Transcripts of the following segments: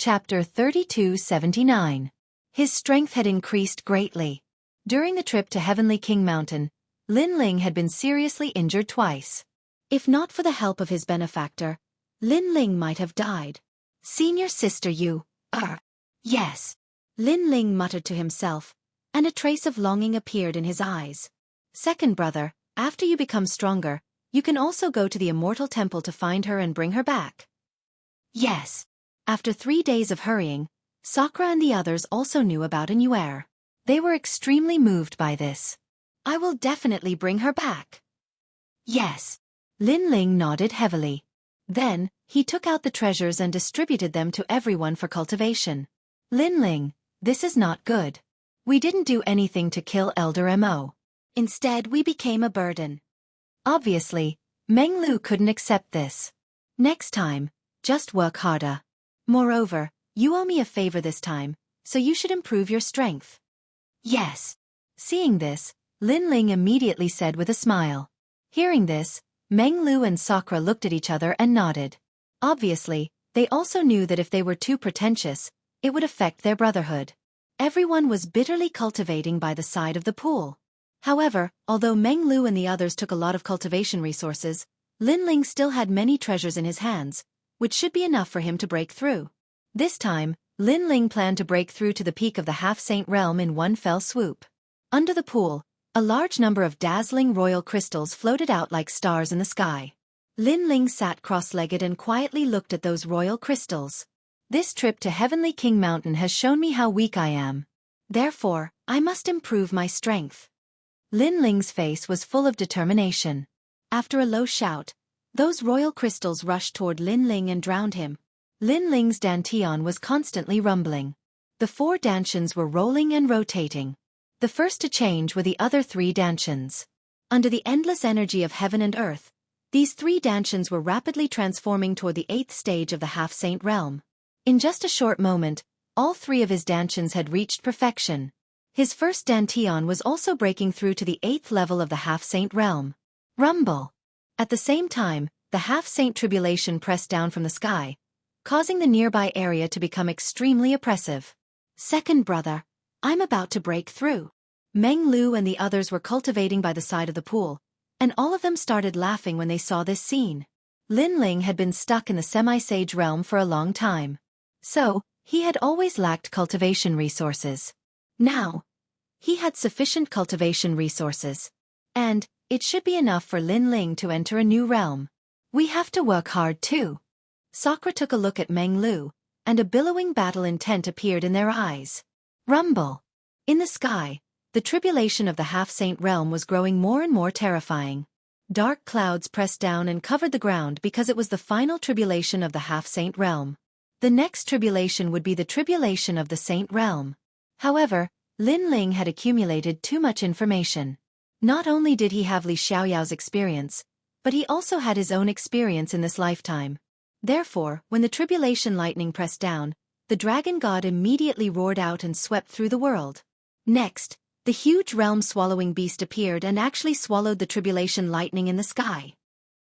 Chapter 3279. His strength had increased greatly. During the trip to Heavenly King Mountain, Lin Ling had been seriously injured twice. If not for the help of his benefactor, Lin Ling might have died. Senior sister you, yes. Lin Ling muttered to himself, and a trace of longing appeared in his eyes. Second brother, after you become stronger, you can also go to the Immortal Temple to find her and bring her back. Yes. After 3 days of hurrying, Sakura and the others also knew about Anuere. They were extremely moved by this. I will definitely bring her back. Yes. Lin Ling nodded heavily. Then, he took out the treasures and distributed them to everyone for cultivation. Lin Ling, this is not good. We didn't do anything to kill Elder Mo. Instead, we became a burden. Obviously, Meng Lu couldn't accept this. Next time, just work harder. Moreover, you owe me a favor this time, so you should improve your strength. Yes. Seeing this, Lin Ling immediately said with a smile. Hearing this, Meng Lu and Sakura looked at each other and nodded. Obviously, they also knew that if they were too pretentious, it would affect their brotherhood. Everyone was bitterly cultivating by the side of the pool. However, although Meng Lu and the others took a lot of cultivation resources, Lin Ling still had many treasures in his hands, which should be enough for him to break through. This time, Lin Ling planned to break through to the peak of the half-saint realm in one fell swoop. Under the pool, a large number of dazzling royal crystals floated out like stars in the sky. Lin Ling sat cross-legged and quietly looked at those royal crystals. This trip to Heavenly King Mountain has shown me how weak I am. Therefore, I must improve my strength. Lin Ling's face was full of determination. After a low shout, those royal crystals rushed toward Lin Ling and drowned him. Lin Ling's dantian was constantly rumbling. The 4 dantians were rolling and rotating. The first to change were the other 3 dantians. Under the endless energy of heaven and earth, these 3 dantians were rapidly transforming toward the 8th stage of the half-saint realm. In just a short moment, all 3 of his dantians had reached perfection. His first dantian was also breaking through to the 8th level of the half-saint realm. Rumble! At the same time, the half-saint tribulation pressed down from the sky, causing the nearby area to become extremely oppressive. Second brother, I'm about to break through. Meng Lu and the others were cultivating by the side of the pool, and all of them started laughing when they saw this scene. Lin Ling had been stuck in the semi-sage realm for a long time. So, he had always lacked cultivation resources. Now, he had sufficient cultivation resources. And, it should be enough for Lin Ling to enter a new realm. We have to work hard too. Sakura took a look at Meng Lu, and a billowing battle intent appeared in their eyes. Rumble! In the sky, the tribulation of the half-saint realm was growing more and more terrifying. Dark clouds pressed down and covered the ground because it was the final tribulation of the half-saint realm. The next tribulation would be the tribulation of the saint realm. However, Lin Ling had accumulated too much information. Not only did he have Li Xiaoyao's experience, but he also had his own experience in this lifetime. Therefore, when the tribulation lightning pressed down, the dragon god immediately roared out and swept through the world. Next, the huge realm-swallowing beast appeared and actually swallowed the tribulation lightning in the sky.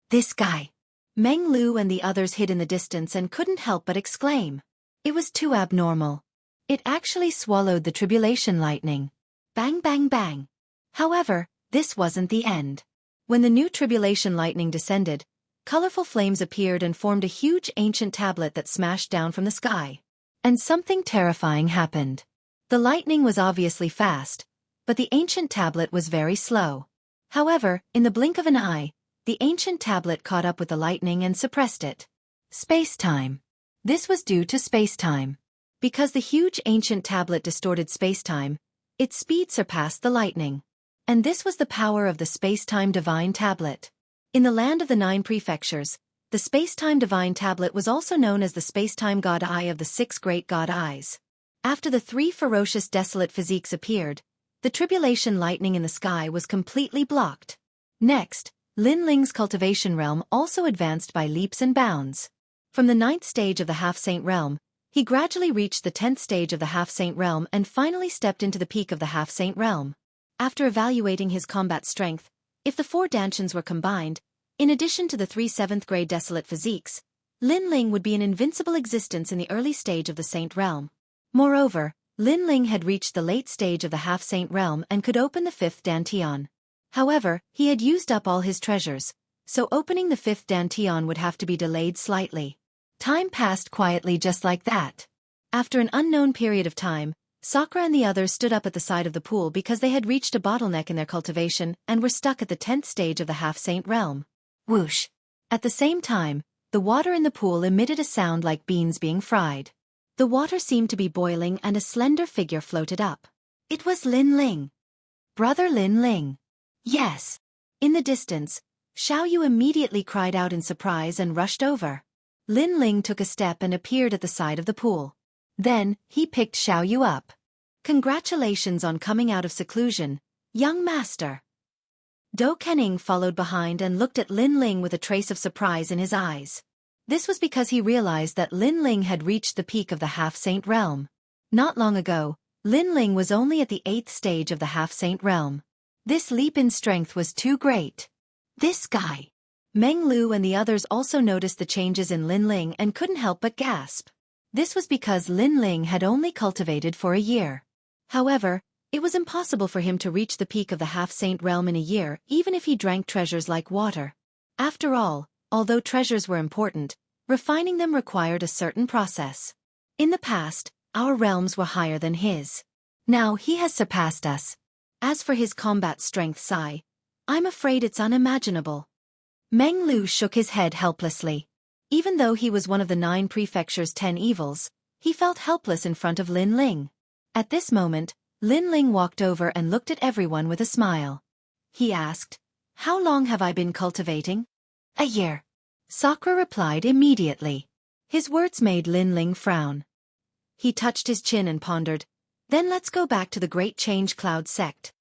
This guy! Meng Lu and the others hid in the distance and couldn't help but exclaim. It was too abnormal. It actually swallowed the tribulation lightning. Bang bang bang. However, this wasn't the end. When the new tribulation lightning descended, colorful flames appeared and formed a huge ancient tablet that smashed down from the sky. And something terrifying happened. The lightning was obviously fast, but the ancient tablet was very slow. However, in the blink of an eye, the ancient tablet caught up with the lightning and suppressed it. Space-time. This was due to space-time. Because the huge ancient tablet distorted space-time, its speed surpassed the lightning. And this was the power of the space-time divine tablet. In the land of the 9 prefectures, the space-time divine tablet was also known as the space-time god eye of the 6 great god eyes. After the 3 ferocious desolate physiques appeared, the tribulation lightning in the sky was completely blocked. Next, Lin Ling's cultivation realm also advanced by leaps and bounds. From the 9th stage of the half-saint realm, he gradually reached the 10th stage of the half-saint realm and finally stepped into the peak of the half-saint realm. After evaluating his combat strength, if the 4 dantians were combined, in addition to the 3 7th grade desolate physiques, Lin Ling would be an invincible existence in the early stage of the Saint Realm. Moreover, Lin Ling had reached the late stage of the half-saint realm and could open the fifth dantian. However, he had used up all his treasures, so opening the fifth dantian would have to be delayed slightly. Time passed quietly just like that. After an unknown period of time, Sakura and the others stood up at the side of the pool because they had reached a bottleneck in their cultivation and were stuck at the 10th stage of the half-saint realm. Whoosh! At the same time, the water in the pool emitted a sound like beans being fried. The water seemed to be boiling and a slender figure floated up. It was Lin Ling. Brother Lin Ling. Yes. In the distance, Xiaoyu immediately cried out in surprise and rushed over. Lin Ling took a step and appeared at the side of the pool. Then, he picked Xiaoyu up. Congratulations on coming out of seclusion, young master. Do Kening followed behind and looked at Lin Ling with a trace of surprise in his eyes. This was because he realized that Lin Ling had reached the peak of the half-saint realm. Not long ago, Lin Ling was only at the 8th stage of the half-saint realm. This leap in strength was too great. This guy. Meng Lu and the others also noticed the changes in Lin Ling and couldn't help but gasp. This was because Lin Ling had only cultivated for a year. However, it was impossible for him to reach the peak of the half-saint realm in a year even if he drank treasures like water. After all, although treasures were important, refining them required a certain process. In the past, our realms were higher than his. Now he has surpassed us. As for his combat strength, Sai, I'm afraid it's unimaginable. Meng Lu shook his head helplessly. Even though he was one of the 9 prefecture's 10 evils, he felt helpless in front of Lin Ling. At this moment, Lin Ling walked over and looked at everyone with a smile. He asked, "How long have I been cultivating?" "A year." Sakura replied immediately. His words made Lin Ling frown. He touched his chin and pondered, "Then let's go back to the Great Change Cloud sect."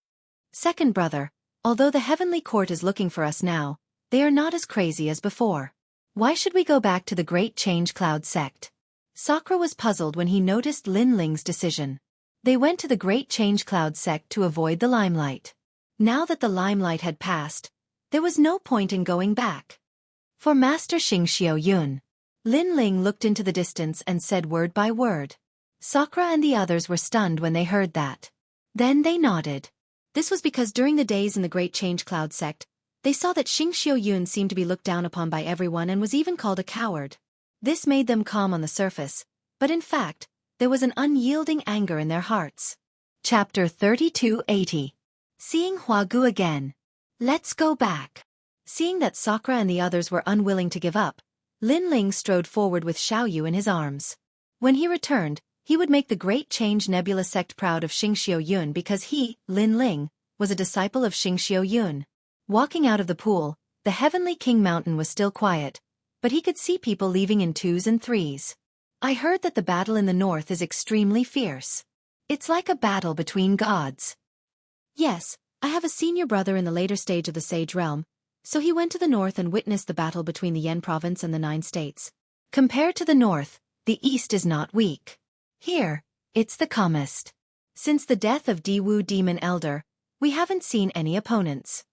"Second brother, although the Heavenly Court is looking for us now, they are not as crazy as before. Why should we go back to the Great Change Cloud sect?" Sakura was puzzled when he noticed Lin Ling's decision. They went to the Great Change Cloud sect to avoid the limelight. Now that the limelight had passed, there was no point in going back. For Master Xianxia Yun. Lin Ling looked into the distance and said word by word. Sakura and the others were stunned when they heard that. Then they nodded. This was because during the days in the Great Change Cloud sect, they saw that Xianxia Yun seemed to be looked down upon by everyone and was even called a coward. This made them calm on the surface, but in fact, there was an unyielding anger in their hearts. Chapter 3280. Seeing Huagu again. Let's go back. Seeing that Sakura and the others were unwilling to give up, Lin Ling strode forward with Xiaoyu in his arms. When he returned, he would make the Great Change Nebula sect proud of Xianxia Yun because he, Lin Ling, was a disciple of Xianxia Yun. Walking out of the pool, the Heavenly King Mountain was still quiet, but he could see people leaving in 2s and 3s. I heard that the battle in the north is extremely fierce. It's like a battle between gods. Yes, I have a senior brother in the later stage of the Sage Realm, so he went to the north and witnessed the battle between the Yen province and the 9 states. Compared to the north, the east is not weak. Here, it's the calmest. Since the death of Diwu Demon Elder, we haven't seen any opponents.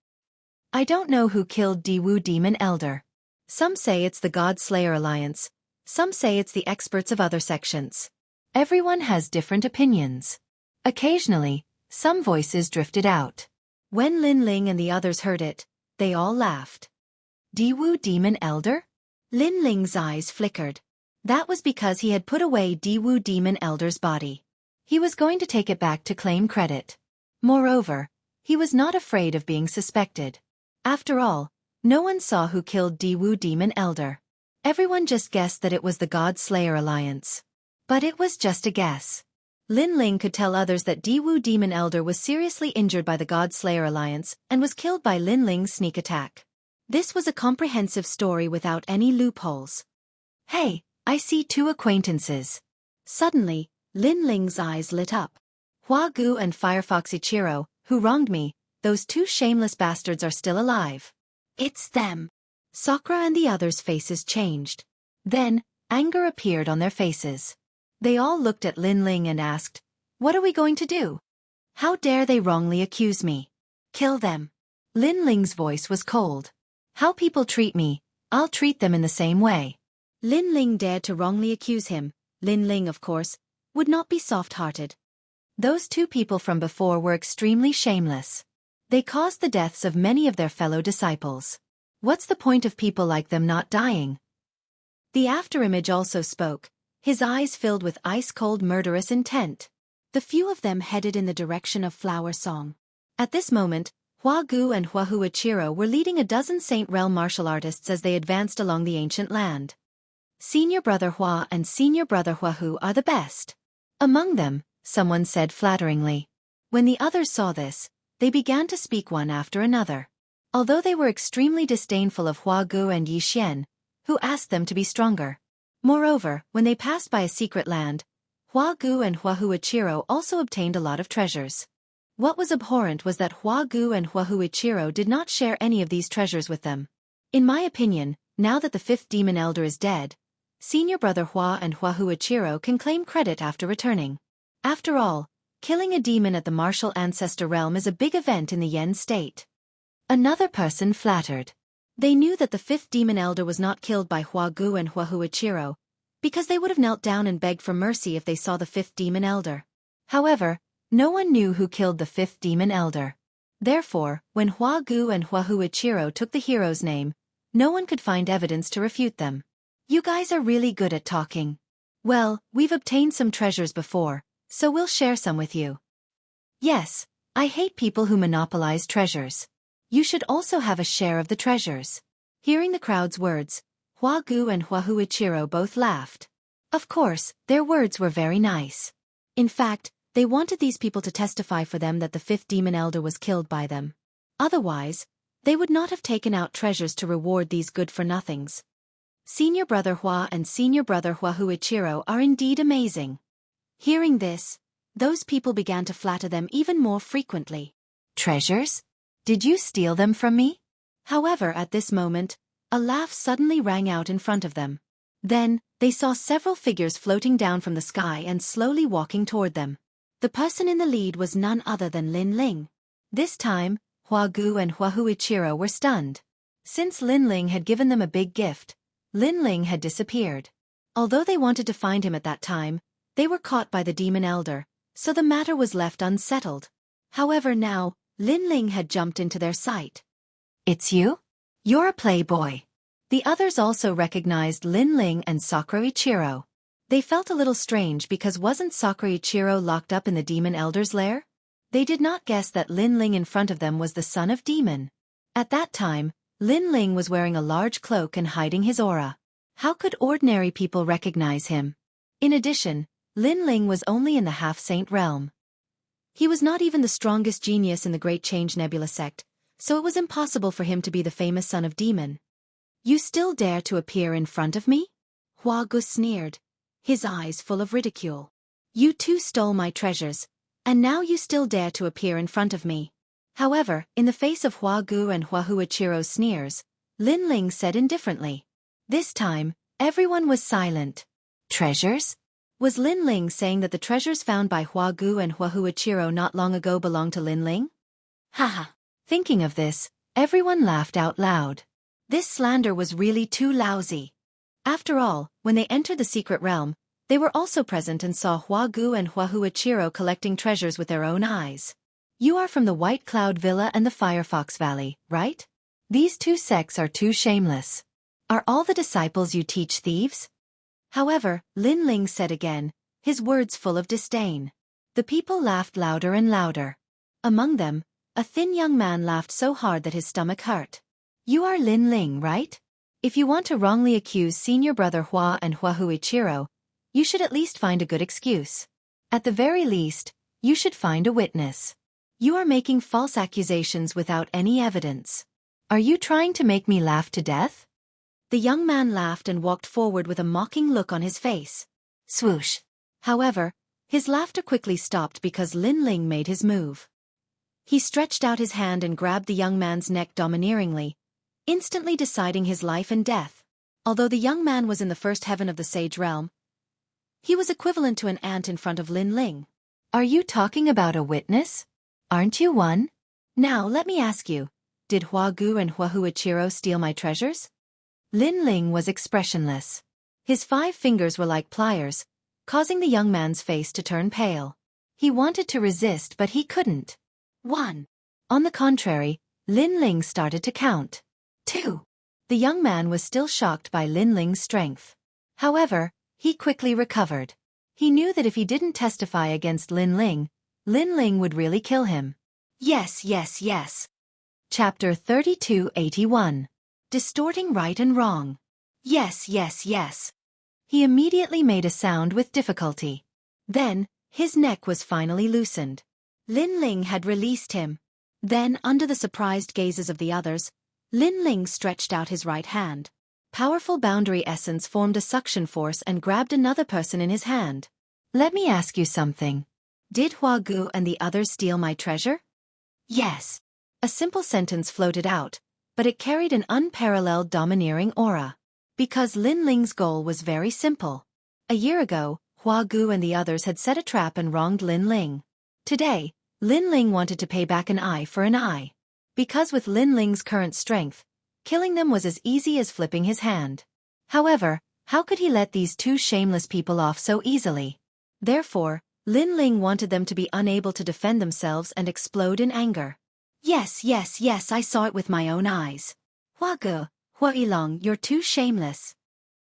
I don't know who killed Diwu Demon Elder. Some say it's the God Slayer Alliance, some say it's the experts of other sections. Everyone has different opinions. Occasionally, some voices drifted out. When Lin Ling and the others heard it, they all laughed. Diwu Demon Elder? Lin Ling's eyes flickered. That was because he had put away Diwu Demon Elder's body. He was going to take it back to claim credit. Moreover, he was not afraid of being suspected. After all, no one saw who killed Diwu Demon Elder. Everyone just guessed that it was the God Slayer Alliance. But it was just a guess. Lin Ling could tell others that Diwu Demon Elder was seriously injured by the God Slayer Alliance and was killed by Lin Ling's sneak attack. This was a comprehensive story without any loopholes. Hey, I see 2 acquaintances. Suddenly, Lin Ling's eyes lit up. Huagu and Firefox Ichiro, who wronged me, those 2 shameless bastards are still alive. It's them. Sakura and the others' faces changed. Then, anger appeared on their faces. They all looked at Lin Ling and asked, "What are we going to do? How dare they wrongly accuse me? Kill them." Lin Ling's voice was cold. "How people treat me, I'll treat them in the same way." Lin Ling dared to wrongly accuse him. Lin Ling, of course, would not be soft-hearted. Those two people from before were extremely shameless. They caused the deaths of many of their fellow disciples. What's the point of people like them not dying? The afterimage also spoke, his eyes filled with ice-cold murderous intent. The few of them headed in the direction of Flower Song. At this moment, Hua Gu and Hua Huichiro were leading a dozen Saint Realm martial artists as they advanced along the ancient land. Senior brother Hua and senior brother Hua Hu are the best among them, someone said flatteringly. When the others saw this, they began to speak one after another. Although they were extremely disdainful of Hua Gu and Yi Xian, who asked them to be stronger. Moreover, when they passed by a secret land, Hua Gu and Hua Huichiro also obtained a lot of treasures. What was abhorrent was that Hua Gu and Hua Huichiro did not share any of these treasures with them. In my opinion, now that the fifth demon elder is dead, senior brother Hua and Hua Huichiro can claim credit after returning. After all, killing a demon at the martial ancestor realm is a big event in the Yen state. Another person flattered. They knew that the fifth demon elder was not killed by Hua Gu and Hua Huichiro, because they would have knelt down and begged for mercy if they saw the fifth demon elder. However, no one knew who killed the fifth demon elder. Therefore, when Hua Gu and Hua Huichiro took the hero's name, no one could find evidence to refute them. You guys are really good at talking. Well, we've obtained some treasures before, so we'll share some with you. Yes, I hate people who monopolize treasures. You should also have a share of the treasures. Hearing the crowd's words, Hua Gu and Hua Huichiro both laughed. Of course, their words were very nice. In fact, they wanted these people to testify for them that the fifth demon elder was killed by them. Otherwise, they would not have taken out treasures to reward these good-for-nothings. Senior brother Hua and senior brother Hua Huichiro are indeed amazing. Hearing this, those people began to flatter them even more frequently. Treasures? Did you steal them from me? However, at this moment, a laugh suddenly rang out in front of them. Then, they saw several figures floating down from the sky and slowly walking toward them. The person in the lead was none other than Lin Ling. This time, Hua Gu and Hua Huichiro were stunned. Since Lin Ling had given them a big gift, Lin Ling had disappeared. Although they wanted to find him at that time, they were caught by the demon elder, so the matter was left unsettled. However, now, Lin Ling had jumped into their sight. It's you? You're a playboy. The others also recognized Lin Ling and Sakura Ichiro. They felt a little strange because wasn't Sakura Ichiro locked up in the demon elder's lair? They did not guess that Lin Ling in front of them was the son of demon. At that time, Lin Ling was wearing a large cloak and hiding his aura. How could ordinary people recognize him? In addition, Lin Ling was only in the half-saint realm. He was not even the strongest genius in the Great Change Nebula sect, so it was impossible for him to be the famous son of demon. You still dare to appear in front of me? Hua Gu sneered, his eyes full of ridicule. You too stole my treasures, and now you still dare to appear in front of me. However, in the face of Hua Gu and Hua Huichiro's sneers, Lin Ling said indifferently. This time, everyone was silent. Treasures? Was Lin Ling saying that the treasures found by Hua Gu and Hua Huichiro not long ago belonged to Lin Ling? Haha. Thinking of this, everyone laughed out loud. This slander was really too lousy. After all, when they entered the secret realm, they were also present and saw Hua Gu and Hua Huichiro collecting treasures with their own eyes. You are from the White Cloud Villa and the Firefox Valley, right? These two sects are too shameless. Are all the disciples you teach thieves? However, Lin Ling said again, his words full of disdain. The people laughed louder and louder. Among them, a thin young man laughed so hard that his stomach hurt. You are Lin Ling, right? If you want to wrongly accuse senior brother Hua and Hua Huichiro, you should at least find a good excuse. At the very least, you should find a witness. You are making false accusations without any evidence. Are you trying to make me laugh to death? The young man laughed and walked forward with a mocking look on his face. Swoosh. However, his laughter quickly stopped because Lin Ling made his move. He stretched out his hand and grabbed the young man's neck domineeringly, instantly deciding his life and death. Although the young man was in the first heaven of the Sage Realm, he was equivalent to an ant in front of Lin Ling. Are you talking about a witness? Aren't you one? Now let me ask you, did Hua Gu and Hua Huichiro steal my treasures? Lin Ling was expressionless. His 5 fingers were like pliers, causing the young man's face to turn pale. He wanted to resist but he couldn't. 1. On the contrary, Lin Ling started to count. 2. The young man was still shocked by Lin Ling's strength. However, he quickly recovered. He knew that if he didn't testify against Lin Ling would really kill him. Yes, yes, yes. Chapter 3281. Distorting right and wrong. Yes, yes, yes. He immediately made a sound with difficulty. Then, his neck was finally loosened. Lin Ling had released him. Then, under the surprised gazes of the others, Lin Ling stretched out his right hand. Powerful boundary essence formed a suction force and grabbed another person in his hand. Let me ask you something. Did Hua Gu and the others steal my treasure? Yes. A simple sentence floated out, but it carried an unparalleled domineering aura. Because Lin Ling's goal was very simple. A year ago, Hua Gu and the others had set a trap and wronged Lin Ling. Today, Lin Ling wanted to pay back an eye for an eye. Because with Lin Ling's current strength, killing them was as easy as flipping his hand. However, how could he let these 2 shameless people off so easily? Therefore, Lin Ling wanted them to be unable to defend themselves and explode in anger. Yes, yes, yes, I saw it with my own eyes. Hua Gu, Hua Yilong, you're too shameless.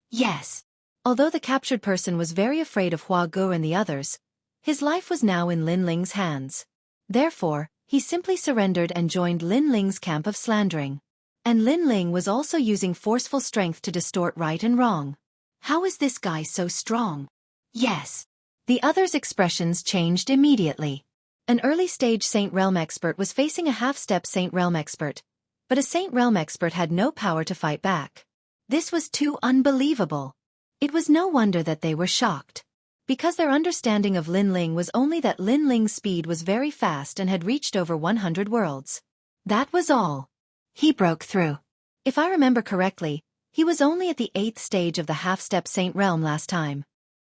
Yes. Although the captured person was very afraid of Hua Gu and the others, his life was now in Lin Ling's hands. Therefore, he simply surrendered and joined Lin Ling's camp of slandering. And Lin Ling was also using forceful strength to distort right and wrong. How is this guy so strong? Yes. The others' expressions changed immediately. An early-stage Saint Realm expert was facing a half-step Saint Realm expert, but a Saint Realm expert had no power to fight back. This was too unbelievable. It was no wonder that they were shocked. Because their understanding of Lin Ling was only that Lin Ling's speed was very fast and had reached over 100 worlds. That was all. He broke through. If I remember correctly, he was only at the 8th stage of the half-step Saint Realm last time.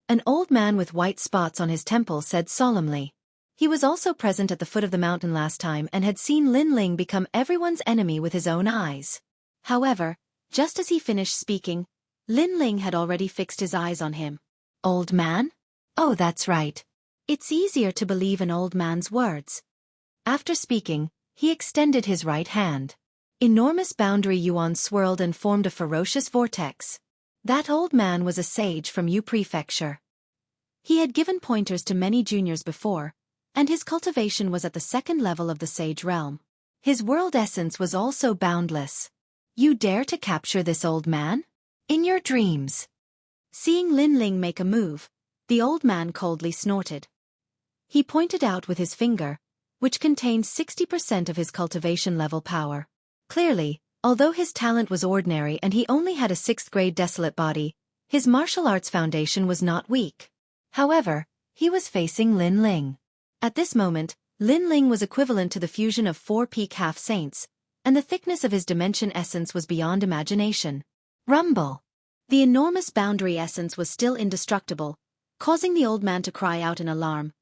An old man with white spots on his temple said solemnly. He was also present at the foot of the mountain last time and had seen Lin Ling become everyone's enemy with his own eyes. However, just as he finished speaking, Lin Ling had already fixed his eyes on him. Old man? Oh, that's right. It's easier to believe an old man's words. After speaking, he extended his right hand. Enormous boundary yuan swirled and formed a ferocious vortex. That old man was a sage from Yu Prefecture. He had given pointers to many juniors before, and his cultivation was at the 2nd level of the sage realm. His world essence was also boundless. You dare to capture this old man? In your dreams. Seeing Lin Ling make a move, the old man coldly snorted. He pointed out with his finger, which contained 60% of his cultivation level power. Clearly, although his talent was ordinary and he only had a 6th-grade desolate body, his martial arts foundation was not weak. However, he was facing Lin Ling. At this moment, Lin Ling was equivalent to the fusion of 4 peak half-saints, and the thickness of his dimension essence was beyond imagination. Rumble! The enormous boundary essence was still indestructible, causing the old man to cry out in alarm.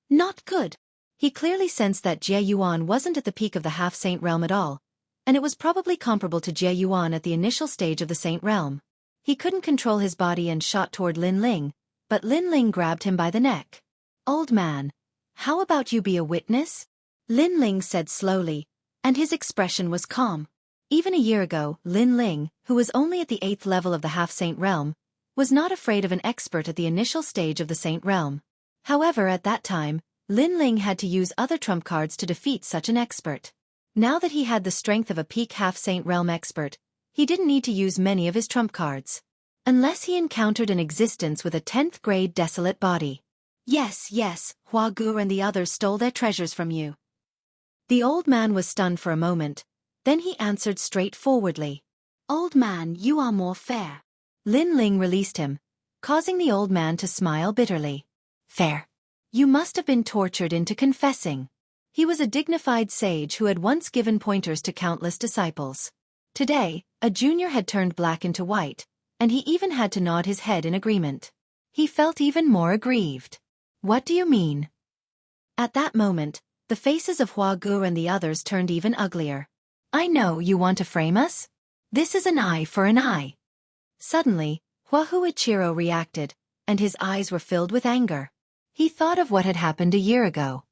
Not good! He clearly sensed that Jie Yuan wasn't at the peak of the half-saint realm at all, and it was probably comparable to Jie Yuan at the initial stage of the saint realm. He couldn't control his body and shot toward Lin Ling, but Lin Ling grabbed him by the neck. Old man, how about you be a witness? Lin Ling said slowly, and his expression was calm. Even a year ago, Lin Ling, who was only at the 8th level of the half-saint realm, was not afraid of an expert at the initial stage of the saint realm. However, at that time, Lin Ling had to use other trump cards to defeat such an expert. Now that he had the strength of a peak half-saint realm expert, he didn't need to use many of his trump cards. Unless he encountered an existence with a 10th-grade desolate body. Yes, yes, Hua Gu and the others stole their treasures from you. The old man was stunned for a moment, then he answered straightforwardly. Old man, you are more fair. Lin Ling released him, causing the old man to smile bitterly. Fair. You must have been tortured into confessing. He was a dignified sage who had once given pointers to countless disciples. Today, a junior had turned black into white, and he even had to nod his head in agreement. He felt even more aggrieved. What do you mean? At that moment, the faces of Hua Gu and the others turned even uglier. I know you want to frame us? This is an eye for an eye. Suddenly, Huahuichiro reacted, and his eyes were filled with anger. He thought of what had happened a year ago.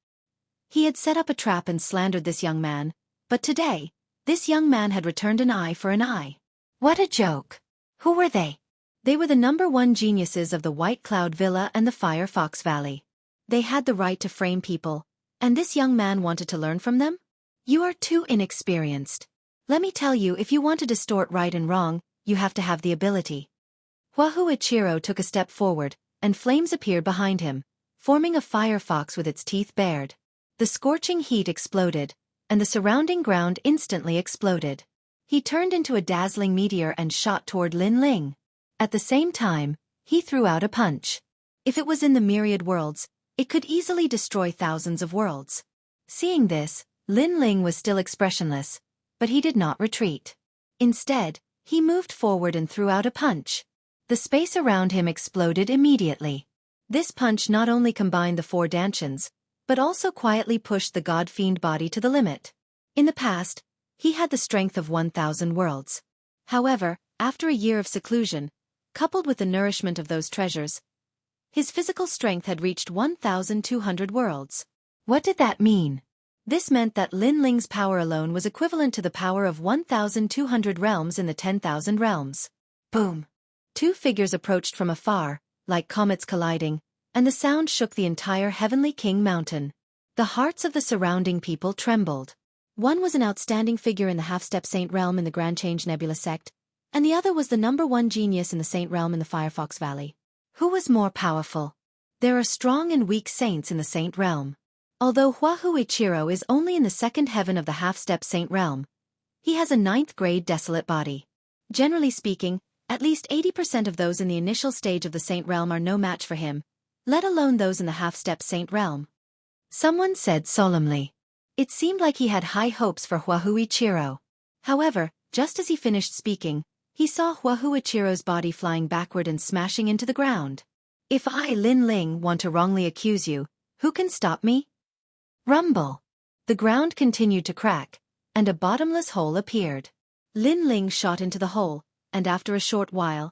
He had set up a trap and slandered this young man, but today, this young man had returned an eye for an eye. What a joke! Who were they? They were the #1 geniuses of the White Cloud Villa and the Fire Fox Valley. They had the right to frame people, and this young man wanted to learn from them? You are too inexperienced. Let me tell you, if you want to distort right and wrong, you have to have the ability. Huahuichiro took a step forward, and flames appeared behind him, forming a fire fox with its teeth bared. The scorching heat exploded, and the surrounding ground instantly exploded. He turned into a dazzling meteor and shot toward Lin Ling. At the same time, he threw out a punch. If it was in the myriad worlds, it could easily destroy thousands of worlds. Seeing this, Lin Ling was still expressionless, but he did not retreat. Instead, he moved forward and threw out a punch. The space around him exploded immediately. This punch not only combined the 4 dantians, but also quietly pushed the god-fiend body to the limit. In the past, he had the strength of 1,000 worlds. However, after a year of seclusion, coupled with the nourishment of those treasures, his physical strength had reached 1,200 worlds. What did that mean? This meant that Lin Ling's power alone was equivalent to the power of 1,200 realms in the 10,000 realms. Boom! 2 figures approached from afar, like comets colliding, and the sound shook the entire Heavenly King Mountain. The hearts of the surrounding people trembled. One was an outstanding figure in the half-step saint realm in the Grand Change Nebula sect, and the other was the #1 genius in the saint realm in the Firefox Valley. Who was more powerful? There are strong and weak saints in the saint realm. Although Huahuichiro is only in the 2nd heaven of the half-step saint realm, he has a 9th-grade desolate body. Generally speaking, at least 80% of those in the initial stage of the saint realm are no match for him, let alone those in the half-step saint realm. Someone said solemnly. It seemed like he had high hopes for Huahuichiro. However, just as he finished speaking, he saw Huahuichiro's body flying backward and smashing into the ground. If I, Lin Ling, want to wrongly accuse you, who can stop me? Rumble. The ground continued to crack, and a bottomless hole appeared. Lin Ling shot into the hole, and after a short while,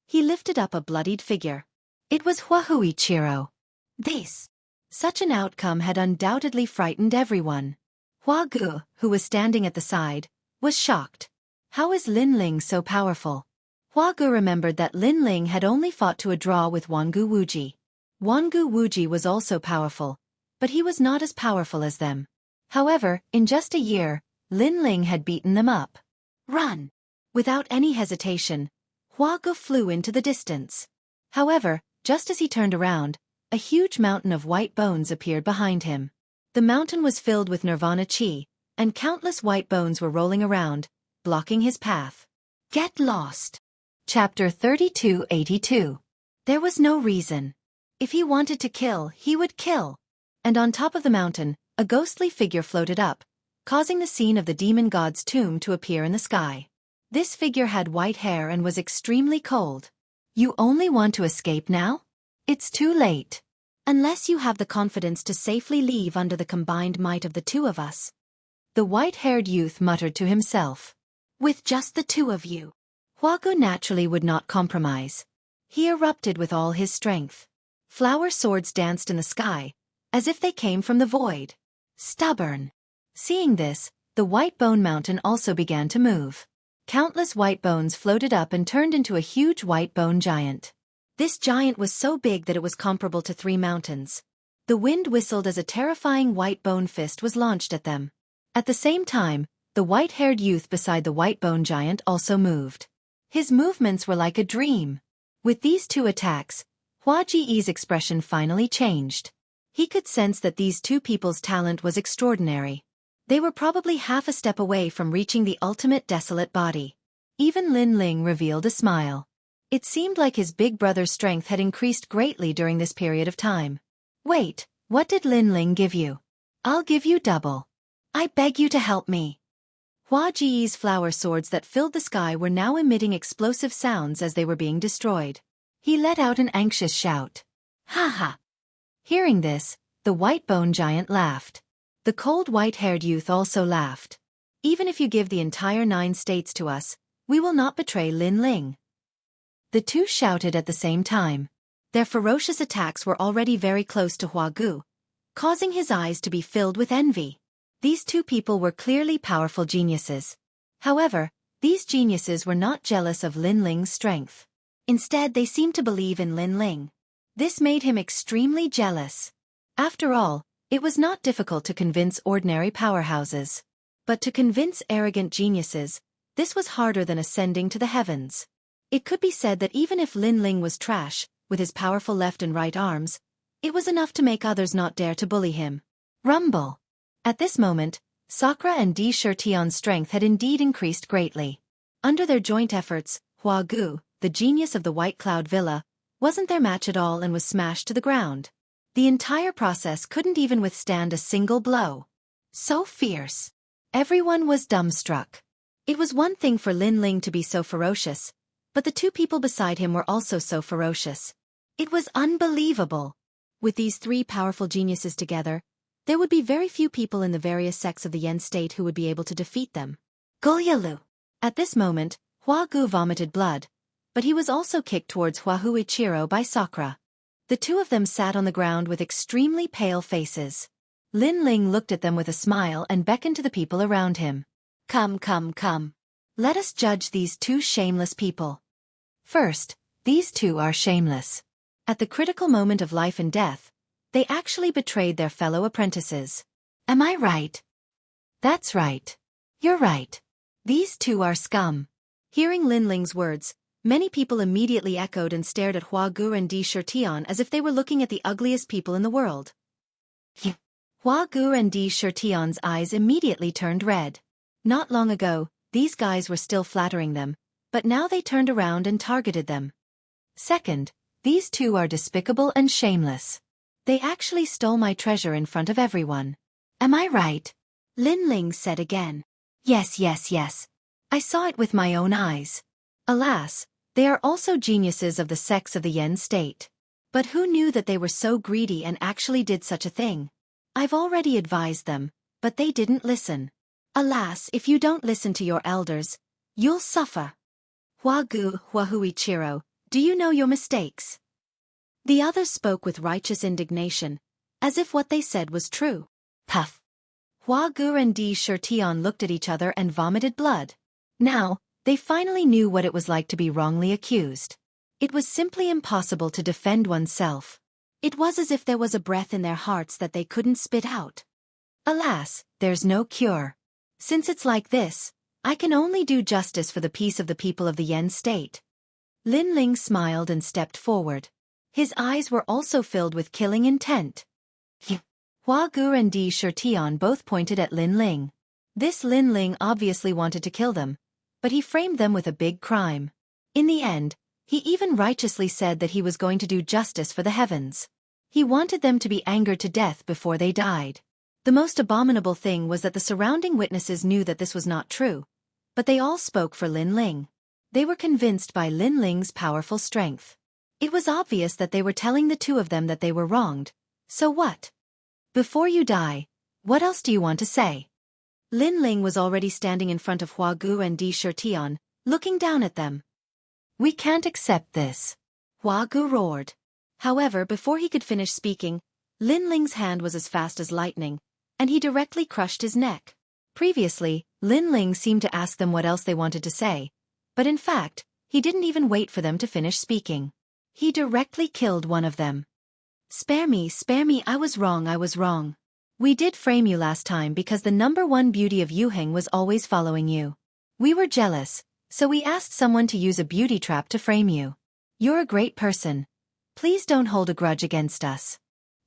he lifted up a bloodied figure. It was Huahuichiro. Such an outcome had undoubtedly frightened everyone. Hua-gu, who was standing at the side, was shocked. How is Lin Ling so powerful? Hua-gu remembered that Lin Ling had only fought to a draw with Wangu Wuji. Wangu Wuji was also powerful, but he was not as powerful as them. However, in just a year, Lin Ling had beaten them up. Run! Without any hesitation, Hua-gu flew into the distance. However, just as he turned around, a huge mountain of white bones appeared behind him. The mountain was filled with nirvana chi, and countless white bones were rolling around, blocking his path. Get lost! Chapter 3282. There was no reason. If he wanted to kill, he would kill. And on top of the mountain, a ghostly figure floated up, causing the scene of the demon god's tomb to appear in the sky. This figure had white hair and was extremely cold. You only want to escape now? It's too late. Unless you have the confidence to safely leave under the combined might of the 2 of us. The white-haired youth muttered to himself. With just the 2 of you. Hua-gu naturally would not compromise. He erupted with all his strength. Flower swords danced in the sky, as if they came from the void. Stubborn. Seeing this, the white bone mountain also began to move. Countless white bones floated up and turned into a huge white bone giant. This giant was so big that it was comparable to 3 mountains. The wind whistled as a terrifying white bone fist was launched at them. At the same time, the white-haired youth beside the white bone giant also moved. His movements were like a dream. With these 2 attacks, Hua Ji's expression finally changed. He could sense that these 2 people's talent was extraordinary. They were probably half a step away from reaching the ultimate desolate body. Even Lin Ling revealed a smile. It seemed like his big brother's strength had increased greatly during this period of time. Wait, what did Lin Ling give you? I'll give you double. I beg you to help me. Hua Ji's flower swords that filled the sky were now emitting explosive sounds as they were being destroyed. He let out an anxious shout. Ha ha! Hearing this, the white bone giant laughed. The cold white-haired youth also laughed. Even if you give the entire 9 states to us, we will not betray Lin Ling. The two shouted at the same time. Their ferocious attacks were already very close to Hua Gu, causing his eyes to be filled with envy. These two people were clearly powerful geniuses. However, these geniuses were not jealous of Lin Ling's strength. Instead, they seemed to believe in Lin Ling. This made him extremely jealous. After all, it was not difficult to convince ordinary powerhouses. But to convince arrogant geniuses, this was harder than ascending to the heavens. It could be said that even if Lin Ling was trash, with his powerful left and right arms, it was enough to make others not dare to bully him. Rumble. At this moment, Sakura and Di Shirtian's strength had indeed increased greatly. Under their joint efforts, Hua Gu, the genius of the White Cloud Villa, wasn't their match at all and was smashed to the ground. The entire process couldn't even withstand a single blow. So fierce. Everyone was dumbstruck. It was one thing for Lin Ling to be so ferocious, but the two people beside him were also so ferocious. It was unbelievable. With these three powerful geniuses together, there would be very few people in the various sects of the Yen state who would be able to defeat them. Gulyalu. At this moment, Hua Gu vomited blood, but he was also kicked towards Huichiro by Sakura. The two of them sat on the ground with extremely pale faces. Lin Ling looked at them with a smile and beckoned to the people around him. Come, come, come. Let us judge these two shameless people. First, these two are shameless. At the critical moment of life and death, they actually betrayed their fellow apprentices. Am I right? That's right. You're right. These two are scum. Hearing Lin Ling's words, many people immediately echoed and stared at Hua Gu and Di Shirtian as if they were looking at the ugliest people in the world. Hua Gu and Di Shirtian's eyes immediately turned red. Not long ago, these guys were still flattering them, but now they turned around and targeted them. Second, these two are despicable and shameless. They actually stole my treasure in front of everyone. Am I right? Lin Ling said again. Yes, yes, yes. I saw it with my own eyes. Alas, they are also geniuses of the sects of the Yen state. But who knew that they were so greedy and actually did such a thing? I've already advised them, but they didn't listen. Alas, if you don't listen to your elders, you'll suffer. Hua Gu, Huichiro, do you know your mistakes? The others spoke with righteous indignation, as if what they said was true. Puff. Hua Gu and Di Shirtian looked at each other and vomited blood. Now, they finally knew what it was like to be wrongly accused. It was simply impossible to defend oneself. It was as if there was a breath in their hearts that they couldn't spit out. Alas, there's no cure. Since it's like this, I can only do justice for the peace of the people of the Yen state. Lin Ling smiled and stepped forward. His eyes were also filled with killing intent. Hua Gu and Di Shirtian both pointed at Lin Ling. This Lin Ling obviously wanted to kill them, but he framed them with a big crime. In the end, he even righteously said that he was going to do justice for the heavens. He wanted them to be angered to death before they died. The most abominable thing was that the surrounding witnesses knew that this was not true, but they all spoke for Lin Ling. They were convinced by Lin Ling's powerful strength. It was obvious that they were telling the two of them that they were wronged. So what? Before you die, what else do you want to say? Lin Ling was already standing in front of Hua Gu and Di Shirtian, looking down at them. We can't accept this. Hua Gu roared. However, before he could finish speaking, Lin Ling's hand was as fast as lightning, and he directly crushed his neck. Previously, Lin Ling seemed to ask them what else they wanted to say, but in fact, he didn't even wait for them to finish speaking. He directly killed one of them. Spare me, I was wrong. We did frame you last time because the #1 beauty of Yuheng was always following you. We were jealous, so we asked someone to use a beauty trap to frame you. You're a great person. Please don't hold a grudge against us.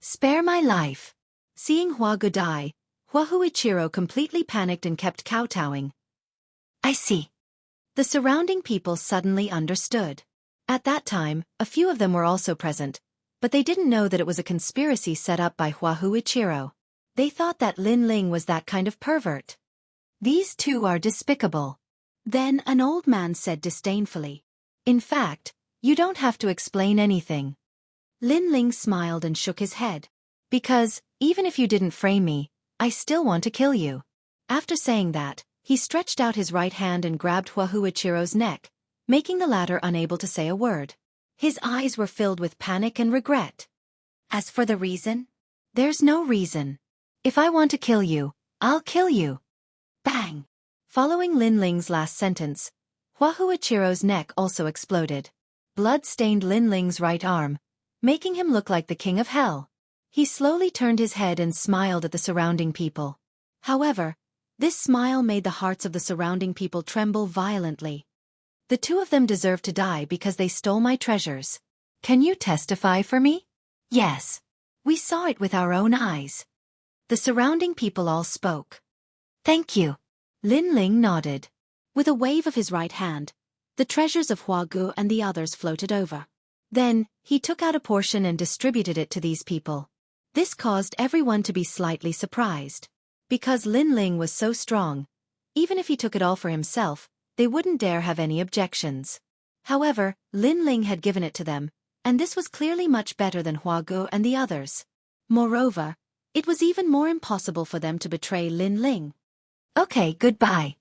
Spare my life. Seeing Hua Gu die, Huichiro completely panicked and kept kowtowing. I see. The surrounding people suddenly understood. At that time, a few of them were also present, but they didn't know that it was a conspiracy set up by Huichiro. They thought that Lin Ling was that kind of pervert. These two are despicable. Then an old man said disdainfully. In fact, you don't have to explain anything. Lin Ling smiled and shook his head. Because, even if you didn't frame me, I still want to kill you. After saying that, he stretched out his right hand and grabbed Huichiro's neck, making the latter unable to say a word. His eyes were filled with panic and regret. As for the reason? There's no reason. If I want to kill you, I'll kill you. Bang! Following Lin Ling's last sentence, Huahuachiro's neck also exploded. Blood stained Lin Ling's right arm, making him look like the king of hell. He slowly turned his head and smiled at the surrounding people. However, this smile made the hearts of the surrounding people tremble violently. The two of them deserve to die because they stole my treasures. Can you testify for me? Yes. We saw it with our own eyes. The surrounding people all spoke. Thank you. Lin Ling nodded. With a wave of his right hand, the treasures of Huagu and the others floated over. Then, he took out a portion and distributed it to these people. This caused everyone to be slightly surprised. Because Lin Ling was so strong, even if he took it all for himself, they wouldn't dare have any objections. However, Lin Ling had given it to them, and this was clearly much better than Huagu and the others. Moreover, it was even more impossible for them to betray Lin Ling. Okay, goodbye.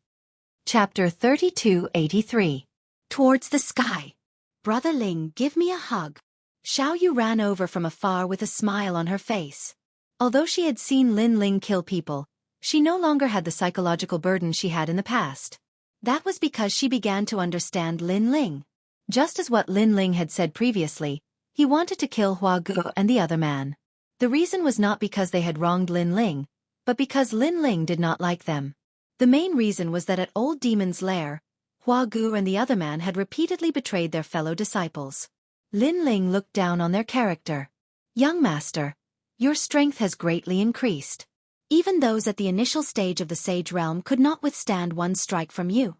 Chapter 3283. Towards the sky. Brother Ling, give me a hug. Xiao Yu ran over from afar with a smile on her face. Although she had seen Lin Ling kill people, she no longer had the psychological burden she had in the past. That was because she began to understand Lin Ling. Just as what Lin Ling had said previously, he wanted to kill Huagu and the other man. The reason was not because they had wronged Lin Ling, but because Lin Ling did not like them. The main reason was that at Old Demon's Lair, Huagu and the other man had repeatedly betrayed their fellow disciples. Lin Ling looked down on their character. Young master, your strength has greatly increased. Even those at the initial stage of the Sage Realm could not withstand one strike from you.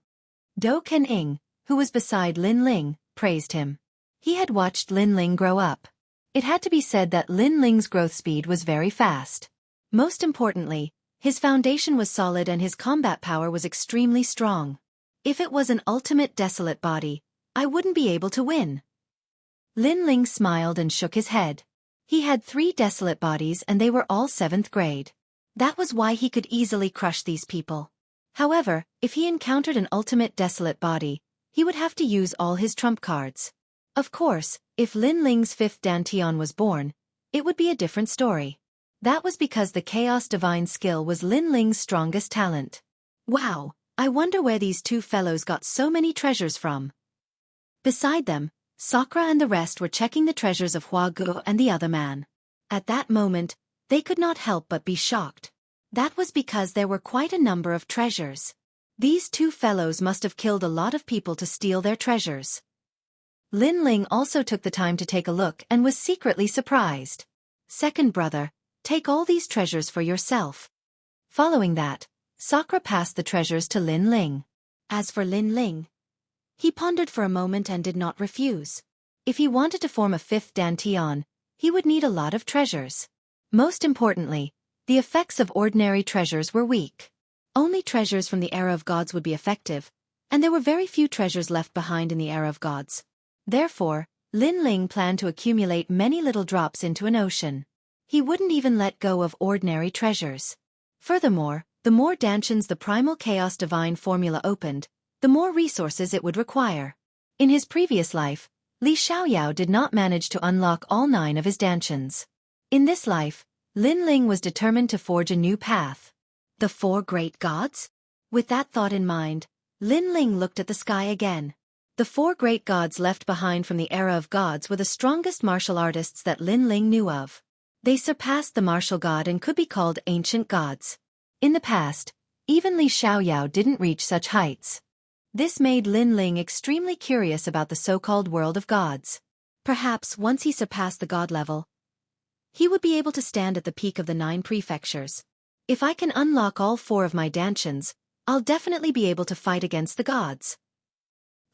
Do Ken Ing, who was beside Lin Ling, praised him. He had watched Lin Ling grow up. It had to be said that Lin Ling's growth speed was very fast. Most importantly, his foundation was solid and his combat power was extremely strong. If it was an ultimate desolate body, I wouldn't be able to win. Lin Ling smiled and shook his head. He had 3 desolate bodies and they were all 7th grade. That was why he could easily crush these people. However, if he encountered an ultimate desolate body, he would have to use all his trump cards. Of course, if Lin Ling's 5th Dantian was born, it would be a different story. That was because the Chaos Divine skill was Lin Ling's strongest talent. Wow, I wonder where these two fellows got so many treasures from. Beside them, Sakura and the rest were checking the treasures of Huagu and the other man. At that moment, they could not help but be shocked. That was because there were quite a number of treasures. These two fellows must have killed a lot of people to steal their treasures. Lin Ling also took the time to take a look and was secretly surprised. Second brother, take all these treasures for yourself. Following that, Sakura passed the treasures to Lin Ling. As for Lin Ling, he pondered for a moment and did not refuse. If he wanted to form a 5th Dantian, he would need a lot of treasures. Most importantly, the effects of ordinary treasures were weak. Only treasures from the era of gods would be effective, and there were very few treasures left behind in the era of gods. Therefore, Lin Ling planned to accumulate many little drops into an ocean. He wouldn't even let go of ordinary treasures. Furthermore, the more Dantians the primal chaos divine formula opened, the more resources it would require. In his previous life, Li Xiaoyao did not manage to unlock all 9 of his Dantians. In this life, Lin Ling was determined to forge a new path. The 4 great gods? With that thought in mind, Lin Ling looked at the sky again. The 4 great gods left behind from the era of gods were the strongest martial artists that Lin Ling knew of. They surpassed the martial god and could be called ancient gods. In the past, even Li Xiaoyao didn't reach such heights. This made Lin Ling extremely curious about the so-called world of gods. Perhaps once he surpassed the god level, he would be able to stand at the peak of the 9 prefectures. If I can unlock all 4 of my Dantians, I'll definitely be able to fight against the gods.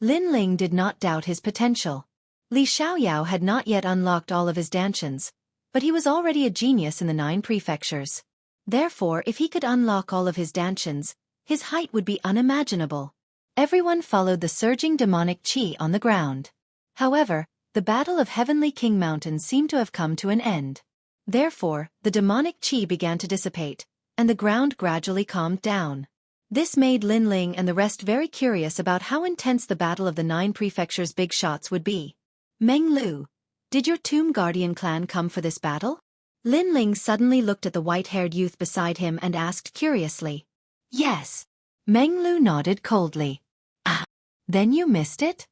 Lin Ling did not doubt his potential. Li Xiaoyao had not yet unlocked all of his Dantians, but he was already a genius in the 9 prefectures. Therefore, if he could unlock all of his Dantians, his height would be unimaginable. Everyone followed the surging demonic chi on the ground. However, the battle of Heavenly King Mountain seemed to have come to an end. Therefore, the demonic chi began to dissipate, and the ground gradually calmed down. This made Lin Ling and the rest very curious about how intense the Battle of the Nine Prefectures' big shots would be. Meng Lu, did your Tomb Guardian clan come for this battle? Lin Ling suddenly looked at the white-haired youth beside him and asked curiously. Yes. Meng Lu nodded coldly. Ah, then you missed it?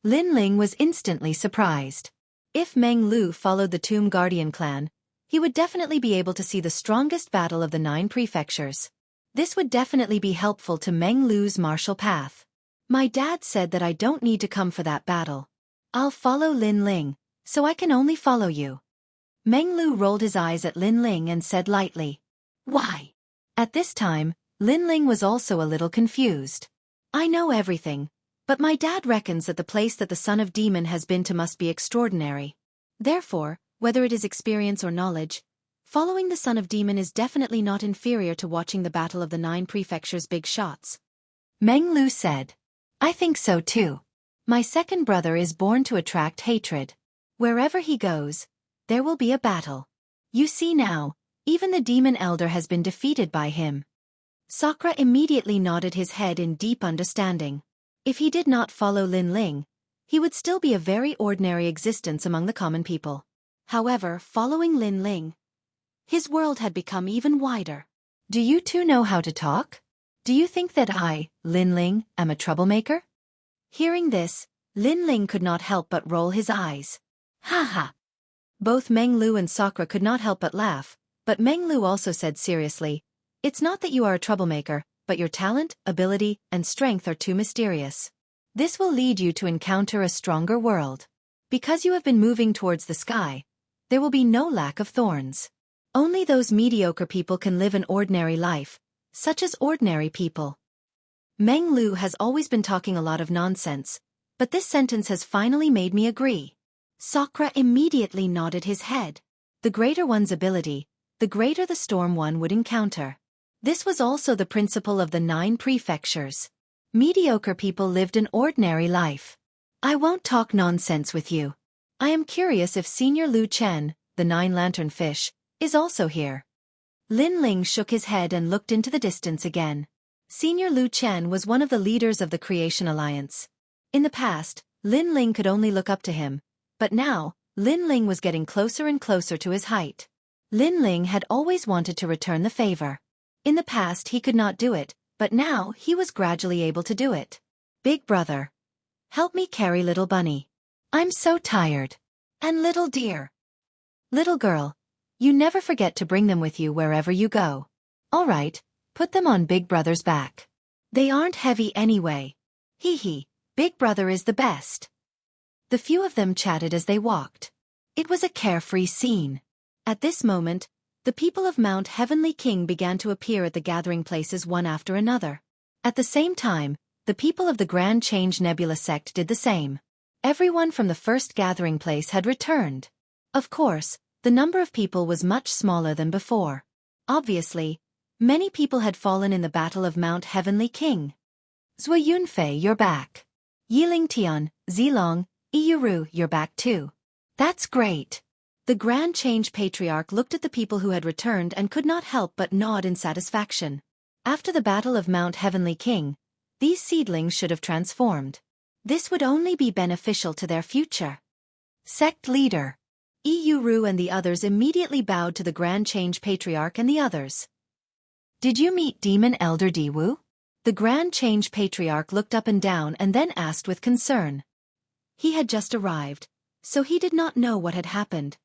Lin Ling was instantly surprised. If Meng Lu followed the Tomb Guardian clan, he would definitely be able to see the strongest battle of the Nine Prefectures. This would definitely be helpful to Meng Lu's martial path. My dad said that I don't need to come for that battle. I'll follow Lin Ling, so I can only follow you. Meng Lu rolled his eyes at Lin Ling and said lightly. Why? At this time, Lin Ling was also a little confused. I know everything, but my dad reckons that the place that the son of demon has been to must be extraordinary. Therefore, whether it is experience or knowledge, following the son of demon is definitely not inferior to watching the Battle of the Nine Prefectures' big shots. Meng Lu said. I think so too. My second brother is born to attract hatred. Wherever he goes, there will be a battle. You see now, even the demon elder has been defeated by him. Sakura immediately nodded his head in deep understanding. If he did not follow Lin Ling, he would still be a very ordinary existence among the common people. However, following Lin Ling, his world had become even wider. Do you two know how to talk? Do you think that I, Lin Ling, am a troublemaker? Hearing this, Lin Ling could not help but roll his eyes. Ha ha! Both Meng Lu and Sakura could not help but laugh, but Meng Lu also said seriously, It's not that you are a troublemaker, but your talent, ability, and strength are too mysterious. This will lead you to encounter a stronger world. Because you have been moving towards the sky, there will be no lack of thorns. Only those mediocre people can live an ordinary life, such as ordinary people. Meng Lu has always been talking a lot of nonsense, but this sentence has finally made me agree. Sakura immediately nodded his head. The greater one's ability, the greater the storm one would encounter. This was also the principle of the Nine Prefectures. Mediocre people lived an ordinary life. I won't talk nonsense with you. I am curious if Senior Lu Chen, the Nine-Lantern Fish, is also here. Lin Ling shook his head and looked into the distance again. Senior Lu Chen was one of the leaders of the Creation Alliance. In the past, Lin Ling could only look up to him, but now, Lin Ling was getting closer and closer to his height. Lin Ling had always wanted to return the favor. In the past he could not do it, but now he was gradually able to do it. Big brother, help me carry little bunny. I'm so tired. And little dear. Little girl, you never forget to bring them with you wherever you go. All right, put them on Big Brother's back. They aren't heavy anyway. Hee hee, Big Brother is the best. The few of them chatted as they walked. It was a carefree scene. At this moment, the people of Mount Heavenly King began to appear at the gathering places one after another. At the same time, the people of the Grand Change Nebula sect did the same. Everyone from the first gathering place had returned. Of course, the number of people was much smaller than before. Obviously, many people had fallen in the Battle of Mount Heavenly King. Zhou Yunfei, you're back. Yiling Tian, Zilong, Iyuru, you're back too. That's great. The Grand Change Patriarch looked at the people who had returned and could not help but nod in satisfaction. After the Battle of Mount Heavenly King, these seedlings should have transformed. This would only be beneficial to their future. Sect leader. Iyuru and the others immediately bowed to the Grand Change Patriarch and the others. Did you meet Demon Elder Diwu? The Grand Change Patriarch looked up and down and then asked with concern. He had just arrived, so he did not know what had happened.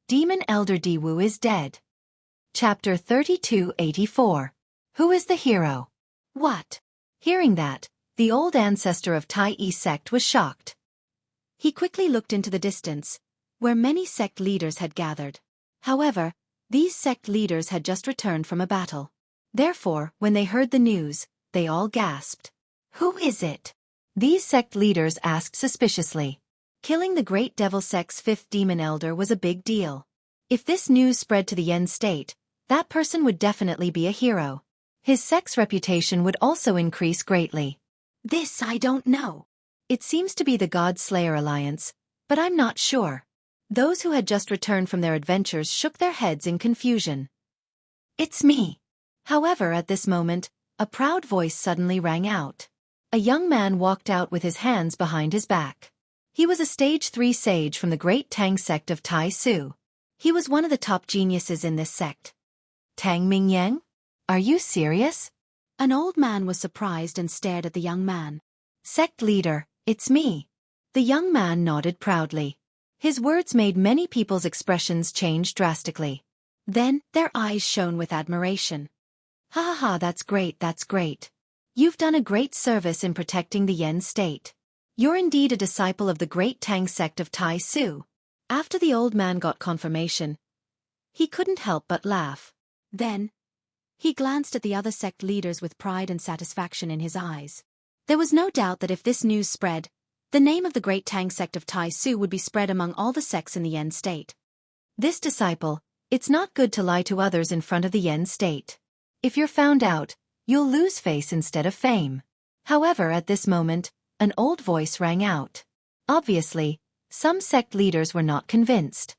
Demon Elder Diwu is dead. Chapter 3284. Who is the hero? What? Hearing that, the old ancestor of Tai Yi sect was shocked. He quickly looked into the distance, where many sect leaders had gathered. However, these sect leaders had just returned from a battle. Therefore, when they heard the news, they all gasped. Who is it? These sect leaders asked suspiciously. Killing the Great Devil Sect's fifth demon elder was a big deal. If this news spread to the Yen state, that person would definitely be a hero. His sect's reputation would also increase greatly. This I don't know. It seems to be the God Slayer Alliance, but I'm not sure. Those who had just returned from their adventures shook their heads in confusion. It's me. However, at this moment, a proud voice suddenly rang out. A young man walked out with his hands behind his back. He was a stage 3 sage from the great Tang sect of Tai Su. He was one of the top geniuses in this sect. Tang Mingyang? Are you serious? An old man was surprised and stared at the young man. Sect leader, it's me. The young man nodded proudly. His words made many people's expressions change drastically. Then, their eyes shone with admiration. Ha ha ha, that's great, that's great. You've done a great service in protecting the Yen state. You're indeed a disciple of the great Tang sect of Tai Su. After the old man got confirmation, he couldn't help but laugh. Then, he glanced at the other sect leaders with pride and satisfaction in his eyes. There was no doubt that if this news spread, the name of the great Tang sect of Tai Su would be spread among all the sects in the Yen state. This disciple, it's not good to lie to others in front of the Yen state. If you're found out, you'll lose face instead of fame. However, at this moment, an old voice rang out. Obviously, some sect leaders were not convinced.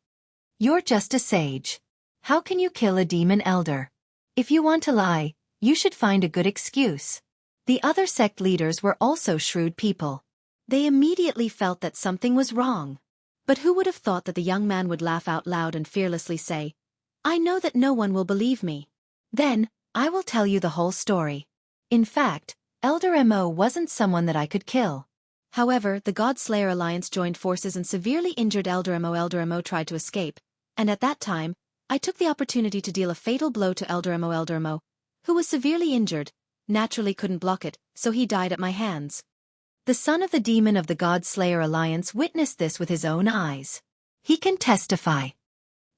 You're just a sage. How can you kill a demon elder? If you want to lie, you should find a good excuse. The other sect leaders were also shrewd people. They immediately felt that something was wrong. But who would have thought that the young man would laugh out loud and fearlessly say, "I know that no one will believe me. Then, I will tell you the whole story. In fact, Elder Mo wasn't someone that I could kill." However, the God Slayer Alliance joined forces and severely injured Elder Mo. Elder Mo tried to escape, and at that time, I took the opportunity to deal a fatal blow to Elder Mo. Elder Mo, who was severely injured, naturally couldn't block it, so he died at my hands. The son of the demon of the God Slayer Alliance witnessed this with his own eyes. He can testify.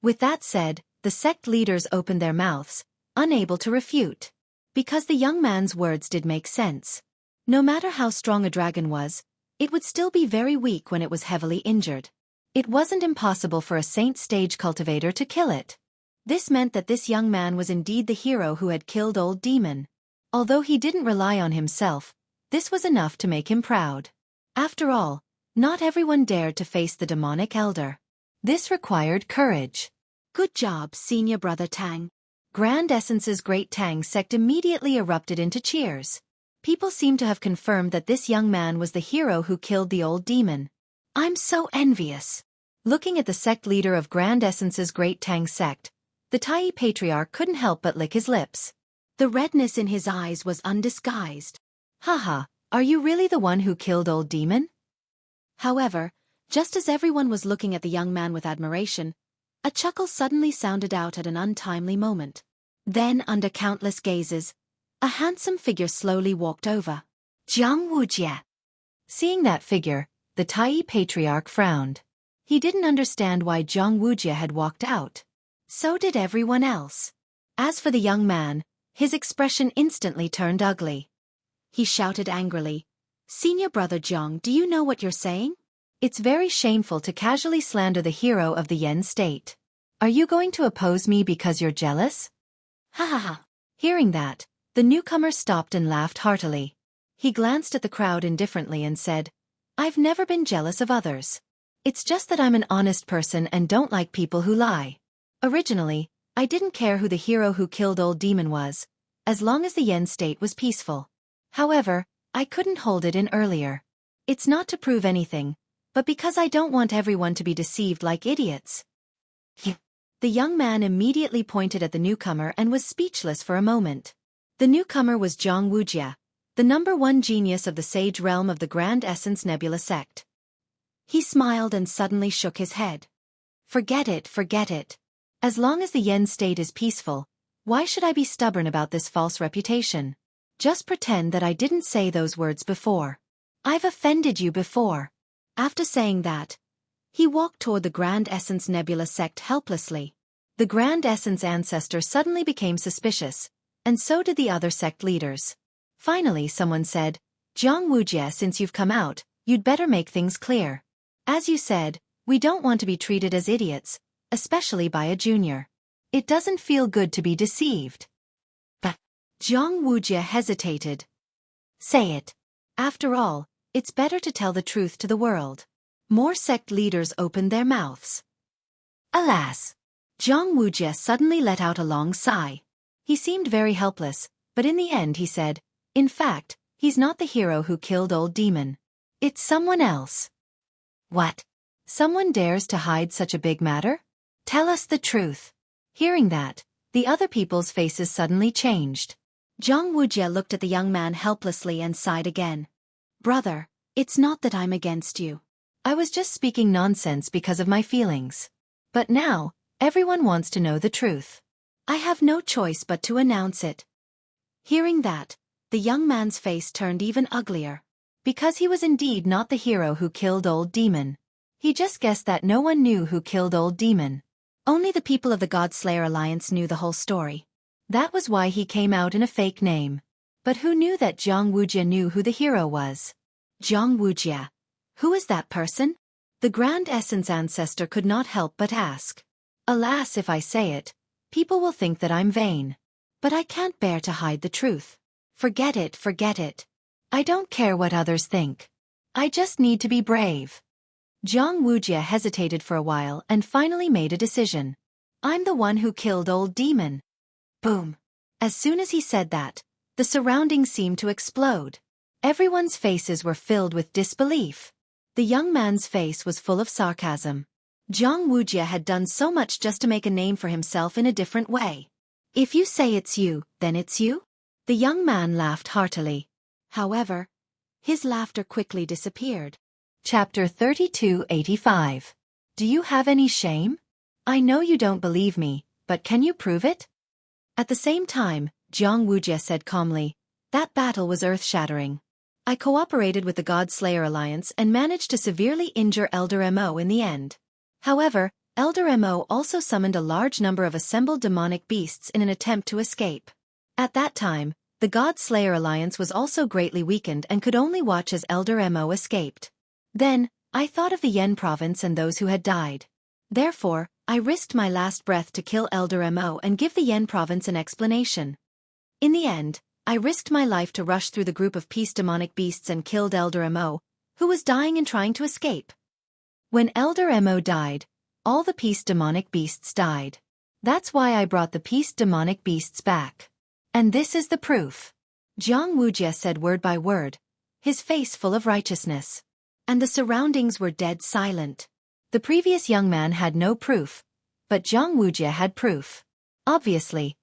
With that said, the sect leaders opened their mouths, unable to refute. Because the young man's words did make sense. No matter how strong a dragon was, it would still be very weak when it was heavily injured. It wasn't impossible for a saint stage cultivator to kill it. This meant that this young man was indeed the hero who had killed old demon. Although he didn't rely on himself, this was enough to make him proud. After all, not everyone dared to face the demonic elder. This required courage. Good job, senior brother Tang. Grand Essence's great Tang sect immediately erupted into cheers. People seemed to have confirmed that this young man was the hero who killed the old demon. I'm so envious. Looking at the sect leader of Grand Essence's great Tang sect, the Tai patriarch couldn't help but lick his lips. The redness in his eyes was undisguised. Haha, are you really the one who killed old demon? However, just as everyone was looking at the young man with admiration, a chuckle suddenly sounded out at an untimely moment. Then, under countless gazes, a handsome figure slowly walked over. Jianghu. Seeing that figure, the Tai patriarch frowned. He didn't understand why Jianghu had walked out. So did everyone else. As for the young man, his expression instantly turned ugly. He shouted angrily, "Senior brother Jiang, do you know what you're saying? It's very shameful to casually slander the hero of the Yen state. Are you going to oppose me because you're jealous?" Ha ha ha. Hearing that, the newcomer stopped and laughed heartily. He glanced at the crowd indifferently and said, "I've never been jealous of others. It's just that I'm an honest person and don't like people who lie. Originally, I didn't care who the hero who killed old demon was, as long as the Yen state was peaceful. However, I couldn't hold it in earlier. It's not to prove anything, but because I don't want everyone to be deceived like idiots." The young man immediately pointed at the newcomer and was speechless for a moment. The newcomer was Wuxia, the #1 genius of the sage realm of the Grand Essence Nebula sect. He smiled and suddenly shook his head. Forget it, forget it. As long as the Yen state is peaceful, why should I be stubborn about this false reputation? Just pretend that I didn't say those words before. I've offended you before. After saying that, he walked toward the Grand Essence Nebula sect helplessly. The Grand Essence ancestor suddenly became suspicious, and so did the other sect leaders. Finally someone said, "Jianghu, since you've come out, you'd better make things clear. As you said, we don't want to be treated as idiots, especially by a junior. It doesn't feel good to be deceived." But Jianghu hesitated. "Say it. After all, it's better to tell the truth to the world." More sect leaders opened their mouths. Alas! Jianghu suddenly let out a long sigh. He seemed very helpless, But in the end he said, "In fact, he's not the hero who killed old demon. It's someone else." "What? Someone dares to hide such a big matter? Tell us the truth." Hearing that, the other people's faces suddenly changed. Wuxia looked at the young man helplessly and sighed again. "Brother, it's not that I'm against you. I was just speaking nonsense because of my feelings. But now, everyone wants to know the truth. I have no choice but to announce it." Hearing that, the young man's face turned even uglier. Because he was indeed not the hero who killed old demon. He just guessed that no one knew who killed old demon. Only the people of the God-Slayer Alliance knew the whole story. That was why he came out in a fake name. But who knew that Wuxia knew who the hero was? Wuxia. Who is that person? The Grand Essence ancestor could not help but ask. Alas, if I say it, people will think that I'm vain. But I can't bear to hide the truth. Forget it, forget it. I don't care what others think. I just need to be brave. Wuxia hesitated for a while and finally made a decision. I'm the one who killed old demon. Boom. As soon as he said that, the surroundings seemed to explode. Everyone's faces were filled with disbelief. The young man's face was full of sarcasm. Wuxia had done so much just to make a name for himself in a different way. If you say it's you, then it's you? The young man laughed heartily. However, his laughter quickly disappeared. Chapter 3285. Do you have any shame? I know you don't believe me, but can you prove it? At the same time, Wuxia said calmly, that battle was earth-shattering. I cooperated with the God-Slayer Alliance and managed to severely injure Elder Mo in the end. However, Elder Mo also summoned a large number of assembled demonic beasts in an attempt to escape. At that time, the God-Slayer Alliance was also greatly weakened and could only watch as Elder Mo escaped. Then, I thought of the Yen province and those who had died. Therefore, I risked my last breath to kill Elder Mo and give the Yen province an explanation. In the end, I risked my life to rush through the group of peace demonic beasts and killed Elder Mo, who was dying and trying to escape. When Elder Mo died, all the peace demonic beasts died. That's why I brought the peace demonic beasts back. And this is the proof. Wuxia said word by word, his face full of righteousness. And the surroundings were dead silent. The previous young man had no proof, but Wuxia had proof. Obviously,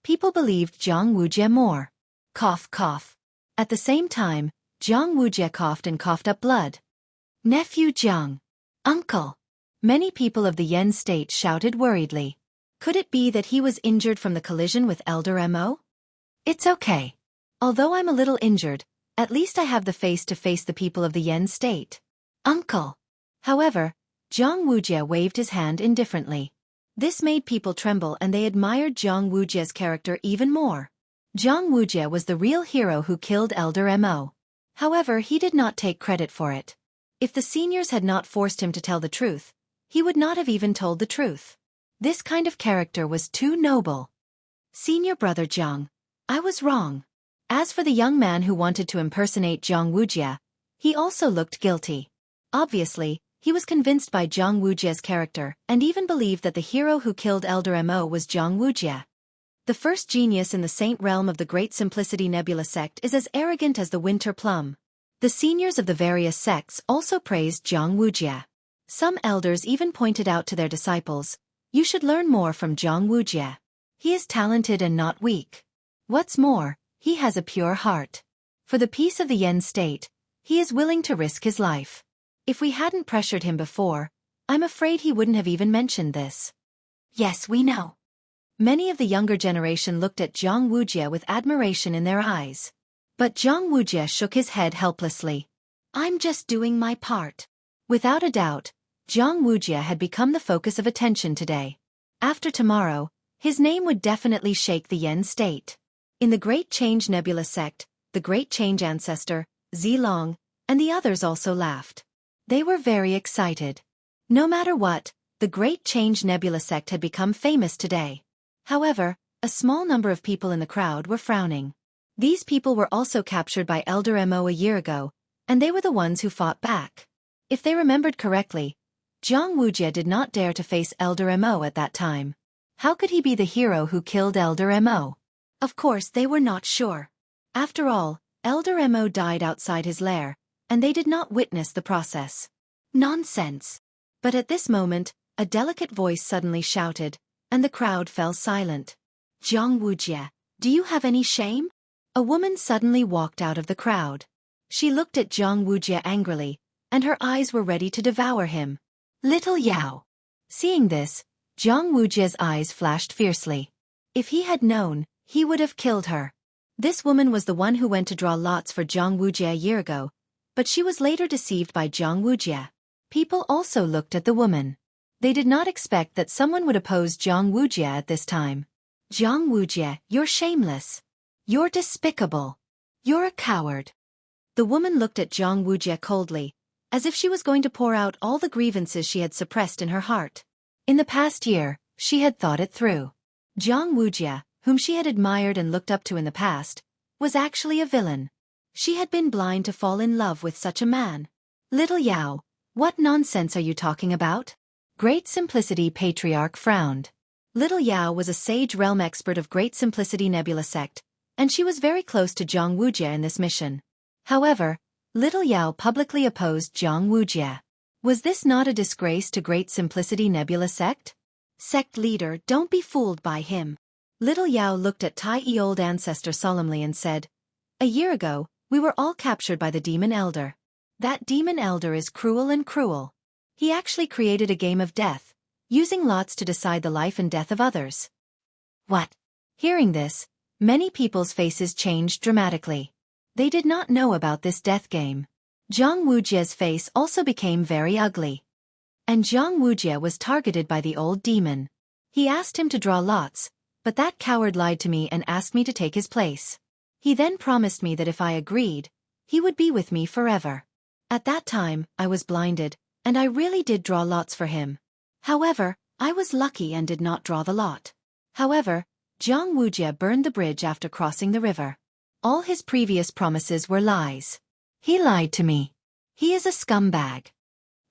people believed Wuxia more. Cough, cough. At the same time, Wuxia coughed and coughed up blood. Nephew Jiang. Uncle. Many people of the Yen state shouted worriedly. Could it be that he was injured from the collision with Elder Mo? It's okay. Although I'm a little injured, at least I have the face to face the people of the Yen state. Uncle. However, Wuxia waved his hand indifferently. This made people tremble and they admired Wuxia's character even more. Wuxia was the real hero who killed Elder Mo. However, he did not take credit for it. If the seniors had not forced him to tell the truth, he would not have even told the truth. This kind of character was too noble. Senior brother Jiang, I was wrong. As for the young man who wanted to impersonate Wuxia, he also looked guilty. Obviously, he was convinced by Wuxia's character and even believed that the hero who killed Elder Mo was Wuxia. The first genius in the saint realm of the Great Simplicity Nebula sect is as arrogant as the winter plum. The seniors of the various sects also praised Wuxia. Some elders even pointed out to their disciples, you should learn more from Wuxia. He is talented and not weak. What's more, he has a pure heart. For the peace of the Yen state, he is willing to risk his life. If we hadn't pressured him before, I'm afraid he wouldn't have even mentioned this. Yes, we know. Many of the younger generation looked at Wuxia with admiration in their eyes. But Wuxia shook his head helplessly. I'm just doing my part. Without a doubt, Wuxia had become the focus of attention today. After tomorrow, his name would definitely shake the Yen state. In the Great Change Nebula sect, the Great Change ancestor, Zilong, and the others also laughed. They were very excited. No matter what, the Great Change Nebula sect had become famous today. However, a small number of people in the crowd were frowning. These people were also captured by Elder Mo a year ago, and they were the ones who fought back. If they remembered correctly, Wuxia did not dare to face Elder Mo at that time. How could he be the hero who killed Elder Mo? Of course they were not sure. After all, Elder Mo died outside his lair, and they did not witness the process. Nonsense. But at this moment, a delicate voice suddenly shouted, and the crowd fell silent. Jianghu, do you have any shame? A woman suddenly walked out of the crowd. She looked at Jianghu angrily, and her eyes were ready to devour him. Little Yao. Seeing this, Jianghu's eyes flashed fiercely. If he had known, he would have killed her. This woman was the one who went to draw lots for Jianghu a year ago, but she was later deceived by Jianghu. People also looked at the woman. They did not expect that someone would oppose Jianghu at this time. Jianghu, you're shameless. You're despicable. You're a coward. The woman looked at Jianghu coldly, as if she was going to pour out all the grievances she had suppressed in her heart. In the past year, she had thought it through. Jianghu, whom she had admired and looked up to in the past, was actually a villain. She had been blind to fall in love with such a man. Little Yao, what nonsense are you talking about? Great Simplicity Patriarch frowned. Little Yao was a sage realm expert of Great Simplicity Nebula sect, and she was very close to Jianghu in this mission. However, Little Yao publicly opposed Jianghu. Was this not a disgrace to Great Simplicity Nebula sect? Sect leader, don't be fooled by him. Little Yao looked at Tai old ancestor solemnly and said, a year ago, we were all captured by the demon elder. That demon elder is cruel and cruel. He actually created a game of death, using lots to decide the life and death of others. What? Hearing this, many people's faces changed dramatically. They did not know about this death game. Jianghu's face also became very ugly. And Jianghu was targeted by the old demon. He asked him to draw lots, but that coward lied to me and asked me to take his place. He then promised me that if I agreed, he would be with me forever. At that time, I was blinded, and I really did draw lots for him. However, I was lucky and did not draw the lot. However, Jianghu burned the bridge after crossing the river. All his previous promises were lies. He lied to me. He is a scumbag.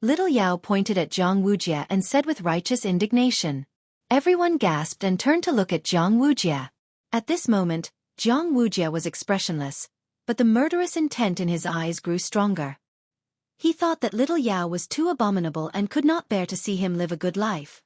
Little Yao pointed at Jianghu and said with righteous indignation. Everyone gasped and turned to look at Jianghu. At this moment, Jianghu was expressionless, but the murderous intent in his eyes grew stronger. He thought that Little Yao was too abominable and could not bear to see him live a good life.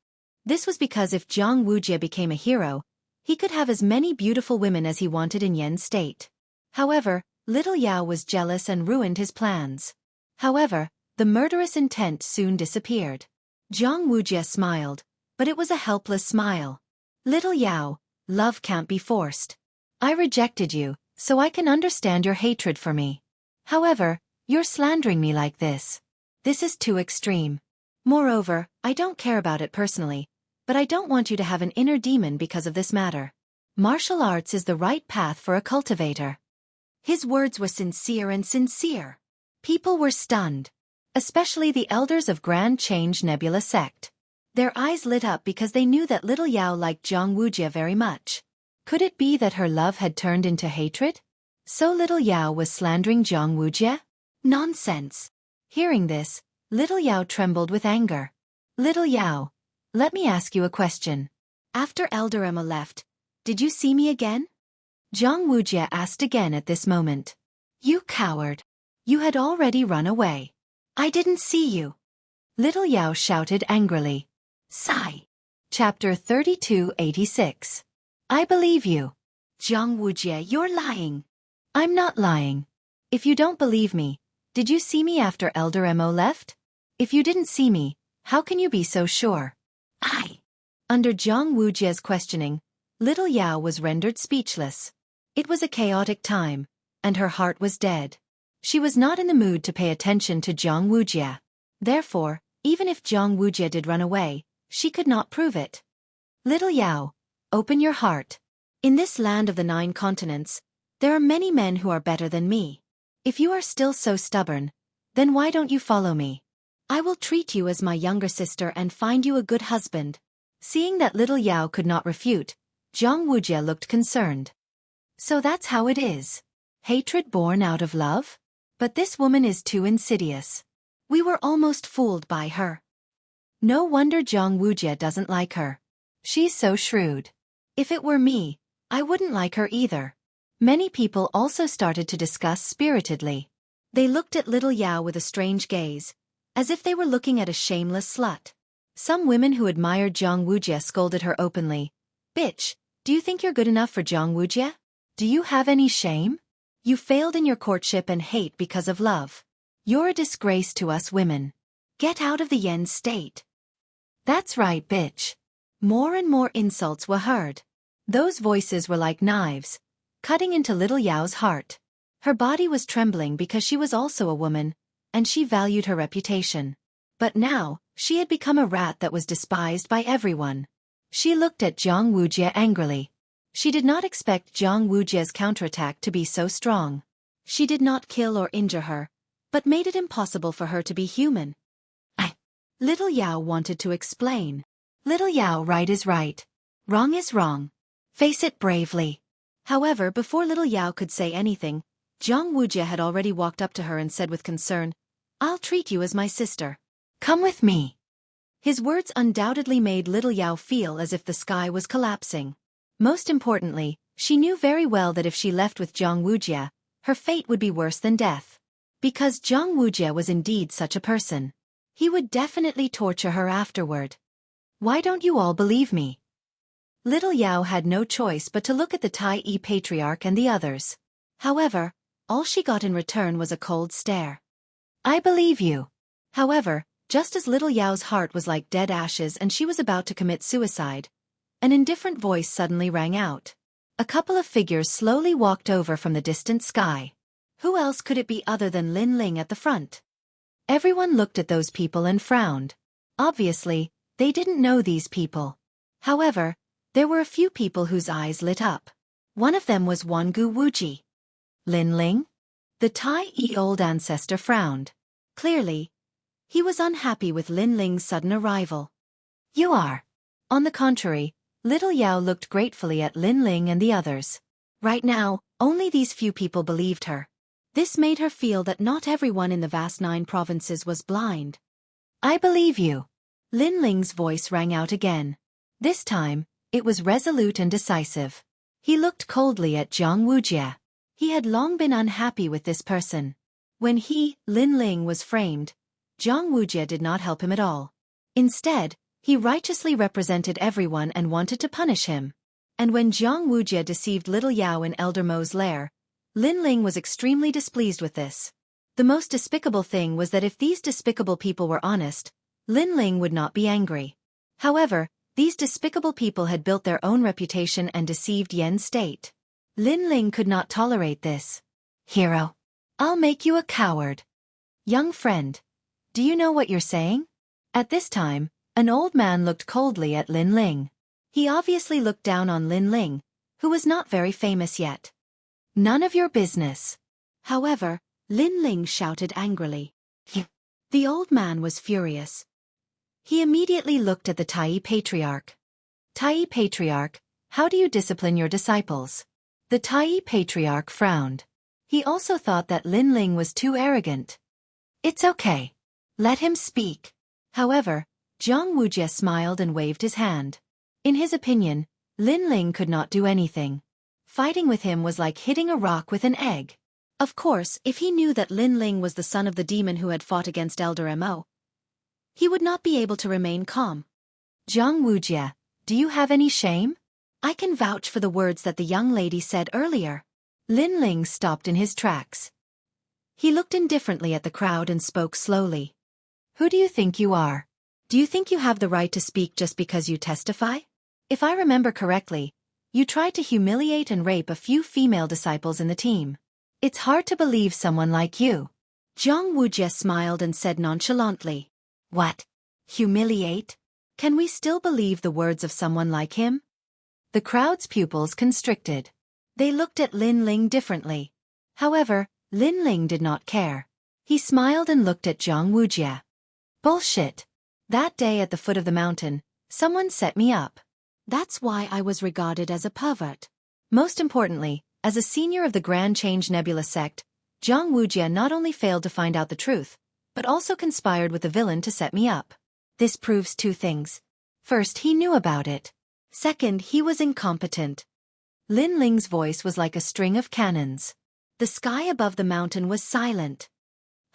This was because if Jianghu became a hero, he could have as many beautiful women as he wanted in Yen's state. However, Little Yao was jealous and ruined his plans. However, the murderous intent soon disappeared. Jianghu smiled, but it was a helpless smile. Little Yao, love can't be forced. I rejected you, so I can understand your hatred for me. However, you're slandering me like this. This is too extreme. Moreover, I don't care about it personally, but I don't want you to have an inner demon because of this matter. Martial arts is the right path for a cultivator. His words were sincere and sincere. People were stunned. Especially the elders of Grand Change Nebula sect. Their eyes lit up because they knew that Little Yao liked Jianghu very much. Could it be that her love had turned into hatred? So Little Yao was slandering Jianghu? Nonsense. Hearing this, Little Yao trembled with anger. Little Yao, let me ask you a question. After Elder Emma left, did you see me again? Jianghu asked again at this moment. You coward. You had already run away. I didn't see you. Little Yao shouted angrily. Sigh. Chapter 3286. I believe you. Jianghu, you're lying. I'm not lying. If you don't believe me, did you see me after Elder Mo left? If you didn't see me, how can you be so sure? Under Jianghu's questioning, Little Yao was rendered speechless. It was a chaotic time, and her heart was dead. She was not in the mood to pay attention to Jianghu. Therefore, even if Jianghu did run away, she could not prove it. Little Yao, open your heart. In this land of the 9 continents, there are many men who are better than me. If you are still so stubborn, then why don't you follow me? I will treat you as my younger sister and find you a good husband. Seeing that Little Yao could not refute, Jianghu looked concerned. So that's how it is. Hatred born out of love? But this woman is too insidious. We were almost fooled by her. No wonder Jianghu doesn't like her. She's so shrewd. If it were me, I wouldn't like her either. Many people also started to discuss spiritedly. They looked at little Yao with a strange gaze, as if they were looking at a shameless slut. Some women who admired Wuxia scolded her openly. Bitch, do you think you're good enough for Wuxia? Do you have any shame? You failed in your courtship and hate because of love. You're a disgrace to us women. Get out of the Yen state. That's right, bitch. More and more insults were heard. Those voices were like knives, cutting into little Yao's heart. Her body was trembling because she was also a woman, and she valued her reputation. But now, she had become a rat that was despised by everyone. She looked at Wuxia angrily. She did not expect Wuxia's counterattack to be so strong. She did not kill or injure her, but made it impossible for her to be human. Little Yao wanted to explain. Little Yao, right is right. Wrong is wrong. Face it bravely. However, before little Yao could say anything, Wuxia had already walked up to her and said with concern, I'll treat you as my sister. Come with me. His words undoubtedly made little Yao feel as if the sky was collapsing. Most importantly, she knew very well that if she left with Wuxia, her fate would be worse than death. Because Wuxia was indeed such a person. He would definitely torture her afterward. Why don't you all believe me? Little Yao had no choice but to look at the Tai patriarch and the others. However, all she got in return was a cold stare. I believe you. However, just as little Yao's heart was like dead ashes and she was about to commit suicide, an indifferent voice suddenly rang out. A couple of figures slowly walked over from the distant sky. Who else could it be other than Lin Ling at the front? Everyone looked at those people and frowned. Obviously, they didn't know these people. However, there were a few people whose eyes lit up. One of them was Wangu Wuji. Lin Ling? The Tai old ancestor frowned. Clearly, he was unhappy with Lin Ling's sudden arrival. You are. On the contrary, little Yao looked gratefully at Lin Ling and the others. Right now, only these few people believed her. This made her feel that not everyone in the vast 9 provinces was blind. I believe you. Lin Ling's voice rang out again. This time, it was resolute and decisive. He looked coldly at Wuxia. He had long been unhappy with this person. When he, Lin Ling, was framed, Wuxia did not help him at all. Instead, he righteously represented everyone and wanted to punish him. And when Wuxia deceived little Yao in Elder Mo's lair, Lin Ling was extremely displeased with this. The most despicable thing was that if these despicable people were honest, Lin Ling would not be angry. However, these despicable people had built their own reputation and deceived Yen state. Lin Ling could not tolerate this. Hero. I'll make you a coward. Young friend. Do you know what you're saying? At this time, an old man looked coldly at Lin Ling. He obviously looked down on Lin Ling, who was not very famous yet. None of your business. However, Lin Ling shouted angrily. The old man was furious. He immediately looked at the Tai patriarch. Tai patriarch, how do you discipline your disciples? The Tai patriarch frowned. He also thought that Lin Ling was too arrogant. It's okay. Let him speak. However, Wuxia smiled and waved his hand. In his opinion, Lin Ling could not do anything. Fighting with him was like hitting a rock with an egg. Of course, if he knew that Lin Ling was the son of the demon who had fought against Elder Mo, he would not be able to remain calm. Wuxia, do you have any shame? I can vouch for the words that the young lady said earlier. Lin Ling stopped in his tracks. He looked indifferently at the crowd and spoke slowly. Who do you think you are? Do you think you have the right to speak just because you testify? If I remember correctly, you tried to humiliate and rape a few female disciples in the team. It's hard to believe someone like you. Wuxia smiled and said nonchalantly. What? Humiliate? Can we still believe the words of someone like him? The crowd's pupils constricted. They looked at Lin Ling differently. However, Lin Ling did not care. He smiled and looked at Wuxia. Bullshit. That day at the foot of the mountain, someone set me up. That's why I was regarded as a pervert. Most importantly, as a senior of the Grand Change Nebula sect, Wuxia not only failed to find out the truth, but also conspired with the villain to set me up. This proves 2 things. First, he knew about it. Second, he was incompetent. Lin Ling's voice was like a string of cannons. The sky above the mountain was silent.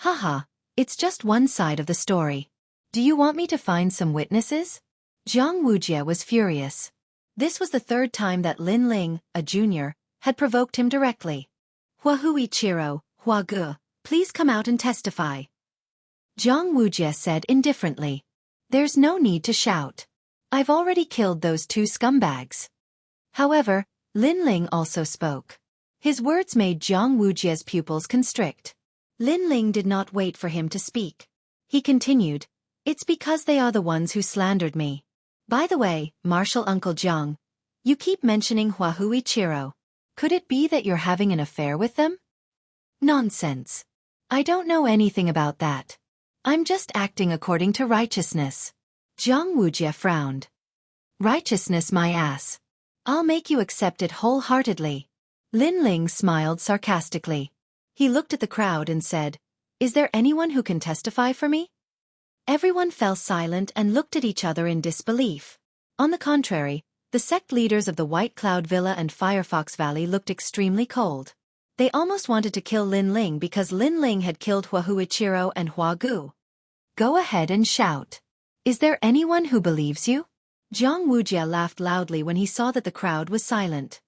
Haha, it's just one side of the story. Do you want me to find some witnesses? Wuxia was furious. This was the third time that Lin Ling, a junior, had provoked him directly. Huichiro, Huagu, please come out and testify. Wuxia said indifferently. There's no need to shout. I've already killed those two scumbags. However, Lin Ling also spoke. His words made Wuxia's pupils constrict. Lin Ling did not wait for him to speak. He continued, it's because they are the ones who slandered me. By the way, Martial Uncle Jiang, you keep mentioning Huichiro. Could it be that you're having an affair with them? Nonsense. I don't know anything about that. I'm just acting according to righteousness. Wuxia frowned. Righteousness, my ass. I'll make you accept it wholeheartedly. Lin Ling smiled sarcastically. He looked at the crowd and said, is there anyone who can testify for me? Everyone fell silent and looked at each other in disbelief. On the contrary, the sect leaders of the White Cloud Villa and Firefox Valley looked extremely cold. They almost wanted to kill Lin Ling because Lin Ling had killed Huichiro and Huagu. Go ahead and shout. Is there anyone who believes you? Wuxia laughed loudly when he saw that the crowd was silent.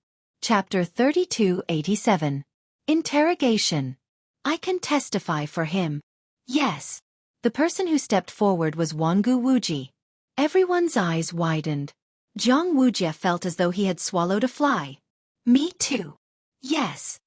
Chapter 3287. Interrogation. I can testify for him. Yes. The person who stepped forward was Wangu Wuji. Everyone's eyes widened. Wuxia felt as though he had swallowed a fly. Me too. Yes.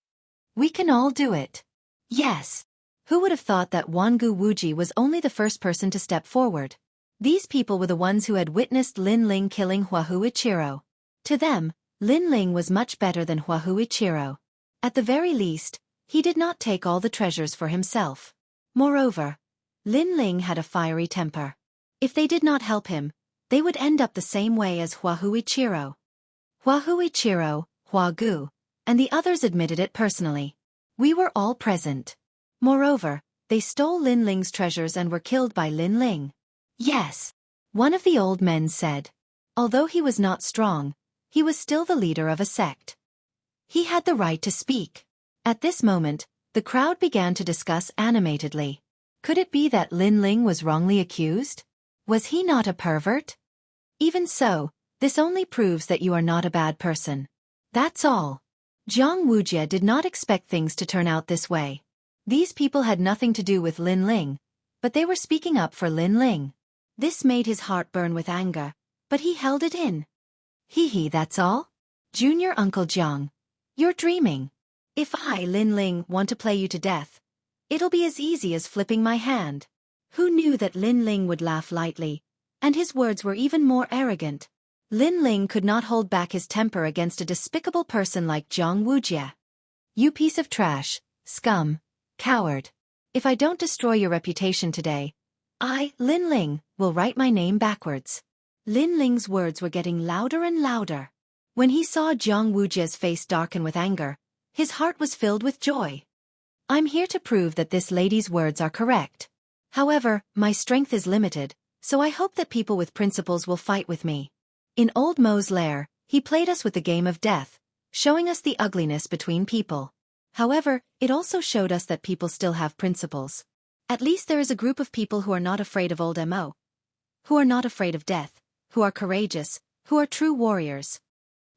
We can all do it. Yes. Who would have thought that Wangu Wuji was only the first person to step forward? These people were the ones who had witnessed Lin Ling killing Huichiro. To them, Lin Ling was much better than Huichiro. At the very least, he did not take all the treasures for himself. Moreover, Lin Ling had a fiery temper. If they did not help him, they would end up the same way as Huichiro. Huichiro, Huagu, and the others admitted it personally. We were all present. Moreover, they stole Lin Ling's treasures and were killed by Lin Ling. Yes. One of the old men said. Although he was not strong, he was still the leader of a sect. He had the right to speak. At this moment, the crowd began to discuss animatedly. Could it be that Lin Ling was wrongly accused? Was he not a pervert? Even so, this only proves that you are not a bad person. That's all. Wuxia did not expect things to turn out this way. These people had nothing to do with Lin Ling, but they were speaking up for Lin Ling. This made his heart burn with anger, but he held it in. Hee, that's all? Junior Uncle Jiang, you're dreaming. If I, Lin Ling, want to play you to death, it'll be as easy as flipping my hand. Who knew that Lin Ling would laugh lightly, and his words were even more arrogant. Lin Ling could not hold back his temper against a despicable person like Wuxia. You piece of trash, scum, coward. If I don't destroy your reputation today, I, Lin Ling, will write my name backwards. Lin Ling's words were getting louder and louder. When he saw Wuxia's face darken with anger, his heart was filled with joy. I'm here to prove that this lady's words are correct. However, my strength is limited, so I hope that people with principles will fight with me. In Old Mo's lair, he played us with the game of death, showing us the ugliness between people. However, it also showed us that people still have principles. At least there is a group of people who are not afraid of Old Mo, who are not afraid of death, who are courageous, who are true warriors.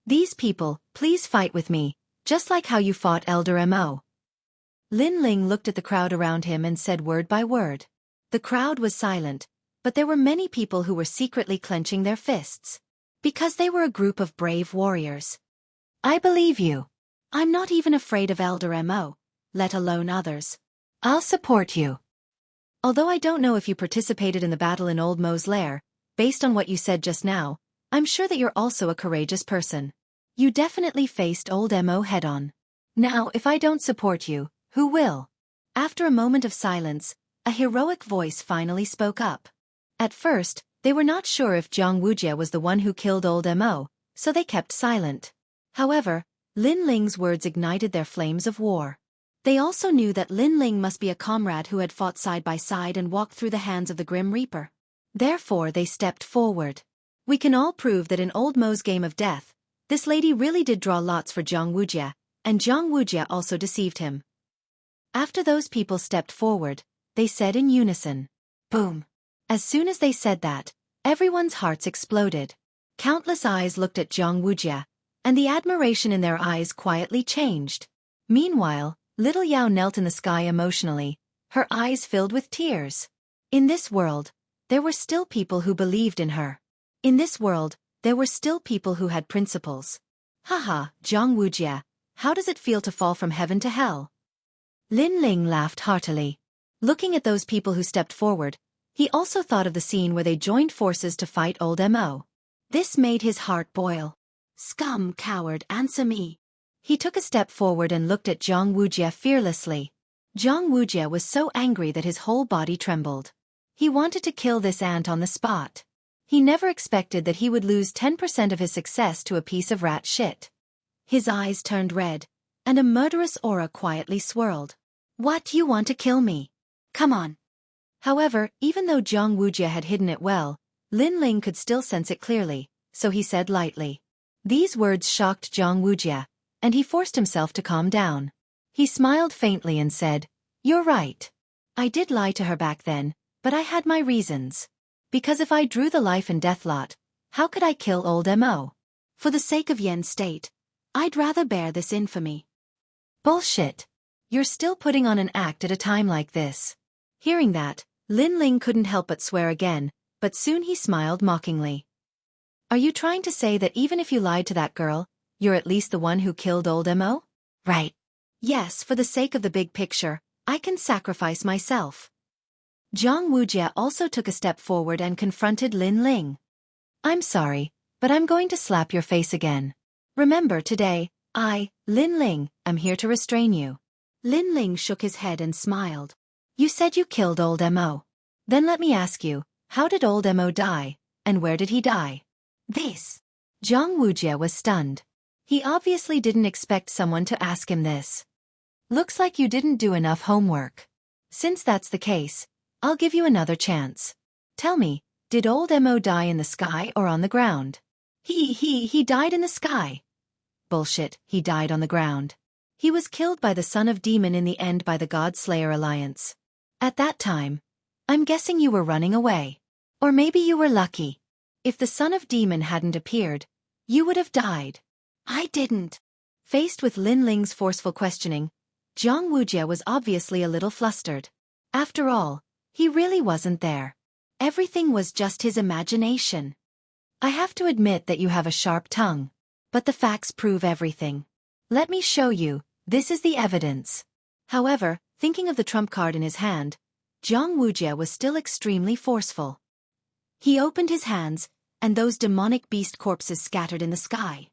These people, please fight with me, just like how you fought Elder Mo. Lin Ling looked at the crowd around him and said word by word. The crowd was silent, but there were many people who were secretly clenching their fists. Because they were a group of brave warriors. I believe you. I'm not even afraid of Elder Mo, let alone others. I'll support you. Although I don't know if you participated in the battle in Old Mo's lair, based on what you said just now, I'm sure that you're also a courageous person. You definitely faced Old Mo head-on. Now, if I don't support you, who will? After a moment of silence, a heroic voice finally spoke up. At first, they were not sure if Wuxia was the one who killed Old Mo, so they kept silent. However, Lin Ling's words ignited their flames of war. They also knew that Lin Ling must be a comrade who had fought side by side and walked through the hands of the Grim Reaper. Therefore they stepped forward. We can all prove that in Old Mo's game of death, This lady really did draw lots for Jianghu, and Jianghu also deceived him. After those people stepped forward, they said in unison, "Boom." As soon as they said that, everyone's hearts exploded. Countless eyes looked at Jianghu, and the admiration in their eyes quietly changed. Meanwhile, little Yao knelt in the sky emotionally, her eyes filled with tears. In this world, there were still people who believed in her. In this world, there were still people who had principles. Haha, Jianghu, how does it feel to fall from heaven to hell? Lin Ling laughed heartily. Looking at those people who stepped forward, he also thought of the scene where they joined forces to fight old Mo. This made his heart boil. Scum, coward, answer me. He took a step forward and looked at Jianghu fearlessly. Jianghu was so angry that his whole body trembled. He wanted to kill this ant on the spot. He never expected that he would lose 10% of his success to a piece of rat shit. His eyes turned red, and a murderous aura quietly swirled. What, you want to kill me? Come on. However, even though Jianghu had hidden it well, Lin Ling could still sense it clearly, so he said lightly. These words shocked Jianghu, and he forced himself to calm down. He smiled faintly and said, "You're right. I did lie to her back then, but I had my reasons. Because if I drew the life and death lot, how could I kill old Mo? For the sake of Yen's state, I'd rather bear this infamy." Bullshit. You're still putting on an act at a time like this. Hearing that, Lin Ling couldn't help but swear again, but soon he smiled mockingly. Are you trying to say that even if you lied to that girl, you're at least the one who killed old Mo? Right. Yes, for the sake of the big picture, I can sacrifice myself. Jianghu also took a step forward and confronted Lin Ling. I'm sorry, but I'm going to slap your face again. Remember today, I, Lin Ling, am here to restrain you. Lin Ling shook his head and smiled. You said you killed old Mo. Then let me ask you, how did old Mo die, and where did he die? This. Jianghu was stunned. He obviously didn't expect someone to ask him this. Looks like you didn't do enough homework. Since that's the case, I'll give you another chance. Tell me, did old Mo die in the sky or on the ground? He died in the sky. Bullshit, he died on the ground. He was killed by the son of demon in the end by the God Slayer Alliance. At that time, I'm guessing you were running away. Or maybe you were lucky. If the son of demon hadn't appeared, you would have died. I didn't. Faced with Lin Ling's forceful questioning, Jianghu was obviously a little flustered. After all, he really wasn't there. Everything was just his imagination. I have to admit that you have a sharp tongue. But the facts prove everything. Let me show you, this is the evidence. However, thinking of the trump card in his hand, Jianghu was still extremely forceful. He opened his hands, and those demonic beast corpses scattered in the sky.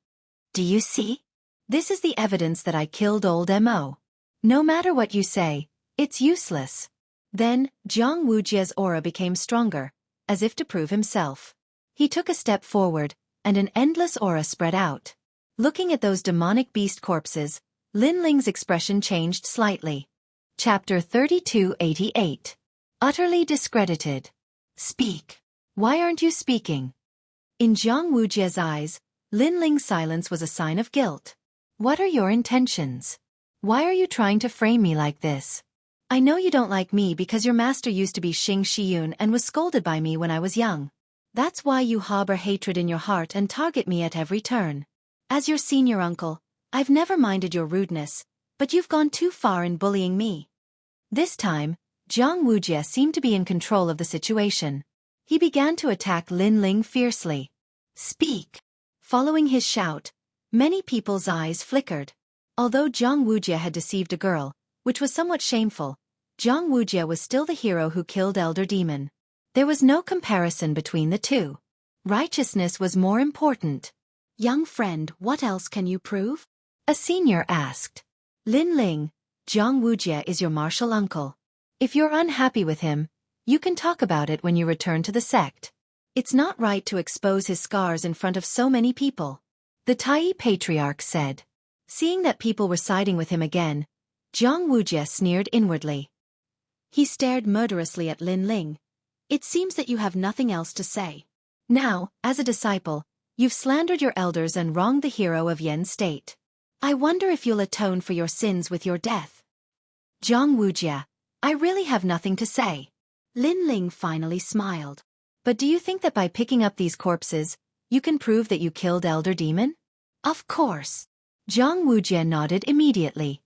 Do you see? This is the evidence that I killed old Mo. No matter what you say, it's useless. Then, Jianghu's aura became stronger, as if to prove himself. He took a step forward, and an endless aura spread out. Looking at those demonic beast corpses, Lin Ling's expression changed slightly. Chapter 3288. Utterly discredited. Speak. Why aren't you speaking? In Jianghu's eyes, Lin Ling's silence was a sign of guilt. What are your intentions? Why are you trying to frame me like this? I know you don't like me because your master used to be Xianxia and was scolded by me when I was young. That's why you harbor hatred in your heart and target me at every turn. As your senior uncle, I've never minded your rudeness, but you've gone too far in bullying me. This time, Jianghu seemed to be in control of the situation. He began to attack Lin Ling fiercely. Speak. Following his shout, many people's eyes flickered. Although Jianghu had deceived a girl, which was somewhat shameful, Jianghu was still the hero who killed Elder Demon. There was no comparison between the two. Righteousness was more important. Young friend, what else can you prove? A senior asked. Lin Ling, Jianghu is your martial uncle. If you're unhappy with him, you can talk about it when you return to the sect. It's not right to expose his scars in front of so many people. The Tai Patriarch said. Seeing that people were siding with him again, Jianghu sneered inwardly. He stared murderously at Lin Ling. It seems that you have nothing else to say. Now, as a disciple, You've slandered your elders and wronged the hero of Yan's state. I wonder if you'll atone for your sins with your death. Jianghu, I really have nothing to say. Lin Ling finally smiled. But do you think that by picking up these corpses, you can prove that you killed Elder Demon? Of course. Jianghu nodded immediately.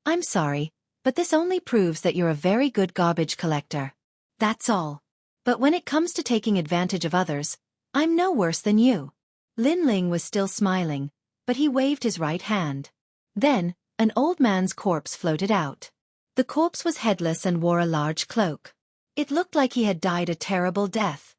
I'm sorry, but this only proves that you're a very good garbage collector. That's all. But when it comes to taking advantage of others, I'm no worse than you. Lin Ling was still smiling, but he waved his right hand. Then, an old man's corpse floated out. The corpse was headless and wore a large cloak. It looked like he had died a terrible death.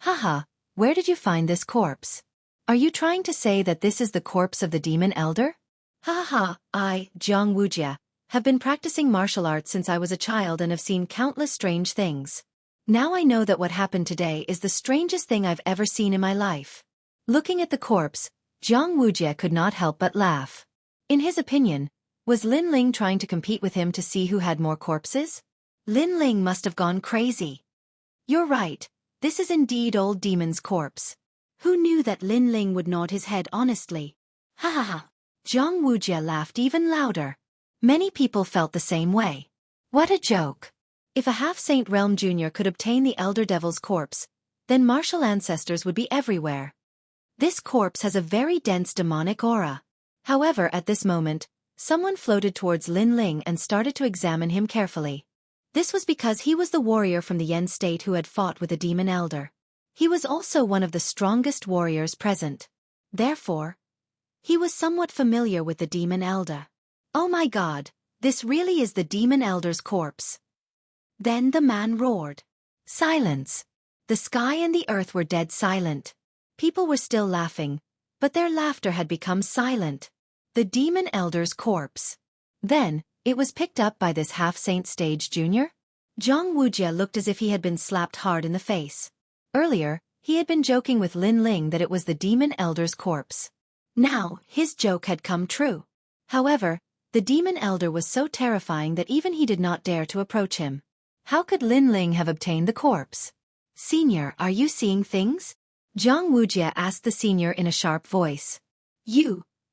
Haha, where did you find this corpse? Are you trying to say that this is the corpse of the demon elder? Ha ha, I, Jianghu, have been practicing martial arts since I was a child and have seen countless strange things. Now I know that what happened today is the strangest thing I've ever seen in my life. Looking at the corpse, Jianghu could not help but laugh. In his opinion, was Lin Ling trying to compete with him to see who had more corpses? Lin Ling must have gone crazy. You're right, this is indeed old demon's corpse. Who knew that Lin Ling would nod his head honestly? Ha ha ha. Jianghu laughed even louder. Many people felt the same way. What a joke. If a half-Saint Realm Jr. could obtain the Elder Devil's corpse, then martial ancestors would be everywhere. This corpse has a very dense demonic aura. However, at this moment, someone floated towards Lin Ling and started to examine him carefully. This was because he was the warrior from the Yan state who had fought with the demon elder. He was also one of the strongest warriors present. Therefore, he was somewhat familiar with the demon elder. Oh my God, this really is the demon elder's corpse. Then the man roared. Silence. The sky and the earth were dead silent. People were still laughing, but their laughter had become silent. The demon elder's corpse. Then, it was picked up by this half-saint stage junior? Jianghu looked as if he had been slapped hard in the face. Earlier, he had been joking with Lin Ling that it was the demon elder's corpse. Now, his joke had come true. However, the demon elder was so terrifying that even he did not dare to approach him. How could Lin Ling have obtained the corpse? Senior, are you seeing things? Jianghu asked the senior in a sharp voice.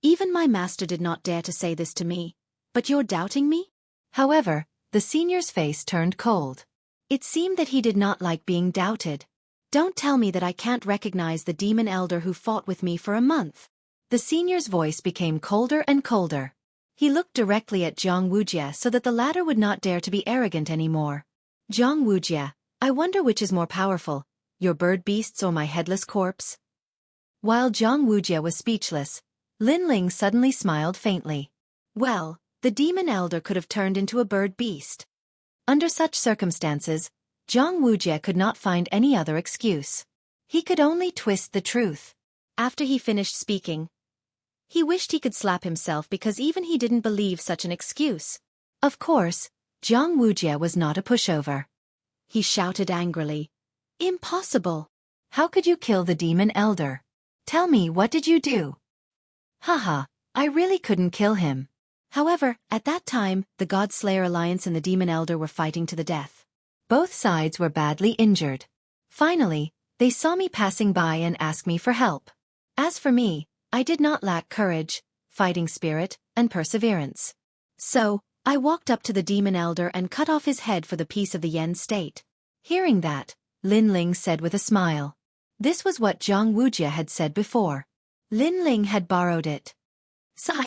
Even my master did not dare to say this to me. But you're doubting me? However, the senior's face turned cold. It seemed that he did not like being doubted. Don't tell me that I can't recognize the demon elder who fought with me for a month. The senior's voice became colder and colder. He looked directly at Jianghu so that the latter would not dare to be arrogant anymore. Jianghu, I wonder which is more powerful, your bird beasts or my headless corpse? While Jianghu was speechless, Lin Ling suddenly smiled faintly. Well, the demon elder could have turned into a bird beast. Under such circumstances, Jianghu could not find any other excuse. He could only twist the truth. After he finished speaking, he wished he could slap himself because even he didn't believe such an excuse. Of course, Jianghu was not a pushover. He shouted angrily. Impossible! How could you kill the demon elder? Tell me, what did you do? Haha, I really couldn't kill him. However, at that time, the God Slayer Alliance and the demon elder were fighting to the death. Both sides were badly injured. Finally, they saw me passing by and asked me for help. As for me, I did not lack courage, fighting spirit, and perseverance. So, I walked up to the demon elder and cut off his head for the peace of the Yan state. Hearing that, Lin Ling said with a smile. This was what Jianghu had said before. Lin Ling had borrowed it.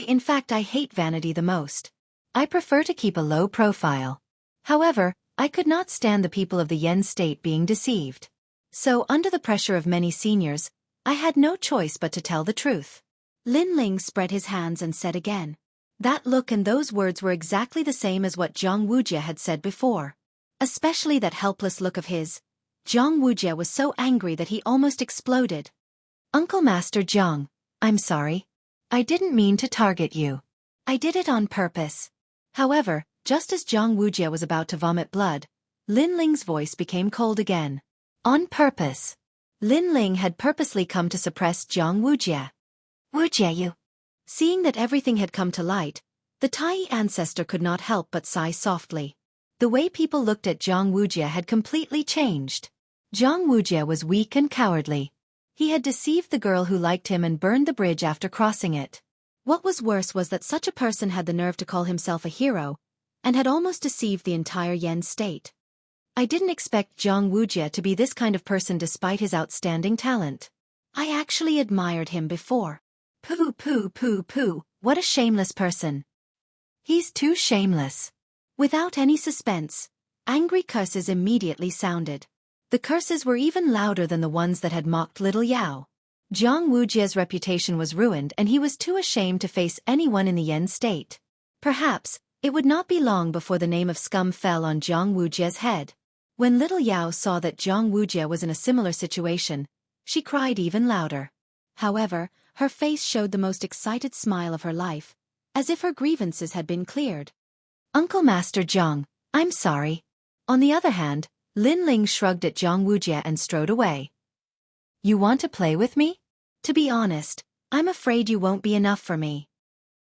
In fact, I hate vanity the most. I prefer to keep a low profile. However, I could not stand the people of the Yan state being deceived. So, under the pressure of many seniors, I had no choice but to tell the truth. Lin Ling spread his hands and said again. That look and those words were exactly the same as what Jianghu had said before. Especially that helpless look of his. Jianghu was so angry that he almost exploded. Uncle Master Jiang, I'm sorry. I didn't mean to target you. I did it on purpose. However, just as Jianghu was about to vomit blood, Lin Ling's voice became cold again. On purpose. Lin Ling had purposely come to suppress Jianghu. Wujia you. Seeing that everything had come to light, the Tai ancestor could not help but sigh softly. The way people looked at Jianghu had completely changed. Jianghu was weak and cowardly. He had deceived the girl who liked him and burned the bridge after crossing it. What was worse was that such a person had the nerve to call himself a hero, and had almost deceived the entire Yen state. I didn't expect Wuxia to be this kind of person despite his outstanding talent. I actually admired him before. Pooh pooh pooh pooh, what a shameless person. He's too shameless. Without any suspense, angry curses immediately sounded. The curses were even louder than the ones that had mocked little Yao. Wuxia's reputation was ruined and he was too ashamed to face anyone in the Yen state. Perhaps, it would not be long before the name of scum fell on Wuxia's head. When little Yao saw that Wuxia was in a similar situation, she cried even louder. However, her face showed the most excited smile of her life, as if her grievances had been cleared. Uncle Master Jiang, I'm sorry. On the other hand, Lin Ling shrugged at Wuxia and strode away. You want to play with me? To be honest, I'm afraid you won't be enough for me.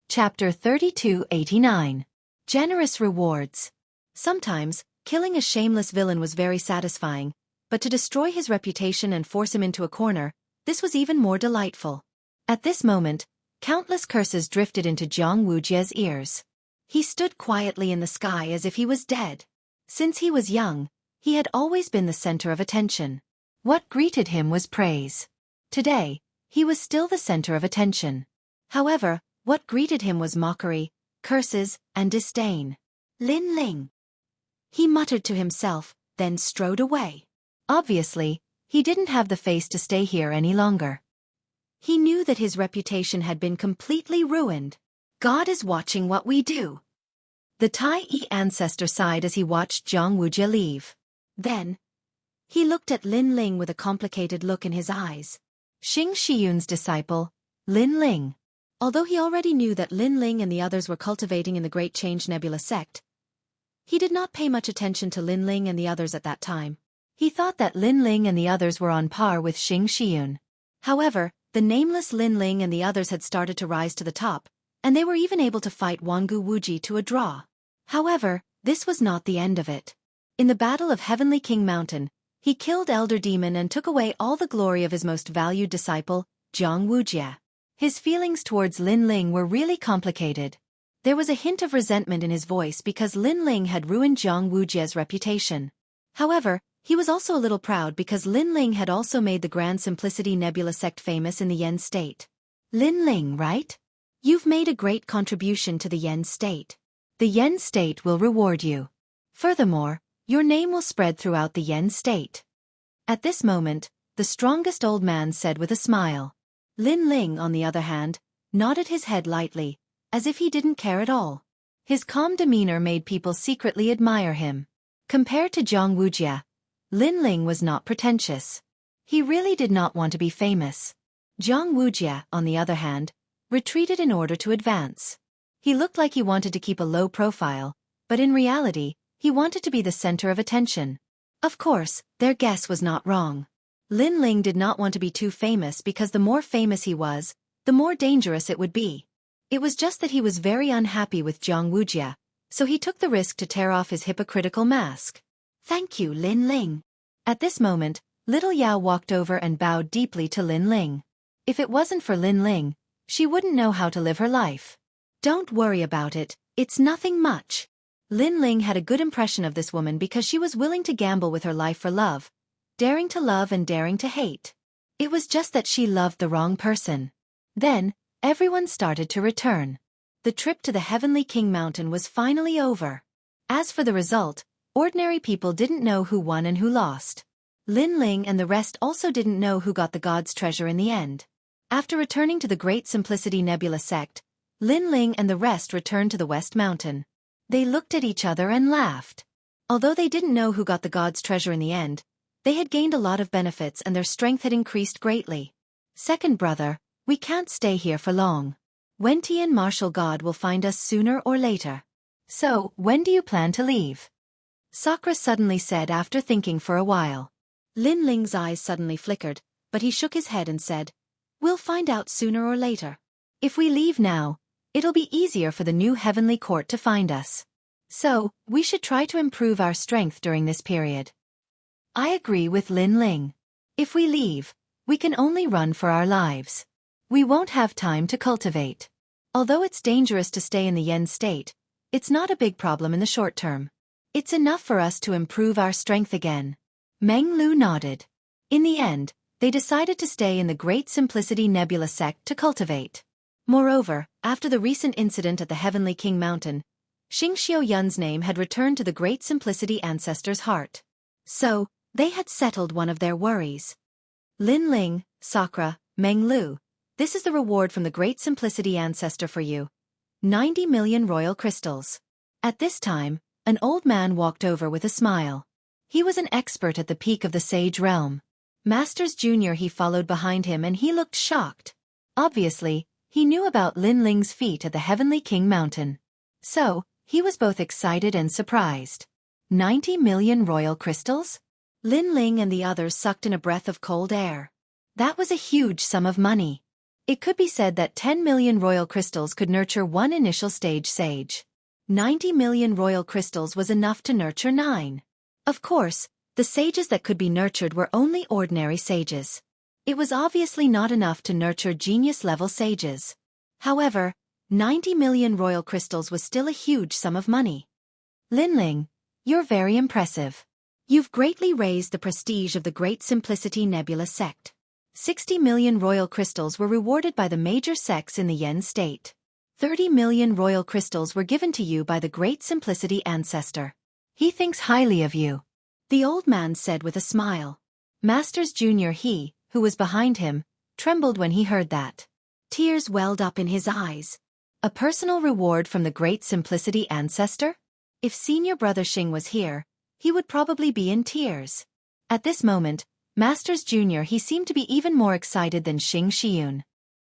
Chapter 3289. Generous Rewards. Sometimes, killing a shameless villain was very satisfying, but to destroy his reputation and force him into a corner, this was even more delightful. At this moment, countless curses drifted into Wuxia's ears. He stood quietly in the sky as if he was dead. Since he was young, he had always been the center of attention. What greeted him was praise. Today, he was still the center of attention. However, what greeted him was mockery, curses, and disdain. Lin Ling. He muttered to himself, then strode away. Obviously, he didn't have the face to stay here any longer. He knew that his reputation had been completely ruined. God is watching what we do. The Tai Yi ancestor sighed as he watched Wuxia leave. Then, he looked at Lin Ling with a complicated look in his eyes. Xianxia's disciple, Lin Ling. Although he already knew that Lin Ling and the others were cultivating in the Great Change Nebula sect, he did not pay much attention to Lin Ling and the others at that time. He thought that Lin Ling and the others were on par with Xianxia. However, the nameless Lin Ling and the others had started to rise to the top, and they were even able to fight Wangu Wuji to a draw. However, this was not the end of it. In the Battle of Heavenly King Mountain, he killed Elder Demon and took away all the glory of his most valued disciple, Wuxia. His feelings towards Lin Ling were really complicated. There was a hint of resentment in his voice because Lin Ling had ruined Wuxia's reputation. However, he was also a little proud because Lin Ling had also made the Grand Simplicity Nebula sect famous in the Yen state. Lin Ling, right? You've made a great contribution to the Yen state. The Yen state will reward you. Furthermore, your name will spread throughout the Yen state. At this moment, the strongest old man said with a smile. Lin Ling, on the other hand, nodded his head lightly, as if he didn't care at all. His calm demeanor made people secretly admire him. Compared to Wuxia, Lin Ling was not pretentious. He really did not want to be famous. Wuxia, on the other hand, retreated in order to advance. He looked like he wanted to keep a low profile, but in reality, he wanted to be the center of attention. Of course, their guess was not wrong. Lin Ling did not want to be too famous because the more famous he was, the more dangerous it would be. It was just that he was very unhappy with Wuxia, so he took the risk to tear off his hypocritical mask. Thank you, Lin Ling. At this moment, little Yao walked over and bowed deeply to Lin Ling. If it wasn't for Lin Ling, she wouldn't know how to live her life. Don't worry about it, it's nothing much. Lin Ling had a good impression of this woman because she was willing to gamble with her life for love, daring to love and daring to hate. It was just that she loved the wrong person. Then, everyone started to return. The trip to the Heavenly King Mountain was finally over. As for the result, ordinary people didn't know who won and who lost. Lin Ling and the rest also didn't know who got the God's treasure in the end. After returning to the Great Simplicity Nebula sect, Lin Ling and the rest returned to the West Mountain. They looked at each other and laughed. Although they didn't know who got the God's treasure in the end, they had gained a lot of benefits and their strength had increased greatly. Second brother, we can't stay here for long. Wentian Martial God will find us sooner or later. So, when do you plan to leave? Sakura suddenly said after thinking for a while. Lin Ling's eyes suddenly flickered, but he shook his head and said, We'll find out sooner or later. If we leave now, it'll be easier for the new heavenly court to find us. So, we should try to improve our strength during this period. I agree with Lin Ling. If we leave, We can only run for our lives. We won't have time to cultivate. Although it's dangerous to stay in the yen state, it's not a big problem in the short term. It's enough for us to improve our strength again. Meng Lu nodded. In the end, they decided to stay in the Great Simplicity Nebula sect to cultivate. Moreover, after the recent incident at the Heavenly King Mountain, Xianxia Yun's name had returned to the Great Simplicity ancestor's heart. So, they had settled one of their worries. Lin Ling, Sakura, Meng Lu, this is the reward from the Great Simplicity ancestor for you. 90 million royal crystals. At this time, an old man walked over with a smile. He was an expert at the peak of the sage realm. Masters Jr. He followed behind him and he looked shocked. Obviously, he knew about Lin Ling's feat at the Heavenly King Mountain. So, he was both excited and surprised. 90 million royal crystals? Lin Ling and the others sucked in a breath of cold air. That was a huge sum of money. It could be said that 10 million royal crystals could nurture one initial stage sage. 90 million royal crystals was enough to nurture 9. Of course, the sages that could be nurtured were only ordinary sages. It was obviously not enough to nurture genius-level sages. However, 90 million royal crystals was still a huge sum of money. Lin Ling, you're very impressive. You've greatly raised the prestige of the Great Simplicity Nebula sect. 60 million royal crystals were rewarded by the major sects in the Yen state. 30 million royal crystals were given to you by the Great Simplicity ancestor. He thinks highly of you. The old man said with a smile. Masters Jr. He, who was behind him, trembled when he heard that. Tears welled up in his eyes. A personal reward from the Great Simplicity ancestor? If senior brother Xing was here, he would probably be in tears. At this moment, Masters Jr. He seemed to be even more excited than Xing Xiun.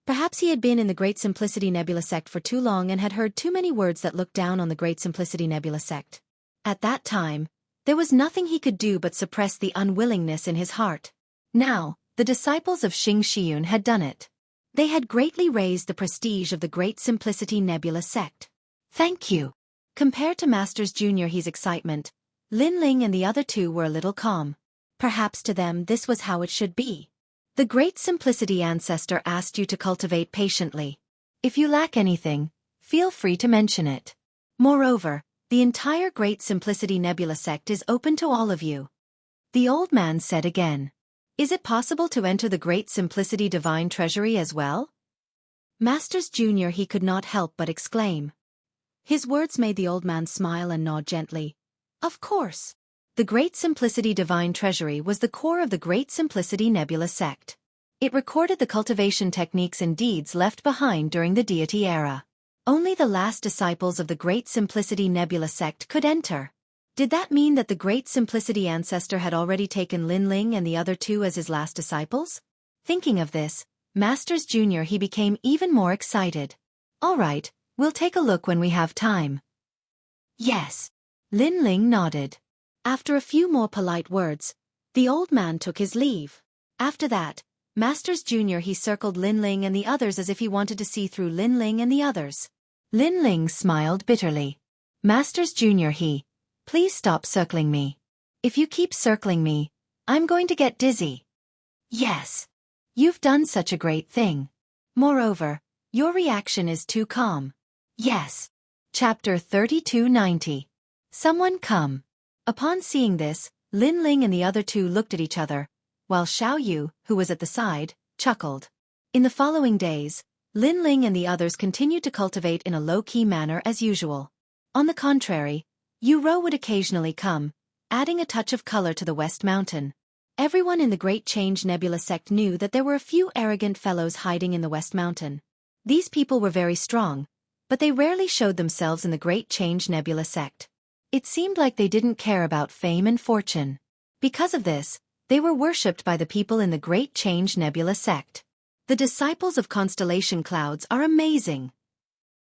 Perhaps he had been in the Great Simplicity Nebula sect for too long and had heard too many words that looked down on the Great Simplicity Nebula sect. At that time, there was nothing he could do but suppress the unwillingness in his heart. Now, the disciples of Xing Xiun had done it. They had greatly raised the prestige of the Great Simplicity Nebula sect. Thank you. Compared to Masters Jr. He's excitement, Lin Ling and the other two were a little calm. Perhaps to them this was how it should be. The Great Simplicity ancestor asked you to cultivate patiently. If you lack anything, feel free to mention it. Moreover, the entire Great Simplicity Nebula sect is open to all of you. The old man said again. Is it possible to enter the Great Simplicity Divine Treasury as well? Masters Jr. He could not help but exclaim. His words made the old man smile and nod gently. Of course. The Great Simplicity Divine Treasury was the core of the Great Simplicity Nebula sect. It recorded the cultivation techniques and deeds left behind during the deity era. Only the last disciples of the Great Simplicity Nebula sect could enter. Did that mean that the Great Simplicity ancestor had already taken Lin Ling and the other two as his last disciples? Thinking of this, Masters Jr. He became even more excited. All right, we'll take a look when we have time. Yes. Lin Ling nodded. After a few more polite words, the old man took his leave. After that, Masters Jr. He circled Lin Ling and the others as if he wanted to see through Lin Ling and the others. Lin Ling smiled bitterly. Masters Jr. He, please stop circling me. If you keep circling me, I'm going to get dizzy. Yes. You've done such a great thing. Moreover, your reaction is too calm. Yes. Chapter 3290. Someone come. Upon seeing this, Lin Ling and the other two looked at each other, while Xiao Yu, who was at the side, chuckled. In the following days, Lin Ling and the others continued to cultivate in a low-key manner as usual. On the contrary, Yu Ro would occasionally come, adding a touch of color to the West Mountain. Everyone in the Great Change Nebula sect knew that there were a few arrogant fellows hiding in the West Mountain. These people were very strong, but they rarely showed themselves in the Great Change Nebula sect. It seemed like they didn't care about fame and fortune. Because of this, they were worshipped by the people in the Great Change Nebula sect. The disciples of Constellation Clouds are amazing.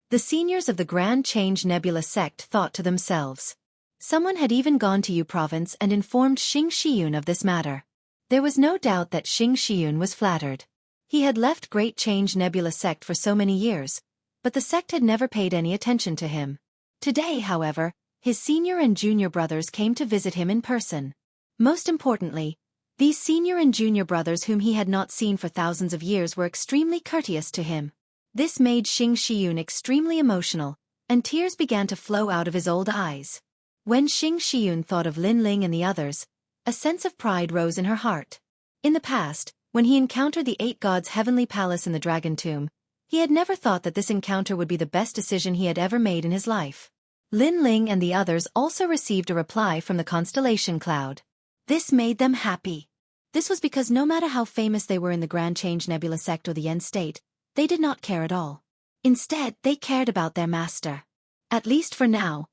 The seniors of the Grand Change Nebula sect thought to themselves. Someone had even gone to Yu Province and informed Xing Xiun of this matter. There was no doubt that Xing Xiun was flattered. He had left Great Change Nebula sect for so many years, but the sect had never paid any attention to him. Today, however, his senior and junior brothers came to visit him in person. Most importantly, These senior and junior brothers whom he had not seen for thousands of years were extremely courteous to him. This made Xianxia extremely emotional, and tears began to flow out of his old eyes. When Xianxia thought of Lin Ling and the others, a sense of pride rose in her heart. In the past, when he encountered the 8 gods' heavenly palace in the dragon tomb, he had never thought that this encounter would be the best decision he had ever made in his life. Lin Ling and the others also received a reply from the constellation cloud. This made them happy. This was because no matter how famous they were in the Grand Change Nebula sect or the Yen state, they did not care at all. Instead, they cared about their master. At least for now.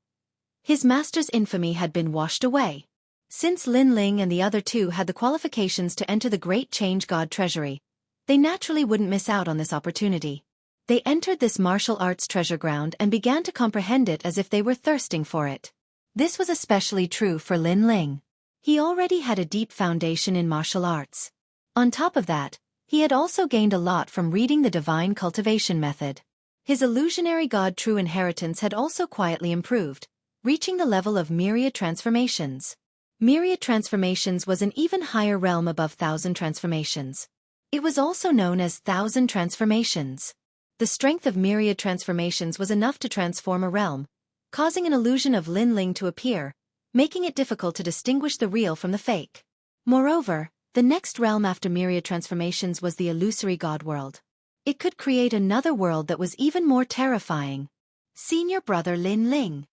His master's infamy had been washed away. Since Lin Ling and the other 2 had the qualifications to enter the Great Change God Treasury, they naturally wouldn't miss out on this opportunity. They entered this martial arts treasure ground and began to comprehend it as if they were thirsting for it. This was especially true for Lin Ling. He already had a deep foundation in martial arts. On top of that, he had also gained a lot from reading the divine cultivation method. His illusionary god true inheritance had also quietly improved, reaching the level of myriad transformations. Myriad transformations was an even higher realm above 1,000 transformations. It was also known as 1,000 transformations. The strength of myriad transformations was enough to transform a realm, causing an illusion of Lin Ling to appear, making it difficult to distinguish the real from the fake. Moreover, the next realm after myriad transformations was the illusory god world. It could create another world that was even more terrifying. Senior brother Lin Ling.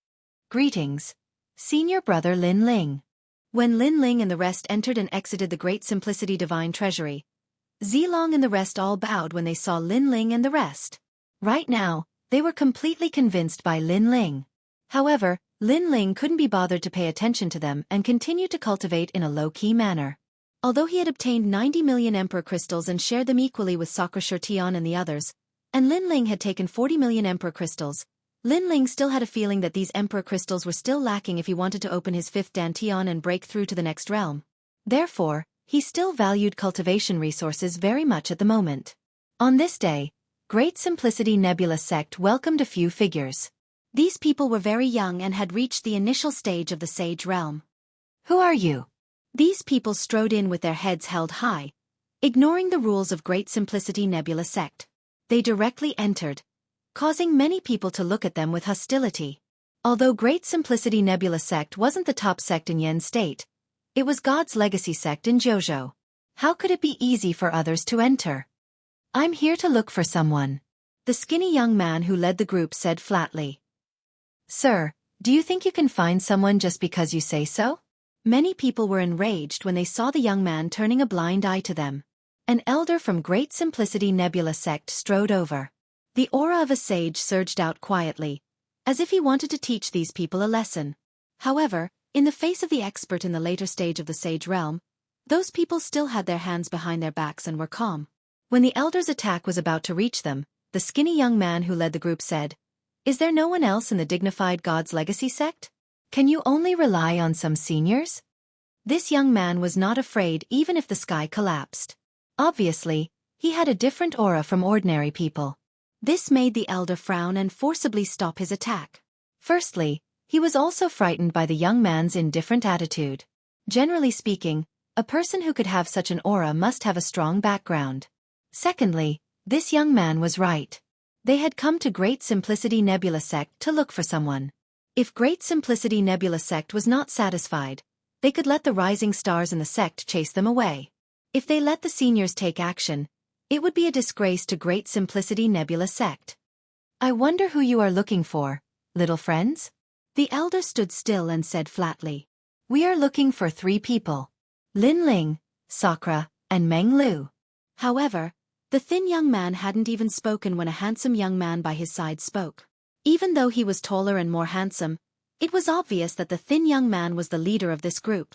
Greetings. Senior brother Lin Ling. When Lin Ling and the rest entered and exited the Great Simplicity Divine Treasury, Zilong and the rest all bowed when they saw Lin Ling and the rest. Right now, they were completely convinced by Lin Ling. However, Lin Ling couldn't be bothered to pay attention to them and continued to cultivate in a low-key manner. Although he had obtained 90 million Emperor Crystals and shared them equally with Sakura Tian and the others, and Lin Ling had taken 40 million Emperor Crystals, Lin Ling still had a feeling that these Emperor Crystals were still lacking if he wanted to open his 5th Dantian and break through to the next realm. Therefore, he still valued cultivation resources very much at the moment. On this day, Great Simplicity Nebula sect welcomed a few figures. These people were very young and had reached the initial stage of the Sage realm. Who are you? These people strode in with their heads held high, ignoring the rules of Great Simplicity Nebula sect. They directly entered, causing many people to look at them with hostility. Although Great Simplicity Nebula sect wasn't the top sect in Yen state, it was God's legacy sect in Jianghu. How could it be easy for others to enter? I'm here to look for someone. The skinny young man who led the group said flatly. Sir, do you think you can find someone just because you say so? Many people were enraged when they saw the young man turning a blind eye to them. An elder from Great Simplicity Nebula sect strode over. The aura of a sage surged out quietly, as if he wanted to teach these people a lesson. However, in the face of the expert in the later stage of the sage realm, those people still had their hands behind their backs and were calm. When the elder's attack was about to reach them, the skinny young man who led the group said, Is there no one else in the dignified God's legacy sect? Can you only rely on some seniors? This young man was not afraid even if the sky collapsed. Obviously, he had a different aura from ordinary people. This made the elder frown and forcibly stop his attack. Firstly, he was also frightened by the young man's indifferent attitude. Generally speaking, a person who could have such an aura must have a strong background. Secondly, this young man was right. They had come to Great Simplicity Nebula sect to look for someone. If Great Simplicity Nebula sect was not satisfied, they could let the rising stars in the sect chase them away. If they let the seniors take action, it would be a disgrace to Great Simplicity Nebula sect. I wonder who you are looking for, little friends? The elder stood still and said flatly. We are looking for 3 people. Lin Ling, Sakura, and Meng Lu. However, the thin young man hadn't even spoken when a handsome young man by his side spoke. Even though he was taller and more handsome, it was obvious that the thin young man was the leader of this group.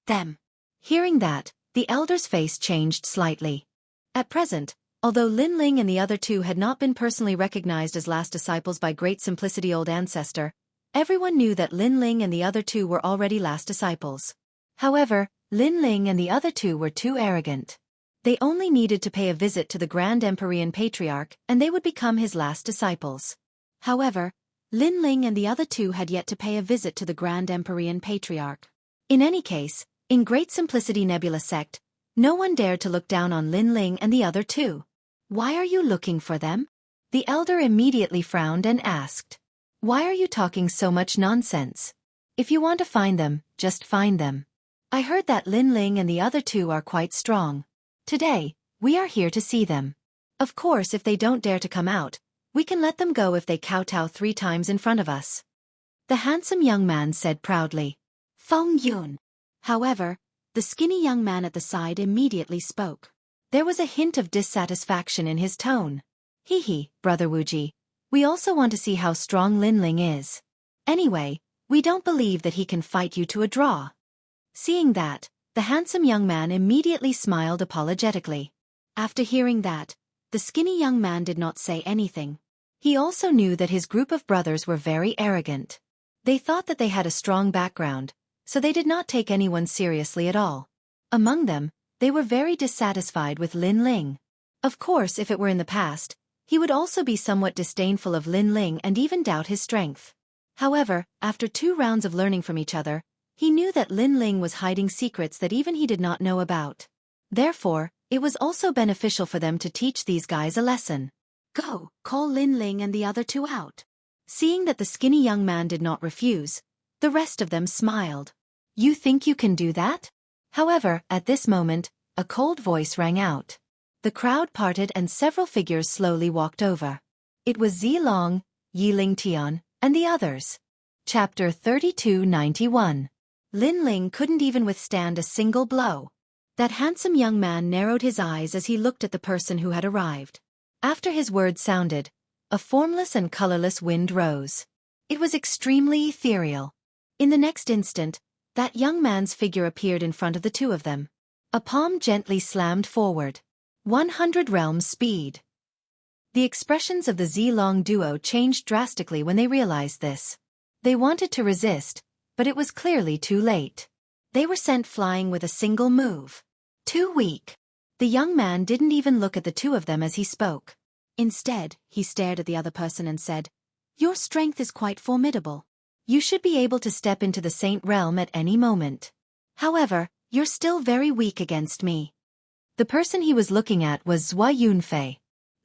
Them. Hearing that, the elder's face changed slightly. At present, although Lin Ling and the other 2 had not been personally recognized as last disciples by Great Simplicity Old Ancestor, everyone knew that Lin Ling and the other 2 were already last disciples. However, Lin Ling and the other 2 were too arrogant. They only needed to pay a visit to the Grand Empyrean Patriarch and they would become his last disciples. However, Lin Ling and the other 2 had yet to pay a visit to the Grand Empyrean Patriarch. In any case, In Great Simplicity Nebula sect, no one dared to look down on Lin Ling and the other two. Why are you looking for them? The elder immediately frowned and asked. Why are you talking so much nonsense? If you want to find them, just find them. I heard that Lin Ling and the other two are quite strong. Today, we are here to see them. Of course, if they don't dare to come out, we can let them go if they kowtow 3 times in front of us. The handsome young man said proudly. Feng Yun. However, the skinny young man at the side immediately spoke. There was a hint of dissatisfaction in his tone. Hee, Brother Wuji. We also want to see how strong Lin Ling is. Anyway, we don't believe that he can fight you to a draw. Seeing that, the handsome young man immediately smiled apologetically. After hearing that, the skinny young man did not say anything. He also knew that his group of brothers were very arrogant. They thought that they had a strong background, so they did not take anyone seriously at all. Among them, they were very dissatisfied with Lin Ling. Of course, if it were in the past, he would also be somewhat disdainful of Lin Ling and even doubt his strength. However, after 2 rounds of learning from each other, he knew that Lin Ling was hiding secrets that even he did not know about. Therefore, it was also beneficial for them to teach these guys a lesson. Go, call Lin Ling and the other 2 out. Seeing that the skinny young man did not refuse, the rest of them smiled. You think you can do that? However, at this moment, a cold voice rang out. The crowd parted and several figures slowly walked over. It was Zilong, Yiling Tian, and the others. Chapter 3291. Lin Ling couldn't even withstand a single blow. That handsome young man narrowed his eyes as he looked at the person who had arrived. After his words sounded, a formless and colorless wind rose. It was extremely ethereal. In the next instant, that young man's figure appeared in front of the 2 of them. A palm gently slammed forward. 100 realms speed. The expressions of the Zilong duo changed drastically when they realized this. They wanted to resist, but it was clearly too late. They were sent flying with a single move. Too weak. The young man didn't even look at the 2 of them as he spoke. Instead, he stared at the other person and said, Your strength is quite formidable. You should be able to step into the Saint Realm at any moment. However, you're still very weak against me. The person he was looking at was Zhua Yunfei.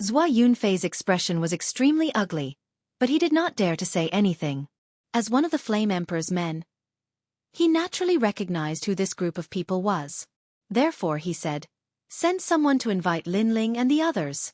Zhua Yunfei's expression was extremely ugly, but he did not dare to say anything. As one of the Flame Emperor's men, he naturally recognized who this group of people was. Therefore, he said, Send someone to invite Lin Ling and the others.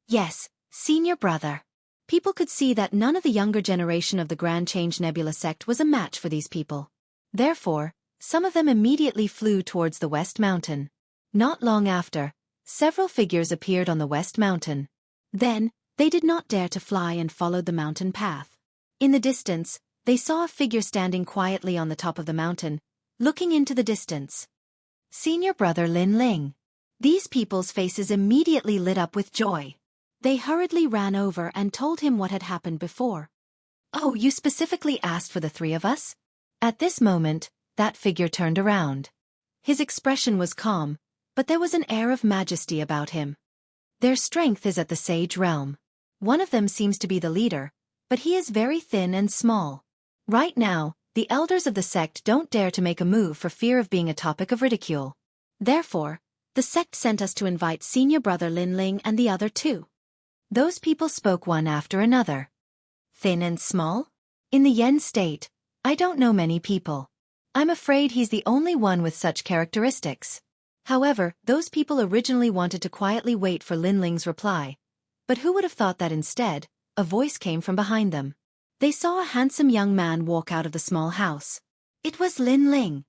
Yes, senior brother. People could see that none of the younger generation of the Grand Change Nebula sect was a match for these people. Therefore, some of them immediately flew towards the West Mountain. Not long after, several figures appeared on the West Mountain. Then, they did not dare to fly and followed the mountain path. In the distance, they saw a figure standing quietly on the top of the mountain, looking into the distance. Senior brother Lin Ling. These people's faces immediately lit up with joy. They hurriedly ran over and told him what had happened before. Oh, you specifically asked for the 3 of us? At this moment, that figure turned around. His expression was calm, but there was an air of majesty about him. Their strength is at the Sage Realm. One of them seems to be the leader, but he is very thin and small. Right now, the elders of the sect don't dare to make a move for fear of being a topic of ridicule. Therefore, the sect sent us to invite senior brother Lin Ling and the other 2. Those people spoke one after another. Thin and small? In the Yen state, I don't know many people. I'm afraid he's the only one with such characteristics. However, those people originally wanted to quietly wait for Lin Ling's reply. But who would have thought that instead, a voice came from behind them. They saw a handsome young man walk out of the small house. It was Lin Ling.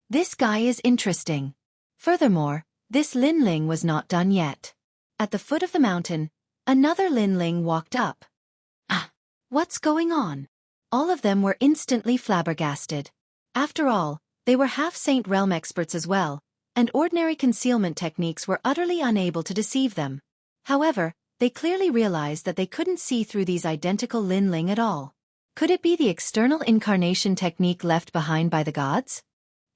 This guy is interesting. Furthermore, this Lin Ling was not done yet. At the foot of the mountain, another Lin Ling walked up. Ah! What's going on? All of them were instantly flabbergasted. After all, they were half-Saint Realm experts as well, and ordinary concealment techniques were utterly unable to deceive them. However, they clearly realized that they couldn't see through these identical Lin Ling at all. Could it be the external incarnation technique left behind by the gods?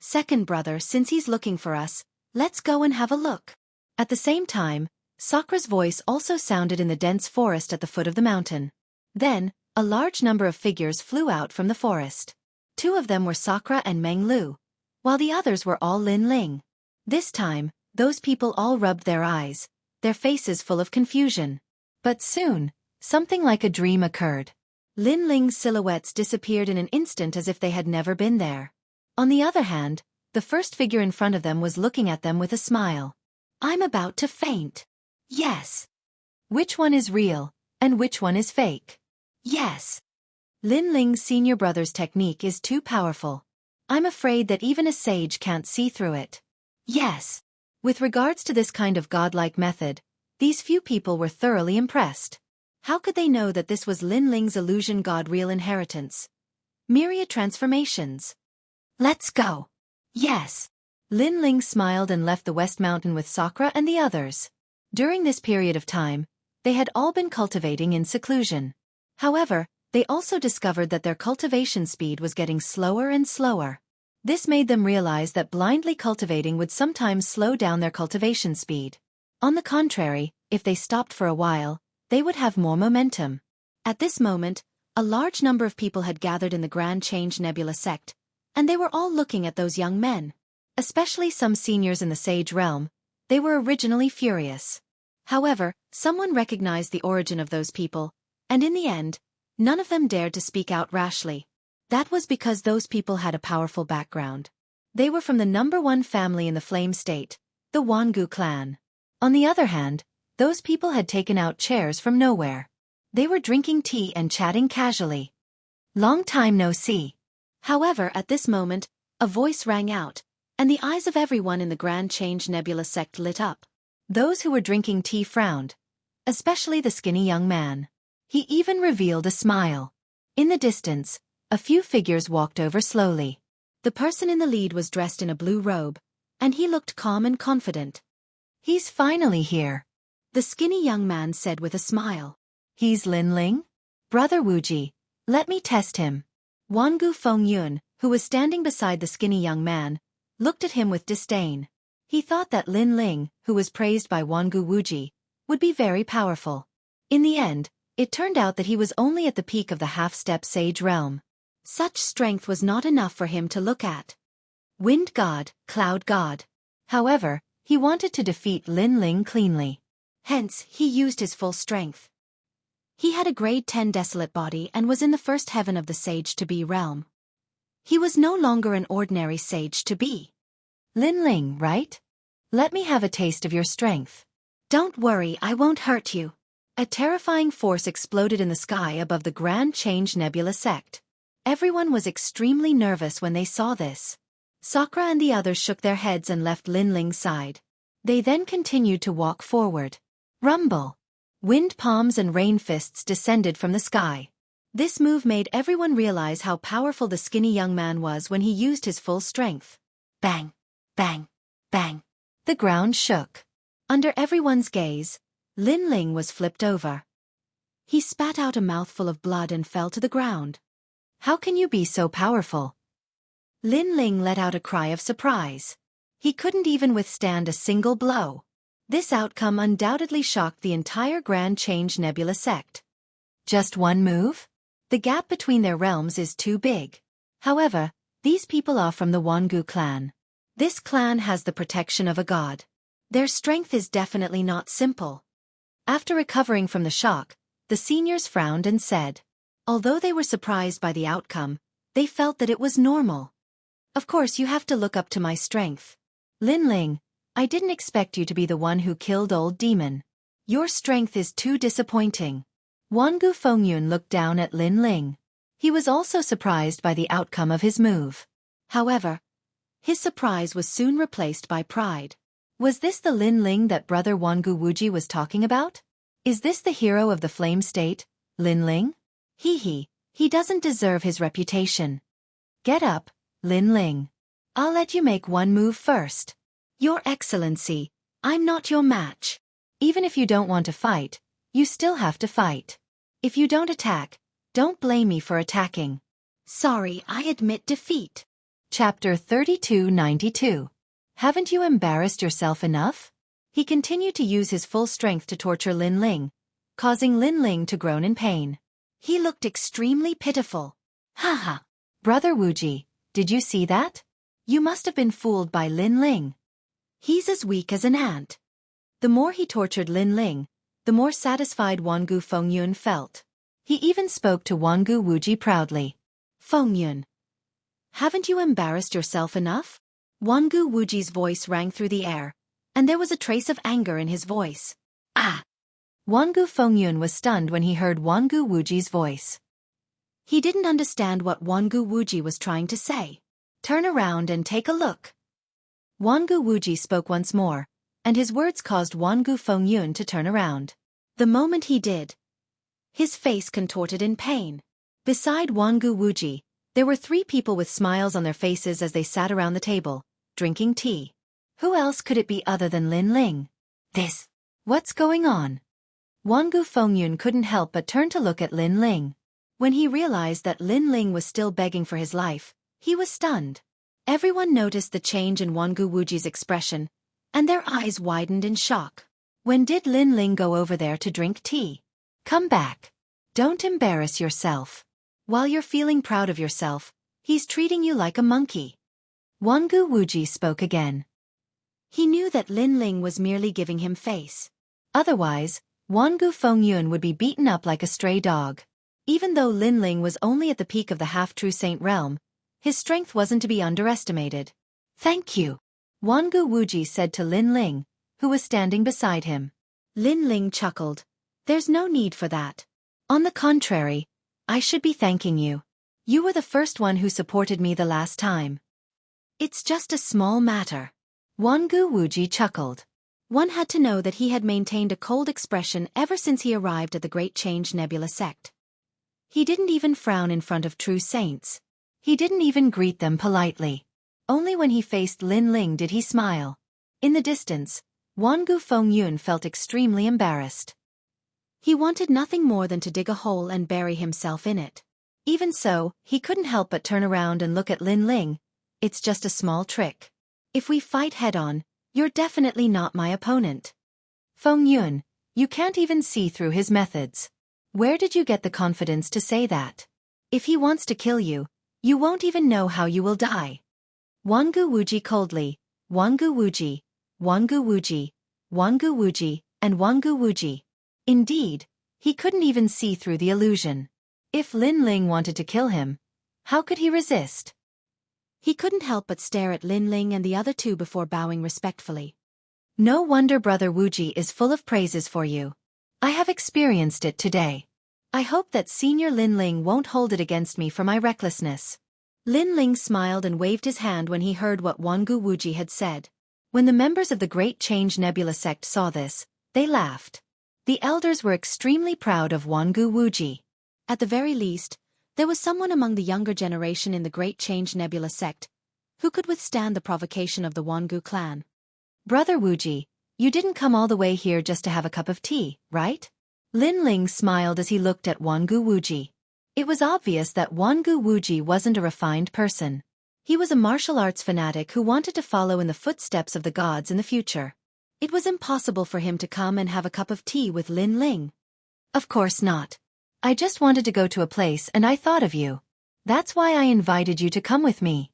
Second brother, since he's looking for us, let's go and have a look. At the same time, Sakra's voice also sounded in the dense forest at the foot of the mountain. Then, a large number of figures flew out from the forest. 2 of them were Sakra and Meng Lu. while the others were all Lin Ling. This time, those people all rubbed their eyes, their faces full of confusion. But soon, something like a dream occurred. Lin Ling's silhouettes disappeared in an instant as if they had never been there. On the other hand, the first figure in front of them was looking at them with a smile. I'm about to faint. Yes. Which one is real, and which one is fake? Yes. Lin Ling's senior brother's technique is too powerful. I'm afraid that even a sage can't see through it. Yes. With regards to this kind of godlike method, these few people were thoroughly impressed. How could they know that this was Lin Ling's illusion god real inheritance? Myriad transformations. Let's go. Yes. Lin Ling smiled and left the West Mountain with Sakura and the others. During this period of time, they had all been cultivating in seclusion. However, they also discovered that their cultivation speed was getting slower and slower. This made them realize that blindly cultivating would sometimes slow down their cultivation speed. On the contrary, if they stopped for a while, they would have more momentum. At this moment, a large number of people had gathered in the Grand Change Nebula sect, and they were all looking at those young men. Especially some seniors in the Sage realm, they were originally furious. However, someone recognized the origin of those people, and in the end, none of them dared to speak out rashly. That was because those people had a powerful background. They were from the #1 family in the Flame State, the Jianghu clan. On the other hand, those people had taken out chairs from nowhere. They were drinking tea and chatting casually. Long time no see. However, at this moment, a voice rang out, and the eyes of everyone in the Grand Change Nebula sect lit up. Those who were drinking tea frowned, especially the skinny young man. He even revealed a smile. In the distance, a few figures walked over slowly. The person in the lead was dressed in a blue robe, and he looked calm and confident. He's finally here, the skinny young man said with a smile. He's Lin Ling? Brother Wuji, let me test him. Wangu Fengyun, who was standing beside the skinny young man, looked at him with disdain. He thought that Lin Ling, who was praised by Wangu Wuji, would be very powerful. In the end, it turned out that he was only at the peak of the half-step sage realm. Such strength was not enough for him to look at. Wind god, cloud god. However, he wanted to defeat Lin Ling cleanly. Hence, he used his full strength. He had a grade 10 desolate body and was in the first heaven of the sage-to-be realm. He was no longer an ordinary sage-to-be. Lin Ling, right? Let me have a taste of your strength. Don't worry, I won't hurt you. A terrifying force exploded in the sky above the Grand Change Nebula sect. Everyone was extremely nervous when they saw this. Sakura and the others shook their heads and left Lin Ling's side. They then continued to walk forward. Rumble! Wind palms and rain fists descended from the sky. This move made everyone realize how powerful the skinny young man was when he used his full strength. Bang! Bang! Bang! The ground shook. Under everyone's gaze, Lin Ling was flipped over. He spat out a mouthful of blood and fell to the ground. How can you be so powerful? Lin Ling let out a cry of surprise. He couldn't even withstand a single blow. This outcome undoubtedly shocked the entire Grand Change Nebula sect. Just one move? The gap between their realms is too big. However, these people are from the Wangu clan. This clan has the protection of a god. Their strength is definitely not simple. After recovering from the shock, the seniors frowned and said, although they were surprised by the outcome, they felt that it was normal. Of course you have to look up to my strength. Lin Ling, I didn't expect you to be the one who killed old demon. Your strength is too disappointing. Wangu Fengyun looked down at Lin Ling. He was also surprised by the outcome of his move. However, his surprise was soon replaced by pride. Was this the Lin Ling that brother Wangu Wuji was talking about? Is this the hero of the Flame State, Lin Ling? He doesn't deserve his reputation. Get up, Lin Ling. I'll let you make one move first. Your Excellency, I'm not your match. Even if you don't want to fight, you still have to fight. If you don't attack, don't blame me for attacking. Sorry, I admit defeat. Chapter 3292. Haven't you embarrassed yourself enough? He continued to use his full strength to torture Lin Ling, causing Lin Ling to groan in pain. He looked extremely pitiful. Haha. Brother Wuji, did you see that? You must have been fooled by Lin Ling. He's as weak as an ant. The more he tortured Lin Ling, the more satisfied Wangu Fengyun felt. He even spoke to Wangu Wuji proudly. Fengyun, haven't you embarrassed yourself enough? Wangu Wuji's voice rang through the air, and there was a trace of anger in his voice. Ah! Wangu Fengyun was stunned when he heard Wangu Wuji's voice. He didn't understand what Wangu Wuji was trying to say. Turn around and take a look. Wangu Wuji spoke once more, and his words caused Wangu Fengyun to turn around. The moment he did, his face contorted in pain. Beside Wangu Wuji, there were 3 people with smiles on their faces as they sat around the table, drinking tea. Who else could it be other than Lin Ling? What's going on? Wangu Fengyun couldn't help but turn to look at Lin Ling. When he realized that Lin Ling was still begging for his life, he was stunned. Everyone noticed the change in Wangu Wuji's expression, and their eyes widened in shock. When did Lin Ling go over there to drink tea? Come back. Don't embarrass yourself. While you're feeling proud of yourself, he's treating you like a monkey. Wangu Wuji spoke again. He knew that Lin Ling was merely giving him face. Otherwise, Wangu Fengyun would be beaten up like a stray dog. Even though Lin Ling was only at the peak of the half-true saint realm, his strength wasn't to be underestimated. Thank you, Wangu Wuji said to Lin Ling, who was standing beside him. Lin Ling chuckled. There's no need for that. On the contrary, I should be thanking you. You were the first one who supported me the last time. It's just a small matter. Wangu Wuji chuckled. One had to know that he had maintained a cold expression ever since he arrived at the Great Change Nebula sect. He didn't even frown in front of true saints. He didn't even greet them politely. Only when he faced Lin Ling did he smile. In the distance, Wangu Fengyun felt extremely embarrassed. He wanted nothing more than to dig a hole and bury himself in it. Even so, he couldn't help but turn around and look at Lin Ling. It's just a small trick. If we fight head-on, you're definitely not my opponent. Fengyun, you can't even see through his methods. Where did you get the confidence to say that? If he wants to kill you, you won't even know how you will die. Wangu Wuji coldly, Wangu Wuji, Wangu Wuji, Wangu Wuji, and Wangu Wuji. Indeed, he couldn't even see through the illusion. If Lin Ling wanted to kill him, how could he resist? He couldn't help but stare at Lin Ling and the other 2 before bowing respectfully. No wonder Brother Wuji is full of praises for you. I have experienced it today. I hope that Senior Lin Ling won't hold it against me for my recklessness. Lin Ling smiled and waved his hand when he heard what Wangu Wuji had said. When the members of the Great Change Nebula sect saw this, they laughed. The elders were extremely proud of Wangu Wuji. At the very least, there was someone among the younger generation in the Great Change Nebula sect who could withstand the provocation of the Wangu clan. Brother Wuji, you didn't come all the way here just to have a cup of tea, right? Lin Ling smiled as he looked at Wangu Wuji. It was obvious that Wangu Wuji wasn't a refined person. He was a martial arts fanatic who wanted to follow in the footsteps of the gods in the future. It was impossible for him to come and have a cup of tea with Lin Ling. Of course not. I just wanted to go to a place and I thought of you. That's why I invited you to come with me.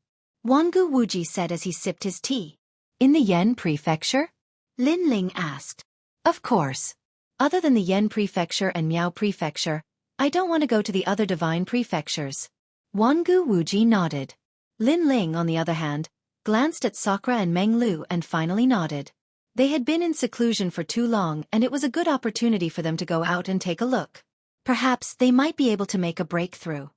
Wangu Wuji said as he sipped his tea. In the Yen Prefecture? Lin Ling asked. Of course. Other than the Yen Prefecture and Miao Prefecture, I don't want to go to the other divine prefectures. Wangu Wuji nodded. Lin Ling, on the other hand, glanced at Sakura and Meng Lu and finally nodded. They had been in seclusion for too long and it was a good opportunity for them to go out and take a look. Perhaps they might be able to make a breakthrough.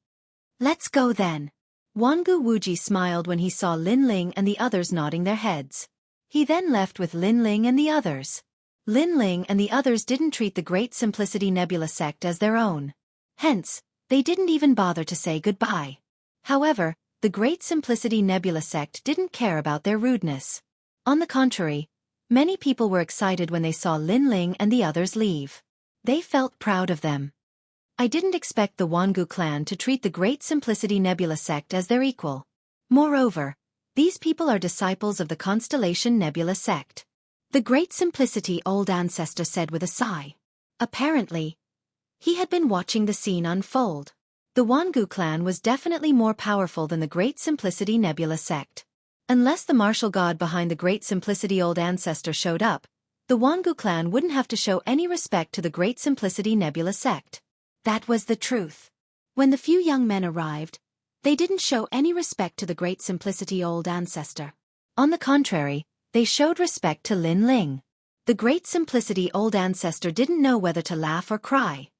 Let's go then. Wangu Wuji smiled when he saw Lin Ling and the others nodding their heads. He then left with Lin Ling and the others. Lin Ling and the others didn't treat the Great Simplicity Nebula sect as their own. Hence, they didn't even bother to say goodbye. However, the Great Simplicity Nebula sect didn't care about their rudeness. On the contrary, many people were excited when they saw Lin Ling and the others leave. They felt proud of them. I didn't expect the Wangu clan to treat the Great Simplicity Nebula sect as their equal. Moreover, these people are disciples of the Constellation Nebula sect. The Great Simplicity old ancestor said with a sigh. Apparently, he had been watching the scene unfold. The Wangu clan was definitely more powerful than the Great Simplicity Nebula sect. Unless the martial god behind the Great Simplicity Old Ancestor showed up, the Wangu clan wouldn't have to show any respect to the Great Simplicity Nebula sect. That was the truth. When the few young men arrived, they didn't show any respect to the Great Simplicity Old Ancestor. On the contrary, they showed respect to Lin Ling. The Great Simplicity Old Ancestor didn't know whether to laugh or cry.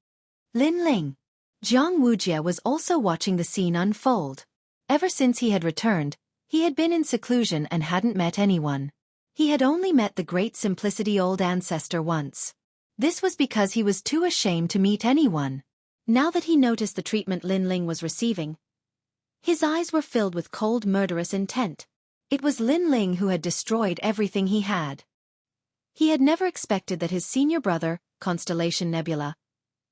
Lin Ling. Wuxia was also watching the scene unfold. Ever since he had returned, he had been in seclusion and hadn't met anyone. He had only met the Great Simplicity Old Ancestor once. This was because he was too ashamed to meet anyone. Now that he noticed the treatment Lin Ling was receiving, his eyes were filled with cold murderous intent. It was Lin Ling who had destroyed everything he had. He had never expected that his senior brother, Constellation Nebula,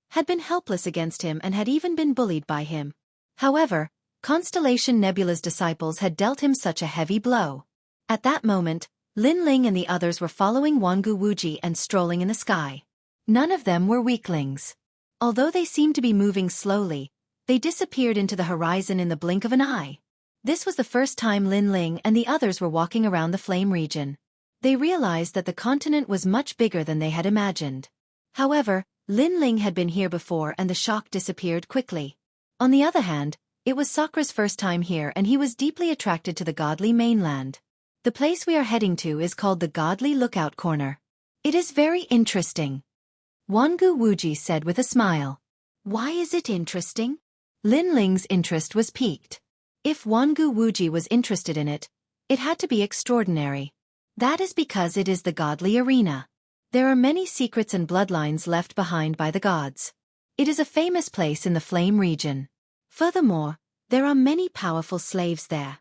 had been helpless against him and had even been bullied by him. However, Constellation Nebula's disciples had dealt him such a heavy blow. At that moment, Lin Ling and the others were following Wangu Wuji and strolling in the sky. None of them were weaklings. Although they seemed to be moving slowly, they disappeared into the horizon in the blink of an eye. This was the first time Lin Ling and the others were walking around the flame region. They realized that the continent was much bigger than they had imagined. However, Lin Ling had been here before and the shock disappeared quickly. On the other hand, it was Sakra's first time here and he was deeply attracted to the godly mainland. The place we are heading to is called the Godly Lookout Corner. It is very interesting, Wangu Wuji said with a smile. Why is it interesting? Lin Ling's interest was piqued. If Wangu Wuji was interested in it, it had to be extraordinary. That is because it is the godly arena. There are many secrets and bloodlines left behind by the gods. It is a famous place in the flame region. Furthermore, there are many powerful slaves there.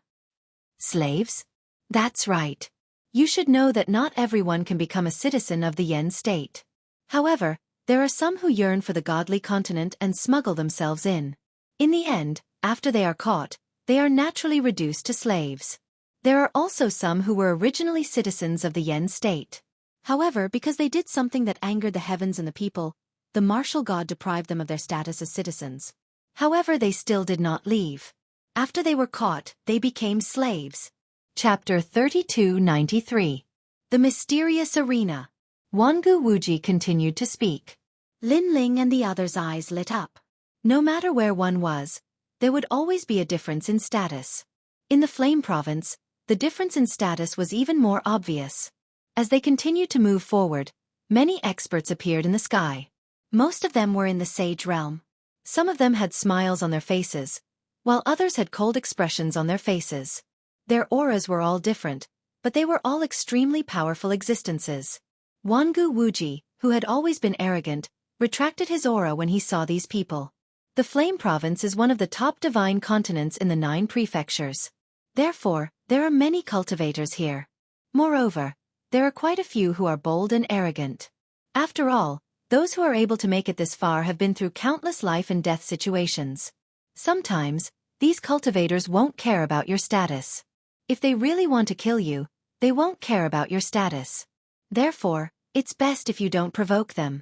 Slaves? That's right. You should know that not everyone can become a citizen of the Yen state. However, there are some who yearn for the godly continent and smuggle themselves in. In the end, after they are caught, they are naturally reduced to slaves. There are also some who were originally citizens of the Yen state. However, because they did something that angered the heavens and the people, the martial god deprived them of their status as citizens. However, they still did not leave. After they were caught, they became slaves. Chapter 3293. The Mysterious Arena. Wangu Wuji continued to speak. Lin Ling and the others' eyes lit up. No matter where one was, there would always be a difference in status. In the Flame Province, the difference in status was even more obvious. As they continued to move forward, many experts appeared in the sky. Most of them were in the Sage realm. Some of them had smiles on their faces, while others had cold expressions on their faces. Their auras were all different, but they were all extremely powerful existences. Wangu Wuji, who had always been arrogant, retracted his aura when he saw these people. The Flame Province is one of the top divine continents in the 9 prefectures. Therefore, there are many cultivators here. Moreover, there are quite a few who are bold and arrogant. After all, those who are able to make it this far have been through countless life and death situations. Sometimes, these cultivators won't care about your status. If they really want to kill you, they won't care about your status. Therefore, it's best if you don't provoke them.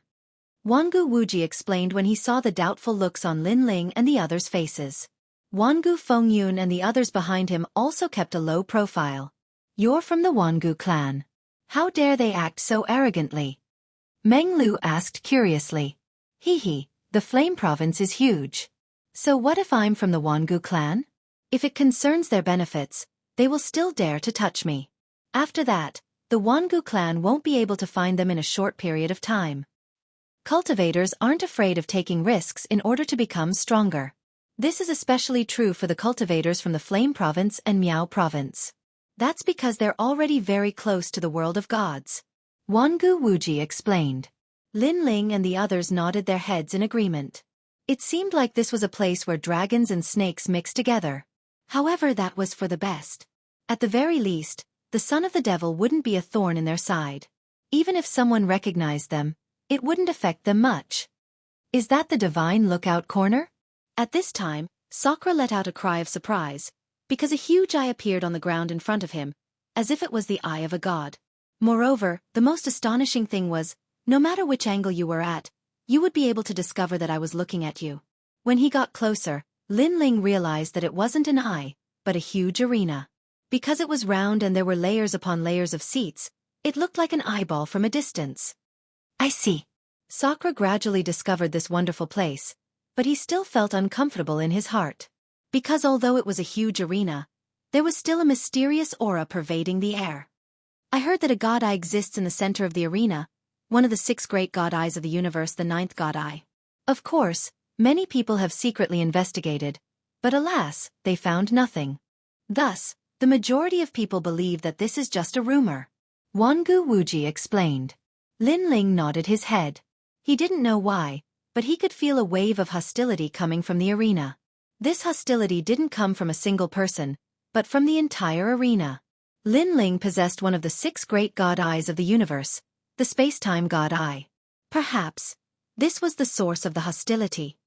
Wangu Wuji explained when he saw the doubtful looks on Lin Ling and the others' faces. Wangu Fengyun and the others behind him also kept a low profile. You're from the Wangu clan. How dare they act so arrogantly? Meng Lu asked curiously. Hee, the Flame Province is huge. So what if I'm from the Wangu clan? If it concerns their benefits, they will still dare to touch me. After that, the Wangu clan won't be able to find them in a short period of time. Cultivators aren't afraid of taking risks in order to become stronger. This is especially true for the cultivators from the Flame Province and Miao Province. That's because they're already very close to the world of gods. Wangu Wuji explained. Lin Ling and the others nodded their heads in agreement. It seemed like this was a place where dragons and snakes mixed together. However, that was for the best. At the very least, the son of the devil wouldn't be a thorn in their side. Even if someone recognized them, it wouldn't affect them much. Is that the Divine Lookout Corner? At this time, Sakra let out a cry of surprise, because a huge eye appeared on the ground in front of him, as if it was the eye of a god. Moreover, the most astonishing thing was, no matter which angle you were at, you would be able to discover that I was looking at you. When he got closer, Lin Ling realized that it wasn't an eye, but a huge arena. Because it was round and there were layers upon layers of seats, it looked like an eyeball from a distance. I see. Sakura gradually discovered this wonderful place, but he still felt uncomfortable in his heart. Because although it was a huge arena, there was still a mysterious aura pervading the air. I heard that a god eye exists in the center of the arena, one of the 6 great god eyes of the universe, the 9th god eye. Of course, many people have secretly investigated, but alas, they found nothing. Thus, the majority of people believe that this is just a rumor. Wangu Wuji explained. Lin Ling nodded his head. He didn't know why, but he could feel a wave of hostility coming from the arena. This hostility didn't come from a single person, but from the entire arena. Lin Ling possessed one of the 6 great god eyes of the universe, the space-time god eye. Perhaps, this was the source of the hostility.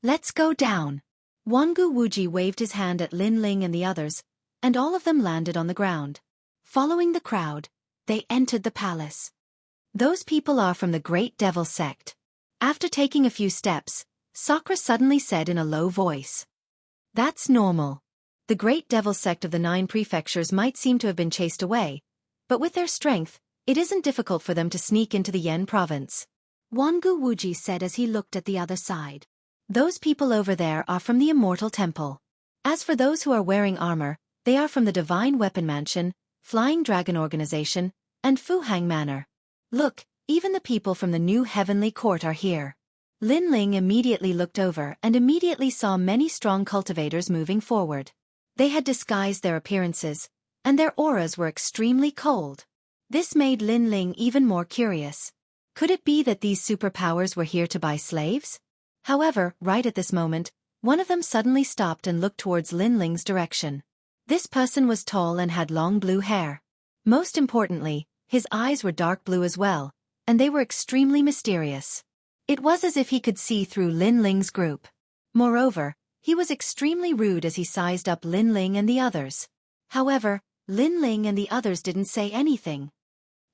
Let's go down. Wangu Wuji waved his hand at Lin Ling and the others, and all of them landed on the ground. Following the crowd, they entered the palace. Those people are from the Great Devil sect. After taking a few steps, Sakura suddenly said in a low voice. That's normal. The Great Devil sect of the 9 prefectures might seem to have been chased away, but with their strength, it isn't difficult for them to sneak into the Yen province. Wangu Wuji said as he looked at the other side. Those people over there are from the Immortal Temple. As for those who are wearing armor, they are from the Divine Weapon Mansion, Flying Dragon Organization, and Fuhang Manor. Look, even the people from the new Heavenly Court are here. Lin Ling immediately looked over and immediately saw many strong cultivators moving forward. They had disguised their appearances, and their auras were extremely cold. This made Lin Ling even more curious. Could it be that these superpowers were here to buy slaves? However, right at this moment, one of them suddenly stopped and looked towards Lin Ling's direction. This person was tall and had long blue hair. Most importantly, his eyes were dark blue as well, and they were extremely mysterious. It was as if he could see through Lin Ling's group. Moreover, he was extremely rude as he sized up Lin Ling and the others. However, Lin Ling and the others didn't say anything.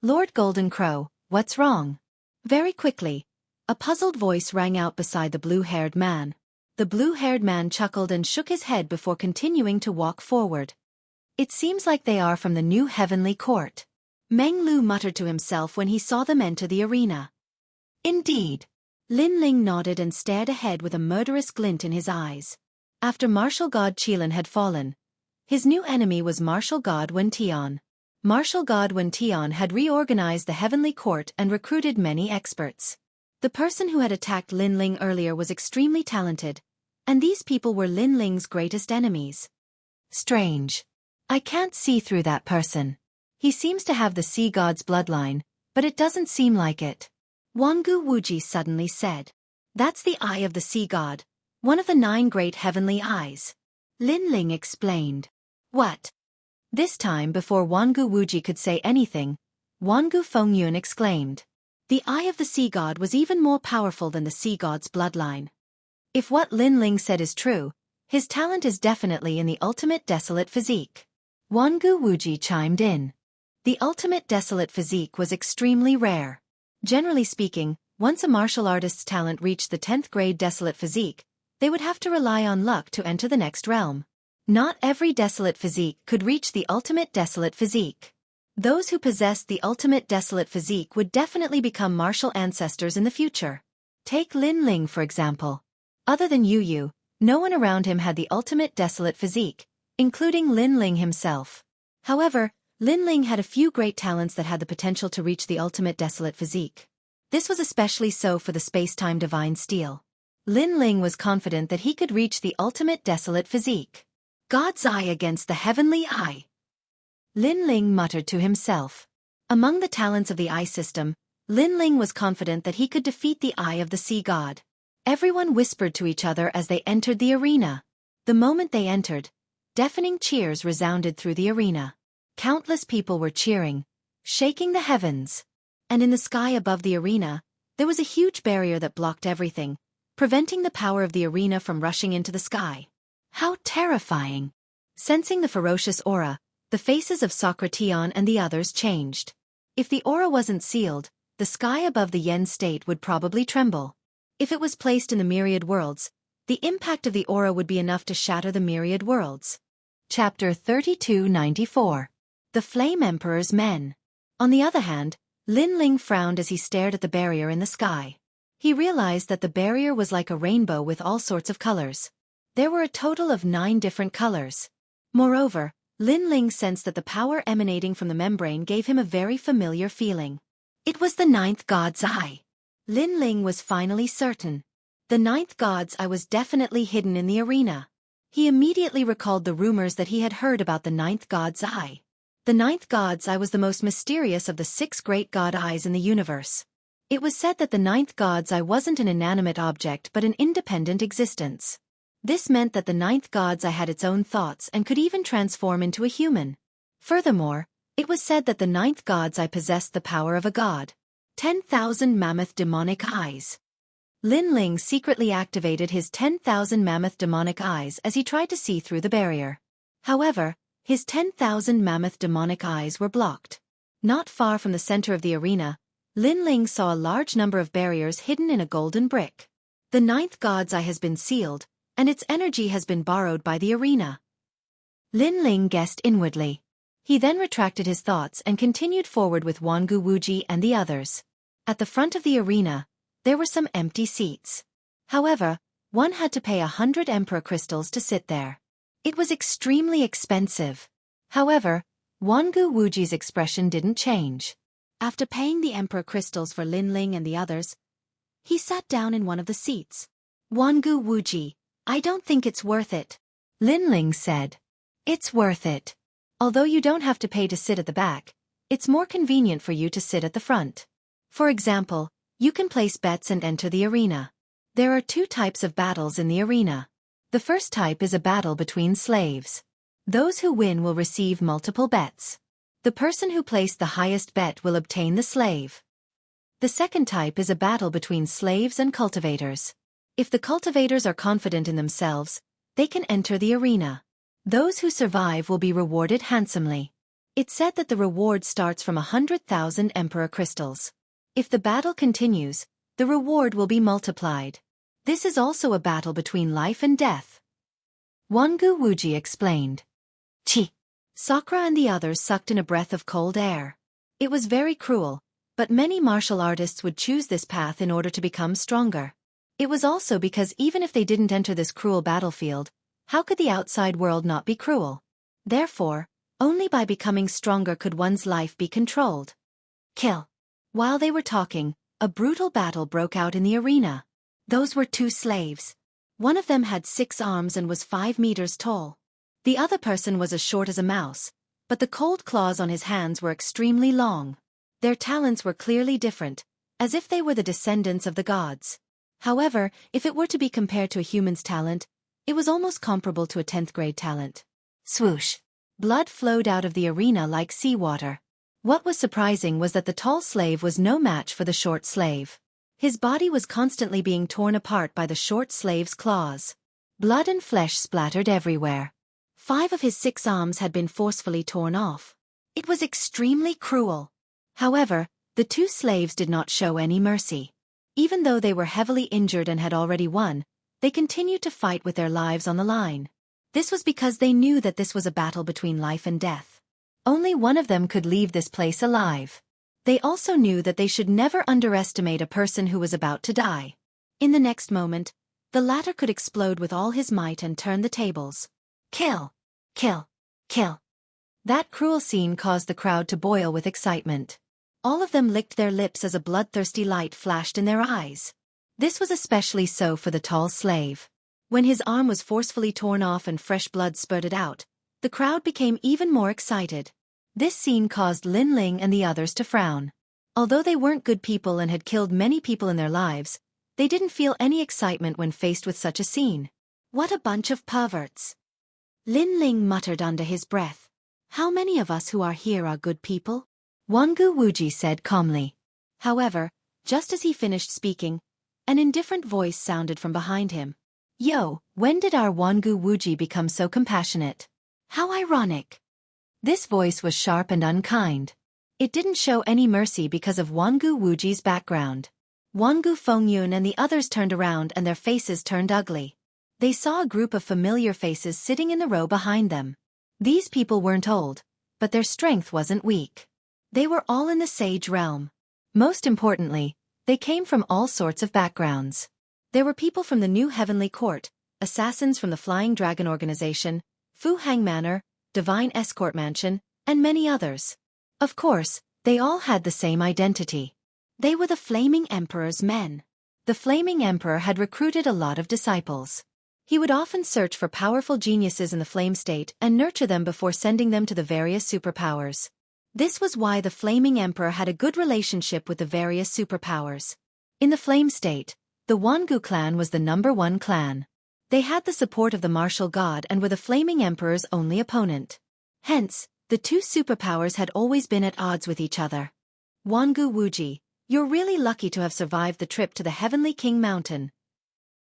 Lord Golden Crow, what's wrong? Very quickly, a puzzled voice rang out beside the blue-haired man. The blue-haired man chuckled and shook his head before continuing to walk forward. It seems like they are from the new Heavenly Court. Meng Lu muttered to himself when he saw them enter the arena. Indeed. Lin Ling nodded and stared ahead with a murderous glint in his eyes. After Martial God Qilin had fallen, his new enemy was Martial God Wen Tian. Martial God Wen Tian had reorganized the Heavenly Court and recruited many experts. The person who had attacked Lin Ling earlier was extremely talented, and these people were Lin Ling's greatest enemies. Strange. I can't see through that person. He seems to have the sea god's bloodline, but it doesn't seem like it. Wangu Wuji suddenly said. That's the eye of the sea god, one of the 9 great heavenly eyes. Lin Ling explained. What? This time before Wangu Wuji could say anything, Wangu Fengyun exclaimed. The eye of the sea god was even more powerful than the sea god's bloodline. If what Lin Ling said is true, his talent is definitely in the ultimate desolate physique. Wangu Wuji chimed in. The ultimate desolate physique was extremely rare. Generally speaking, once a martial artist's talent reached the 10th grade desolate physique, they would have to rely on luck to enter the next realm. Not every desolate physique could reach the ultimate desolate physique. Those who possessed the ultimate desolate physique would definitely become martial ancestors in the future. Take Lin Ling for example. Other than Yu Yu, no one around him had the ultimate desolate physique, including Lin Ling himself. However, Lin Ling had a few great talents that had the potential to reach the ultimate desolate physique. This was especially so for the space-time divine steel. Lin Ling was confident that he could reach the ultimate desolate physique. God's eye against the heavenly eye. Lin Ling muttered to himself. Among the talents of the eye system, Lin Ling was confident that he could defeat the eye of the sea god. Everyone whispered to each other as they entered the arena. The moment they entered, deafening cheers resounded through the arena. Countless people were cheering, shaking the heavens. And in the sky above the arena, there was a huge barrier that blocked everything, preventing the power of the arena from rushing into the sky. How terrifying! Sensing the ferocious aura, the faces of Sakura Tian and the others changed. If the aura wasn't sealed, the sky above the Yen state would probably tremble. If it was placed in the myriad worlds, the impact of the aura would be enough to shatter the myriad worlds. Chapter 3294. The Flame Emperor's Men. On the other hand, Lin Ling frowned as he stared at the barrier in the sky. He realized that the barrier was like a rainbow with all sorts of colors. There were a total of 9 different colors. Moreover, Lin Ling sensed that the power emanating from the membrane gave him a very familiar feeling. It was the 9th God's Eye. Lin Ling was finally certain. The 9th God's Eye was definitely hidden in the arena. He immediately recalled the rumors that he had heard about the 9th God's Eye. The 9th God's Eye was the most mysterious of the 6 great God Eyes in the universe. It was said that the 9th God's Eye wasn't an inanimate object but an independent existence. This meant that the 9th God's Eye had its own thoughts and could even transform into a human. Furthermore, it was said that the 9th God's Eye possessed the power of a god. 10,000 mammoth demonic eyes. Lin Ling secretly activated his 10,000 mammoth demonic eyes as he tried to see through the barrier. However, his 10,000 mammoth demonic eyes were blocked. Not far from the center of the arena, Lin Ling saw a large number of barriers hidden in a golden brick. The 9th God's Eye has been sealed, and its energy has been borrowed by the arena. Lin Ling guessed inwardly. He then retracted his thoughts and continued forward with Jianghu Wuji and the others. At the front of the arena, there were some empty seats. However, one had to pay 100 emperor crystals to sit there. It was extremely expensive. However, Jianghu Wuji's expression didn't change. After paying the emperor crystals for Lin Ling and the others, he sat down in one of the seats. Jianghu Wuji, I don't think it's worth it. Lin Ling said. It's worth it. Although you don't have to pay to sit at the back, it's more convenient for you to sit at the front. For example, you can place bets and enter the arena. There are 2 types of battles in the arena. The first type is a battle between slaves. Those who win will receive multiple bets. The person who placed the highest bet will obtain the slave. The second type is a battle between slaves and cultivators. If the cultivators are confident in themselves, they can enter the arena. Those who survive will be rewarded handsomely. It's said that the reward starts from 100,000 emperor crystals. If the battle continues, the reward will be multiplied. This is also a battle between life and death. Jianghu Wuji explained. Chi. Sakura and the others sucked in a breath of cold air. It was very cruel, but many martial artists would choose this path in order to become stronger. It was also because even if they didn't enter this cruel battlefield, how could the outside world not be cruel? Therefore, only by becoming stronger could one's life be controlled. Kill. While they were talking, a brutal battle broke out in the arena. Those were 2 slaves. One of them had 6 arms and was 5 meters tall. The other person was as short as a mouse, but the cold claws on his hands were extremely long. Their talents were clearly different, as if they were the descendants of the gods. However, if it were to be compared to a human's talent, it was almost comparable to a 10th grade talent. Swoosh! Blood flowed out of the arena like seawater. What was surprising was that the tall slave was no match for the short slave. His body was constantly being torn apart by the short slave's claws. Blood and flesh splattered everywhere. 5 of his 6 arms had been forcefully torn off. It was extremely cruel. However, the 2 slaves did not show any mercy. Even though they were heavily injured and had already won, they continued to fight with their lives on the line. This was because they knew that this was a battle between life and death. Only one of them could leave this place alive. They also knew that they should never underestimate a person who was about to die. In the next moment, the latter could explode with all his might and turn the tables. Kill! Kill! Kill! That cruel scene caused the crowd to boil with excitement. All of them licked their lips as a bloodthirsty light flashed in their eyes. This was especially so for the tall slave. When his arm was forcefully torn off and fresh blood spurted out, the crowd became even more excited. This scene caused Lin Ling and the others to frown. Although they weren't good people and had killed many people in their lives, they didn't feel any excitement when faced with such a scene. What a bunch of perverts! Lin Ling muttered under his breath. How many of us who are here are good people? Jianghu Wuji said calmly. However, just as he finished speaking, an indifferent voice sounded from behind him. Yo, when did our Jianghu Wuji become so compassionate? How ironic! This voice was sharp and unkind. It didn't show any mercy because of Jianghu Wuji's background. Jianghu Fengyun and the others turned around and their faces turned ugly. They saw a group of familiar faces sitting in the row behind them. These people weren't old, but their strength wasn't weak. They were all in the sage realm. Most importantly, they came from all sorts of backgrounds. There were people from the New Heavenly Court, assassins from the Flying Dragon Organization, Fu Hang Manor, Divine Escort Mansion, and many others. Of course, they all had the same identity. They were the Flaming Emperor's men. The Flaming Emperor had recruited a lot of disciples. He would often search for powerful geniuses in the flame state and nurture them before sending them to the various superpowers. This was why the Flaming Emperor had a good relationship with the various superpowers. In the flame state, the Jianghu clan was the #1 clan. They had the support of the martial god and were the Flaming Emperor's only opponent. Hence, the two superpowers had always been at odds with each other. Jianghu Wuji, you're really lucky to have survived the trip to the Heavenly King Mountain.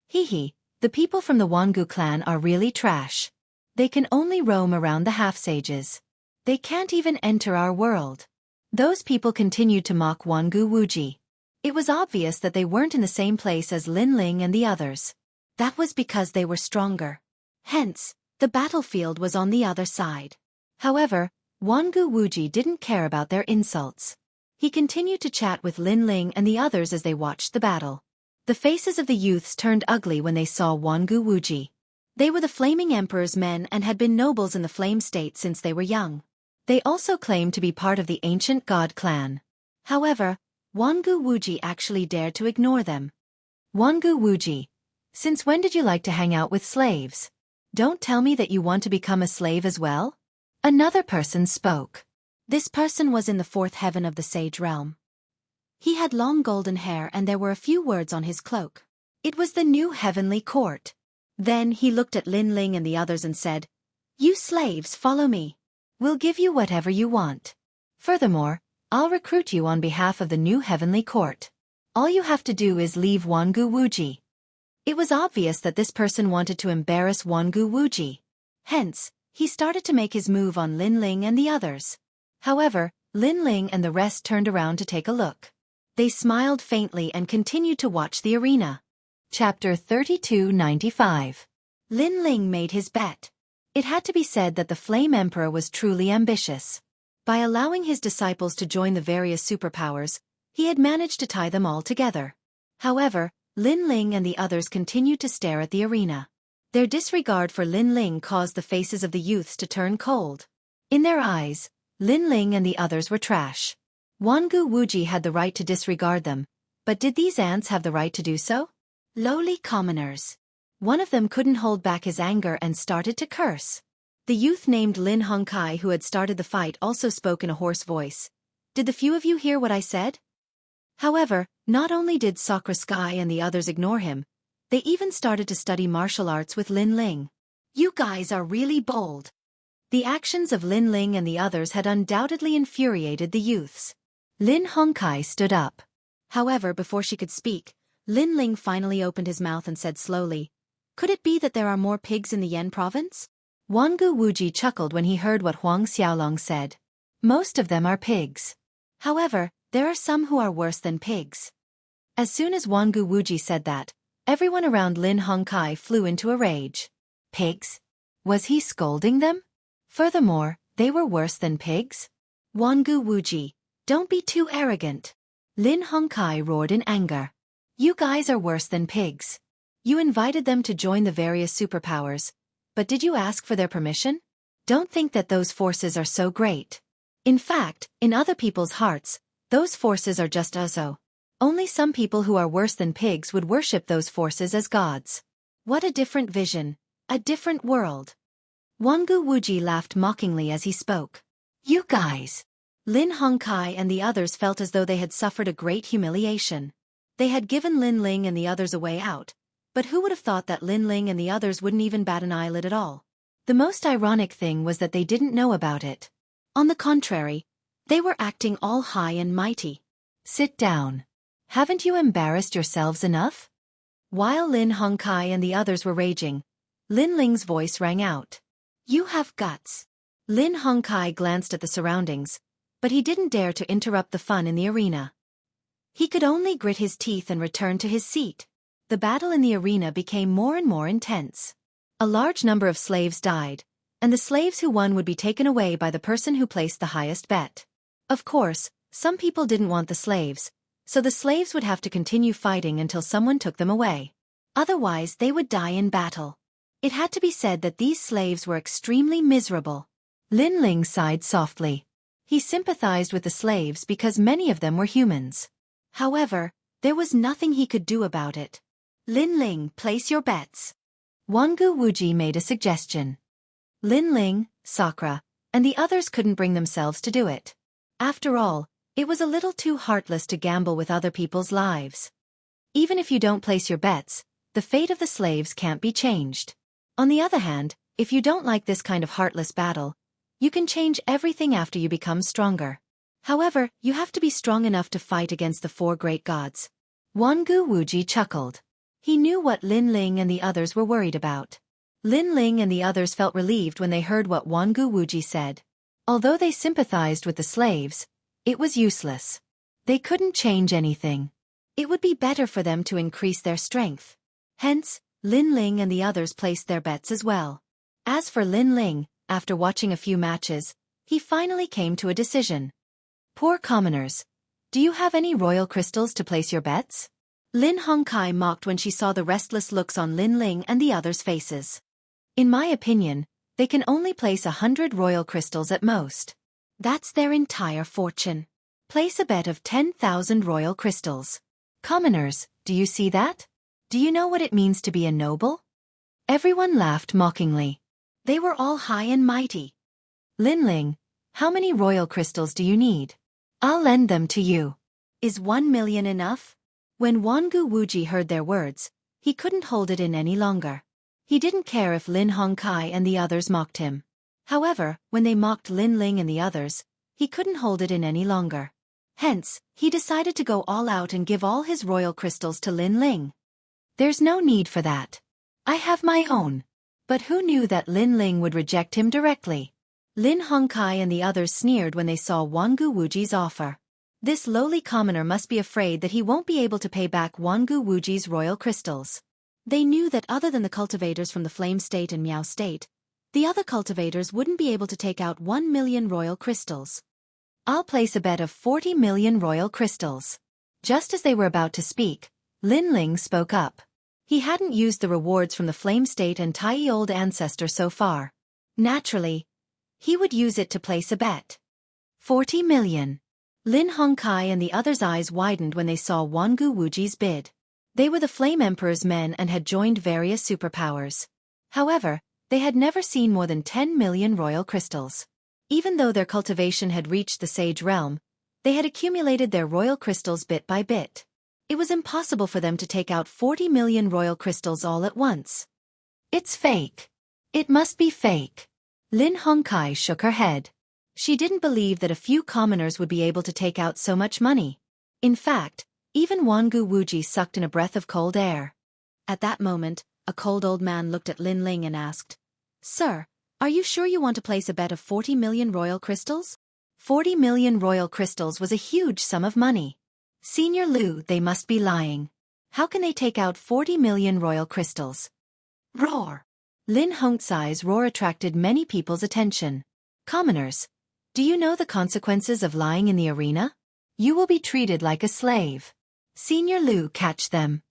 Hee. The people from the Jianghu clan are really trash. They can only roam around the half-sages. They can't even enter our world. Those people continued to mock Jianghu Wuji. It was obvious that they weren't in the same place as Lin Ling and the others. That was because they were stronger. Hence, the battlefield was on the other side. However, Jianghu Wuji didn't care about their insults. He continued to chat with Lin Ling and the others as they watched the battle. The faces of the youths turned ugly when they saw Jianghu Wuji. They were the Flaming Emperor's men and had been nobles in the Flame State since they were young. They also claimed to be part of the ancient god clan. However, Jianghu Wuji actually dared to ignore them. Jianghu Wuji, since when did you like to hang out with slaves? Don't tell me that you want to become a slave as well? Another person spoke. This person was in the fourth heaven of the sage realm. He had long golden hair and there were a few words on his cloak. It was the New Heavenly Court. Then he looked at Lin Ling and the others and said, "You slaves, follow me. We'll give you whatever you want. Furthermore, I'll recruit you on behalf of the New Heavenly Court. All you have to do is leave Jianghu Wuji." It was obvious that this person wanted to embarrass Jianghu Wuji. Hence, he started to make his move on Lin Ling and the others. However, Lin Ling and the rest turned around to take a look. They smiled faintly and continued to watch the arena. Chapter 3295. Lin Ling made his bet. It had to be said that the Flame Emperor was truly ambitious. By allowing his disciples to join the various superpowers, he had managed to tie them all together. However, Lin Ling and the others continued to stare at the arena. Their disregard for Lin Ling caused the faces of the youths to turn cold. In their eyes, Lin Ling and the others were trash. Jianghu Wuji had the right to disregard them, but did these ants have the right to do so? Lowly commoners. One of them couldn't hold back his anger and started to curse. The youth named Lin Hongkai who had started the fight also spoke in a hoarse voice. "Did the few of you hear what I said?" However, not only did Sakura Sky and the others ignore him, they even started to study martial arts with Lin Ling. "You guys are really bold." The actions of Lin Ling and the others had undoubtedly infuriated the youths. Lin Hongkai stood up. However, before she could speak, Lin Ling finally opened his mouth and said slowly, "Could it be that there are more pigs in the Yan province?" Jianghu Wuji chuckled when he heard what Huang Xiaolong said. "Most of them are pigs. However, there are some who are worse than pigs." As soon as Jianghu Wuji said that, everyone around Lin Hongkai flew into a rage. Pigs? Was he scolding them? Furthermore, they were worse than pigs? Jianghu Wuji, don't be too arrogant. Lin Hongkai roared in anger. You guys are worse than pigs. You invited them to join the various superpowers, but did you ask for their permission? Don't think that those forces are so great. In fact, in other people's hearts, those forces are just so. Only some people who are worse than pigs would worship those forces as gods. What a different vision, a different world. Jianghu Wuji laughed mockingly as he spoke. You guys. Lin Hongkai and the others felt as though they had suffered a great humiliation. They had given Lin Ling and the others a way out, but who would have thought that Lin Ling and the others wouldn't even bat an eyelid at all? The most ironic thing was that they didn't know about it. On the contrary, they were acting all high and mighty. Sit down. Haven't you embarrassed yourselves enough? While Lin Hongkai and the others were raging, Lin Ling's voice rang out. You have guts. Lin Hongkai glanced at the surroundings, but he didn't dare to interrupt the fun in the arena. He could only grit his teeth and return to his seat. The battle in the arena became more and more intense. A large number of slaves died, and the slaves who won would be taken away by the person who placed the highest bet. Of course, some people didn't want the slaves, so the slaves would have to continue fighting until someone took them away. Otherwise, they would die in battle. It had to be said that these slaves were extremely miserable. Lin Ling sighed softly. He sympathized with the slaves because many of them were humans. However, there was nothing he could do about it. Lin Ling, place your bets. Wangu Wuji made a suggestion. Lin Ling, Sakura, and the others couldn't bring themselves to do it. After all, it was a little too heartless to gamble with other people's lives. Even if you don't place your bets, the fate of the slaves can't be changed. On the other hand, if you don't like this kind of heartless battle, you can change everything after you become stronger. However, you have to be strong enough to fight against the four great gods. Wangu Wuji chuckled. He knew what Lin Ling and the others were worried about. Lin Ling and the others felt relieved when they heard what Wangu Wuji said. Although they sympathized with the slaves, it was useless. They couldn't change anything. It would be better for them to increase their strength. Hence, Lin Ling and the others placed their bets as well. As for Lin Ling, after watching a few matches, he finally came to a decision. Poor commoners. Do you have any royal crystals to place your bets? Lin Hongkai mocked when she saw the restless looks on Lin Ling and the others' faces. In my opinion, they can only place 100 royal crystals at most. That's their entire fortune. Place a bet of 10,000 royal crystals. Commoners, do you see that? Do you know what it means to be a noble? Everyone laughed mockingly. They were all high and mighty. Lin Ling, how many royal crystals do you need? I'll lend them to you. Is 1 million enough? When Wangu Wuji heard their words, he couldn't hold it in any longer. He didn't care if Lin Hongkai and the others mocked him. However, when they mocked Lin Ling and the others, he couldn't hold it in any longer. Hence, he decided to go all out and give all his royal crystals to Lin Ling. There's no need for that. I have my own. But who knew that Lin Ling would reject him directly? Lin Hongkai and the others sneered when they saw Wangu Wuji's offer. This lowly commoner must be afraid that he won't be able to pay back Wangu Wuji's royal crystals. They knew that other than the cultivators from the Flame State and Miao State, the other cultivators wouldn't be able to take out 1 million royal crystals. I'll place a bet of 40 million royal crystals. Just as they were about to speak, Lin Ling spoke up. He hadn't used the rewards from the Flame State and Tai Old Ancestor so far. Naturally, he would use it to place a bet. 40 million. Lin Hongkai and the others' eyes widened when they saw Wangu Wuji's bid. They were the Flame Emperor's men and had joined various superpowers. However, they had never seen more than 10 million royal crystals. Even though their cultivation had reached the Sage Realm, they had accumulated their royal crystals bit by bit. It was impossible for them to take out 40 million royal crystals all at once. It's fake. It must be fake. Lin Hongkai shook her head. She didn't believe that a few commoners would be able to take out so much money. In fact, even Wangu Wuji sucked in a breath of cold air. At that moment, a cold old man looked at Lin Ling and asked, "Sir, are you sure you want to place a bet of 40 million royal crystals?" 40 million royal crystals was a huge sum of money. Senior Liu, they must be lying. How can they take out 40 million royal crystals? Roar! Lin Hongkai's roar attracted many people's attention. Commoners, do you know the consequences of lying in the arena? You will be treated like a slave. Senior Liu, catch them.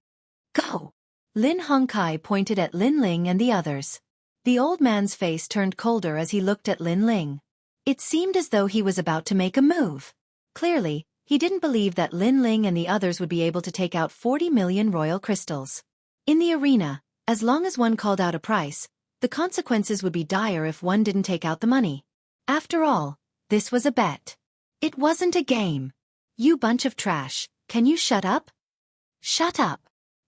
Go! Lin Hongkai pointed at Lin Ling and the others. The old man's face turned colder as he looked at Lin Ling. It seemed as though he was about to make a move. Clearly, he didn't believe that Lin Ling and the others would be able to take out 40 million royal crystals. In the arena, as long as one called out a price, the consequences would be dire if one didn't take out the money. After all, this was a bet. It wasn't a game. You bunch of trash, can you shut up? Shut up.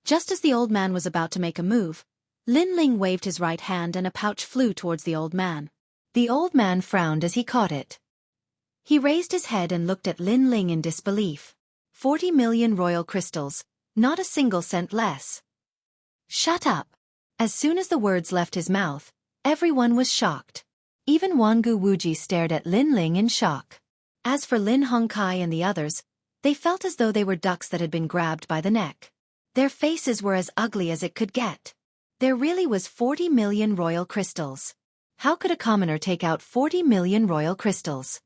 Just as the old man was about to make a move, Lin Ling waved his right hand and a pouch flew towards the old man. The old man frowned as he caught it. He raised his head and looked at Lin Ling in disbelief. 40 million royal crystals, not a single cent less. Shut up. As soon as the words left his mouth, everyone was shocked. Even Wangu Wuji stared at Lin Ling in shock. As for Lin Hongkai and the others, they felt as though they were ducks that had been grabbed by the neck. Their faces were as ugly as it could get. There really was 40 million royal crystals. How could a commoner take out 40 million royal crystals?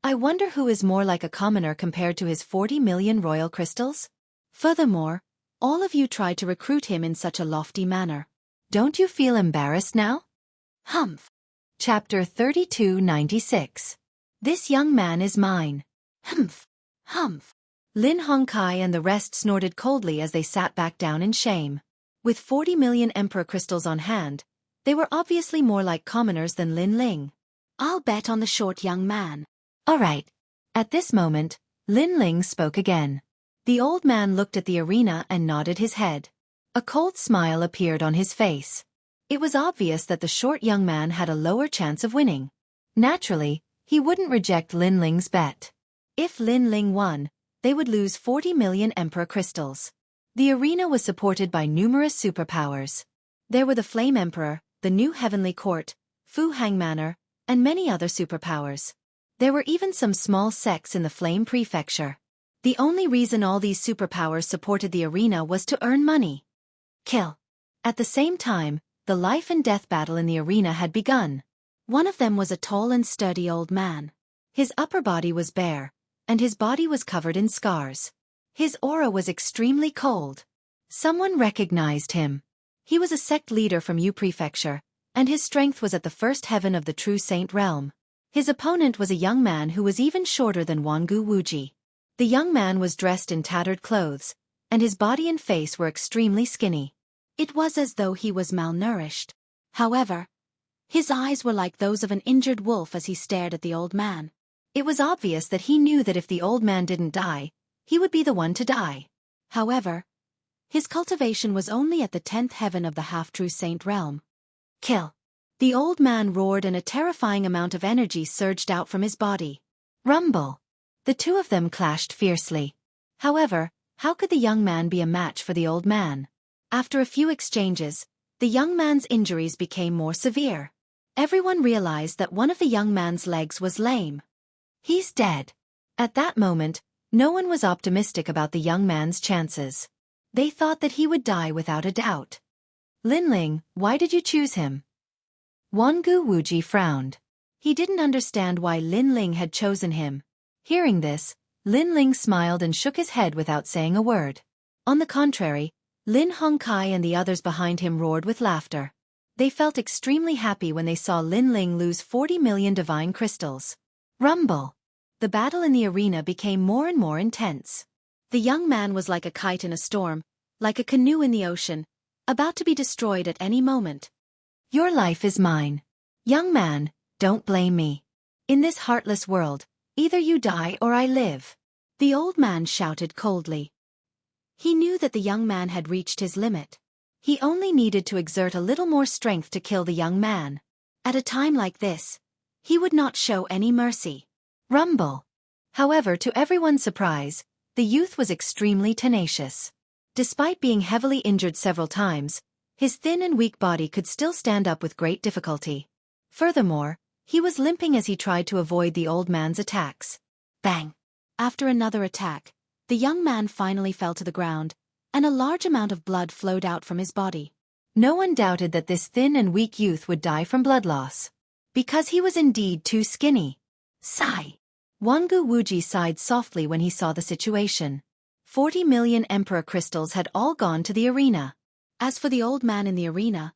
I wonder who is more like a commoner compared to his 40 million royal crystals? Furthermore, all of you tried to recruit him in such a lofty manner. Don't you feel embarrassed now? Humph. Chapter 3296. This young man is mine. Humph. Humph. Lin Hongkai and the rest snorted coldly as they sat back down in shame. With 40 million emperor crystals on hand, they were obviously more like commoners than Lin Ling. I'll bet on the short young man. All right. At this moment, Lin Ling spoke again. The old man looked at the arena and nodded his head. A cold smile appeared on his face. It was obvious that the short young man had a lower chance of winning. Naturally, he wouldn't reject Lin Ling's bet. If Lin Ling won, they would lose 40 million emperor crystals. The arena was supported by numerous superpowers. There were the Flame Emperor, the New Heavenly Court, Fu Hang Manor, and many other superpowers. There were even some small sects in the Flame Prefecture. The only reason all these superpowers supported the arena was to earn money. Kill. At the same time, the life and death battle in the arena had begun. One of them was a tall and sturdy old man. His upper body was bare, and his body was covered in scars. His aura was extremely cold. Someone recognized him. He was a sect leader from Yu Prefecture, and his strength was at the first heaven of the true saint realm. His opponent was a young man who was even shorter than Wangu Wuji. The young man was dressed in tattered clothes, and his body and face were extremely skinny. It was as though he was malnourished. However, his eyes were like those of an injured wolf as he stared at the old man. It was obvious that he knew that if the old man didn't die, he would be the one to die. However, his cultivation was only at the 10th heaven of the half-true saint realm. Kill. The old man roared and a terrifying amount of energy surged out from his body. Rumble. The two of them clashed fiercely. However, how could the young man be a match for the old man? After a few exchanges, the young man's injuries became more severe. Everyone realized that one of the young man's legs was lame. He's dead. At that moment, no one was optimistic about the young man's chances. They thought that he would die without a doubt. Lin Ling, why did you choose him? Wangu Wuji frowned. He didn't understand why Lin Ling had chosen him. Hearing this, Lin Ling smiled and shook his head without saying a word. On the contrary, Lin Hongkai and the others behind him roared with laughter. They felt extremely happy when they saw Lin Ling lose 40 million divine crystals. Rumble. The battle in the arena became more and more intense. The young man was like a kite in a storm, like a canoe in the ocean, about to be destroyed at any moment. Your life is mine. Young man, don't blame me. In this heartless world, either you die or I live. The old man shouted coldly. He knew that the young man had reached his limit. He only needed to exert a little more strength to kill the young man. At a time like this, he would not show any mercy. Rumble. However, to everyone's surprise, the youth was extremely tenacious. Despite being heavily injured several times, his thin and weak body could still stand up with great difficulty. Furthermore, he was limping as he tried to avoid the old man's attacks. Bang! After another attack, the young man finally fell to the ground, and a large amount of blood flowed out from his body. No one doubted that this thin and weak youth would die from blood loss. Because he was indeed too skinny. Sigh! Wangu Wuji sighed softly when he saw the situation. 40 million emperor crystals had all gone to the arena. As for the old man in the arena,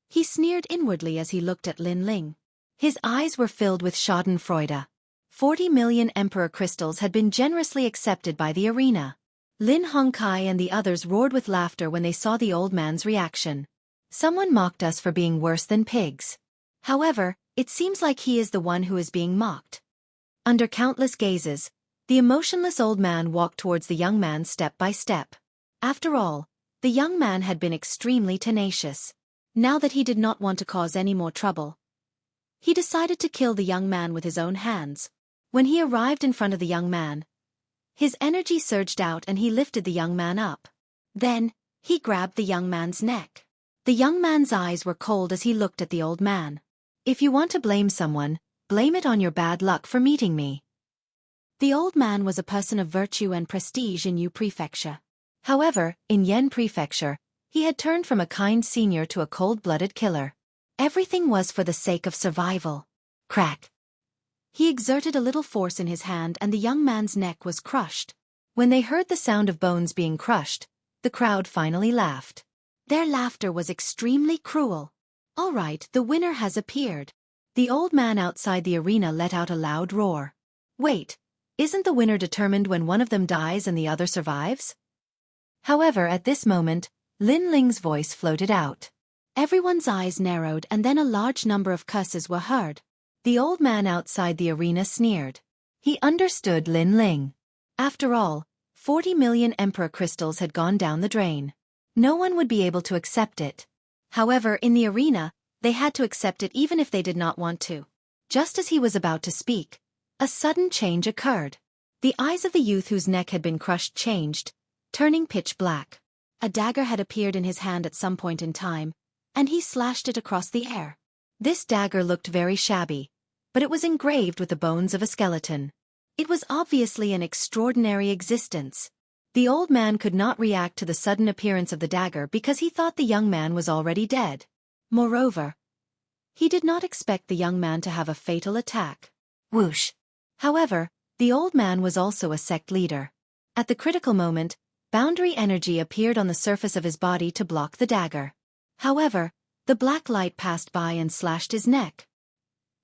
he sneered inwardly as he looked at Lin Ling. His eyes were filled with schadenfreude. 40 million emperor crystals had been generously accepted by the arena. Lin Hongkai and the others roared with laughter when they saw the old man's reaction. Someone mocked us for being worse than pigs. However, it seems like he is the one who is being mocked. Under countless gazes, the emotionless old man walked towards the young man step by step. After all, the young man had been extremely tenacious. Now that he did not want to cause any more trouble, he decided to kill the young man with his own hands. When he arrived in front of the young man, his energy surged out and he lifted the young man up. Then, he grabbed the young man's neck. The young man's eyes were cold as he looked at the old man. If you want to blame someone, blame it on your bad luck for meeting me. The old man was a person of virtue and prestige in Yu Prefecture. However, in Yen Prefecture, he had turned from a kind senior to a cold-blooded killer. Everything was for the sake of survival. Crack. He exerted a little force in his hand and the young man's neck was crushed. When they heard the sound of bones being crushed, the crowd finally laughed. Their laughter was extremely cruel. All right, the winner has appeared. The old man outside the arena let out a loud roar. Wait, isn't the winner determined when one of them dies and the other survives? However, at this moment, Lin Ling's voice floated out. Everyone's eyes narrowed and then a large number of curses were heard. The old man outside the arena sneered. He understood Lin Ling. After all, 40 million Emperor crystals had gone down the drain. No one would be able to accept it. However, in the arena, they had to accept it even if they did not want to. Just as he was about to speak, a sudden change occurred. The eyes of the youth whose neck had been crushed changed, turning pitch black. A dagger had appeared in his hand at some point in time, and he slashed it across the air. This dagger looked very shabby, but it was engraved with the bones of a skeleton. It was obviously an extraordinary existence. The old man could not react to the sudden appearance of the dagger because he thought the young man was already dead. Moreover, he did not expect the young man to have a fatal attack. Whoosh! However, the old man was also a sect leader. At the critical moment, boundary energy appeared on the surface of his body to block the dagger. However, the black light passed by and slashed his neck.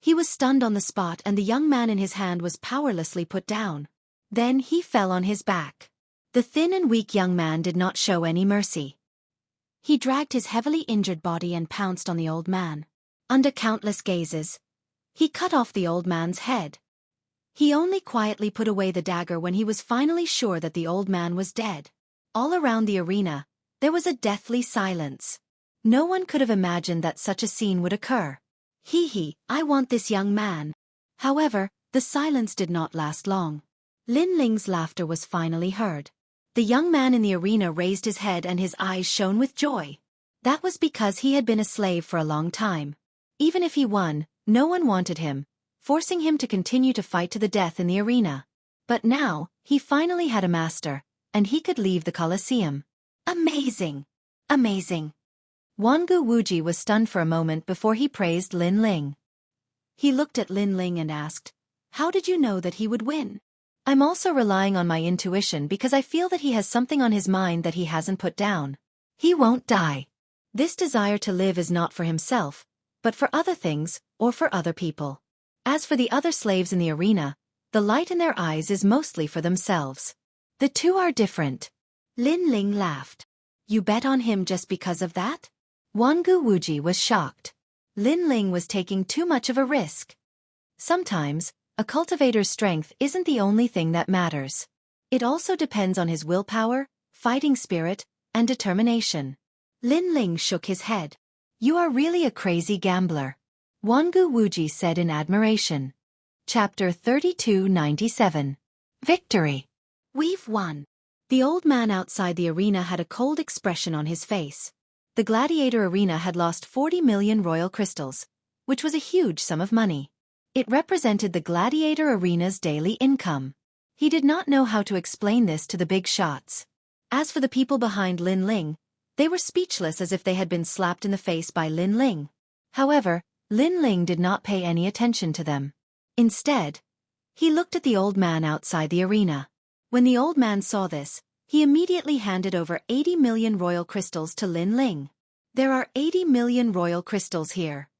He was stunned on the spot and the young man in his hand was powerlessly put down. Then he fell on his back. The thin and weak young man did not show any mercy. He dragged his heavily injured body and pounced on the old man. Under countless gazes, he cut off the old man's head. He only quietly put away the dagger when he was finally sure that the old man was dead. All around the arena, there was a deathly silence. No one could have imagined that such a scene would occur. Hee, I want this young man. However, the silence did not last long. Lin Ling's laughter was finally heard. The young man in the arena raised his head and his eyes shone with joy. That was because he had been a slave for a long time. Even if he won, no one wanted him, forcing him to continue to fight to the death in the arena. But now, he finally had a master, and he could leave the Colosseum. Amazing! Amazing! Wangu Wuji was stunned for a moment before he praised Lin Ling. He looked at Lin Ling and asked, "How did you know that he would win?" "I'm also relying on my intuition because I feel that he has something on his mind that he hasn't put down. He won't die. This desire to live is not for himself, but for other things, or for other people. As for the other slaves in the arena, the light in their eyes is mostly for themselves. The two are different." Lin Ling laughed. "You bet on him just because of that?" Wangu Wuji was shocked. Lin Ling was taking too much of a risk. Sometimes, a cultivator's strength isn't the only thing that matters. It also depends on his willpower, fighting spirit, and determination. Lin Ling shook his head. "You are really a crazy gambler," Wangu Wuji said in admiration. Chapter 3297. Victory. "We've won." The old man outside the arena had a cold expression on his face. The gladiator arena had lost 40 million royal crystals, which was a huge sum of money. It represented the gladiator arena's daily income. He did not know how to explain this to the big shots. As for the people behind Lin Ling, they were speechless as if they had been slapped in the face by Lin Ling. However, Lin Ling did not pay any attention to them. Instead, he looked at the old man outside the arena. When the old man saw this, he immediately handed over 80 million royal crystals to Lin Ling. "There are 80 million royal crystals here."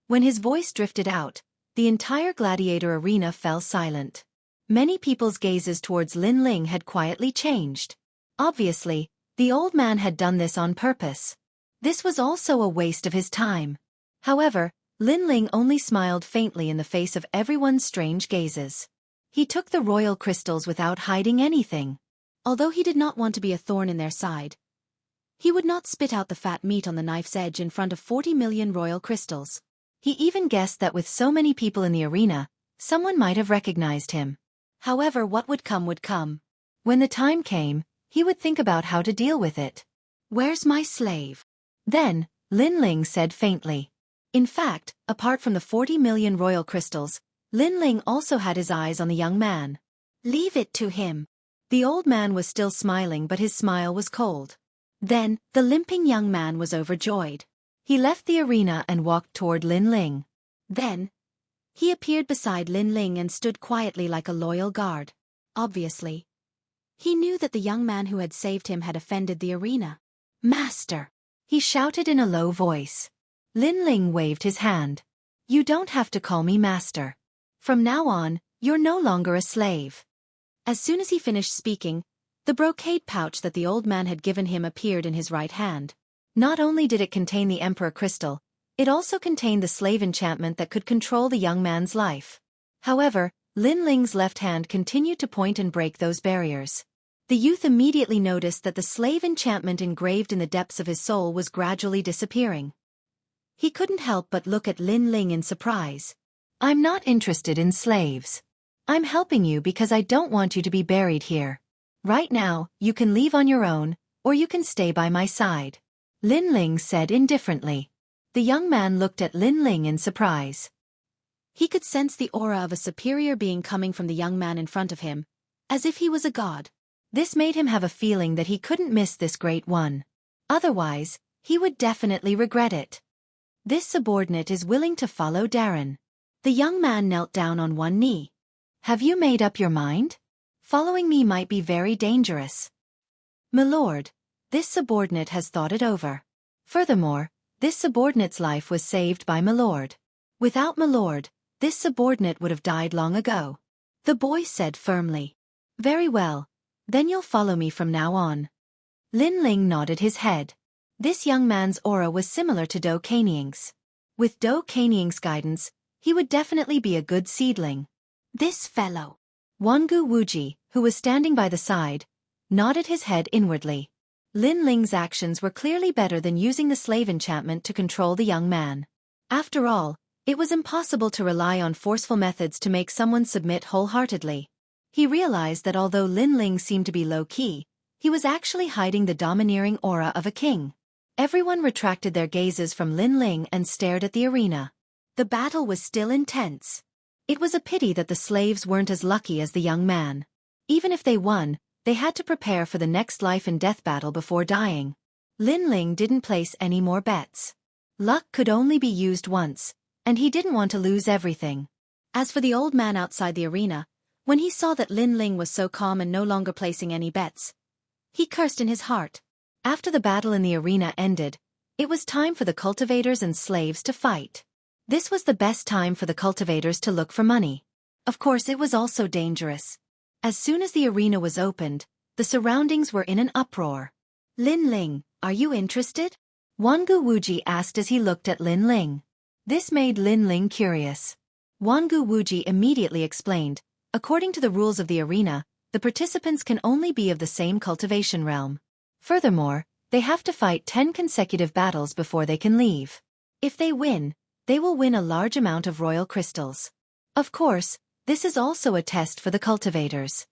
When his voice drifted out, the entire gladiator arena fell silent. Many people's gazes towards Lin Ling had quietly changed. Obviously, the old man had done this on purpose. This was also a waste of his time. However, Lin Ling only smiled faintly in the face of everyone's strange gazes. He took the royal crystals without hiding anything. Although he did not want to be a thorn in their side, he would not spit out the fat meat on the knife's edge in front of 40 million royal crystals. He even guessed that with so many people in the arena, someone might have recognized him. However, what would come would come. When the time came, he would think about how to deal with it. "Where's my slave?" Then, Lin Ling said faintly. In fact, apart from the 40 million royal crystals, Lin Ling also had his eyes on the young man. "Leave it to him." The old man was still smiling, but his smile was cold. Then, the limping young man was overjoyed. He left the arena and walked toward Lin Ling. Then, he appeared beside Lin Ling and stood quietly like a loyal guard. Obviously, he knew that the young man who had saved him had offended the arena. "Master!" he shouted in a low voice. Lin Ling waved his hand. "You don't have to call me master. From now on, you're no longer a slave." As soon as he finished speaking, the brocade pouch that the old man had given him appeared in his right hand. Not only did it contain the Emperor Crystal, it also contained the slave enchantment that could control the young man's life. However, Lin Ling's left hand continued to point and break those barriers. The youth immediately noticed that the slave enchantment engraved in the depths of his soul was gradually disappearing. He couldn't help but look at Lin Ling in surprise. "I'm not interested in slaves. I'm helping you because I don't want you to be buried here. Right now, you can leave on your own, or you can stay by my side," Lin Ling said indifferently. The young man looked at Lin Ling in surprise. He could sense the aura of a superior being coming from the young man in front of him, as if he was a god. This made him have a feeling that he couldn't miss this great one. Otherwise, he would definitely regret it. "This subordinate is willing to follow Darren." The young man knelt down on one knee. "Have you made up your mind? Following me might be very dangerous." "Milord, this subordinate has thought it over. Furthermore, this subordinate's life was saved by Milord. Without Milord, this subordinate would have died long ago," the boy said firmly. "Very well, then you'll follow me from now on." Lin Ling nodded his head. This young man's aura was similar to Do Kanying's. With Do Kanying's guidance, he would definitely be a good seedling. This fellow, Wangu Wuji, who was standing by the side, nodded his head inwardly. Lin Ling's actions were clearly better than using the slave enchantment to control the young man. After all, it was impossible to rely on forceful methods to make someone submit wholeheartedly. He realized that although Lin Ling seemed to be low-key, he was actually hiding the domineering aura of a king. Everyone retracted their gazes from Lin Ling and stared at the arena. The battle was still intense. It was a pity that the slaves weren't as lucky as the young man. Even if they won, they had to prepare for the next life-and-death battle before dying. Lin Ling didn't place any more bets. Luck could only be used once, and he didn't want to lose everything. As for the old man outside the arena, when he saw that Lin Ling was so calm and no longer placing any bets, he cursed in his heart. After the battle in the arena ended, it was time for the cultivators and slaves to fight. This was the best time for the cultivators to look for money. Of course, it was also dangerous. As soon as the arena was opened, the surroundings were in an uproar. "Lin Ling, are you interested?" Wangu Wuji asked as he looked at Lin Ling. This made Lin Ling curious. Wangu Wuji immediately explained, according to the rules of the arena, the participants can only be of the same cultivation realm. Furthermore, they have to fight 10 consecutive battles before they can leave. If they win, they will win a large amount of royal crystals. Of course, this is also a test for the cultivators.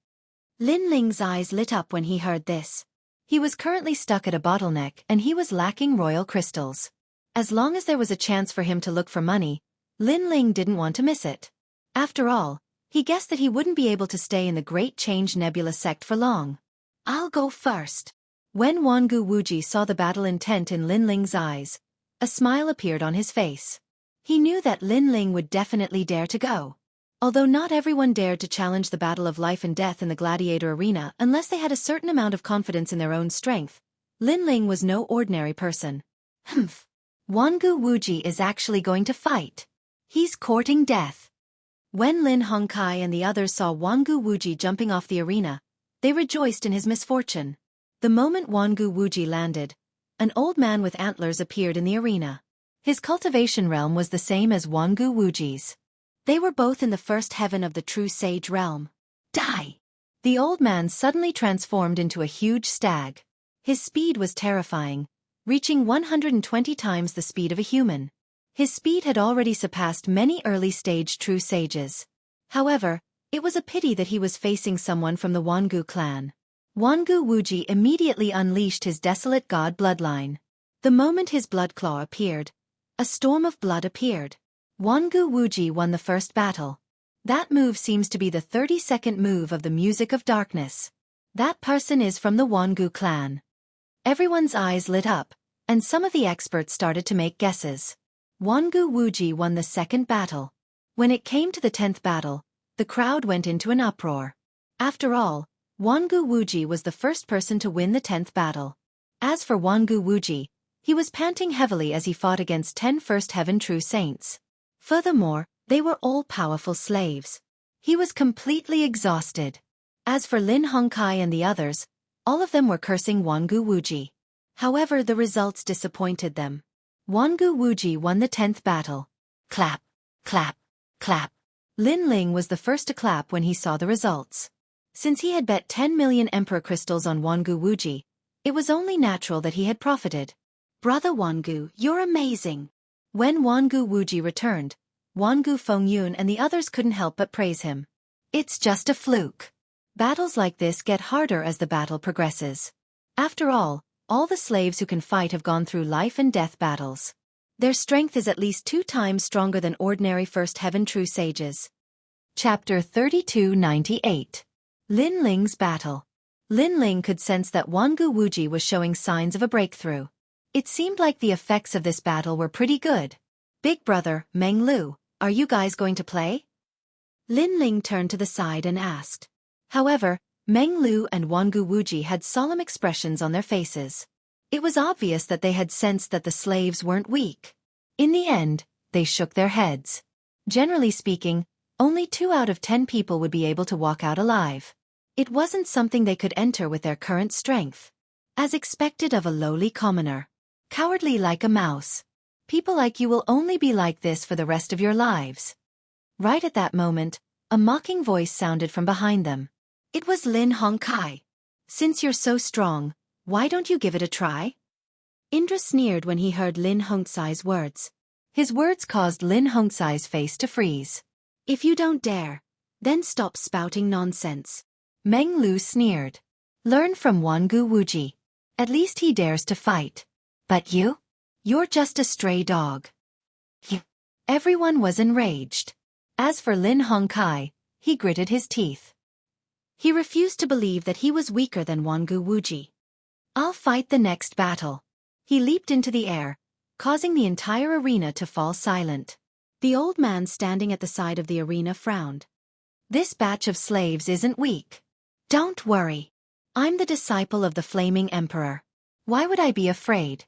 Lin Ling's eyes lit up when he heard this. He was currently stuck at a bottleneck and he was lacking royal crystals. As long as there was a chance for him to look for money, Lin Ling didn't want to miss it. After all, he guessed that he wouldn't be able to stay in the Great Change Nebula sect for long. "I'll go first." When Wangu Wuji saw the battle intent in Lin Ling's eyes, a smile appeared on his face. He knew that Lin Ling would definitely dare to go. Although not everyone dared to challenge the battle of life and death in the gladiator arena unless they had a certain amount of confidence in their own strength, Lin Ling was no ordinary person. Humph. Wangu Wuji is actually going to fight. He's courting death. When Lin Hongkai and the others saw Wangu Wuji jumping off the arena, they rejoiced in his misfortune. The moment Wangu Wuji landed, an old man with antlers appeared in the arena. His cultivation realm was the same as Wangu Wuji's. They were both in the first heaven of the true sage realm. Die! The old man suddenly transformed into a huge stag. His speed was terrifying, reaching 120 times the speed of a human. His speed had already surpassed many early-stage true sages. However, it was a pity that he was facing someone from the Wangu clan. Wangu Wuji immediately unleashed his desolate god bloodline. The moment his blood claw appeared, a storm of blood appeared. Wangu Wuji won the first battle. That move seems to be the 32nd move of the Music of Darkness. That person is from the Wangu clan. Everyone's eyes lit up, and some of the experts started to make guesses. Wangu Wuji won the second battle. When it came to the 10th battle, the crowd went into an uproar. After all, Wangu Wuji was the first person to win the 10th battle. As for Wangu Wuji, he was panting heavily as he fought against 10 First Heaven True Saints. Furthermore, they were all powerful slaves. He was completely exhausted. As for Lin Hongkai and the others, all of them were cursing Wangu Wuji. However, the results disappointed them. Wangu Wuji won the 10th battle. Clap, clap, clap. Lin Ling was the first to clap when he saw the results. Since he had bet 10 million Emperor Crystals on Wangu Wuji, it was only natural that he had profited. Brother Wangu, you're amazing. When Wangu Wuji returned, Wangu Fengyun and the others couldn't help but praise him. It's just a fluke. Battles like this get harder as the battle progresses. After all the slaves who can fight have gone through life and death battles. Their strength is at least 2 times stronger than ordinary First Heaven True Sages. Chapter 3298. Lin Ling's Battle. Lin Ling could sense that Wangu Wuji was showing signs of a breakthrough. It seemed like the effects of this battle were pretty good. Big brother, Meng Lu, are you guys going to play? Lin Ling turned to the side and asked. However, Meng Lu and Wangu Wuji had solemn expressions on their faces. It was obvious that they had sensed that the slaves weren't weak. In the end, they shook their heads. Generally speaking, only 2 out of 10 people would be able to walk out alive. It wasn't something they could enter with their current strength. As expected of a lowly commoner. Cowardly like a mouse. People like you will only be like this for the rest of your lives. Right at that moment, a mocking voice sounded from behind them. It was Lin Hongkai. Since you're so strong, why don't you give it a try? Indra sneered when he heard Lin Hongkai's words. His words caused Lin Hongkai's face to freeze. If you don't dare, then stop spouting nonsense. Meng Lu sneered. Learn from Wangu Wuji. At least he dares to fight. But you? You're just a stray dog. You. Everyone was enraged. As for Lin Hongkai, he gritted his teeth. He refused to believe that he was weaker than Wangu Wuji. I'll fight the next battle. He leaped into the air, causing the entire arena to fall silent. The old man standing at the side of the arena frowned. This batch of slaves isn't weak. Don't worry. I'm the disciple of the Flaming Emperor. Why would I be afraid?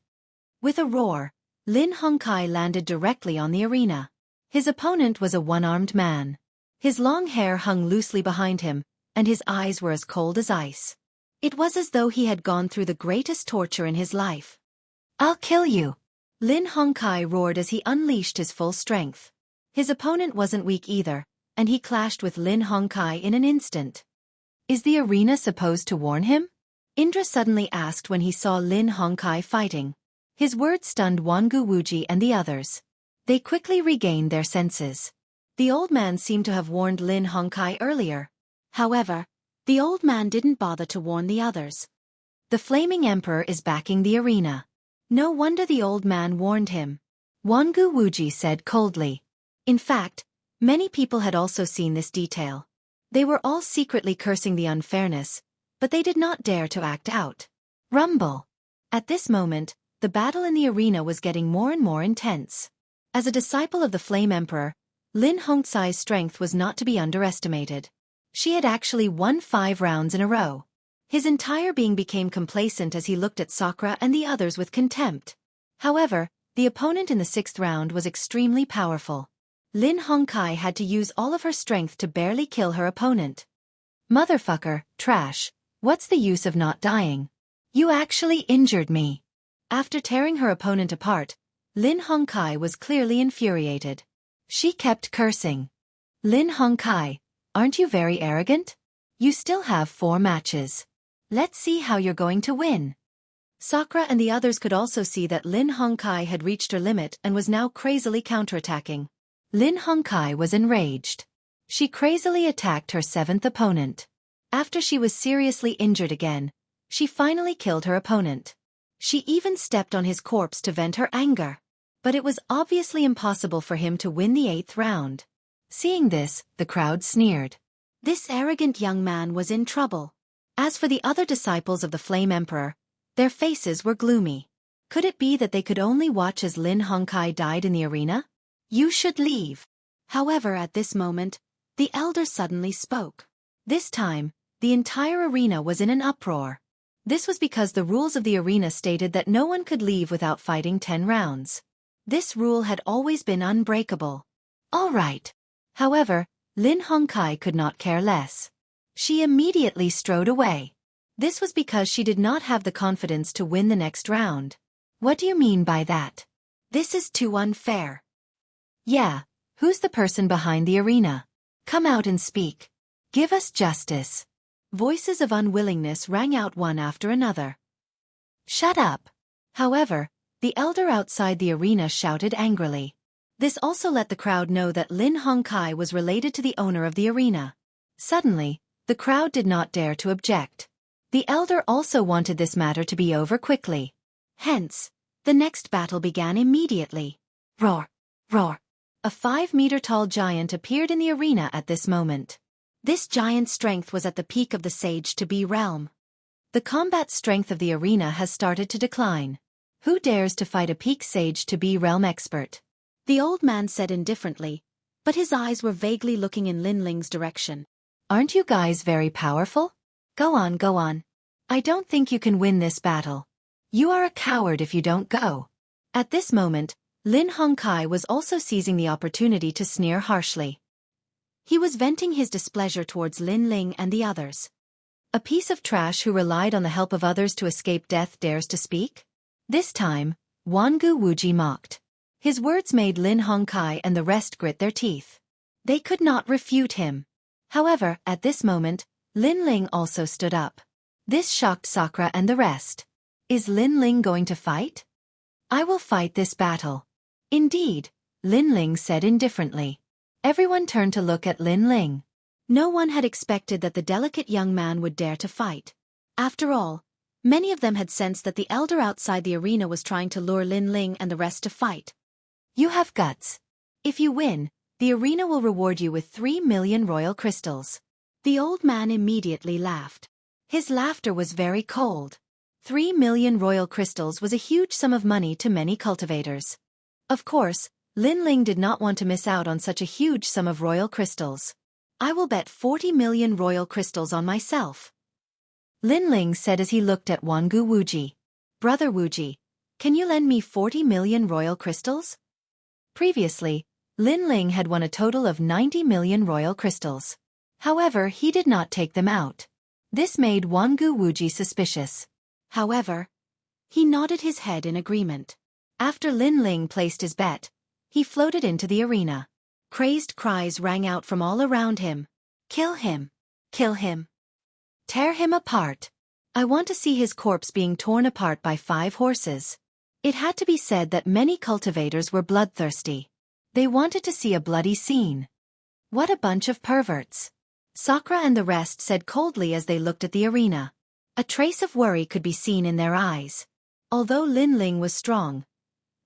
With a roar, Lin Hongkai landed directly on the arena. His opponent was a one-armed man. His long hair hung loosely behind him, and his eyes were as cold as ice. It was as though he had gone through the greatest torture in his life. I'll kill you! Lin Hongkai roared as he unleashed his full strength. His opponent wasn't weak either, and he clashed with Lin Hongkai in an instant. Is the arena supposed to warn him? Indra suddenly asked when he saw Lin Hongkai fighting. His words stunned Wangu Wuji and the others. They quickly regained their senses. The old man seemed to have warned Lin Hongkai earlier. However, the old man didn't bother to warn the others. The Flaming Emperor is backing the arena. No wonder the old man warned him. Wangu Wuji said coldly. In fact, many people had also seen this detail. They were all secretly cursing the unfairness, but they did not dare to act out. Rumble. At this moment, the battle in the arena was getting more and more intense. As a disciple of the Flame Emperor, Lin Hongkai's strength was not to be underestimated. She had actually won 5 rounds in a row. His entire being became complacent as he looked at Sakura and the others with contempt. However, the opponent in the 6th round was extremely powerful. Lin Hongkai had to use all of her strength to barely kill her opponent. Motherfucker, trash, what's the use of not dying? You actually injured me. After tearing her opponent apart, Lin Hongkai was clearly infuriated. She kept cursing. Lin Hongkai, aren't you very arrogant? You still have 4 matches. Let's see how you're going to win. Sakura and the others could also see that Lin Hongkai had reached her limit and was now crazily counterattacking. Lin Hongkai was enraged. She crazily attacked her 7th opponent. After she was seriously injured again, she finally killed her opponent. She even stepped on his corpse to vent her anger. But it was obviously impossible for him to win the 8th round. Seeing this, the crowd sneered. This arrogant young man was in trouble. As for the other disciples of the Flame Emperor, their faces were gloomy. Could it be that they could only watch as Lin Hongkai died in the arena? You should leave. However, at this moment, the elder suddenly spoke. This time, the entire arena was in an uproar. This was because the rules of the arena stated that no one could leave without fighting 10 rounds. This rule had always been unbreakable. All right. However, Lin Hongkai could not care less. She immediately strode away. This was because she did not have the confidence to win the next round. What do you mean by that? This is too unfair. Yeah, who's the person behind the arena? Come out and speak. Give us justice. Voices of unwillingness rang out one after another. Shut up. However, the elder outside the arena shouted angrily. This also let the crowd know that Lin Hongkai was related to the owner of the arena. Suddenly, the crowd did not dare to object. The elder also wanted this matter to be over quickly. Hence, the next battle began immediately. Roar! Roar! A 5-meter-tall giant appeared in the arena at this moment. This giant's strength was at the peak of the Sage-to-Be realm. The combat strength of the arena has started to decline. Who dares to fight a peak Sage-to-Be realm expert? The old man said indifferently, but his eyes were vaguely looking in Lin Ling's direction. Aren't you guys very powerful? Go on, go on. I don't think you can win this battle. You are a coward if you don't go. At this moment, Lin Hongkai was also seizing the opportunity to sneer harshly. He was venting his displeasure towards Lin Ling and the others. A piece of trash who relied on the help of others to escape death dares to speak? This time, Jianghu Wuji mocked. His words made Lin Hongkai and the rest grit their teeth. They could not refute him. However, at this moment, Lin Ling also stood up. This shocked Sakura and the rest. Is Lin Ling going to fight? I will fight this battle. Indeed, Lin Ling said indifferently. Everyone turned to look at Lin Ling. No one had expected that the delicate young man would dare to fight. After all, many of them had sensed that the elder outside the arena was trying to lure Lin Ling and the rest to fight. You have guts. If you win, the arena will reward you with 3 million royal crystals. The old man immediately laughed. His laughter was very cold. 3 million royal crystals was a huge sum of money to many cultivators. Of course, Lin Ling did not want to miss out on such a huge sum of royal crystals. I will bet 40 million royal crystals on myself. Lin Ling said as he looked at Jianghu Wuji. Brother Wuji, can you lend me 40 million royal crystals? Previously, Lin Ling had won a total of 90 million royal crystals. However, he did not take them out. This made Jianghu Wuji suspicious. However, he nodded his head in agreement. After Lin Ling placed his bet, he floated into the arena. Crazed cries rang out from all around him. Kill him! Kill him! Tear him apart! I want to see his corpse being torn apart by 5 horses. It had to be said that many cultivators were bloodthirsty. They wanted to see a bloody scene. What a bunch of perverts! Sakura and the rest said coldly as they looked at the arena. A trace of worry could be seen in their eyes. Although Lin Ling was strong,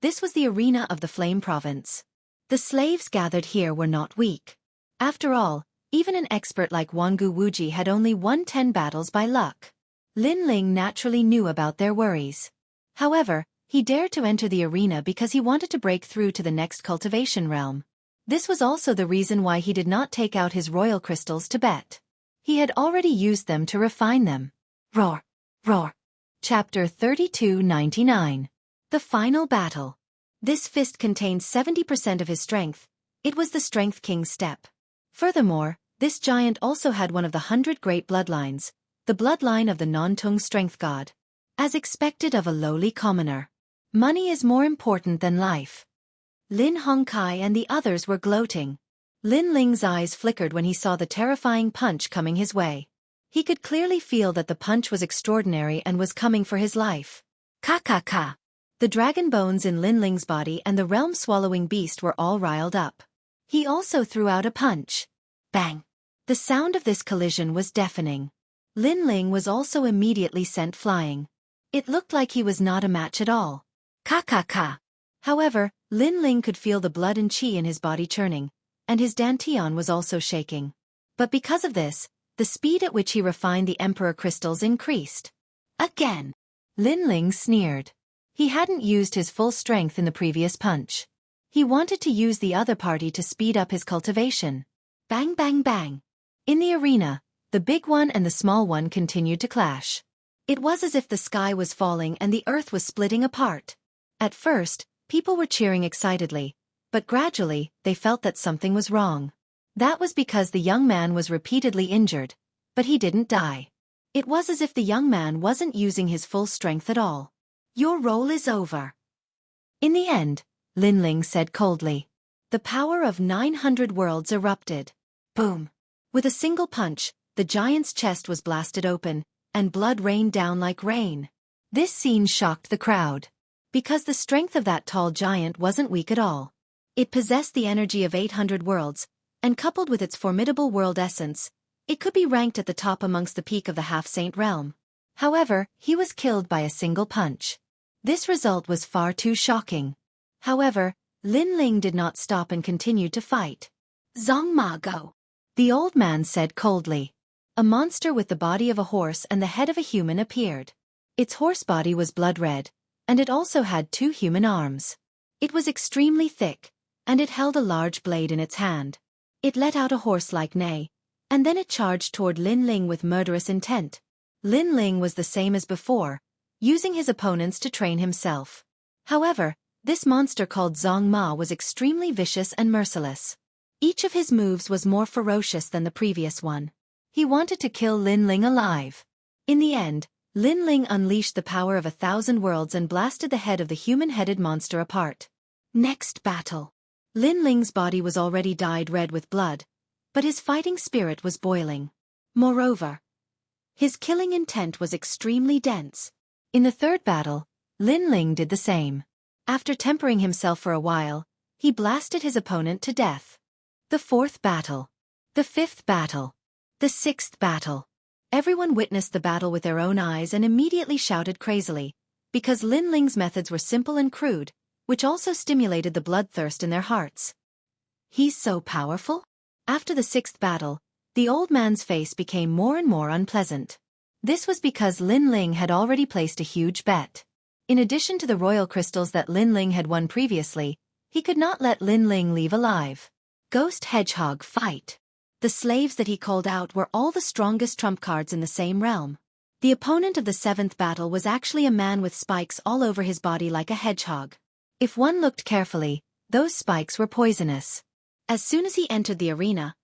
this was the arena of the Flame Province. The slaves gathered here were not weak. After all, even an expert like Jianghu Wuji had only won 10 battles by luck. Lin Ling naturally knew about their worries. However, he dared to enter the arena because he wanted to break through to the next cultivation realm. This was also the reason why he did not take out his royal crystals to bet. He had already used them to refine them. Roar! Roar! Chapter 3299. The Final Battle. This fist contained 70% of his strength. It was the Strength King's step. Furthermore, this giant also had one of the 100 great bloodlines, the bloodline of the Non-Tung Strength God. As expected of a lowly commoner. Money is more important than life. Lin Hongkai and the others were gloating. Lin Ling's eyes flickered when he saw the terrifying punch coming his way. He could clearly feel that the punch was extraordinary and was coming for his life. Ka. The dragon bones in Lin Ling's body and the realm-swallowing beast were all riled up. He also threw out a punch. Bang! The sound of this collision was deafening. Lin Ling was also immediately sent flying. It looked like he was not a match at all. Ka. However, Lin Ling could feel the blood and qi in his body churning, and his dantian was also shaking. But because of this, the speed at which he refined the Emperor crystals increased. Again! Lin Ling sneered. He hadn't used his full strength in the previous punch. He wanted to use the other party to speed up his cultivation. Bang bang bang. In the arena, the big one and the small one continued to clash. It was as if the sky was falling and the earth was splitting apart. At first, people were cheering excitedly, but gradually, they felt that something was wrong. That was because the young man was repeatedly injured, but he didn't die. It was as if the young man wasn't using his full strength at all. Your role is over. In the end, Lin Ling said coldly. The power of 900 worlds erupted. Boom. With a single punch, the giant's chest was blasted open, and blood rained down like rain. This scene shocked the crowd. Because the strength of that tall giant wasn't weak at all. It possessed the energy of 800 worlds, and coupled with its formidable world essence, it could be ranked at the top amongst the peak of the half-saint realm. However, he was killed by a single punch. This result was far too shocking. However, Lin Ling did not stop and continued to fight. Zong Ma Go. The old man said coldly. A monster with the body of a horse and the head of a human appeared. Its horse body was blood red, and it also had 2 human arms. It was extremely thick, and it held a large blade in its hand. It let out a horse-like neigh, and then it charged toward Lin Ling with murderous intent. Lin Ling was the same as before, using his opponents to train himself. However, this monster called Zong Ma was extremely vicious and merciless. Each of his moves was more ferocious than the previous one. He wanted to kill Lin Ling alive. In the end, Lin Ling unleashed the power of 1,000 worlds and blasted the head of the human-headed monster apart. Next battle. Lin Ling's body was already dyed red with blood, but his fighting spirit was boiling. Moreover, his killing intent was extremely dense. In the third battle, Lin Ling did the same. After tempering himself for a while, he blasted his opponent to death. The fourth battle. The fifth battle. The sixth battle. Everyone witnessed the battle with their own eyes and immediately shouted crazily, because Lin Ling's methods were simple and crude, which also stimulated the bloodthirst in their hearts. He's so powerful? After the sixth battle, the old man's face became more and more unpleasant. This was because Lin Ling had already placed a huge bet. In addition to the royal crystals that Lin Ling had won previously, he could not let Lin Ling leave alive. Ghost Hedgehog fight. The slaves that he called out were all the strongest trump cards in the same realm. The opponent of the seventh battle was actually a man with spikes all over his body like a hedgehog. If one looked carefully, those spikes were poisonous. As soon as he entered the arena,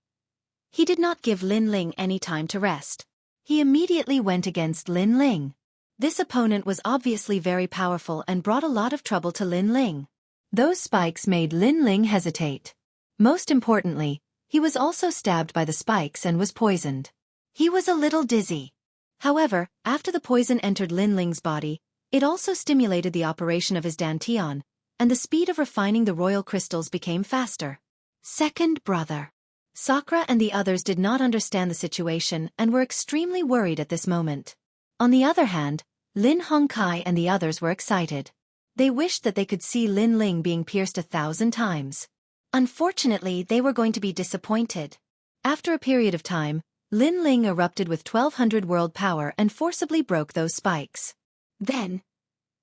he did not give Lin Ling any time to rest. He immediately went against Lin Ling. This opponent was obviously very powerful and brought a lot of trouble to Lin Ling. Those spikes made Lin Ling hesitate. Most importantly, he was also stabbed by the spikes and was poisoned. He was a little dizzy. However, after the poison entered Lin Ling's body, it also stimulated the operation of his dantian, and the speed of refining the royal crystals became faster. Second brother. Sakura and the others did not understand the situation and were extremely worried at this moment. On the other hand, Lin Hongkai and the others were excited. They wished that they could see Lin Ling being pierced 1,000 times. Unfortunately, they were going to be disappointed. After a period of time, Lin Ling erupted with 1,200 world power and forcibly broke those spikes. Then,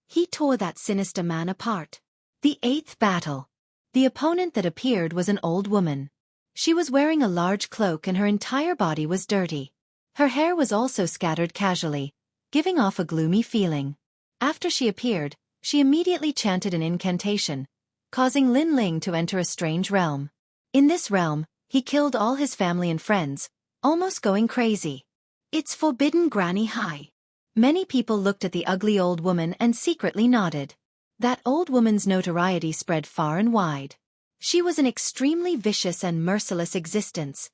he tore that sinister man apart. The eighth battle. The opponent that appeared was an old woman. She was wearing a large cloak and her entire body was dirty. Her hair was also scattered casually, giving off a gloomy feeling. After she appeared, she immediately chanted an incantation, causing Lin Ling to enter a strange realm. In this realm, he killed all his family and friends, almost going crazy. It's forbidden Granny High. Many people looked at the ugly old woman and secretly nodded. That old woman's notoriety spread far and wide. She was an extremely vicious and merciless existence.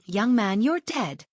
Young man, you're dead.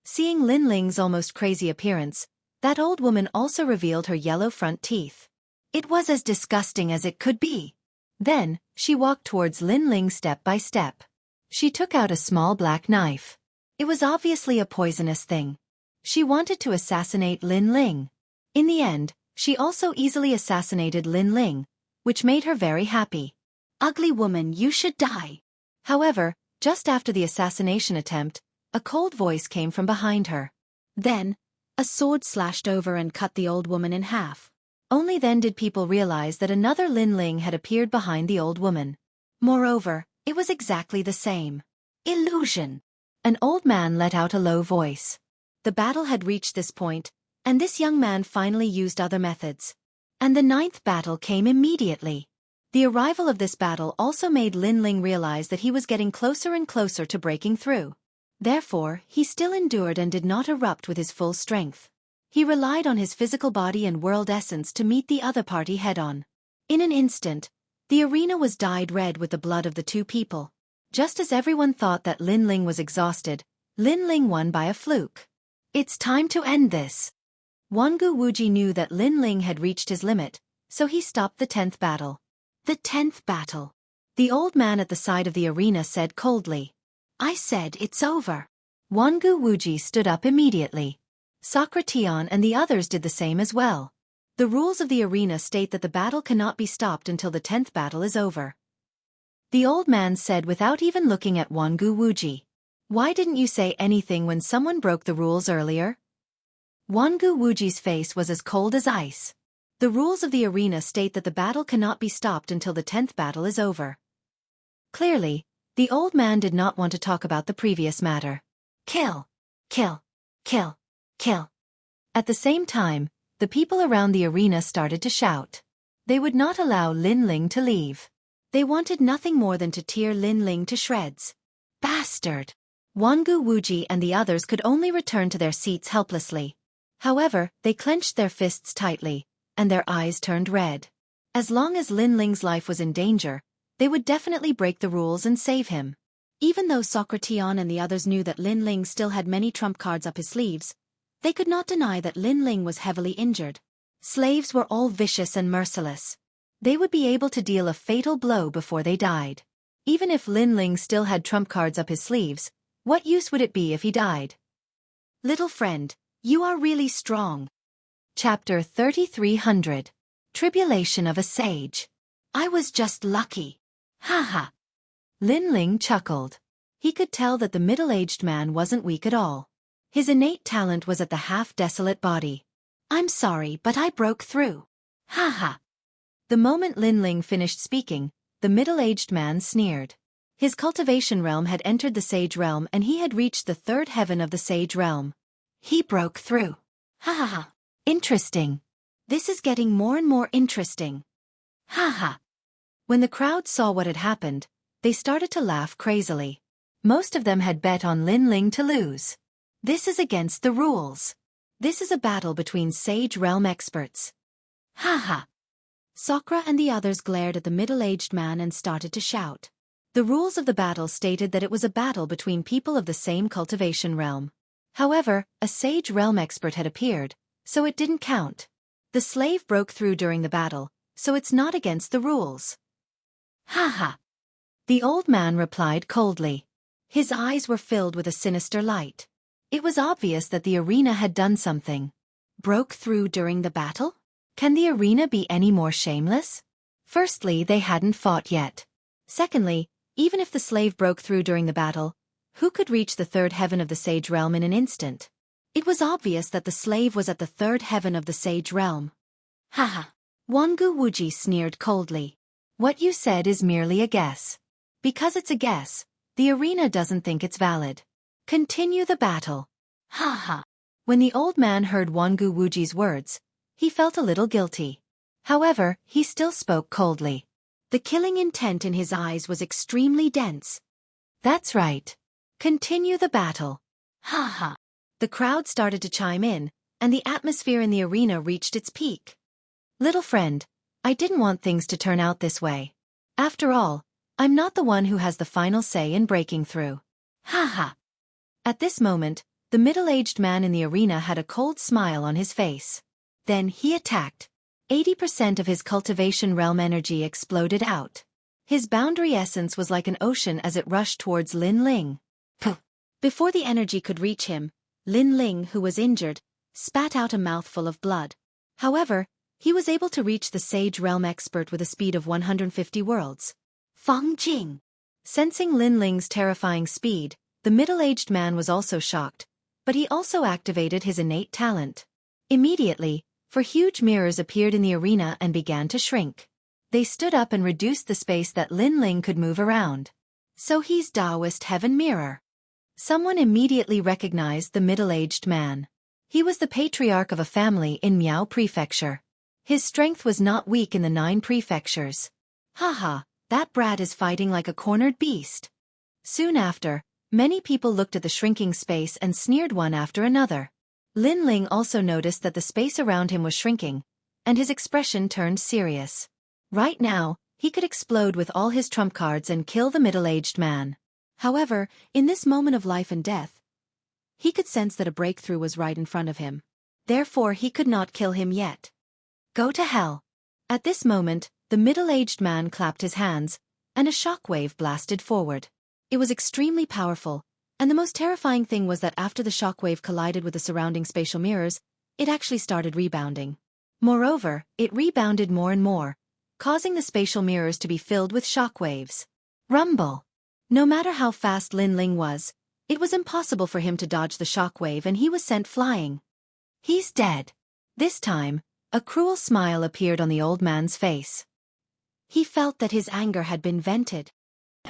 Seeing Lin Ling's almost crazy appearance, that old woman also revealed her yellow front teeth. It was as disgusting as it could be. Then, she walked towards Lin Ling step by step. She took out a small black knife. It was obviously a poisonous thing. She wanted to assassinate Lin Ling. In the end, she also easily assassinated Lin Ling, which made her very happy. Ugly woman, you should die. However, just after the assassination attempt, a cold voice came from behind her. Then, a sword slashed over and cut the old woman in half. Only then did people realize that another Lin Ling had appeared behind the old woman. Moreover, it was exactly the same. Illusion. An old man let out a low voice. The battle had reached this point, and this young man finally used other methods. And the 9th battle came immediately. The arrival of this battle also made Lin Ling realize that he was getting closer and closer to breaking through. Therefore, he still endured and did not erupt with his full strength. He relied on his physical body and world essence to meet the other party head-on. In an instant, the arena was dyed red with the blood of the two people. Just as everyone thought that Lin Ling was exhausted, Lin Ling won by a fluke. It's time to end this. Wangu Wuji knew that Lin Ling had reached his limit, so he stopped the 10th battle. The 10th battle. The old man at the side of the arena said coldly. I said it's over. Wangu Wuji stood up immediately. Socration and the others did the same as well. The rules of the arena state that the battle cannot be stopped until the 10th battle is over. The old man said without even looking at Wangu Wuji. Why didn't you say anything when someone broke the rules earlier? Wangu Wuji's face was as cold as ice. The rules of the arena state that the battle cannot be stopped until the 10th battle is over. Clearly, the old man did not want to talk about the previous matter. Kill! Kill! Kill! Kill! At the same time, the people around the arena started to shout. They would not allow Lin Ling to leave. They wanted nothing more than to tear Lin Ling to shreds. Bastard! Wangu Wuji and the others could only return to their seats helplessly. However, they clenched their fists tightly, and their eyes turned red. As long as Lin Ling's life was in danger, they would definitely break the rules and save him. Even though Socration and the others knew that Lin Ling still had many trump cards up his sleeves, they could not deny that Lin Ling was heavily injured. Slaves were all vicious and merciless. They would be able to deal a fatal blow before they died. Even if Lin Ling still had trump cards up his sleeves, what use would it be if he died? Little friend, you are really strong. Chapter 3300. Tribulation of a Sage. I was just lucky. Ha ha. Lin Ling chuckled. He could tell that the middle-aged man wasn't weak at all. His innate talent was at the half-desolate body. I'm sorry, but I broke through. Ha ha. The moment Lin Ling finished speaking, the middle-aged man sneered. His cultivation realm had entered the sage realm and he had reached the 3rd heaven of the sage realm. He broke through. Ha ha ha. Interesting. This is getting more and more interesting. Ha ha. When the crowd saw what had happened, they started to laugh crazily. Most of them had bet on Lin Ling to lose. This is against the rules. This is a battle between sage realm experts. Ha ha. Sokra and the others glared at the middle-aged man and started to shout. The rules of the battle stated that it was a battle between people of the same cultivation realm. However, a sage realm expert had appeared, so it didn't count. The slave broke through during the battle, so it's not against the rules. Ha ha. The old man replied coldly. His eyes were filled with a sinister light. It was obvious that the arena had done something. Broke through during the battle? Can the arena be any more shameless? Firstly, they hadn't fought yet. Secondly, even if the slave broke through during the battle, who could reach the 3rd heaven of the sage realm in an instant? It was obvious that the slave was at the 3rd heaven of the sage realm. Ha ha. Wangu Wuji sneered coldly. What you said is merely a guess. Because it's a guess, the arena doesn't think it's valid. Continue the battle. Ha ha. When the old man heard Wangu Wuji's words, he felt a little guilty. However, he still spoke coldly. The killing intent in his eyes was extremely dense. That's right. Continue the battle. Ha ha. The crowd started to chime in, and the atmosphere in the arena reached its peak. Little friend, I didn't want things to turn out this way. After all, I'm not the one who has the final say in breaking through. Ha ha. At this moment, the middle-aged man in the arena had a cold smile on his face. Then he attacked. 80% of his cultivation realm energy exploded out. His boundary essence was like an ocean as it rushed towards Lin Ling. Puh. Before the energy could reach him, Lin Ling, who was injured, spat out a mouthful of blood. However, he was able to reach the sage realm expert with a speed of 150 worlds. Feng Jing. Sensing Lin Ling's terrifying speed, the middle-aged man was also shocked, but he also activated his innate talent. Immediately, For huge mirrors appeared in the arena and began to shrink. They stood up and reduced the space that Lin Ling could move around. So he's Taoist heaven mirror. Someone immediately recognized the middle-aged man. He was the patriarch of a family in Miao Prefecture. His strength was not weak in the 9 prefectures. Haha, that brat is fighting like a cornered beast. Soon after, many people looked at the shrinking space and sneered one after another. Lin Ling also noticed that the space around him was shrinking, and his expression turned serious. Right now, he could explode with all his trump cards and kill the middle-aged man. However, in this moment of life and death, he could sense that a breakthrough was right in front of him. Therefore, he could not kill him yet. Go to hell. At this moment, the middle-aged man clapped his hands, and a shockwave blasted forward. It was extremely powerful, and the most terrifying thing was that after the shockwave collided with the surrounding spatial mirrors, it actually started rebounding. Moreover, it rebounded more and more, causing the spatial mirrors to be filled with shockwaves. Rumble! No matter how fast Lin Ling was, it was impossible for him to dodge the shockwave and he was sent flying. He's dead. This time, a cruel smile appeared on the old man's face. He felt that his anger had been vented.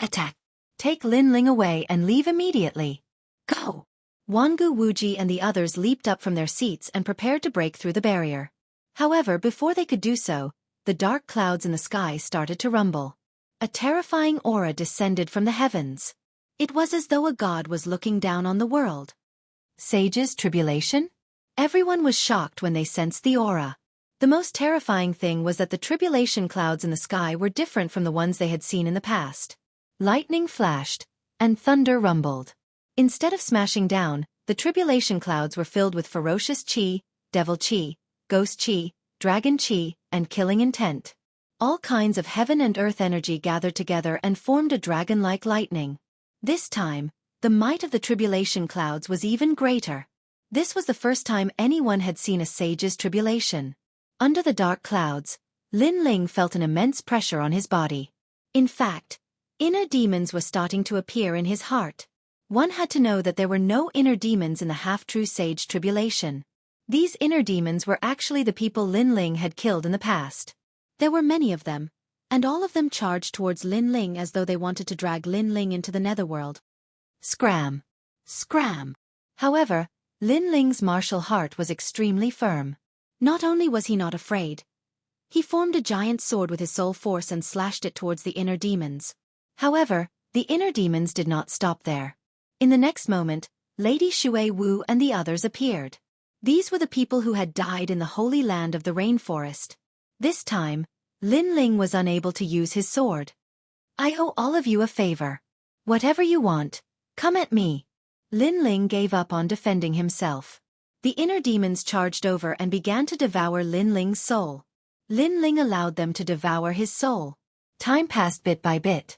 Attack! Take Lin Ling away and leave immediately. Go! Wangu Wuji and the others leaped up from their seats and prepared to break through the barrier. However, before they could do so, the dark clouds in the sky started to rumble. A terrifying aura descended from the heavens. It was as though a god was looking down on the world. Sage's tribulation? Everyone was shocked when they sensed the aura. The most terrifying thing was that the tribulation clouds in the sky were different from the ones they had seen in the past. Lightning flashed, and thunder rumbled. Instead of smashing down, the tribulation clouds were filled with ferocious chi, devil chi, ghost chi, dragon chi, and killing intent. All kinds of heaven and earth energy gathered together and formed a dragon-like lightning. This time, the might of the tribulation clouds was even greater. This was the first time anyone had seen a sage's tribulation. Under the dark clouds, Lin Ling felt an immense pressure on his body. In fact, inner demons were starting to appear in his heart. One had to know that there were no inner demons in the half-true sage tribulation. These inner demons were actually the people Lin Ling had killed in the past. There were many of them, and all of them charged towards Lin Ling as though they wanted to drag Lin Ling into the netherworld. Scram! Scram! However, Lin Ling's martial heart was extremely firm. Not only was he not afraid, he formed a giant sword with his soul force and slashed it towards the inner demons. However, the inner demons did not stop there. In the next moment, Lady Shui Wu and the others appeared. These were the people who had died in the holy land of the rainforest. This time, Lin Ling was unable to use his sword. I owe all of you a favor. Whatever you want, come at me. Lin Ling gave up on defending himself. The inner demons charged over and began to devour Lin Ling's soul. Lin Ling allowed them to devour his soul. Time passed bit by bit.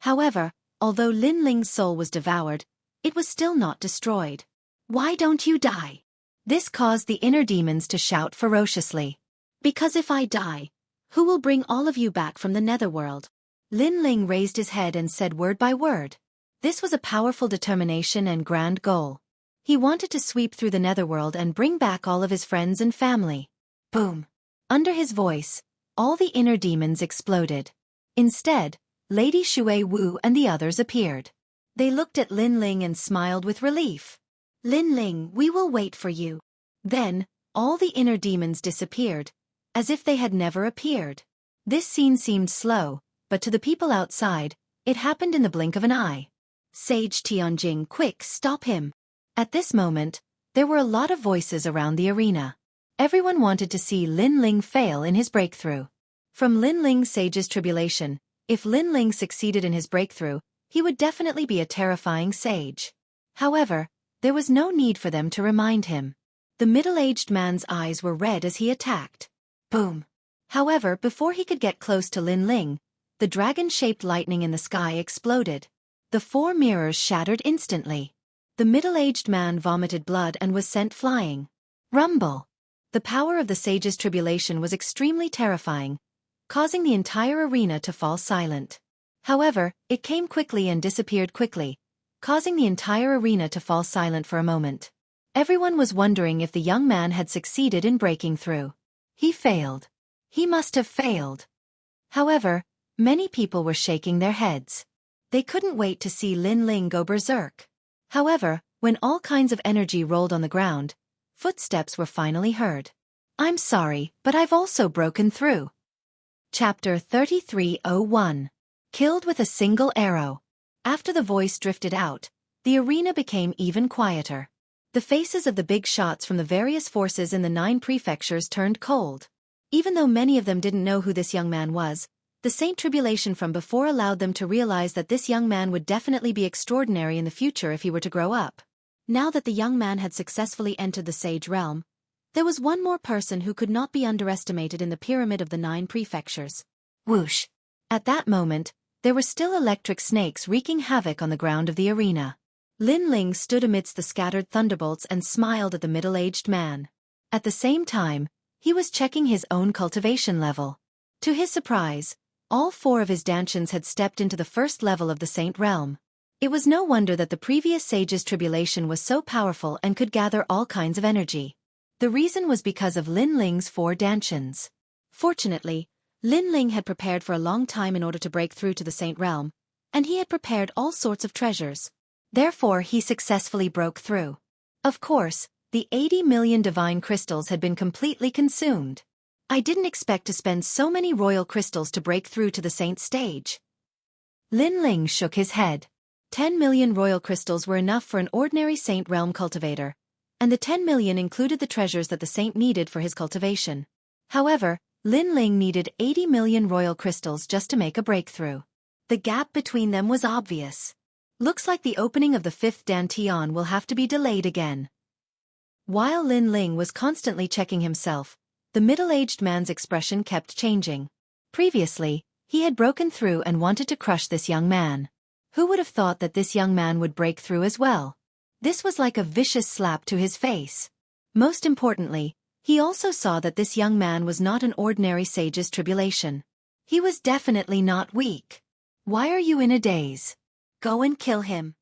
However, although Lin Ling's soul was devoured, it was still not destroyed. Why don't you die? This caused the inner demons to shout ferociously. Because if I die, who will bring all of you back from the netherworld? Lin Ling raised his head and said word by word. This was a powerful determination and grand goal. He wanted to sweep through the netherworld and bring back all of his friends and family. Boom! Under his voice, all the inner demons exploded. Instead, Lady Shui Wu and the others appeared. They looked at Lin Ling and smiled with relief. Lin Ling, we will wait for you. Then, all the inner demons disappeared, as if they had never appeared. This scene seemed slow, but to the people outside, it happened in the blink of an eye. Sage Tianjing, quick, stop him. At this moment, there were a lot of voices around the arena. Everyone wanted to see Lin Ling fail in his breakthrough. From Lin Ling's sage's tribulation, if Lin Ling succeeded in his breakthrough, he would definitely be a terrifying sage. However, there was no need for them to remind him. The middle-aged man's eyes were red as he attacked. Boom! However, before he could get close to Lin Ling, the dragon-shaped lightning in the sky exploded. The 4 mirrors shattered instantly. The middle-aged man vomited blood and was sent flying. Rumble! The power of the sage's tribulation was extremely terrifying, causing the entire arena to fall silent. However, it came quickly and disappeared quickly, causing the entire arena to fall silent for a moment. Everyone was wondering if the young man had succeeded in breaking through. He failed. He must have failed. However, many people were shaking their heads. They couldn't wait to see Lin Ling go berserk. However, when all kinds of energy rolled on the ground, footsteps were finally heard. I'm sorry, but I've also broken through. Chapter 3301. Killed with a single arrow. After the voice drifted out, the arena became even quieter. The faces of the big shots from the various forces in the 9 prefectures turned cold. Even though many of them didn't know who this young man was, the Saint Tribulation from before allowed them to realize that this young man would definitely be extraordinary in the future if he were to grow up. Now that the young man had successfully entered the Sage Realm, there was one more person who could not be underestimated in the pyramid of the 9 prefectures. Whoosh! At that moment, there were still electric snakes wreaking havoc on the ground of the arena. Lin Ling stood amidst the scattered thunderbolts and smiled at the middle-aged man. At the same time, he was checking his own cultivation level. To his surprise, all 4 of his Dantians had stepped into the first level of the Saint Realm. It was no wonder that the previous sage's tribulation was so powerful and could gather all kinds of energy. The reason was because of Lin Ling's 4 Dantians. Fortunately, Lin Ling had prepared for a long time in order to break through to the Saint Realm, and he had prepared all sorts of treasures. Therefore, he successfully broke through. Of course, the 80 million divine crystals had been completely consumed. I didn't expect to spend so many royal crystals to break through to the Saint stage. Lin Ling shook his head. 10 million royal crystals were enough for an ordinary Saint Realm cultivator, and the 10 million included the treasures that the Saint needed for his cultivation. However, Lin Ling needed 80 million royal crystals just to make a breakthrough. The gap between them was obvious. Looks like the opening of the 5th Dantian will have to be delayed again. While Lin Ling was constantly checking himself, the middle-aged man's expression kept changing. Previously, he had broken through and wanted to crush this young man. Who would have thought that this young man would break through as well? This was like a vicious slap to his face. Most importantly, he also saw that this young man was not an ordinary sage's tribulation. He was definitely not weak. Why are you in a daze? Go and kill him.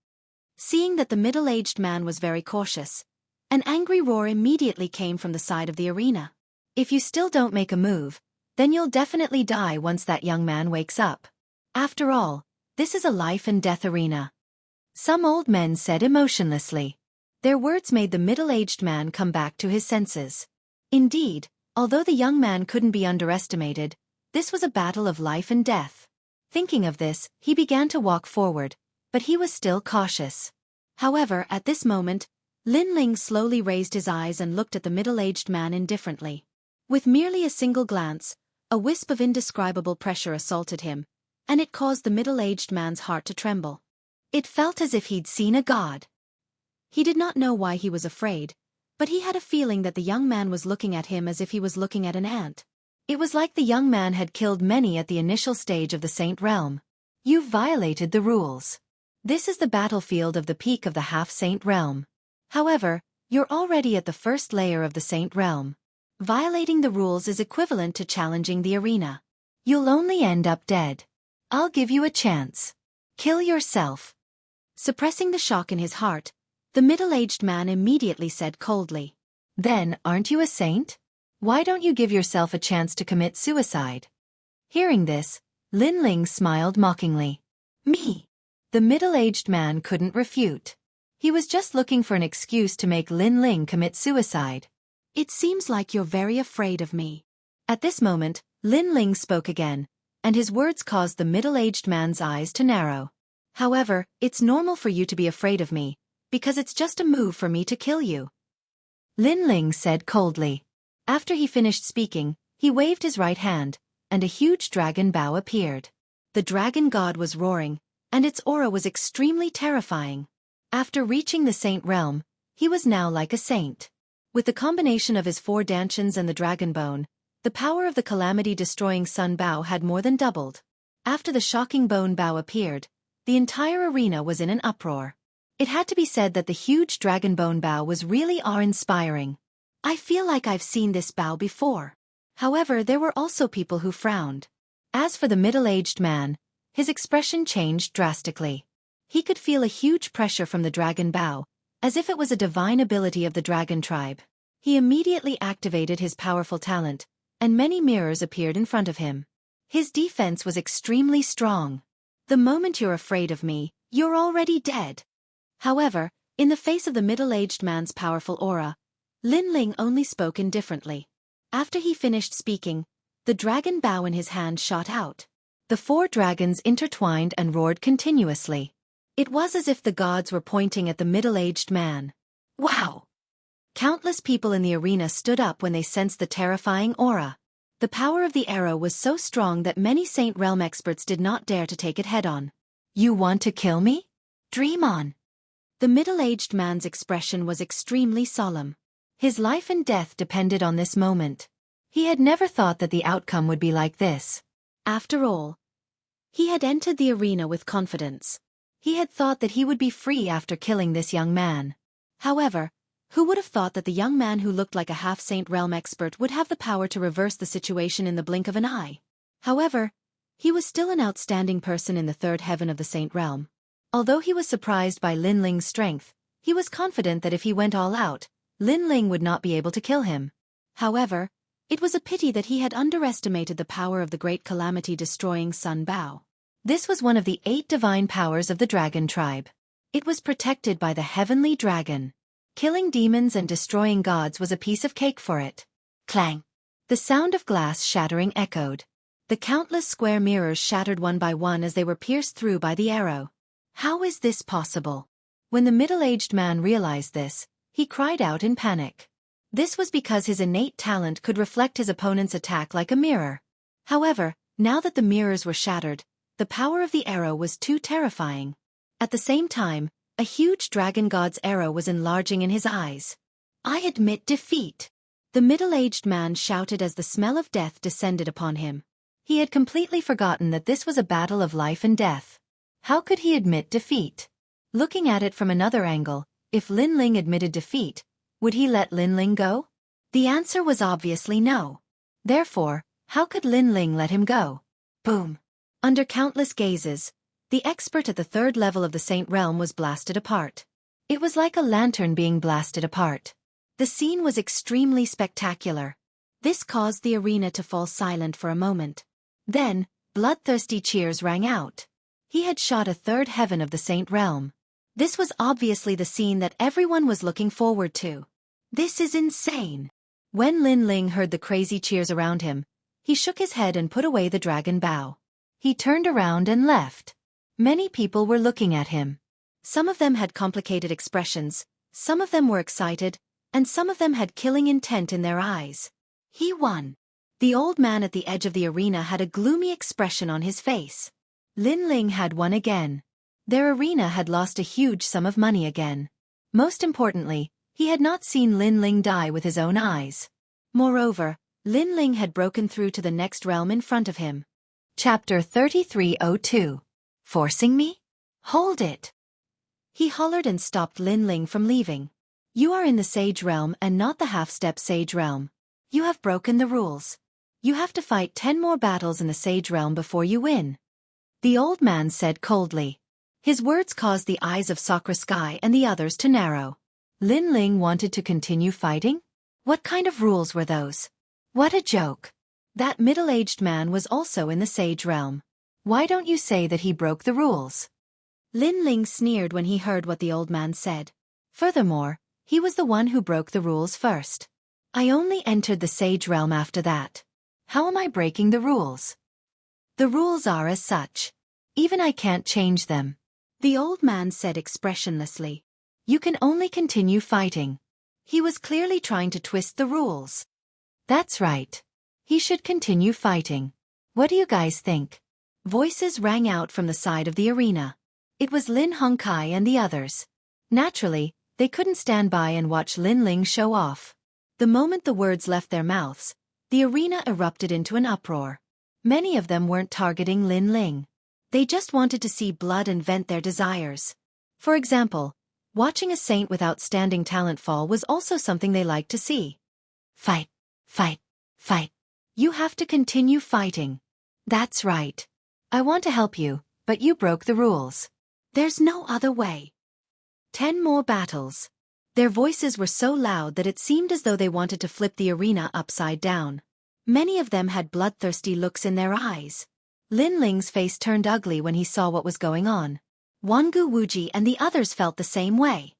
Seeing that the middle-aged man was very cautious, an angry roar immediately came from the side of the arena. If you still don't make a move, then you'll definitely die once that young man wakes up. After all, this is a life-and-death arena. Some old men said emotionlessly. Their words made the middle-aged man come back to his senses. Indeed, although the young man couldn't be underestimated, this was a battle of life and death. Thinking of this, he began to walk forward, but he was still cautious. However, at this moment, Lin Ling slowly raised his eyes and looked at the middle-aged man indifferently. With merely a single glance, a wisp of indescribable pressure assaulted him, and it caused the middle-aged man's heart to tremble. It felt as if he'd seen a god. He did not know why he was afraid, but he had a feeling that the young man was looking at him as if he was looking at an ant. It was like the young man had killed many at the initial stage of the Saint Realm. You've violated the rules. This is the battlefield of the peak of the half-Saint Realm. However, you're already at the first layer of the Saint Realm. Violating the rules is equivalent to challenging the arena. You'll only end up dead. I'll give you a chance. Kill yourself. Suppressing the shock in his heart, the middle-aged man immediately said coldly, "Then, aren't you a saint? Why don't you give yourself a chance to commit suicide?" Hearing this, Lin Ling smiled mockingly. Me? The middle-aged man couldn't refute. He was just looking for an excuse to make Lin Ling commit suicide. It seems like you're very afraid of me. At this moment, Lin Ling spoke again, and his words caused the middle-aged man's eyes to narrow. However, it's normal for you to be afraid of me, because it's just a move for me to kill you. Lin Ling said coldly. After he finished speaking, he waved his right hand, and a huge dragon bow appeared. The dragon god was roaring, and its aura was extremely terrifying. After reaching the Saint Realm, he was now like a saint. With the combination of his 4 Dantians and the dragon bone, the power of the calamity-destroying sun bow had more than doubled. After the shocking bone bow appeared, the entire arena was in an uproar. It had to be said that the huge dragon bone bow was really awe-inspiring. I feel like I've seen this bow before. However, there were also people who frowned. As for the middle-aged man, his expression changed drastically. He could feel a huge pressure from the dragon bow, as if it was a divine ability of the dragon tribe. He immediately activated his powerful talent, and many mirrors appeared in front of him. His defense was extremely strong. The moment you're afraid of me, you're already dead. However, in the face of the middle-aged man's powerful aura, Lin Ling only spoke indifferently. After he finished speaking, the dragon bow in his hand shot out. The 4 dragons intertwined and roared continuously. It was as if the gods were pointing at the middle-aged man. Wow! Countless people in the arena stood up when they sensed the terrifying aura. The power of the arrow was so strong that many Saint Realm experts did not dare to take it head-on. You want to kill me? Dream on. The middle-aged man's expression was extremely solemn. His life and death depended on this moment. He had never thought that the outcome would be like this. After all, he had entered the arena with confidence. He had thought that he would be free after killing this young man. However, who would have thought that the young man who looked like a half-Saint Realm expert would have the power to reverse the situation in the blink of an eye? However, he was still an outstanding person in the 3rd heaven of the Saint Realm. Although he was surprised by Lin Ling's strength, he was confident that if he went all out, Lin Ling would not be able to kill him. However, it was a pity that he had underestimated the power of the great calamity-destroying Sun Bao. This was one of the 8 divine powers of the dragon tribe. It was protected by the heavenly dragon. Killing demons and destroying gods was a piece of cake for it. Clang! The sound of glass shattering echoed. The countless square mirrors shattered one by one as they were pierced through by the arrow. How is this possible? When the middle-aged man realized this, he cried out in panic. This was because his innate talent could reflect his opponent's attack like a mirror. However, now that the mirrors were shattered, the power of the arrow was too terrifying. At the same time, a huge dragon god's arrow was enlarging in his eyes. I admit defeat. The middle-aged man shouted as the smell of death descended upon him. He had completely forgotten that this was a battle of life and death. How could he admit defeat? Looking at it from another angle, if Lin Ling admitted defeat, would he let Lin Ling go? The answer was obviously no. Therefore, how could Lin Ling let him go? Boom! Under countless gazes, the expert at the 3rd level of the Saint Realm was blasted apart. It was like a lantern being blasted apart. The scene was extremely spectacular. This caused the arena to fall silent for a moment. Then, bloodthirsty cheers rang out. He had shot a 3rd heaven of the Saint Realm. This was obviously the scene that everyone was looking forward to. This is insane. When Lin Ling heard the crazy cheers around him, he shook his head and put away the dragon bow. He turned around and left. Many people were looking at him. Some of them had complicated expressions, some of them were excited, and some of them had killing intent in their eyes. He won. The old man at the edge of the arena had a gloomy expression on his face. Lin Ling had won again. Their arena had lost a huge sum of money again. Most importantly, he had not seen Lin Ling die with his own eyes. Moreover, Lin Ling had broken through to the next realm in front of him. Chapter 3302. Forcing me? Hold it! He hollered and stopped Lin Ling from leaving. You are in the Sage Realm and not the half-step Sage Realm. You have broken the rules. You have to fight 10 more battles in the Sage Realm before you win. The old man said coldly. His words caused the eyes of Sakura Sky and the others to narrow. Lin Ling wanted to continue fighting? What kind of rules were those? What a joke! That middle-aged man was also in the Sage Realm. Why don't you say that he broke the rules? Lin Ling sneered when he heard what the old man said. Furthermore, he was the one who broke the rules first. I only entered the Sage Realm after that. How am I breaking the rules? The rules are as such. Even I can't change them. The old man said expressionlessly. You can only continue fighting. He was clearly trying to twist the rules. That's right. He should continue fighting. What do you guys think? Voices rang out from the side of the arena. It was Lin Hongkai and the others. Naturally, they couldn't stand by and watch Lin Ling show off. The moment the words left their mouths, the arena erupted into an uproar. Many of them weren't targeting Lin Ling. They just wanted to see blood and vent their desires. For example, watching a saint with outstanding talent fall was also something they liked to see. Fight, fight, fight. You have to continue fighting. That's right. I want to help you, but you broke the rules. There's no other way. 10 more battles. Their voices were so loud that it seemed as though they wanted to flip the arena upside down. Many of them had bloodthirsty looks in their eyes. Lin Ling's face turned ugly when he saw what was going on. Wangu Wuji and the others felt the same way.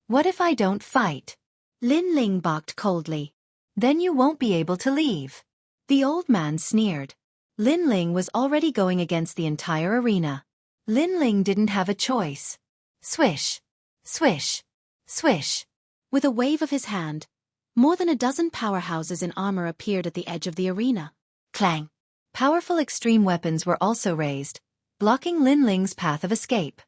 What if I don't fight? Lin Ling balked coldly. Then you won't be able to leave. The old man sneered. Lin Ling was already going against the entire arena. Lin Ling didn't have a choice. Swish, swish, swish. With a wave of his hand, more than a dozen powerhouses in armor appeared at the edge of the arena. Clang. Powerful extreme weapons were also raised, blocking Lin Ling's path of escape.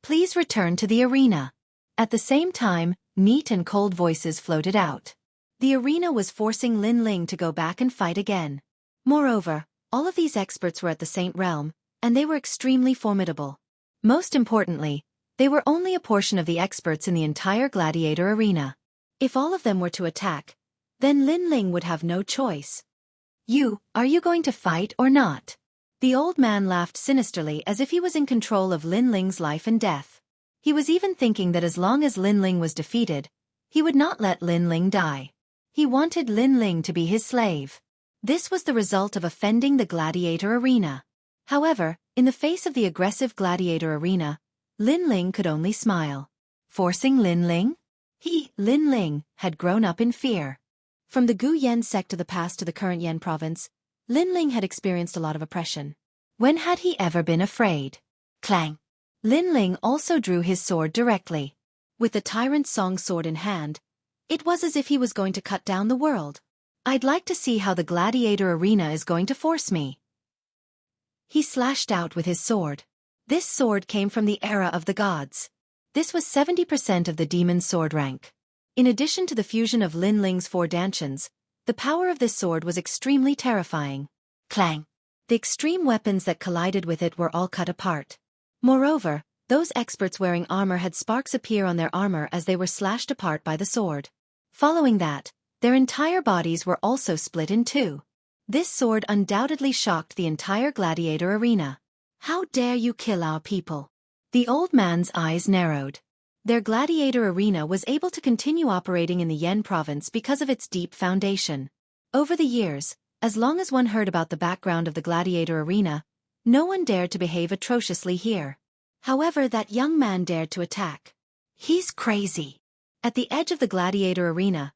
Please return to the arena. At the same time, neat and cold voices floated out. The arena was forcing Lin Ling to go back and fight again. Moreover, all of these experts were at the Saint Realm, and they were extremely formidable. Most importantly, they were only a portion of the experts in the entire gladiator arena. If all of them were to attack, then Lin Ling would have no choice. Are you going to fight or not? The old man laughed sinisterly as if he was in control of Lin Ling's life and death. He was even thinking that as long as Lin Ling was defeated, he would not let Lin Ling die. He wanted Lin Ling to be his slave. This was the result of offending the gladiator arena. However, in the face of the aggressive gladiator arena, Lin Ling could only smile. Forcing Lin Ling? Lin Ling, had grown up in fear. From the Gu Yan sect of the past to the current Yan province, Lin Ling had experienced a lot of oppression. When had he ever been afraid? Clang. Lin Ling also drew his sword directly. With the tyrant Song sword in hand, it was as if he was going to cut down the world. I'd like to see how the gladiator arena is going to force me. He slashed out with his sword. This sword came from the era of the gods. This was 70% of the demon's sword rank. In addition to the fusion of Lin Ling's 4 dantians, the power of this sword was extremely terrifying. Clang! The extreme weapons that collided with it were all cut apart. Moreover, those experts wearing armor had sparks appear on their armor as they were slashed apart by the sword. Following that, their entire bodies were also split in 2. This sword undoubtedly shocked the entire gladiator arena. How dare you kill our people? The old man's eyes narrowed. Their gladiator arena was able to continue operating in the Yan province because of its deep foundation. Over the years, as long as one heard about the background of the gladiator arena, no one dared to behave atrociously here. However, that young man dared to attack. He's crazy. At the edge of the gladiator arena,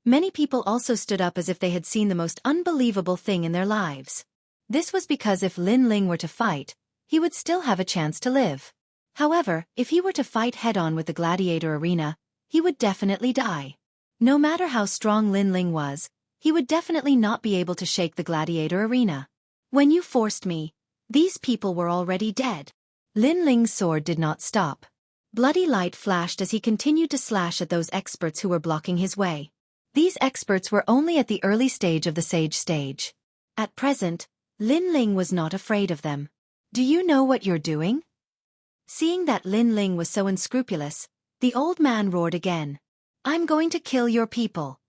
many people also stood up as if they had seen the most unbelievable thing in their lives. This was because if Lin Ling were to fight, he would still have a chance to live. However, if he were to fight head-on with the gladiator arena, he would definitely die. No matter how strong Lin Ling was, he would definitely not be able to shake the gladiator arena. When you forced me, these people were already dead. Lin Ling's sword did not stop. Bloody light flashed as he continued to slash at those experts who were blocking his way. These experts were only at the early stage of the sage stage. At present, Lin Ling was not afraid of them. Do you know what you're doing? Seeing that Lin Ling was so unscrupulous, the old man roared again. I'm going to kill your people.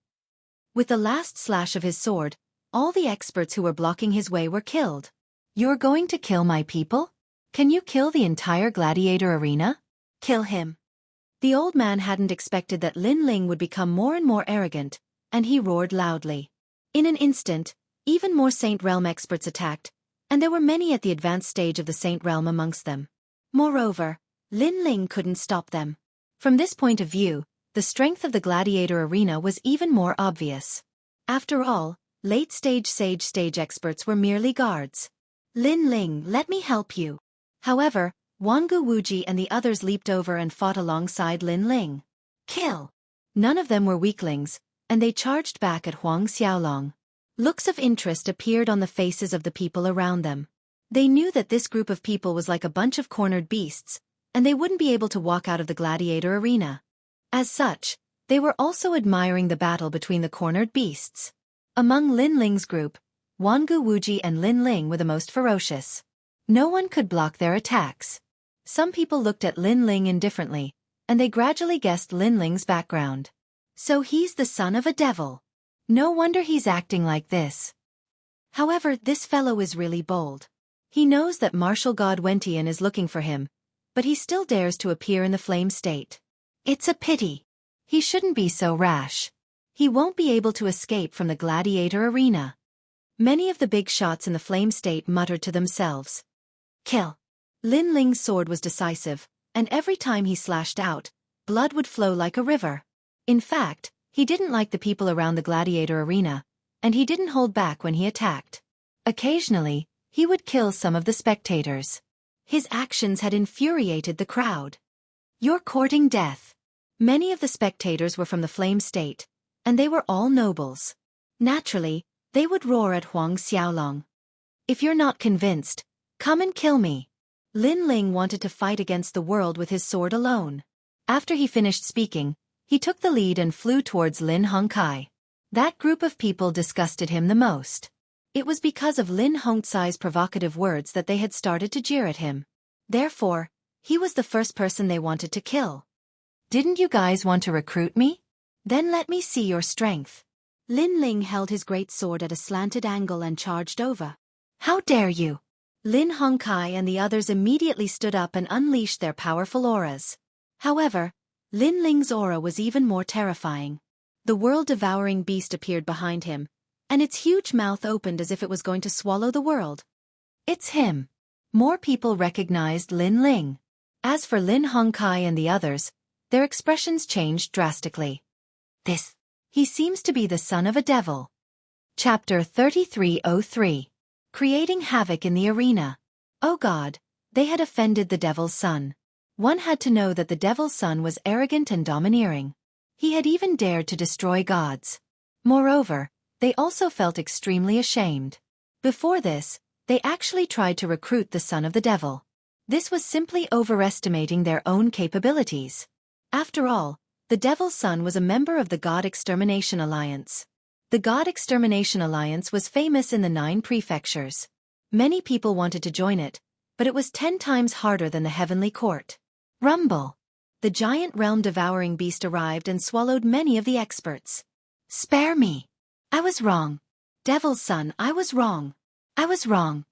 With the last slash of his sword, all the experts who were blocking his way were killed. You're going to kill my people? Can you kill the entire gladiator arena? Kill him. The old man hadn't expected that Lin Ling would become more and more arrogant, and he roared loudly. In an instant, even more Saint Realm experts attacked, and there were many at the advanced stage of the Saint Realm amongst them. Moreover, Lin Ling couldn't stop them. From this point of view, the strength of the gladiator arena was even more obvious. After all, late-stage sage stage experts were merely guards. Lin Ling, let me help you. However, Wangu Wuji and the others leaped over and fought alongside Lin Ling. Kill! None of them were weaklings, and they charged back at Huang Xiaolong. Looks of interest appeared on the faces of the people around them. They knew that this group of people was like a bunch of cornered beasts, and they wouldn't be able to walk out of the gladiator arena. As such, they were also admiring the battle between the cornered beasts. Among Lin Ling's group, Wangu Wuji and Lin Ling were the most ferocious. No one could block their attacks. Some people looked at Lin Ling indifferently, and they gradually guessed Lin Ling's background. So he's the son of a devil. No wonder he's acting like this. However, this fellow is really bold. He knows that martial god Wentian is looking for him, but he still dares to appear in the flame state. It's a pity. He shouldn't be so rash. He won't be able to escape from the gladiator arena. Many of the big shots in the flame state muttered to themselves. Kill. Lin Ling's sword was decisive, and every time he slashed out, blood would flow like a river. In fact, he didn't like the people around the gladiator arena, and he didn't hold back when he attacked. Occasionally, he would kill some of the spectators. His actions had infuriated the crowd. You're courting death. Many of the spectators were from the flame state, and they were all nobles. Naturally, they would roar at Huang Xiaolong. If you're not convinced, come and kill me. Lin Ling wanted to fight against the world with his sword alone. After he finished speaking, he took the lead and flew towards Lin Hongkai. That group of people disgusted him the most. It was because of Lin Hongcai's provocative words that they had started to jeer at him. Therefore, he was the first person they wanted to kill. Didn't you guys want to recruit me? Then let me see your strength. Lin Ling held his great sword at a slanted angle and charged over. How dare you! Lin Hongkai and the others immediately stood up and unleashed their powerful auras. However, Lin Ling's aura was even more terrifying. The world-devouring beast appeared behind him, and its huge mouth opened as if it was going to swallow the world. It's him. More people recognized Lin Ling. As for Lin Hongkai and the others, their expressions changed drastically. He seems to be the son of a devil. Chapter 3303. Creating havoc in the arena. Oh God, they had offended the devil's son. One had to know that the devil's son was arrogant and domineering. He had even dared to destroy gods. Moreover, they also felt extremely ashamed. Before this, they actually tried to recruit the son of the devil. This was simply overestimating their own capabilities. After all, the devil's son was a member of the God Extermination Alliance. The God Extermination Alliance was famous in the 9 prefectures. Many people wanted to join it, but it was 10 times harder than the Heavenly Court. Rumble! The giant realm-devouring beast arrived and swallowed many of the experts. Spare me! I was wrong. Devil's son, I was wrong. I was wrong.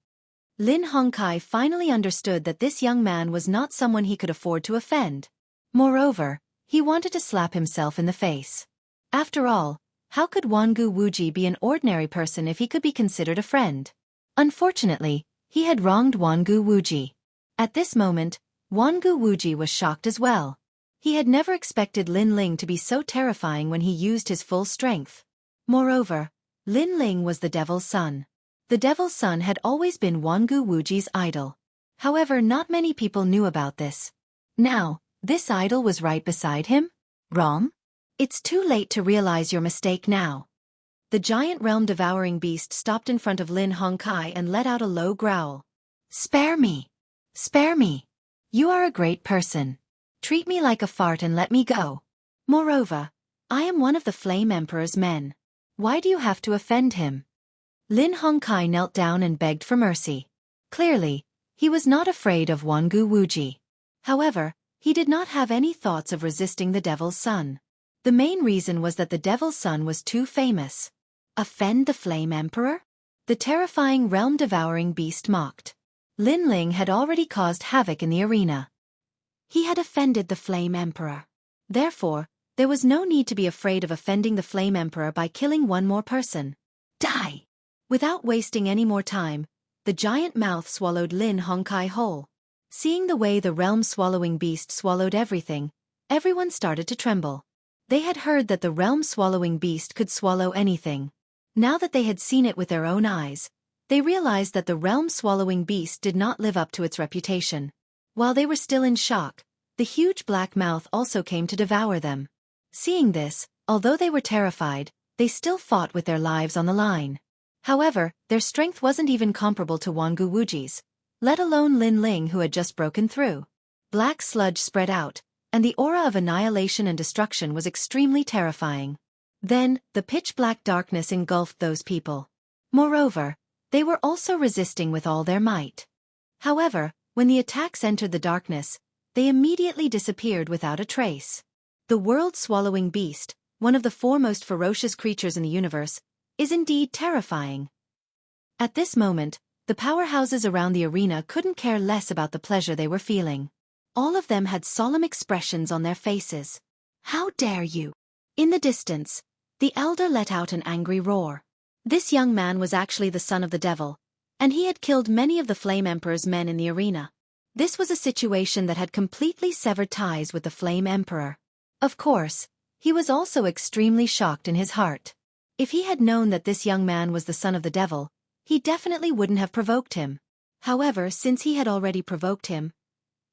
Lin Hongkai finally understood that this young man was not someone he could afford to offend. Moreover, he wanted to slap himself in the face. After all, how could Wangu Wuji be an ordinary person if he could be considered a friend? Unfortunately, he had wronged Wangu Wuji. At this moment, Wangu Wuji was shocked as well. He had never expected Lin Ling to be so terrifying when he used his full strength. Moreover, Lin Ling was the devil's son. The devil's son had always been Wangu Wuji's idol. However, not many people knew about this. Now, this idol was right beside him? Wrong? It's too late to realize your mistake now. The giant realm-devouring beast stopped in front of Lin Hongkai and let out a low growl. Spare me! Spare me! You are a great person. Treat me like a fart and let me go. Moreover, I am one of the Flame Emperor's men. Why do you have to offend him? Lin Hongkai knelt down and begged for mercy. Clearly, he was not afraid of Wangu Wuji. However, he did not have any thoughts of resisting the devil's son. The main reason was that the devil's son was too famous. Offend the Flame Emperor? The terrifying realm-devouring beast mocked. Lin Ling had already caused havoc in the arena. He had offended the Flame Emperor. Therefore, there was no need to be afraid of offending the Flame Emperor by killing one more person. Die! Without wasting any more time, the giant mouth swallowed Lin Hongkai whole. Seeing the way the realm-swallowing beast swallowed everything, everyone started to tremble. They had heard that the realm-swallowing beast could swallow anything. Now that they had seen it with their own eyes, they realized that the realm-swallowing beast did not live up to its reputation. While they were still in shock, the huge black mouth also came to devour them. Seeing this, although they were terrified, they still fought with their lives on the line. However, their strength wasn't even comparable to Wangu Wuji's, let alone Lin Ling who had just broken through. Black sludge spread out, and the aura of annihilation and destruction was extremely terrifying. Then, the pitch-black darkness engulfed those people. Moreover, they were also resisting with all their might. However, when the attacks entered the darkness, they immediately disappeared without a trace. The world-swallowing beast, one of the 4 most ferocious creatures in the universe, is indeed terrifying. At this moment, the powerhouses around the arena couldn't care less about the pleasure they were feeling. All of them had solemn expressions on their faces. How dare you! In the distance, the elder let out an angry roar. This young man was actually the son of the devil, and he had killed many of the Flame Emperor's men in the arena. This was a situation that had completely severed ties with the Flame Emperor. Of course, he was also extremely shocked in his heart. If he had known that this young man was the son of the devil, he definitely wouldn't have provoked him. However, since he had already provoked him,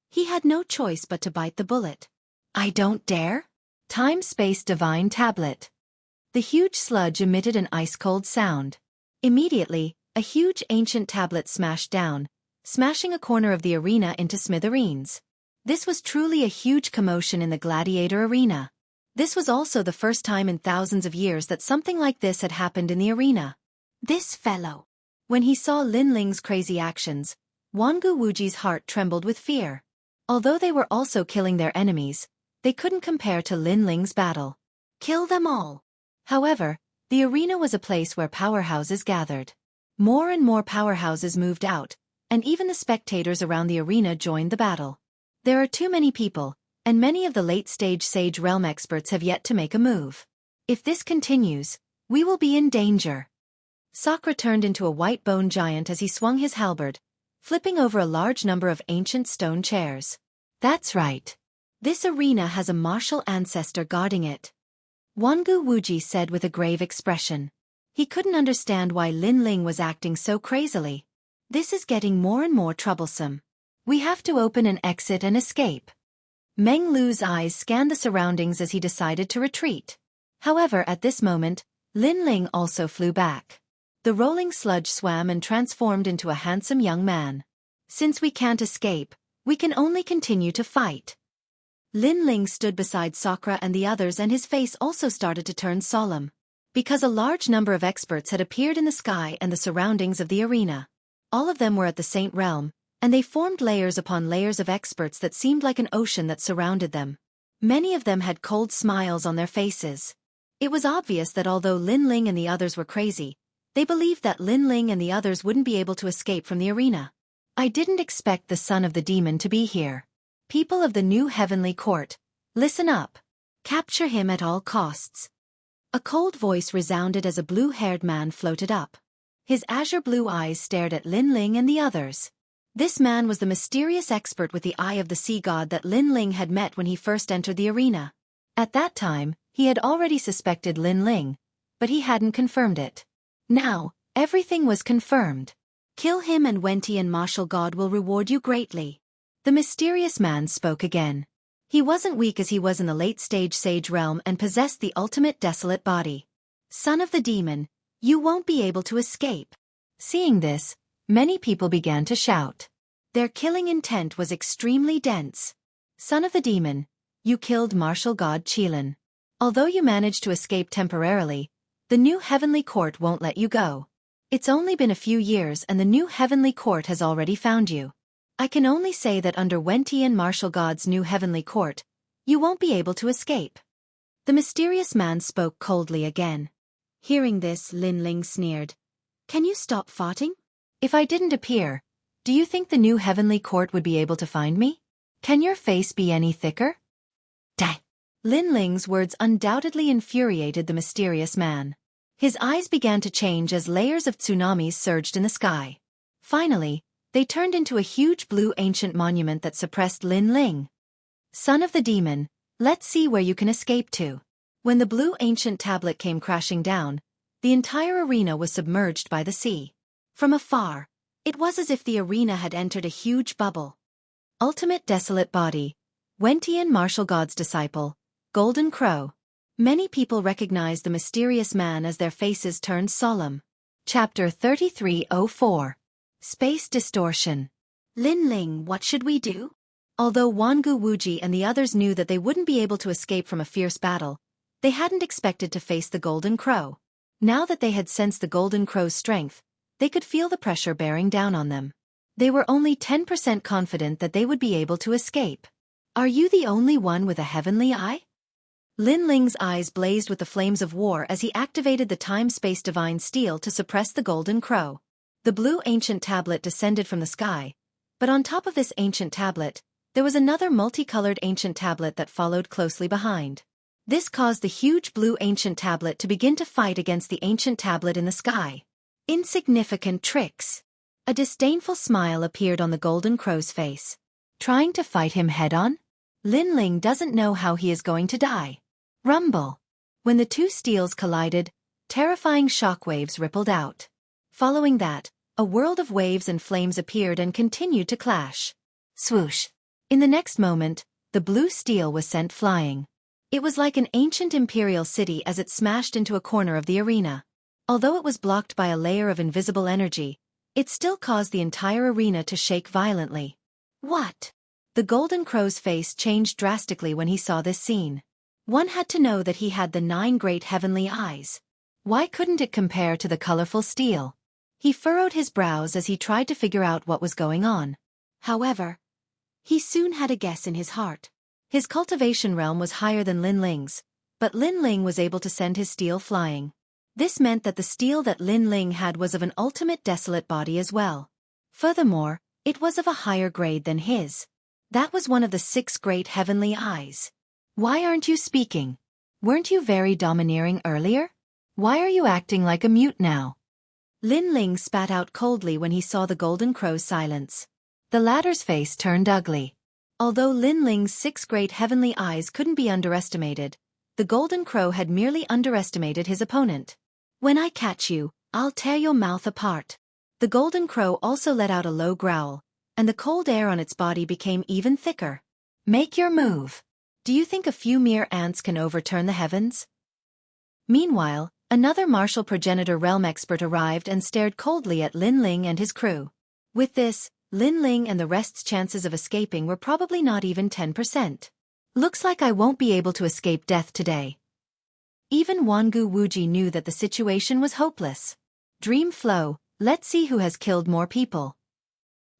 he had no choice but to bite the bullet. I don't dare? Time-Space Divine Tablet. The huge sludge emitted an ice-cold sound. Immediately, a huge ancient tablet smashed down, smashing a corner of the arena into smithereens. This was truly a huge commotion in the gladiator arena. This was also the first time in thousands of years that something like this had happened in the arena. This fellow. When he saw Lin Ling's crazy actions, Wangu Wuji's heart trembled with fear. Although they were also killing their enemies, they couldn't compare to Lin Ling's battle. Kill them all. However, the arena was a place where powerhouses gathered. More and more powerhouses moved out, and even the spectators around the arena joined the battle. There are too many people, and many of the late-stage Sage Realm experts have yet to make a move. If this continues, we will be in danger. Sakra turned into a white bone giant as he swung his halberd, flipping over a large number of ancient stone chairs. That's right. This arena has a martial ancestor guarding it. Wangu Wuji said with a grave expression. He couldn't understand why Lin Ling was acting so crazily. This is getting more and more troublesome. We have to open an exit and escape. Meng Lu's eyes scanned the surroundings as he decided to retreat. However, at this moment, Lin Ling also flew back. The rolling sludge swam and transformed into a handsome young man. Since we can't escape, we can only continue to fight. Lin Ling stood beside Sakra and the others, and his face also started to turn solemn. Because a large number of experts had appeared in the sky and the surroundings of the arena. All of them were at the Saint Realm, and they formed layers upon layers of experts that seemed like an ocean that surrounded them. Many of them had cold smiles on their faces. It was obvious that although Lin Ling and the others were crazy, they believed that Lin Ling and the others wouldn't be able to escape from the arena. I didn't expect the son of the demon to be here. People of the new heavenly court, listen up. Capture him at all costs. A cold voice resounded as a blue-haired man floated up. His azure blue eyes stared at Lin Ling and the others. This man was the mysterious expert with the eye of the sea god that Lin Ling had met when he first entered the arena. At that time, he had already suspected Lin Ling, but he hadn't confirmed it. Now, everything was confirmed. Kill him and Wentian martial god will reward you greatly. The mysterious man spoke again. He wasn't weak as he was in the late-stage Sage Realm and possessed the ultimate desolate body. Son of the demon, you won't be able to escape. Seeing this, many people began to shout. Their killing intent was extremely dense. Son of the demon, you killed martial god Qilin. Although you managed to escape temporarily, the new heavenly court won't let you go. It's only been a few years and the new heavenly court has already found you. I can only say that under Wentian martial god's new heavenly court, you won't be able to escape. The mysterious man spoke coldly again. Hearing this, Lin Ling sneered. Can you stop fighting? If I didn't appear, do you think the new heavenly court would be able to find me? Can your face be any thicker? Dang! Lin Ling's words undoubtedly infuriated the mysterious man. His eyes began to change as layers of tsunamis surged in the sky. Finally, they turned into a huge blue ancient monument that suppressed Lin Ling. Son of the demon, let's see where you can escape to. When the blue ancient tablet came crashing down, the entire arena was submerged by the sea. From afar, it was as if the arena had entered a huge bubble. Ultimate desolate body, Wentian martial god's disciple, Golden Crow. Many people recognized the mysterious man as their faces turned solemn. Chapter 3304. Space Distortion. Lin Ling, what should we do? Although Wangu Wuji and the others knew that they wouldn't be able to escape from a fierce battle, they hadn't expected to face the Golden Crow. Now that they had sensed the Golden Crow's strength, they could feel the pressure bearing down on them. They were only 10% confident that they would be able to escape. Are you the only one with a heavenly eye? Lin Ling's eyes blazed with the flames of war as he activated the time-space divine steel to suppress the Golden Crow. The blue ancient tablet descended from the sky, but on top of this ancient tablet, there was another multicolored ancient tablet that followed closely behind. This caused the huge blue ancient tablet to begin to fight against the ancient tablet in the sky. Insignificant tricks. A disdainful smile appeared on the golden crow's face. Trying to fight him head-on? Lin Ling doesn't know how he is going to die. Rumble. When the two steels collided, terrifying shockwaves rippled out. Following that, a world of waves and flames appeared and continued to clash. Swoosh. In the next moment, the blue steel was sent flying. It was like an ancient imperial city as it smashed into a corner of the arena. Although it was blocked by a layer of invisible energy, it still caused the entire arena to shake violently. What? The golden crow's face changed drastically when he saw this scene. One had to know that he had the 9 great heavenly eyes. Why couldn't it compare to the colorful steel? He furrowed his brows as he tried to figure out what was going on. However, he soon had a guess in his heart. His cultivation realm was higher than Lin Ling's, but Lin Ling was able to send his steel flying. This meant that the steel that Lin Ling had was of an ultimate desolate body as well. Furthermore, it was of a higher grade than his. That was one of the 6 great heavenly eyes. Why aren't you speaking? Weren't you very domineering earlier? Why are you acting like a mute now? Lin Ling spat out coldly when he saw the golden crow's silence. The latter's face turned ugly. Although Lin Ling's 6 great heavenly eyes couldn't be underestimated, the golden crow had merely underestimated his opponent. When I catch you, I'll tear your mouth apart. The golden crow also let out a low growl, and the cold air on its body became even thicker. Make your move. Do you think a few mere ants can overturn the heavens? Meanwhile, another martial progenitor realm expert arrived and stared coldly at Lin Ling and his crew. With this, Lin Ling and the rest's chances of escaping were probably not even 10%. Looks like I won't be able to escape death today. Even Jianghu Wuji knew that the situation was hopeless. Dream flow, let's see who has killed more people.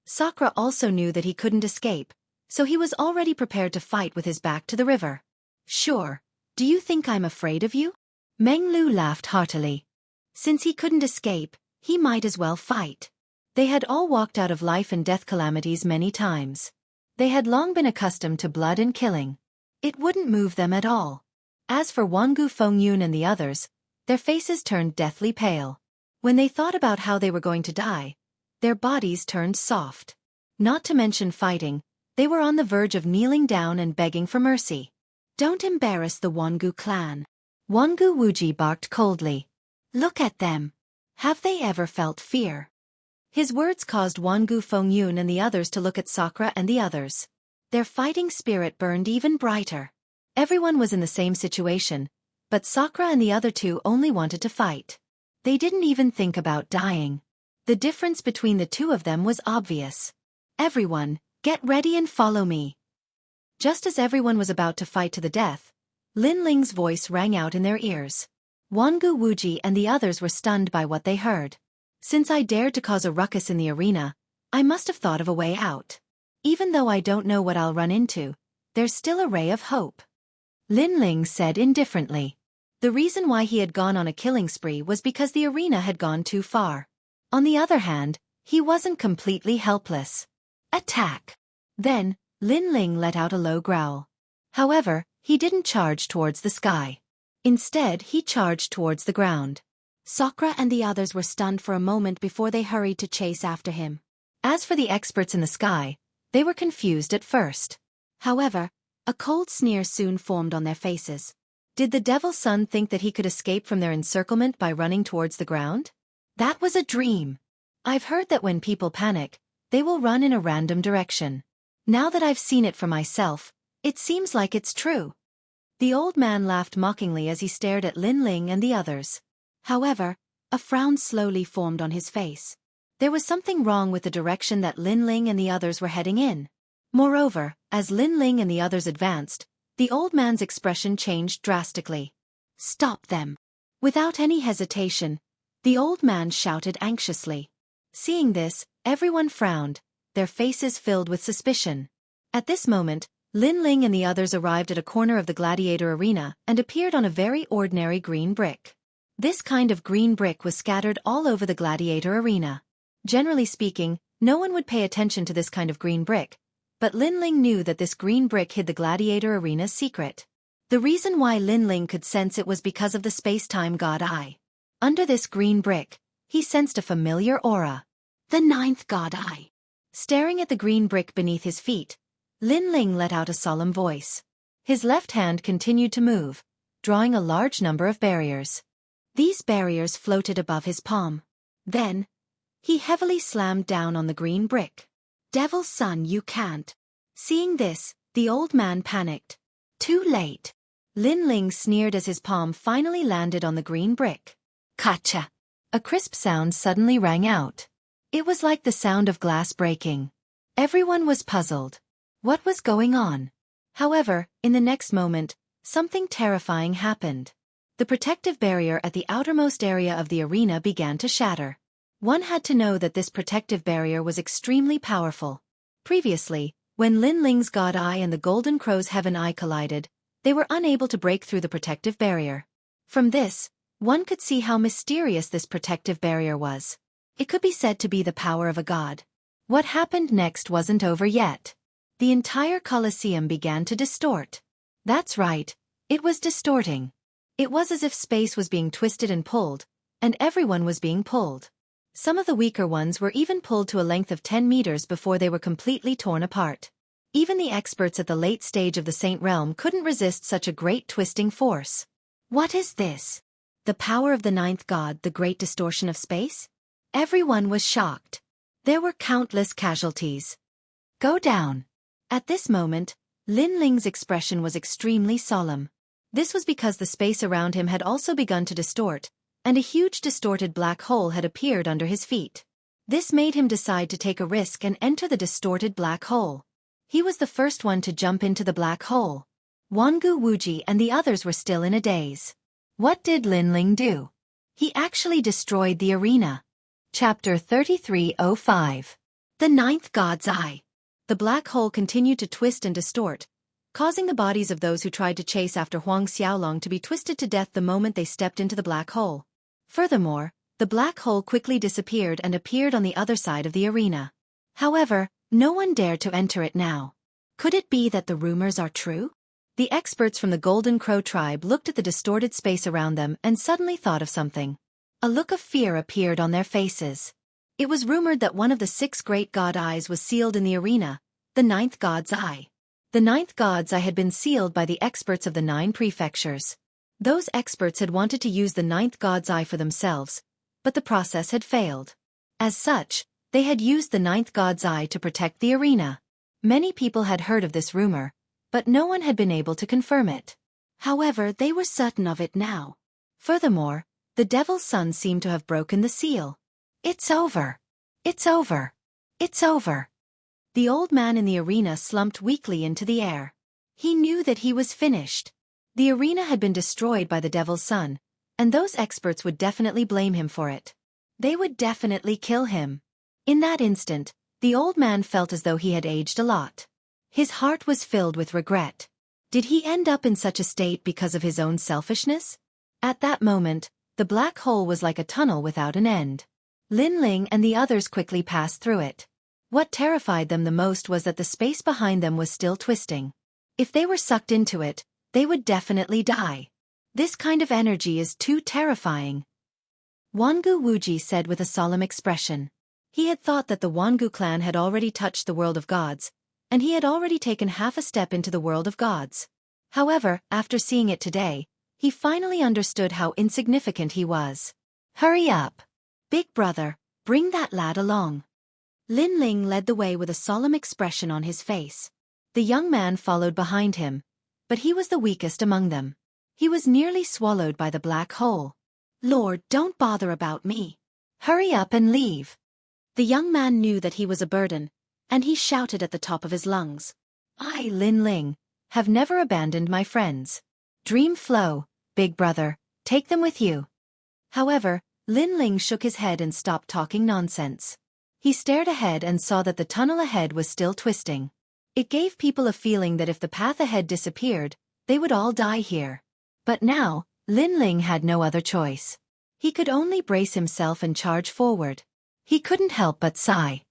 Sakura also knew that he couldn't escape, so he was already prepared to fight with his back to the river. Sure, do you think I'm afraid of you? Meng Lu laughed heartily. Since he couldn't escape, he might as well fight. They had all walked out of life and death calamities many times. They had long been accustomed to blood and killing. It wouldn't move them at all. As for Wangu Fengyun and the others, their faces turned deathly pale. When they thought about how they were going to die, their bodies turned soft. Not to mention fighting, they were on the verge of kneeling down and begging for mercy. Don't embarrass the Wangu clan. Wangu Wuji barked coldly. Look at them. Have they ever felt fear? His words caused Wangu Fengyun and the others to look at Sakura and the others. Their fighting spirit burned even brighter. Everyone was in the same situation, but Sakura and the other two only wanted to fight. They didn't even think about dying. The difference between the two of them was obvious. Everyone, get ready and follow me. Just as everyone was about to fight to the death, Lin Ling's voice rang out in their ears. Wangu Wuji and the others were stunned by what they heard. Since I dared to cause a ruckus in the arena, I must have thought of a way out. Even though I don't know what I'll run into, there's still a ray of hope. Lin Ling said indifferently. The reason why he had gone on a killing spree was because the arena had gone too far. On the other hand, he wasn't completely helpless. Attack! Then, Lin Ling let out a low growl. However, he didn't charge towards the sky. Instead, he charged towards the ground. Sakura and the others were stunned for a moment before they hurried to chase after him. As for the experts in the sky, they were confused at first. However, a cold sneer soon formed on their faces. Did the Devil's Son think that he could escape from their encirclement by running towards the ground? That was a dream. I've heard that when people panic, they will run in a random direction. Now that I've seen it for myself, it seems like it's true. The old man laughed mockingly as he stared at Lin Ling and the others. However, a frown slowly formed on his face. There was something wrong with the direction that Lin Ling and the others were heading in. Moreover, as Lin Ling and the others advanced, the old man's expression changed drastically. Stop them! Without any hesitation, the old man shouted anxiously. Seeing this, everyone frowned, their faces filled with suspicion. At this moment, Lin Ling and the others arrived at a corner of the gladiator arena and appeared on a very ordinary green brick. This kind of green brick was scattered all over the gladiator arena. Generally speaking, no one would pay attention to this kind of green brick, but Lin Ling knew that this green brick hid the gladiator arena's secret. The reason why Lin Ling could sense it was because of the space-time god eye. Under this green brick, he sensed a familiar aura. The ninth god eye. Staring at the green brick beneath his feet, Lin Ling let out a solemn voice. His left hand continued to move, drawing a large number of barriers. These barriers floated above his palm. Then, he heavily slammed down on the green brick. Devil's son, you can't. Seeing this, the old man panicked. Too late. Lin Ling sneered as his palm finally landed on the green brick. Kacha! A crisp sound suddenly rang out. It was like the sound of glass breaking. Everyone was puzzled. What was going on? However, in the next moment, something terrifying happened. The protective barrier at the outermost area of the arena began to shatter. One had to know that this protective barrier was extremely powerful. Previously, when Lin Ling's God Eye and the Golden Crow's Heaven Eye collided, they were unable to break through the protective barrier. From this, one could see how mysterious this protective barrier was. It could be said to be the power of a god. What happened next wasn't over yet. The entire Colosseum began to distort. That's right, it was distorting. It was as if space was being twisted and pulled, and everyone was being pulled. Some of the weaker ones were even pulled to a length of 10 meters before they were completely torn apart. Even the experts at the late stage of the Saint Realm couldn't resist such a great twisting force. What is this? The power of the ninth god, the great distortion of space? Everyone was shocked. There were countless casualties. Go down. At this moment, Lin Ling's expression was extremely solemn. This was because the space around him had also begun to distort, and a huge distorted black hole had appeared under his feet. This made him decide to take a risk and enter the distorted black hole. He was the first one to jump into the black hole. Wangu Wuji and the others were still in a daze. What did Lin Ling do? He actually destroyed the arena. Chapter 3305. The Ninth God's Eye. The black hole continued to twist and distort, causing the bodies of those who tried to chase after Huang Xiaolong to be twisted to death the moment they stepped into the black hole. Furthermore, the black hole quickly disappeared and appeared on the other side of the arena. However, no one dared to enter it now. Could it be that the rumors are true? The experts from the Golden Crow tribe looked at the distorted space around them and suddenly thought of something. A look of fear appeared on their faces. It was rumored that one of the 6 great god eyes was sealed in the arena, the ninth god's eye. The ninth god's eye had been sealed by the experts of the 9 prefectures. Those experts had wanted to use the ninth god's eye for themselves, but the process had failed. As such, they had used the ninth god's eye to protect the arena. Many people had heard of this rumor, but no one had been able to confirm it. However, they were certain of it now. Furthermore, the devil's son seemed to have broken the seal. It's over. It's over. It's over. The old man in the arena slumped weakly into the air. He knew that he was finished. The arena had been destroyed by the devil's son, and those experts would definitely blame him for it. They would definitely kill him. In that instant, the old man felt as though he had aged a lot. His heart was filled with regret. Did he end up in such a state because of his own selfishness? At that moment, the black hole was like a tunnel without an end. Lin Ling and the others quickly passed through it. What terrified them the most was that the space behind them was still twisting. If they were sucked into it, they would definitely die. This kind of energy is too terrifying. Wangu Wuji said with a solemn expression. He had thought that the Wangu clan had already touched the world of gods, and he had already taken half a step into the world of gods. However, after seeing it today, he finally understood how insignificant he was. Hurry up. Big brother, bring that lad along. Lin Ling led the way with a solemn expression on his face. The young man followed behind him, but he was the weakest among them. He was nearly swallowed by the black hole. Lord, don't bother about me. Hurry up and leave. The young man knew that he was a burden, and he shouted at the top of his lungs. I, Lin Ling, have never abandoned my friends. Dream flow, big brother, take them with you. However, Lin Ling shook his head and stopped talking nonsense. He stared ahead and saw that the tunnel ahead was still twisting. It gave people a feeling that if the path ahead disappeared, they would all die here. But now, Lin Ling had no other choice. He could only brace himself and charge forward. He couldn't help but sigh.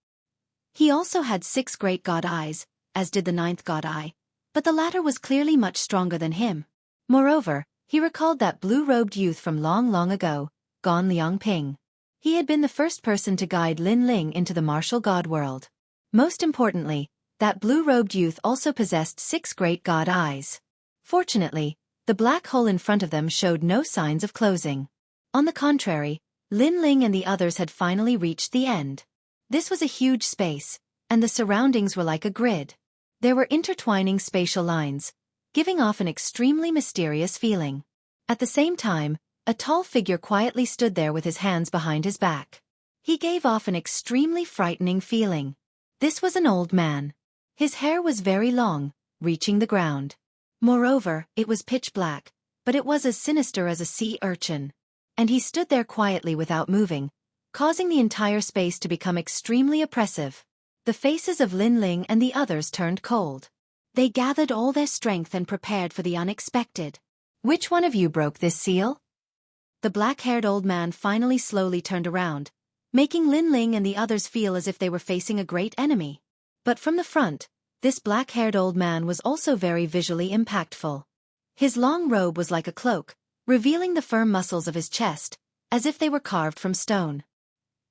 He also had 6 great god eyes, as did the ninth god eye, but the latter was clearly much stronger than him. Moreover, he recalled that blue-robed youth from long, long ago, Gan Liangping. He had been the first person to guide Lin Ling into the martial god world. Most importantly, that blue-robed youth also possessed 6 great god eyes. Fortunately, the black hole in front of them showed no signs of closing. On the contrary, Lin Ling and the others had finally reached the end. This was a huge space, and the surroundings were like a grid. There were intertwining spatial lines, giving off an extremely mysterious feeling. At the same time, a tall figure quietly stood there with his hands behind his back. He gave off an extremely frightening feeling. This was an old man. His hair was very long, reaching the ground. Moreover, it was pitch black, but it was as sinister as a sea urchin. And he stood there quietly without moving, causing the entire space to become extremely oppressive. The faces of Lin Ling and the others turned cold. They gathered all their strength and prepared for the unexpected. Which one of you broke this seal? The black-haired old man finally slowly turned around, making Lin Ling and the others feel as if they were facing a great enemy. But from the front, this black-haired old man was also very visually impactful. His long robe was like a cloak, revealing the firm muscles of his chest, as if they were carved from stone.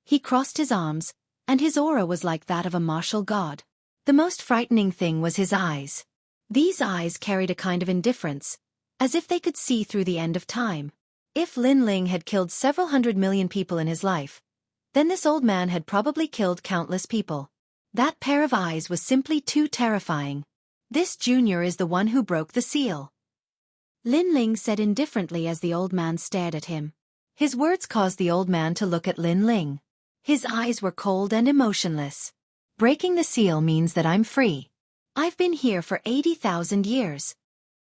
He crossed his arms, and his aura was like that of a martial god. The most frightening thing was his eyes. These eyes carried a kind of indifference, as if they could see through the end of time. If Lin Ling had killed several 100 million people in his life, then this old man had probably killed countless people. That pair of eyes was simply too terrifying. This junior is the one who broke the seal, Lin Ling said indifferently as the old man stared at him. His words caused the old man to look at Lin Ling. His eyes were cold and emotionless. Breaking the seal means that I'm free. I've been here for 80,000 years.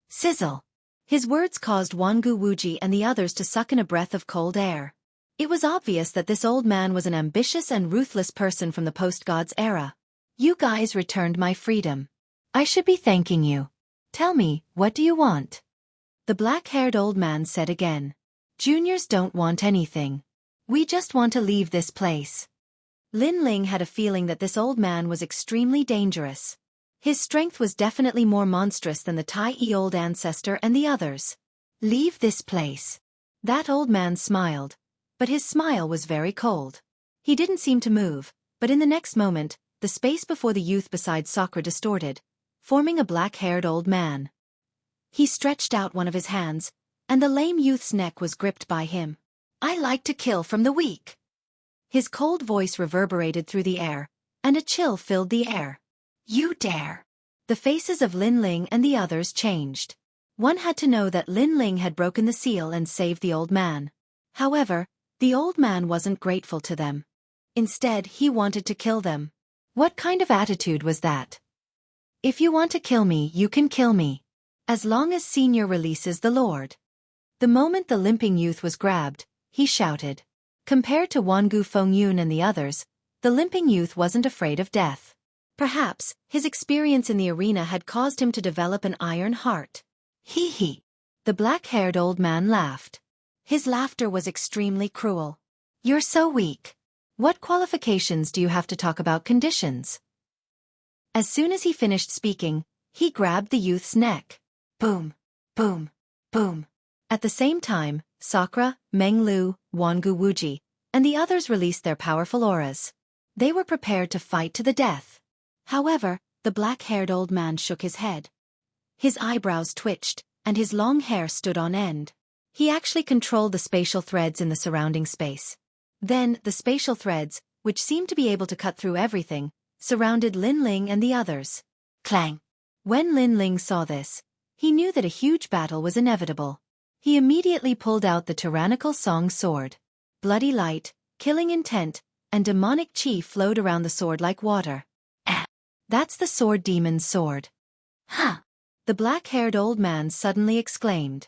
Sizzle. His words caused Wangu Wuji and the others to suck in a breath of cold air. It was obvious that this old man was an ambitious and ruthless person from the post-gods era. You guys returned my freedom. I should be thanking you. Tell me, what do you want? The black-haired old man said again. Juniors don't want anything. We just want to leave this place. Lin Ling had a feeling that this old man was extremely dangerous. His strength was definitely more monstrous than the Tai old ancestor and the others. Leave this place. That old man smiled, but his smile was very cold. He didn't seem to move, but in the next moment, the space before the youth beside Sakura distorted, forming a black-haired old man. He stretched out one of his hands, and the lame youth's neck was gripped by him. I like to kill from the weak. His cold voice reverberated through the air, and a chill filled the air. You dare! The faces of Lin Ling and the others changed. One had to know that Lin Ling had broken the seal and saved the old man. However, the old man wasn't grateful to them. Instead, he wanted to kill them. What kind of attitude was that? If you want to kill me, you can kill me. As long as Senior releases the Lord. The moment the limping youth was grabbed, he shouted. Compared to Wangu Fengyun and the others, the limping youth wasn't afraid of death. Perhaps, his experience in the arena had caused him to develop an iron heart. Hee hee. The black-haired old man laughed. His laughter was extremely cruel. You're so weak. What qualifications do you have to talk about conditions? As soon as he finished speaking, he grabbed the youth's neck. Boom, boom, boom. At the same time, Sakura, Menglu, Wangu Wuji, and the others released their powerful auras. They were prepared to fight to the death. However, the black-haired old man shook his head. His eyebrows twitched, and his long hair stood on end. He actually controlled the spatial threads in the surrounding space. Then, the spatial threads, which seemed to be able to cut through everything, surrounded Lin Ling and the others. Clang! When Lin Ling saw this, he knew that a huge battle was inevitable. He immediately pulled out the tyrannical Song sword. Bloody light, killing intent, and demonic chi flowed around the sword like water. That's the sword demon's sword. Huh! The black-haired old man suddenly exclaimed.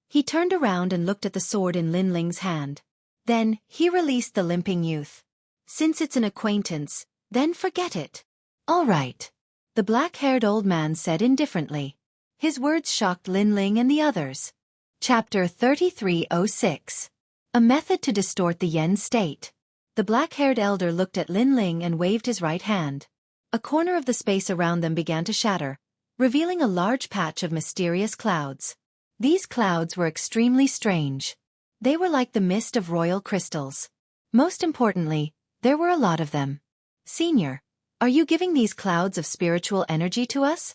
He turned around and looked at the sword in Lin Ling's hand. Then, he released the limping youth. Since it's an acquaintance, then forget it. All right. The black-haired old man said indifferently. His words shocked Lin Ling and the others. Chapter 3306. A method to distort the yen state. The black-haired elder looked at Lin Ling and waved his right hand. A corner of the space around them began to shatter, revealing a large patch of mysterious clouds. These clouds were extremely strange. They were like the mist of royal crystals. Most importantly, there were a lot of them. Senior, are you giving these clouds of spiritual energy to us?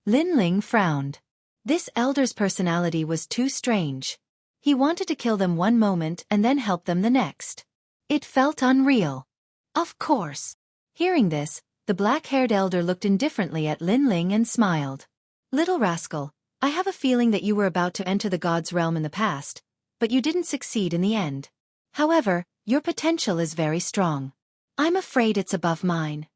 Lin Ling frowned. This elder's personality was too strange. He wanted to kill them one moment and then help them the next. It felt unreal. Of course. Hearing this, the black-haired elder looked indifferently at Lin Ling and smiled. Little rascal, I have a feeling that you were about to enter the god's realm in the past, but you didn't succeed in the end. However, your potential is very strong. I'm afraid it's above mine.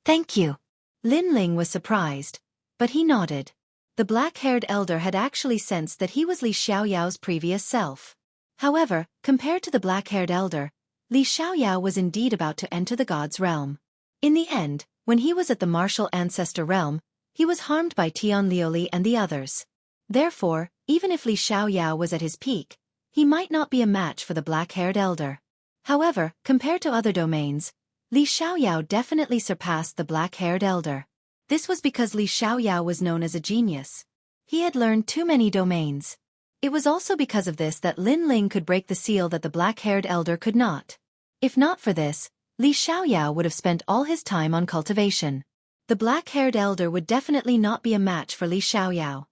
Thank you. Lin Ling was surprised, but he nodded. The black-haired elder had actually sensed that he was Li Xiaoyao's previous self. However, compared to the black-haired elder, Li Xiaoyao was indeed about to enter the god's realm. In the end, when he was at the martial ancestor realm, he was harmed by Tian Liuli and the others. Therefore, even if Li Xiaoyao was at his peak, he might not be a match for the black-haired elder. However, compared to other domains, Li Xiaoyao definitely surpassed the black-haired elder. This was because Li Xiaoyao was known as a genius. He had learned too many domains. It was also because of this that Lin Ling could break the seal that the black-haired elder could not. If not for this, Li Xiaoyao would have spent all his time on cultivation. The black-haired elder would definitely not be a match for Li Xiaoyao.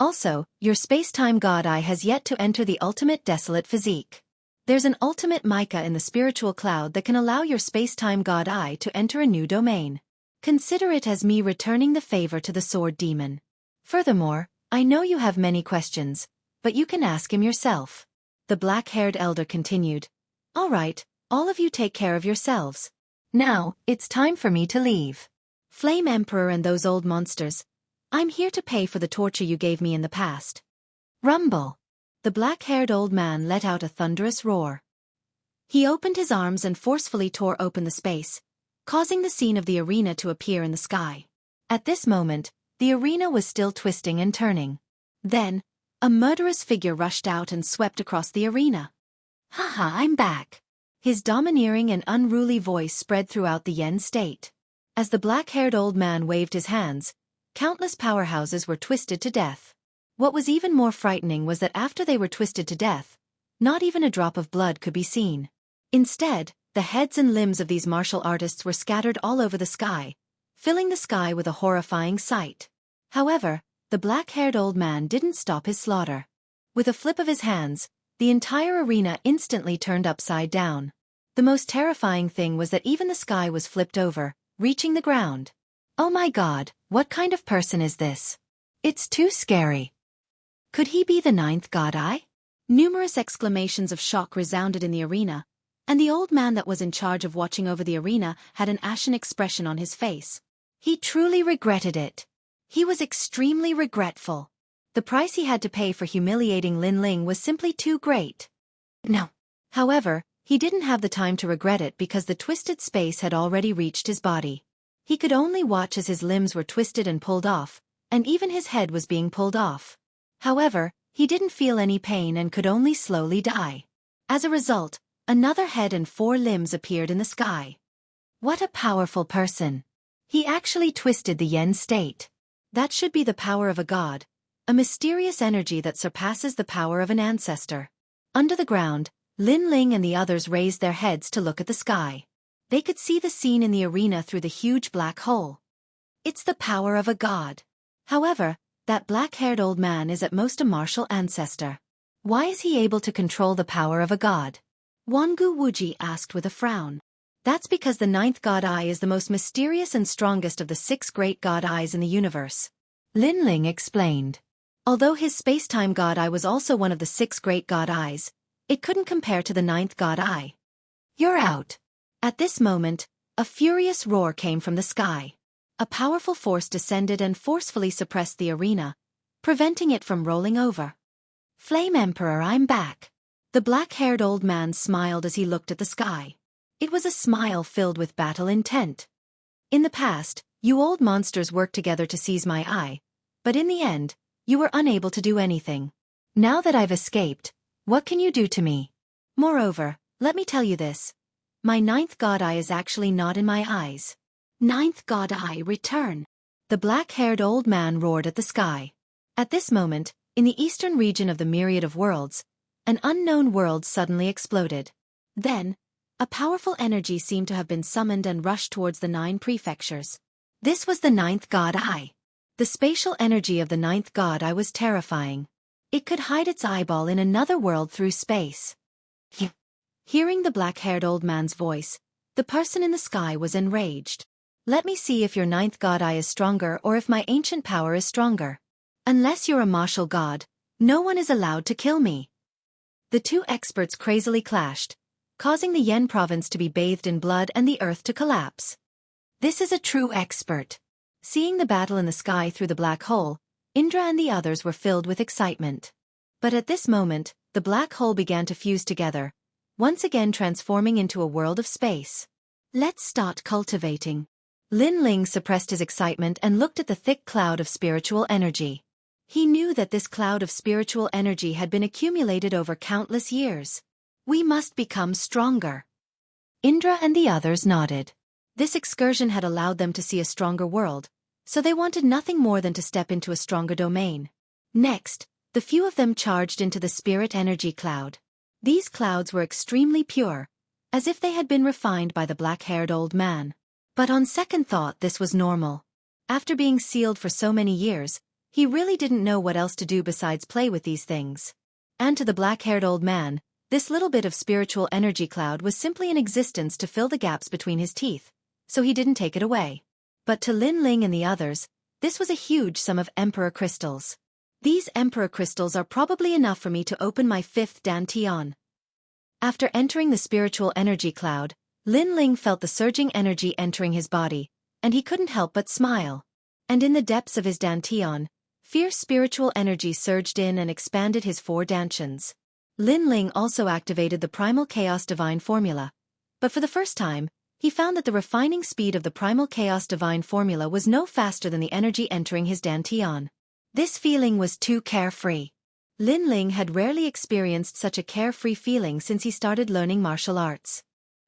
Also, your space-time god eye has yet to enter the ultimate desolate physique. There's an ultimate mica in the spiritual cloud that can allow your space-time god eye to enter a new domain. Consider it as me returning the favor to the sword demon. Furthermore, I know you have many questions, but you can ask him yourself. The black-haired elder continued. All right, all of you take care of yourselves. Now, it's time for me to leave. Flame Emperor and those old monsters, I'm here to pay for the torture you gave me in the past. Rumble. The black-haired old man let out a thunderous roar. He opened his arms and forcefully tore open the space, causing the scene of the arena to appear in the sky. At this moment, the arena was still twisting and turning. Then, a murderous figure rushed out and swept across the arena. Haha, I'm back. His domineering and unruly voice spread throughout the Yen state. As the black-haired old man waved his hands, countless powerhouses were twisted to death. What was even more frightening was that after they were twisted to death, not even a drop of blood could be seen. Instead, the heads and limbs of these martial artists were scattered all over the sky, filling the sky with a horrifying sight. However, the black-haired old man didn't stop his slaughter. With a flip of his hands, the entire arena instantly turned upside down. The most terrifying thing was that even the sky was flipped over, reaching the ground. Oh my god, what kind of person is this? It's too scary. Could he be the ninth god eye? Numerous exclamations of shock resounded in the arena, and the old man that was in charge of watching over the arena had an ashen expression on his face. He truly regretted it. He was extremely regretful. The price he had to pay for humiliating Lin Ling was simply too great. No. However, he didn't have the time to regret it because the twisted space had already reached his body. He could only watch as his limbs were twisted and pulled off, and even his head was being pulled off. However, he didn't feel any pain and could only slowly die. As a result, another head and 4 limbs appeared in the sky. What a powerful person. He actually twisted the Yen state. That should be the power of a god, a mysterious energy that surpasses the power of an ancestor. Under the ground, Lin Ling and the others raised their heads to look at the sky. They could see the scene in the arena through the huge black hole. It's the power of a god. However, that black-haired old man is at most a martial ancestor. Why is he able to control the power of a god? Wangu Wuji asked with a frown. That's because the ninth god eye is the most mysterious and strongest of the 6 great god eyes in the universe. Lin Ling explained. Although his space-time god eye was also one of the 6 great god eyes, it couldn't compare to the ninth god eye. You're out. At this moment, a furious roar came from the sky. A powerful force descended and forcefully suppressed the arena, preventing it from rolling over. Flame Emperor, I'm back. The black-haired old man smiled as he looked at the sky. It was a smile filled with battle intent. In the past, you old monsters worked together to seize my eye, but in the end, you were unable to do anything. Now that I've escaped, what can you do to me? Moreover, let me tell you this. My ninth god eye is actually not in my eyes. Ninth god eye, return. The black-haired old man roared at the sky. At this moment, In the eastern region of the myriad of worlds, an unknown world suddenly exploded. Then, a powerful energy seemed to have been summoned and rushed towards the 9 prefectures. This was the 9th God Eye. The spatial energy of the 9th God Eye was terrifying. It could hide its eyeball in another world through space. Hearing the black-haired old man's voice, the person in the sky was enraged. Let me see if your 9th God Eye is stronger or if my ancient power is stronger. Unless you're a martial god, no one is allowed to kill me. The 2 experts crazily clashed, causing the Yen province to be bathed in blood and the earth to collapse. This is a true expert. Seeing the battle in the sky through the black hole, Indra and the others were filled with excitement. But at this moment, the black hole began to fuse together, once again transforming into a world of space. Let's start cultivating. Lin Ling suppressed his excitement and looked at the thick cloud of spiritual energy. He knew that this cloud of spiritual energy had been accumulated over countless years. We must become stronger. Indra and the others nodded. This excursion had allowed them to see a stronger world, so they wanted nothing more than to step into a stronger domain. Next, the few of them charged into the spirit energy cloud. These clouds were extremely pure, as if they had been refined by the black-haired old man. But on second thought, this was normal. After being sealed for so many years, he really didn't know what else to do besides play with these things. And to the black-haired old man, this little bit of spiritual energy cloud was simply in existence to fill the gaps between his teeth, so he didn't take it away. But to Lin Ling and the others, this was a huge sum of Emperor crystals. These Emperor crystals are probably enough for me to open my 5th dantian. After entering the spiritual energy cloud, Lin Ling felt the surging energy entering his body, and he couldn't help but smile. And in the depths of his dantian, fierce spiritual energy surged in and expanded his 4 dantians. Lin Ling also activated the Primal Chaos Divine Formula, but for the first time, he found that the refining speed of the Primal Chaos Divine Formula was no faster than the energy entering his dantian. This feeling was too carefree. Lin Ling had rarely experienced such a carefree feeling since he started learning martial arts.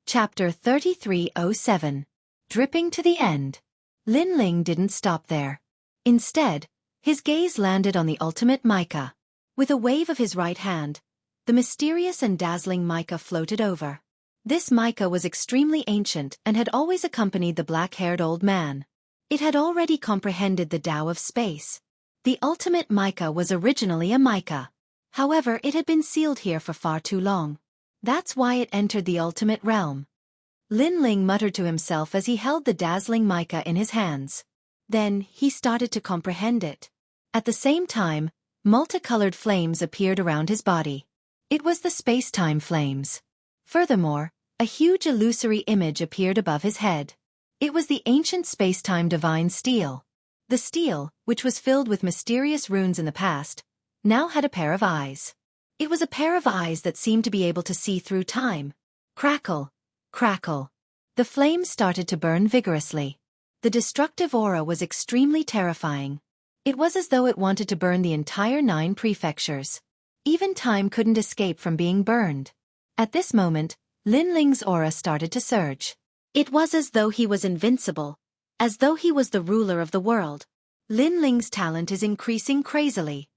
Chapter 3307. Dripping to the End. Lin Ling didn't stop there. Instead, his gaze landed on the ultimate mica. With a wave of his right hand, the mysterious and dazzling mica floated over. This mica was extremely ancient and had always accompanied the black-haired old man. It had already comprehended the Tao of space. The ultimate mica was originally a mica. However, it had been sealed here for far too long. That's why it entered the ultimate realm. Lin Ling muttered to himself as he held the dazzling mica in his hands. Then, he started to comprehend it. At the same time, multicolored flames appeared around his body. It was the space-time flames. Furthermore, a huge illusory image appeared above his head. It was the ancient space-time divine steel. The steel, which was filled with mysterious runes in the past, now had a pair of eyes. It was a pair of eyes that seemed to be able to see through time. Crackle, crackle. The flames started to burn vigorously. The destructive aura was extremely terrifying. It was as though it wanted to burn the entire 9 prefectures. Even time couldn't escape from being burned. At this moment, Lin Ling's aura started to surge. It was as though he was invincible, as though he was the ruler of the world. Lin Ling's talent is increasing crazily.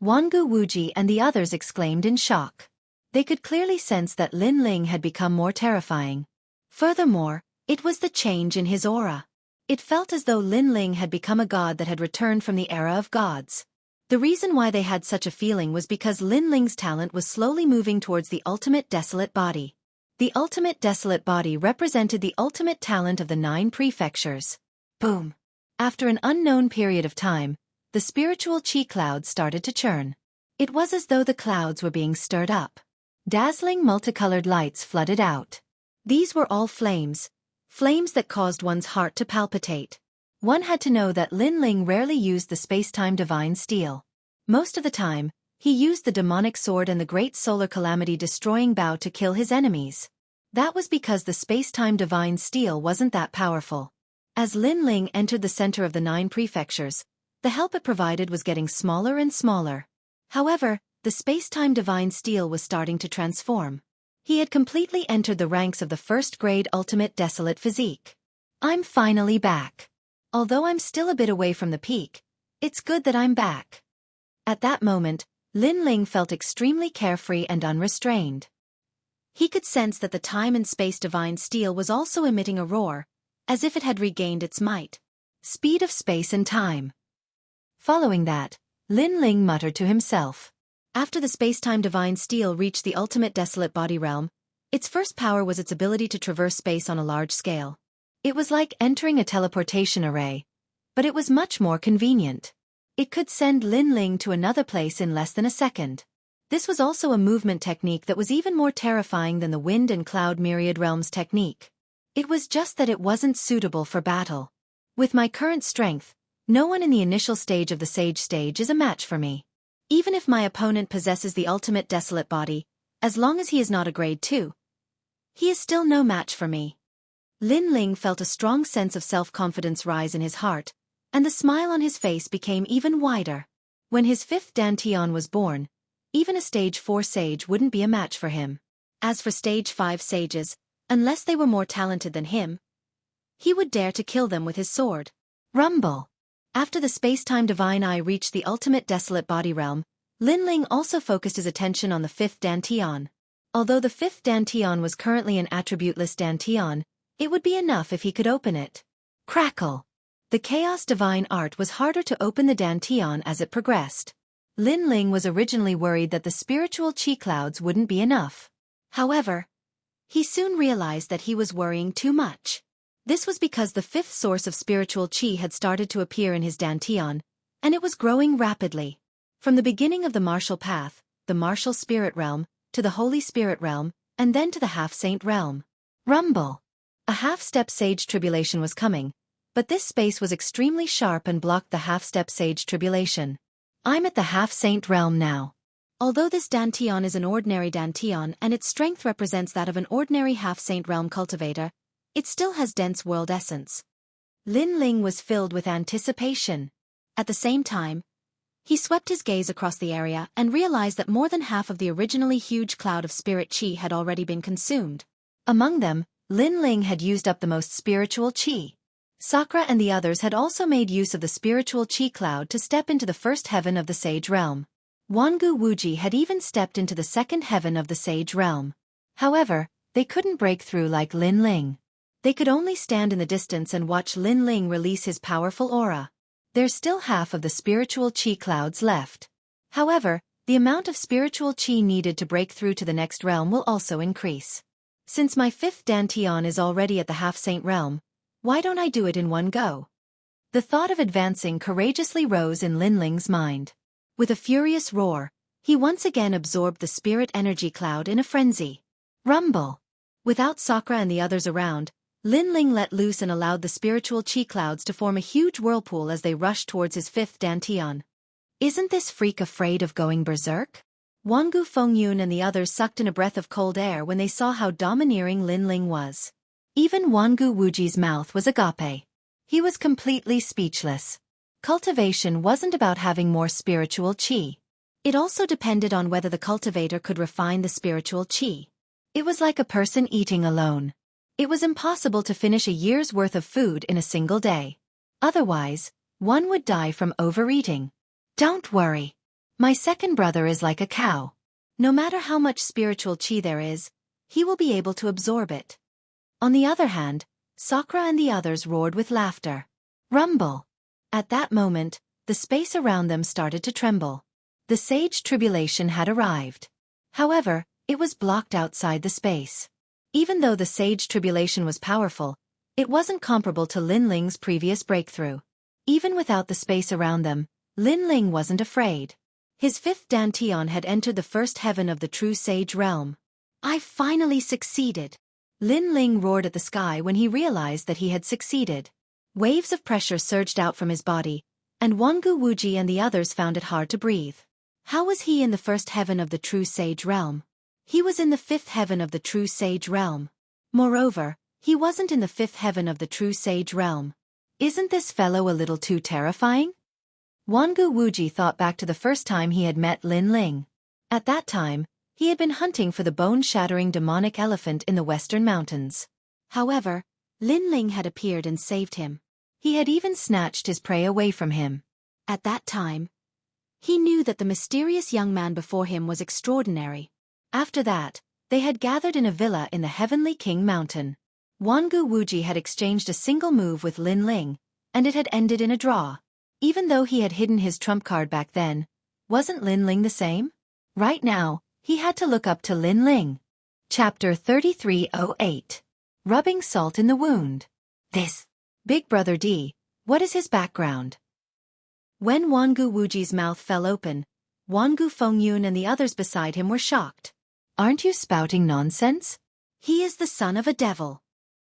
Wangu Wuji and the others exclaimed in shock. They could clearly sense that Lin Ling had become more terrifying. Furthermore, it was the change in his aura. It felt as though Lin Ling had become a god that had returned from the era of gods. The reason why they had such a feeling was because Lin Ling's talent was slowly moving towards the ultimate desolate body. The ultimate desolate body represented the ultimate talent of the 9 prefectures. Boom! After an unknown period of time, the spiritual chi clouds started to churn. It was as though the clouds were being stirred up. Dazzling multicolored lights flooded out. These were all flames. Flames that caused one's heart to palpitate. One had to know that Lin Ling rarely used the space-time divine steel. Most of the time, he used the demonic sword and the great solar calamity destroying bow to kill his enemies. That was because the space-time divine steel wasn't that powerful. As Lin Ling entered the center of the 9 prefectures, the help it provided was getting smaller and smaller. However, the space-time divine steel was starting to transform. He had completely entered the ranks of the first-grade ultimate desolate physique. I'm finally back. Although I'm still a bit away from the peak, it's good that I'm back. At that moment, Lin Ling felt extremely carefree and unrestrained. He could sense that the time and space divine steel was also emitting a roar, as if it had regained its might. Speed of space and time. Following that, Lin Ling muttered to himself. After the space-time divine steel reached the ultimate desolate body realm, its first power was its ability to traverse space on a large scale. It was like entering a teleportation array, but it was much more convenient. It could send Lin Ling to another place in less than a second. This was also a movement technique that was even more terrifying than the wind and cloud myriad realms technique. It was just that it wasn't suitable for battle. With my current strength, no one in the initial stage of the Sage stage is a match for me. Even if my opponent possesses the ultimate desolate body, as long as he is not a grade 2, he is still no match for me. Lin Ling felt a strong sense of self-confidence rise in his heart, and the smile on his face became even wider. When his fifth Dantian was born, even a stage 4 sage wouldn't be a match for him. As for stage 5 sages, unless they were more talented than him, he would dare to kill them with his sword. Rumble. After the space-time divine eye reached the ultimate desolate body realm, Lin Ling also focused his attention on the fifth Dantian. Although the fifth Dantian was currently an attributeless Dantian, it would be enough if he could open it. Crackle. The chaos divine art was harder to open the Dantian as it progressed. Lin Ling was originally worried that the spiritual chi clouds wouldn't be enough. However, he soon realized that he was worrying too much. This was because the fifth source of spiritual chi had started to appear in his Dantian, and it was growing rapidly. From the beginning of the martial path, the martial spirit realm, to the holy spirit realm, and then to the half-saint realm. Rumble. A half-step sage tribulation was coming, but this space was extremely sharp and blocked the half-step sage tribulation. I'm at the half-saint realm now. Although this Dantian is an ordinary Dantian and its strength represents that of an ordinary half-saint realm cultivator, it still has dense world essence. Lin Ling was filled with anticipation. At the same time, he swept his gaze across the area and realized that more than half of the originally huge cloud of spirit chi had already been consumed. Among them, Lin Ling had used up the most spiritual chi. Sakura and the others had also made use of the spiritual chi cloud to step into the first heaven of the sage realm. Jianghu Wuji had even stepped into the second heaven of the sage realm. However, they couldn't break through like Lin Ling. They could only stand in the distance and watch Lin Ling release his powerful aura. There's still half of the spiritual chi clouds left. However, the amount of spiritual chi needed to break through to the next realm will also increase. Since my fifth Dantian is already at the half-saint realm, why don't I do it in one go? The thought of advancing courageously rose in Lin Ling's mind. With a furious roar, he once again absorbed the spirit energy cloud in a frenzy. Rumble. Without Sakura and the others around, Lin Ling let loose and allowed the spiritual chi clouds to form a huge whirlpool as they rushed towards his fifth Dantian. Isn't this freak afraid of going berserk? Wangu Fengyun and the others sucked in a breath of cold air when they saw how domineering Lin Ling was. Even Wangu Wuji's mouth was agape. He was completely speechless. Cultivation wasn't about having more spiritual chi. It also depended on whether the cultivator could refine the spiritual chi. It was like a person eating alone. It was impossible to finish a year's worth of food in a single day. Otherwise, one would die from overeating. Don't worry. My second brother is like a cow. No matter how much spiritual chi there is, he will be able to absorb it. On the other hand, Sakura and the others roared with laughter. Rumble. At that moment, the space around them started to tremble. The sage tribulation had arrived. However, it was blocked outside the space. Even though the sage tribulation was powerful, it wasn't comparable to Lin Ling's previous breakthrough. Even without the space around them, Lin Ling wasn't afraid. His fifth Dantian had entered the first heaven of the true sage realm. I finally succeeded. Lin Ling roared at the sky when he realized that he had succeeded. Waves of pressure surged out from his body, and Wangu Wuji and the others found it hard to breathe. How was he in the first heaven of the true sage realm? He was in the fifth heaven of the true sage realm. Moreover, he wasn't in the fifth heaven of the true sage realm. Isn't this fellow a little too terrifying? Wangu Wuji thought back to the first time he had met Lin Ling. At that time, he had been hunting for the bone-shattering demonic elephant in the western mountains. However, Lin Ling had appeared and saved him. He had even snatched his prey away from him. At that time, He knew that the mysterious young man before him was extraordinary. After that, they had gathered in a villa in the Heavenly King Mountain. Wangu Wuji had exchanged a single move with Lin Ling, and it had ended in a draw. Even though he had hidden his trump card back then, wasn't Lin Ling the same? Right now, he had to look up to Lin Ling. Chapter 3308. Rubbing Salt in the Wound. This Big Brother D, what is his background? When Wangu Wuji's mouth fell open, Wangu Fengyun and the others beside him were shocked. Aren't you spouting nonsense? He is the son of a devil.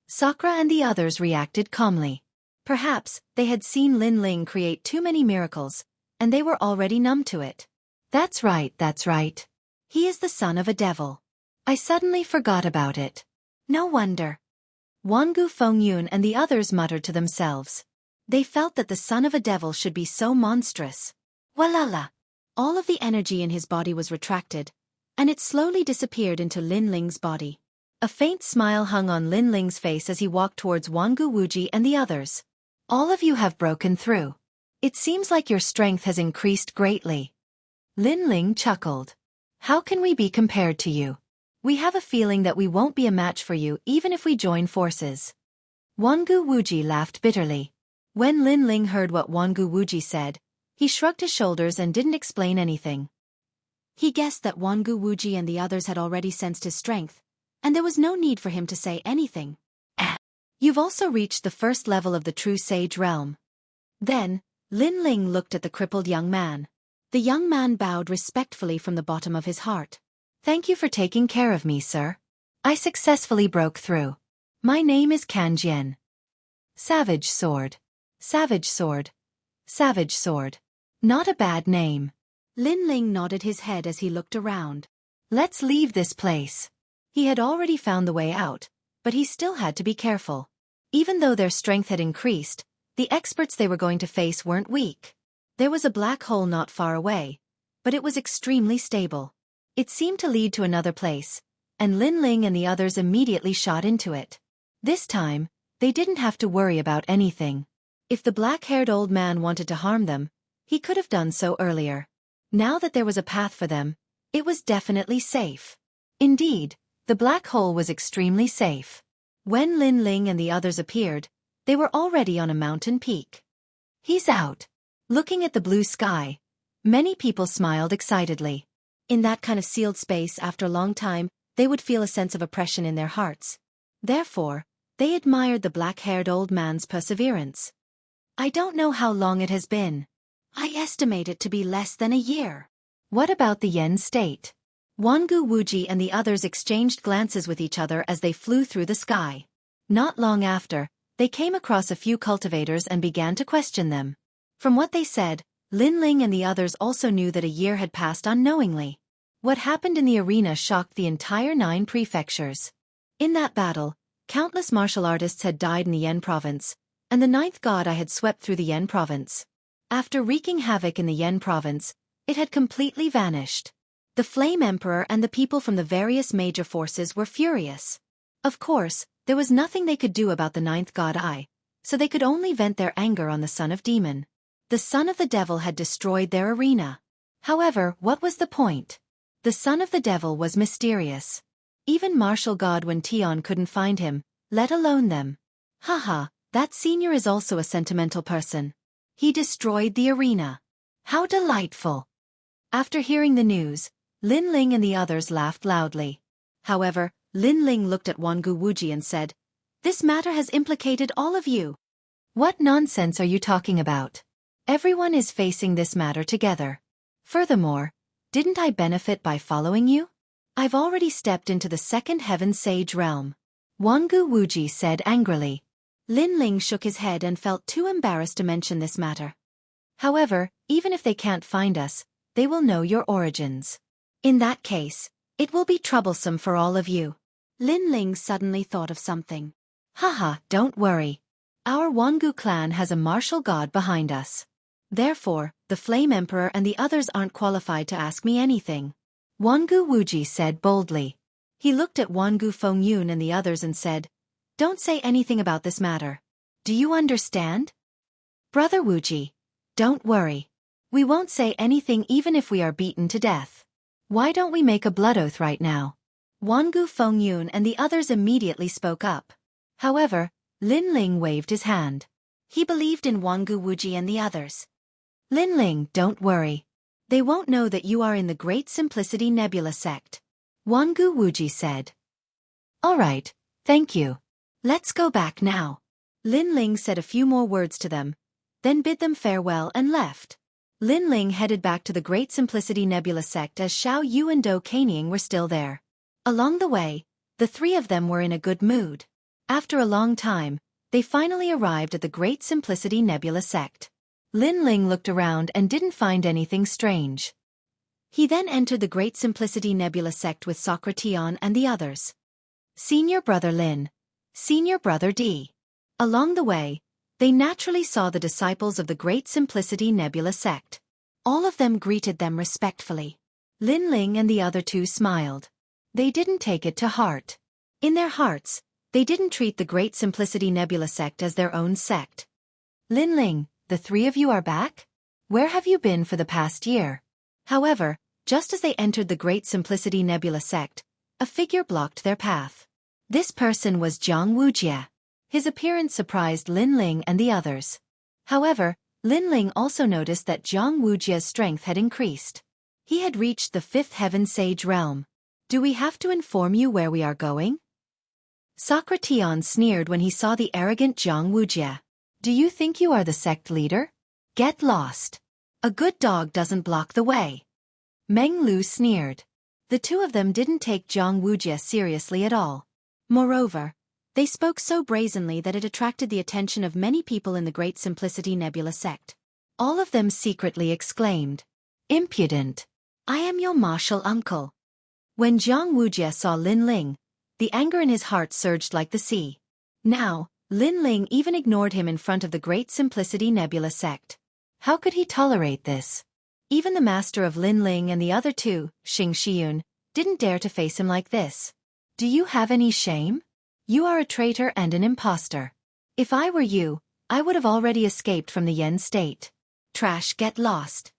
Sakura and the others reacted calmly. Perhaps they had seen Lin Ling create too many miracles, and they were already numb to it. That's right, that's right. He is the son of a devil. I suddenly forgot about it. No wonder. Wangu Fengyun and the others muttered to themselves. They felt that the son of a devil should be so monstrous. Walala! All of the energy in his body was retracted, and it slowly disappeared into Lin Ling's body. A faint smile hung on Lin Ling's face as he walked towards Wangu Wuji and the others. All of you have broken through. It seems like your strength has increased greatly. Lin Ling chuckled. How can we be compared to you? We have a feeling that we won't be a match for you even if we join forces. Wangu Wuji laughed bitterly. When Lin Ling heard what Wangu Wuji said, he shrugged his shoulders and didn't explain anything. He guessed that Wangu Wuji and the others had already sensed his strength, and there was no need for him to say anything. You've also reached the first level of the true sage realm. Then, Lin Ling looked at the crippled young man. The young man bowed respectfully from the bottom of his heart. Thank you for taking care of me, sir. I successfully broke through. My name is Kanjian. Savage Sword. Savage Sword. Savage Sword. Not a bad name. Lin Ling nodded his head as he looked around. Let's leave this place. He had already found the way out, but he still had to be careful. Even though their strength had increased, the experts they were going to face weren't weak. There was a black hole not far away, but it was extremely stable. It seemed to lead to another place, and Lin Ling and the others immediately shot into it. This time, they didn't have to worry about anything. If the black-haired old man wanted to harm them, he could have done so earlier. Now that there was a path for them, it was definitely safe. Indeed, the black hole was extremely safe. When Lin Ling and the others appeared, they were already on a mountain peak. He's out. Looking at the blue sky, many people smiled excitedly. In that kind of sealed space after a long time, they would feel a sense of oppression in their hearts. Therefore, they admired the black-haired old man's perseverance. I don't know how long it has been. I estimate it to be less than a year. What about the Yen state? Wangu Wuji and the others exchanged glances with each other as they flew through the sky. Not long after, they came across a few cultivators and began to question them. From what they said, Lin Ling and the others also knew that a year had passed unknowingly. What happened in the arena shocked the entire 9 prefectures. In that battle, countless martial artists had died in the Yen province, and the 9th god had swept through the Yen province. After wreaking havoc in the Yen province, it had completely vanished. The Flame Emperor and the people from the various major forces were furious. Of course, there was nothing they could do about the 9th god so they could only vent their anger on the son of demon. The son of the devil had destroyed their arena. However, what was the point? The son of the devil was mysterious. Even martial god Wen Tian couldn't find him, let alone them. Haha, that senior is also a sentimental person. He destroyed the arena. How delightful. After hearing the news, Lin Ling and the others laughed loudly. However, Lin Ling looked at Wangu Wuji and said, "This matter has implicated all of you." What nonsense are you talking about? Everyone is facing this matter together. Furthermore, didn't I benefit by following you? I've already stepped into the second heaven sage realm. Wangu Wuji said angrily. Lin Ling shook his head and felt too embarrassed to mention this matter. However, even if they can't find us, they will know your origins. In that case, it will be troublesome for all of you. Lin Ling suddenly thought of something. Haha, don't worry. Our Wangu clan has a martial god behind us. Therefore, the Flame Emperor and the others aren't qualified to ask me anything. Wangu Wuji said boldly. He looked at Wangu Fengyun and the others and said, "Don't say anything about this matter. Do you understand?" Brother Wuji, don't worry. We won't say anything even if we are beaten to death. Why don't we make a blood oath right now? Wangu Fengyun and the others immediately spoke up. However, Lin Ling waved his hand. He believed in Wangu Wuji and the others. Lin Ling, don't worry. They won't know that you are in the Great Simplicity Nebula sect. Wangu Wuji said. Alright, thank you. Let's go back now. Lin Ling said a few more words to them, then bid them farewell and left. Lin Ling headed back to the Great Simplicity Nebula sect as Xiao Yu and Do Kanying were still there. Along the way, the three of them were in a good mood. After a long time, they finally arrived at the Great Simplicity Nebula sect. Lin Ling looked around and didn't find anything strange. He then entered the Great Simplicity Nebula sect with Socration and the others. Senior Brother Lin. Senior Brother D. Along the way, they naturally saw the disciples of the Great Simplicity Nebula sect. All of them greeted them respectfully. Lin Ling and the other two smiled. They didn't take it to heart. In their hearts, they didn't treat the Great Simplicity Nebula sect as their own sect. Lin Ling, the three of you are back? Where have you been for the past year? However, just as they entered the Great Simplicity Nebula sect, a figure blocked their path. This person was Wuxia. His appearance surprised Lin Ling and the others. However, Lin Ling also noticed that Wuxia's strength had increased. He had reached the 5th Heaven Sage realm. Do we have to inform you where we are going? Socration sneered when he saw the arrogant Wuxia. Do you think you are the sect leader? Get lost. A good dog doesn't block the way. Meng Lu sneered. The two of them didn't take Wuxia seriously at all. Moreover, they spoke so brazenly that it attracted the attention of many people in the Great Simplicity Nebula sect. All of them secretly exclaimed, "Impudent! I am your martial uncle." When Wuxia saw Lin Ling, the anger in his heart surged like the sea. Now, Lin Ling even ignored him in front of the Great Simplicity Nebula sect. How could he tolerate this? Even the master of Lin Ling and the other two, Xianxia, didn't dare to face him like this. Do you have any shame? You are a traitor and an imposter. If I were you, I would have already escaped from the Yen state. Trash, get lost.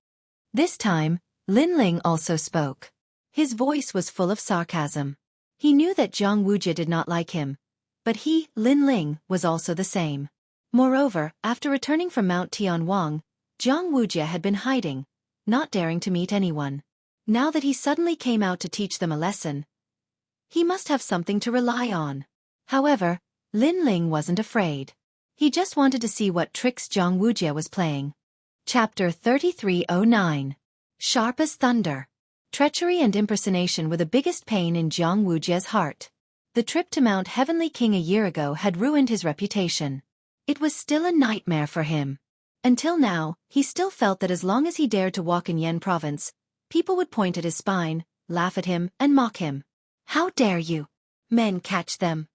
This time, Lin Ling also spoke. His voice was full of sarcasm. He knew that Wuxia did not like him, but he, Lin Ling, was also the same. Moreover, after returning from Mount Tianwang, Wuxia had been hiding, not daring to meet anyone. Now that he suddenly came out to teach them a lesson, he must have something to rely on. However, Lin Ling wasn't afraid. He just wanted to see what tricks Wuxia was playing. Chapter 3309. Sharp as Thunder. Treachery and impersonation were the biggest pain in Wuxia's heart. The trip to Mount Heavenly King a year ago had ruined his reputation. It was still a nightmare for him. Until now, he still felt that as long as he dared to walk in Yen province, people would point at his spine, laugh at him, and mock him. How dare you? Men, catch them.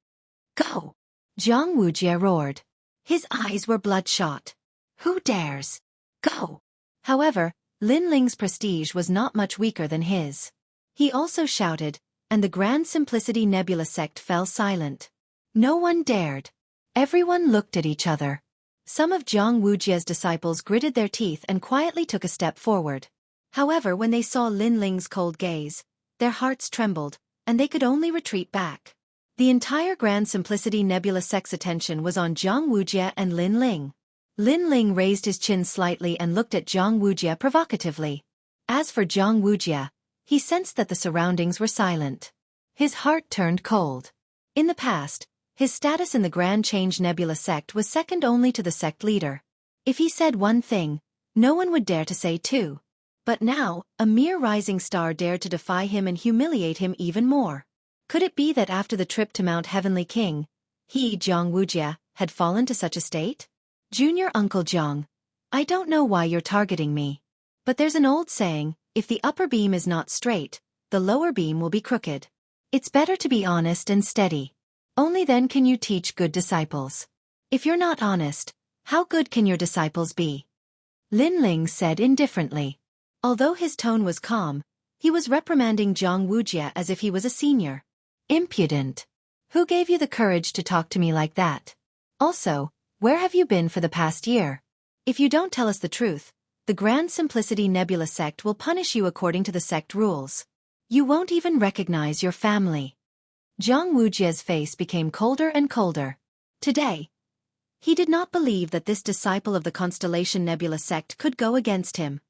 Go! Wuxia roared. His eyes were bloodshot. Who dares? Go! However, Lin Ling's prestige was not much weaker than his. He also shouted, and the Grand Simplicity Nebula sect fell silent. No one dared. Everyone looked at each other. Some of Wuxia's disciples gritted their teeth and quietly took a step forward. However, when they saw Lin Ling's cold gaze, their hearts trembled, and they could only retreat back. The entire Grand Simplicity Nebula sect's attention was on Wuxia and Lin Ling. Lin Ling raised his chin slightly and looked at Wuxia provocatively. As for Wuxia, he sensed that the surroundings were silent. His heart turned cold. In the past, his status in the Grand Change Nebula sect was second only to the sect leader. If he said one thing, no one would dare to say two. But now, a mere rising star dared to defy him and humiliate him even more. Could it be that after the trip to Mount Heavenly King, he, Wuxia, had fallen to such a state? Junior Uncle Jiang, I don't know why you're targeting me. But there's an old saying, if the upper beam is not straight, the lower beam will be crooked. It's better to be honest and steady. Only then can you teach good disciples. If you're not honest, how good can your disciples be? Lin Ling said indifferently. Although his tone was calm, he was reprimanding Wuxia as if he was a senior. Impudent. Who gave you the courage to talk to me like that? Also, where have you been for the past year? If you don't tell us the truth, The Grand Simplicity Nebula sect will punish you according to the sect rules. You won't even recognize your family. Wuxia's face became colder and colder. Today, he did not believe that this disciple of the Constellation Nebula sect could go against him.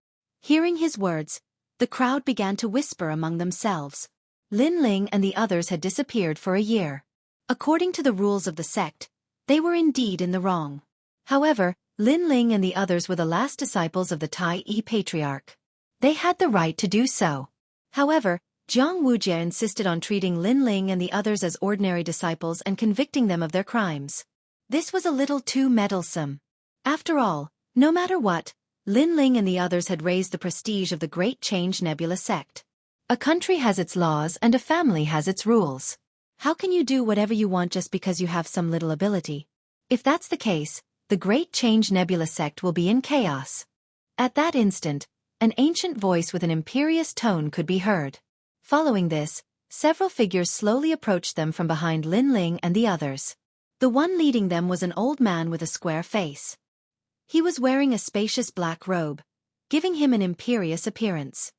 Hearing his words, the crowd began to whisper among themselves. Lin Ling and the others had disappeared for a year. According to the rules of the sect, they were indeed in the wrong. However, Lin Ling and the others were the last disciples of the Tai Patriarch. They had the right to do so. However, Wuxia insisted on treating Lin Ling and the others as ordinary disciples and convicting them of their crimes. This was a little too meddlesome. After all, no matter what, Lin Ling and the others had raised the prestige of the Great Change Nebula sect. A country has its laws and a family has its rules. How can you do whatever you want just because you have some little ability? If that's the case, the Great Change Nebula sect will be in chaos. At that instant, an ancient voice with an imperious tone could be heard. Following this, several figures slowly approached them from behind Lin Ling and the others. The one leading them was an old man with a square face. He was wearing a spacious black robe, giving him an imperious appearance.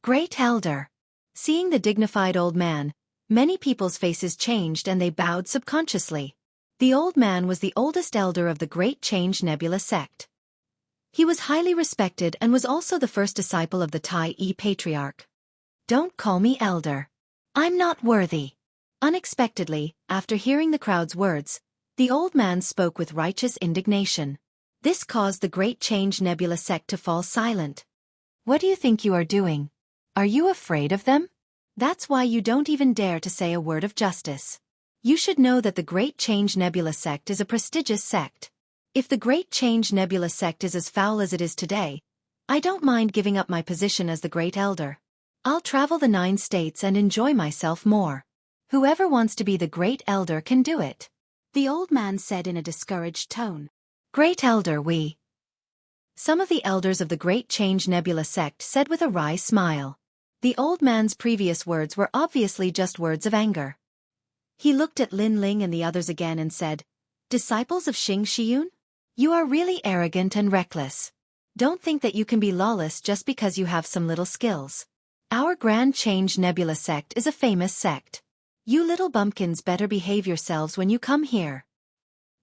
Great Elder. Seeing the dignified old man, many people's faces changed and they bowed subconsciously. The old man was the oldest elder of the Great Change Nebula sect. He was highly respected and was also the first disciple of the Tai Patriarch. Don't call me elder. I'm not worthy. Unexpectedly, after hearing the crowd's words, the old man spoke with righteous indignation. This caused the Great Change Nebula sect to fall silent. What do you think you are doing? Are you afraid of them? That's why you don't even dare to say a word of justice. You should know that the Great Change Nebula sect is a prestigious sect. If the Great Change Nebula sect is as foul as it is today, I don't mind giving up my position as the Great Elder. I'll travel the 9 states and enjoy myself more. Whoever wants to be the Great Elder can do it. The old man said in a discouraged tone. Great Elder, Some of the elders of the Great Change Nebula sect said with a wry smile. The old man's previous words were obviously just words of anger. He looked at Lin Ling and the others again and said, Disciples of Xianxia? You are really arrogant and reckless. Don't think that you can be lawless just because you have some little skills. Our Grand Change Nebula sect is a famous sect. You little bumpkins better behave yourselves when you come here.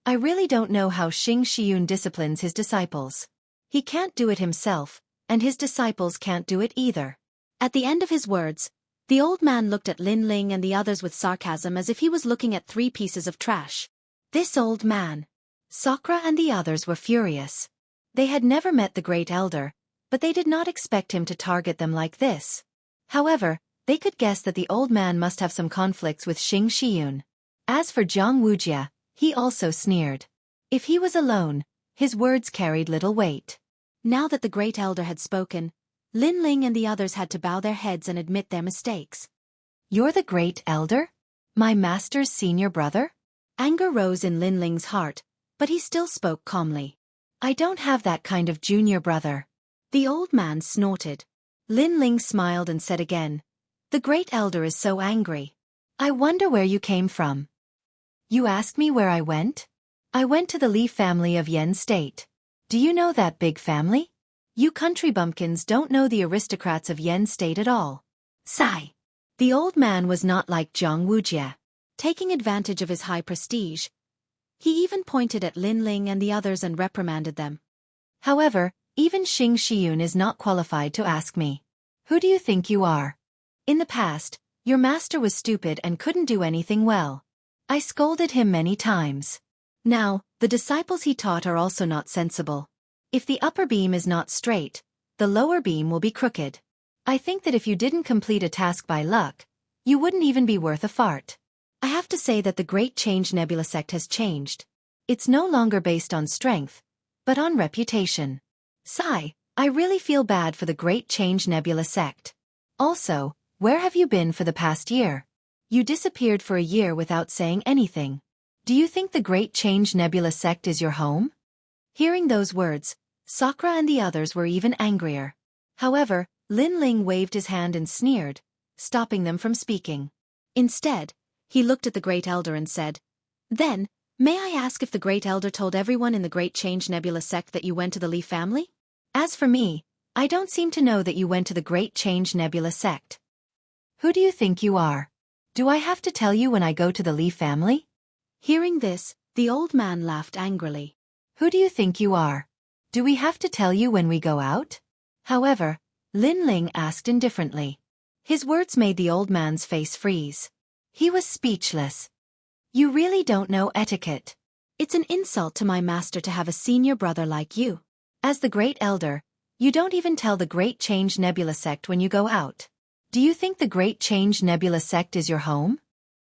I really don't know how Xianxia disciplines his disciples. He can't do it himself, and his disciples can't do it either. At the end of his words, the old man looked at Lin Ling and the others with sarcasm as if he was looking at 3 pieces of trash. This old man. Sakura and the others were furious. They had never met the Great Elder, but they did not expect him to target them like this. However, they could guess that the old man must have some conflicts with Xianxia. As for Wuxia, he also sneered. If he was alone, his words carried little weight. Now that the Great Elder had spoken, Lin Ling and the others had to bow their heads and admit their mistakes. You're the Great Elder? My master's senior brother? Anger rose in Lin Ling's heart, but he still spoke calmly. I don't have that kind of junior brother. The old man snorted. Lin Ling smiled and said again, The Great Elder is so angry. I wonder where you came from. You asked me where I went? I went to the Li family of Yen State. Do you know that big family? You country bumpkins don't know the aristocrats of Yen State at all. Sigh. The old man was not like Wuxia. Taking advantage of his high prestige, he even pointed at Lin Ling and the others and reprimanded them. However, even Xianxia is not qualified to ask me. Who do you think you are? In the past, your master was stupid and couldn't do anything well. I scolded him many times. Now, the disciples he taught are also not sensible. If the upper beam is not straight, the lower beam will be crooked. I think that if you didn't complete a task by luck, you wouldn't even be worth a fart. I have to say that the Great Change Nebula sect has changed. It's no longer based on strength, but on reputation. Sigh, I really feel bad for the Great Change Nebula sect. Also, where have you been for the past year? You disappeared for a year without saying anything. Do you think the Great Change Nebula sect is your home? Hearing those words, Sakura and the others were even angrier. However, Lin Ling waved his hand and sneered, stopping them from speaking. Instead, he looked at the Great Elder and said, Then, may I ask if the Great Elder told everyone in the Great Change Nebula sect that you went to the Li family? As for me, I don't seem to know that you went to the Great Change Nebula sect. Who do you think you are? Do I have to tell you when I go to the Li family? Hearing this, the old man laughed angrily. Who do you think you are? Do we have to tell you when we go out? However, Lin Ling asked indifferently. His words made the old man's face freeze. He was speechless. You really don't know etiquette. It's an insult to my master to have a senior brother like you. As the great elder, you don't even tell the Great Change Nebula sect when you go out. Do you think the Great Change Nebula sect is your home?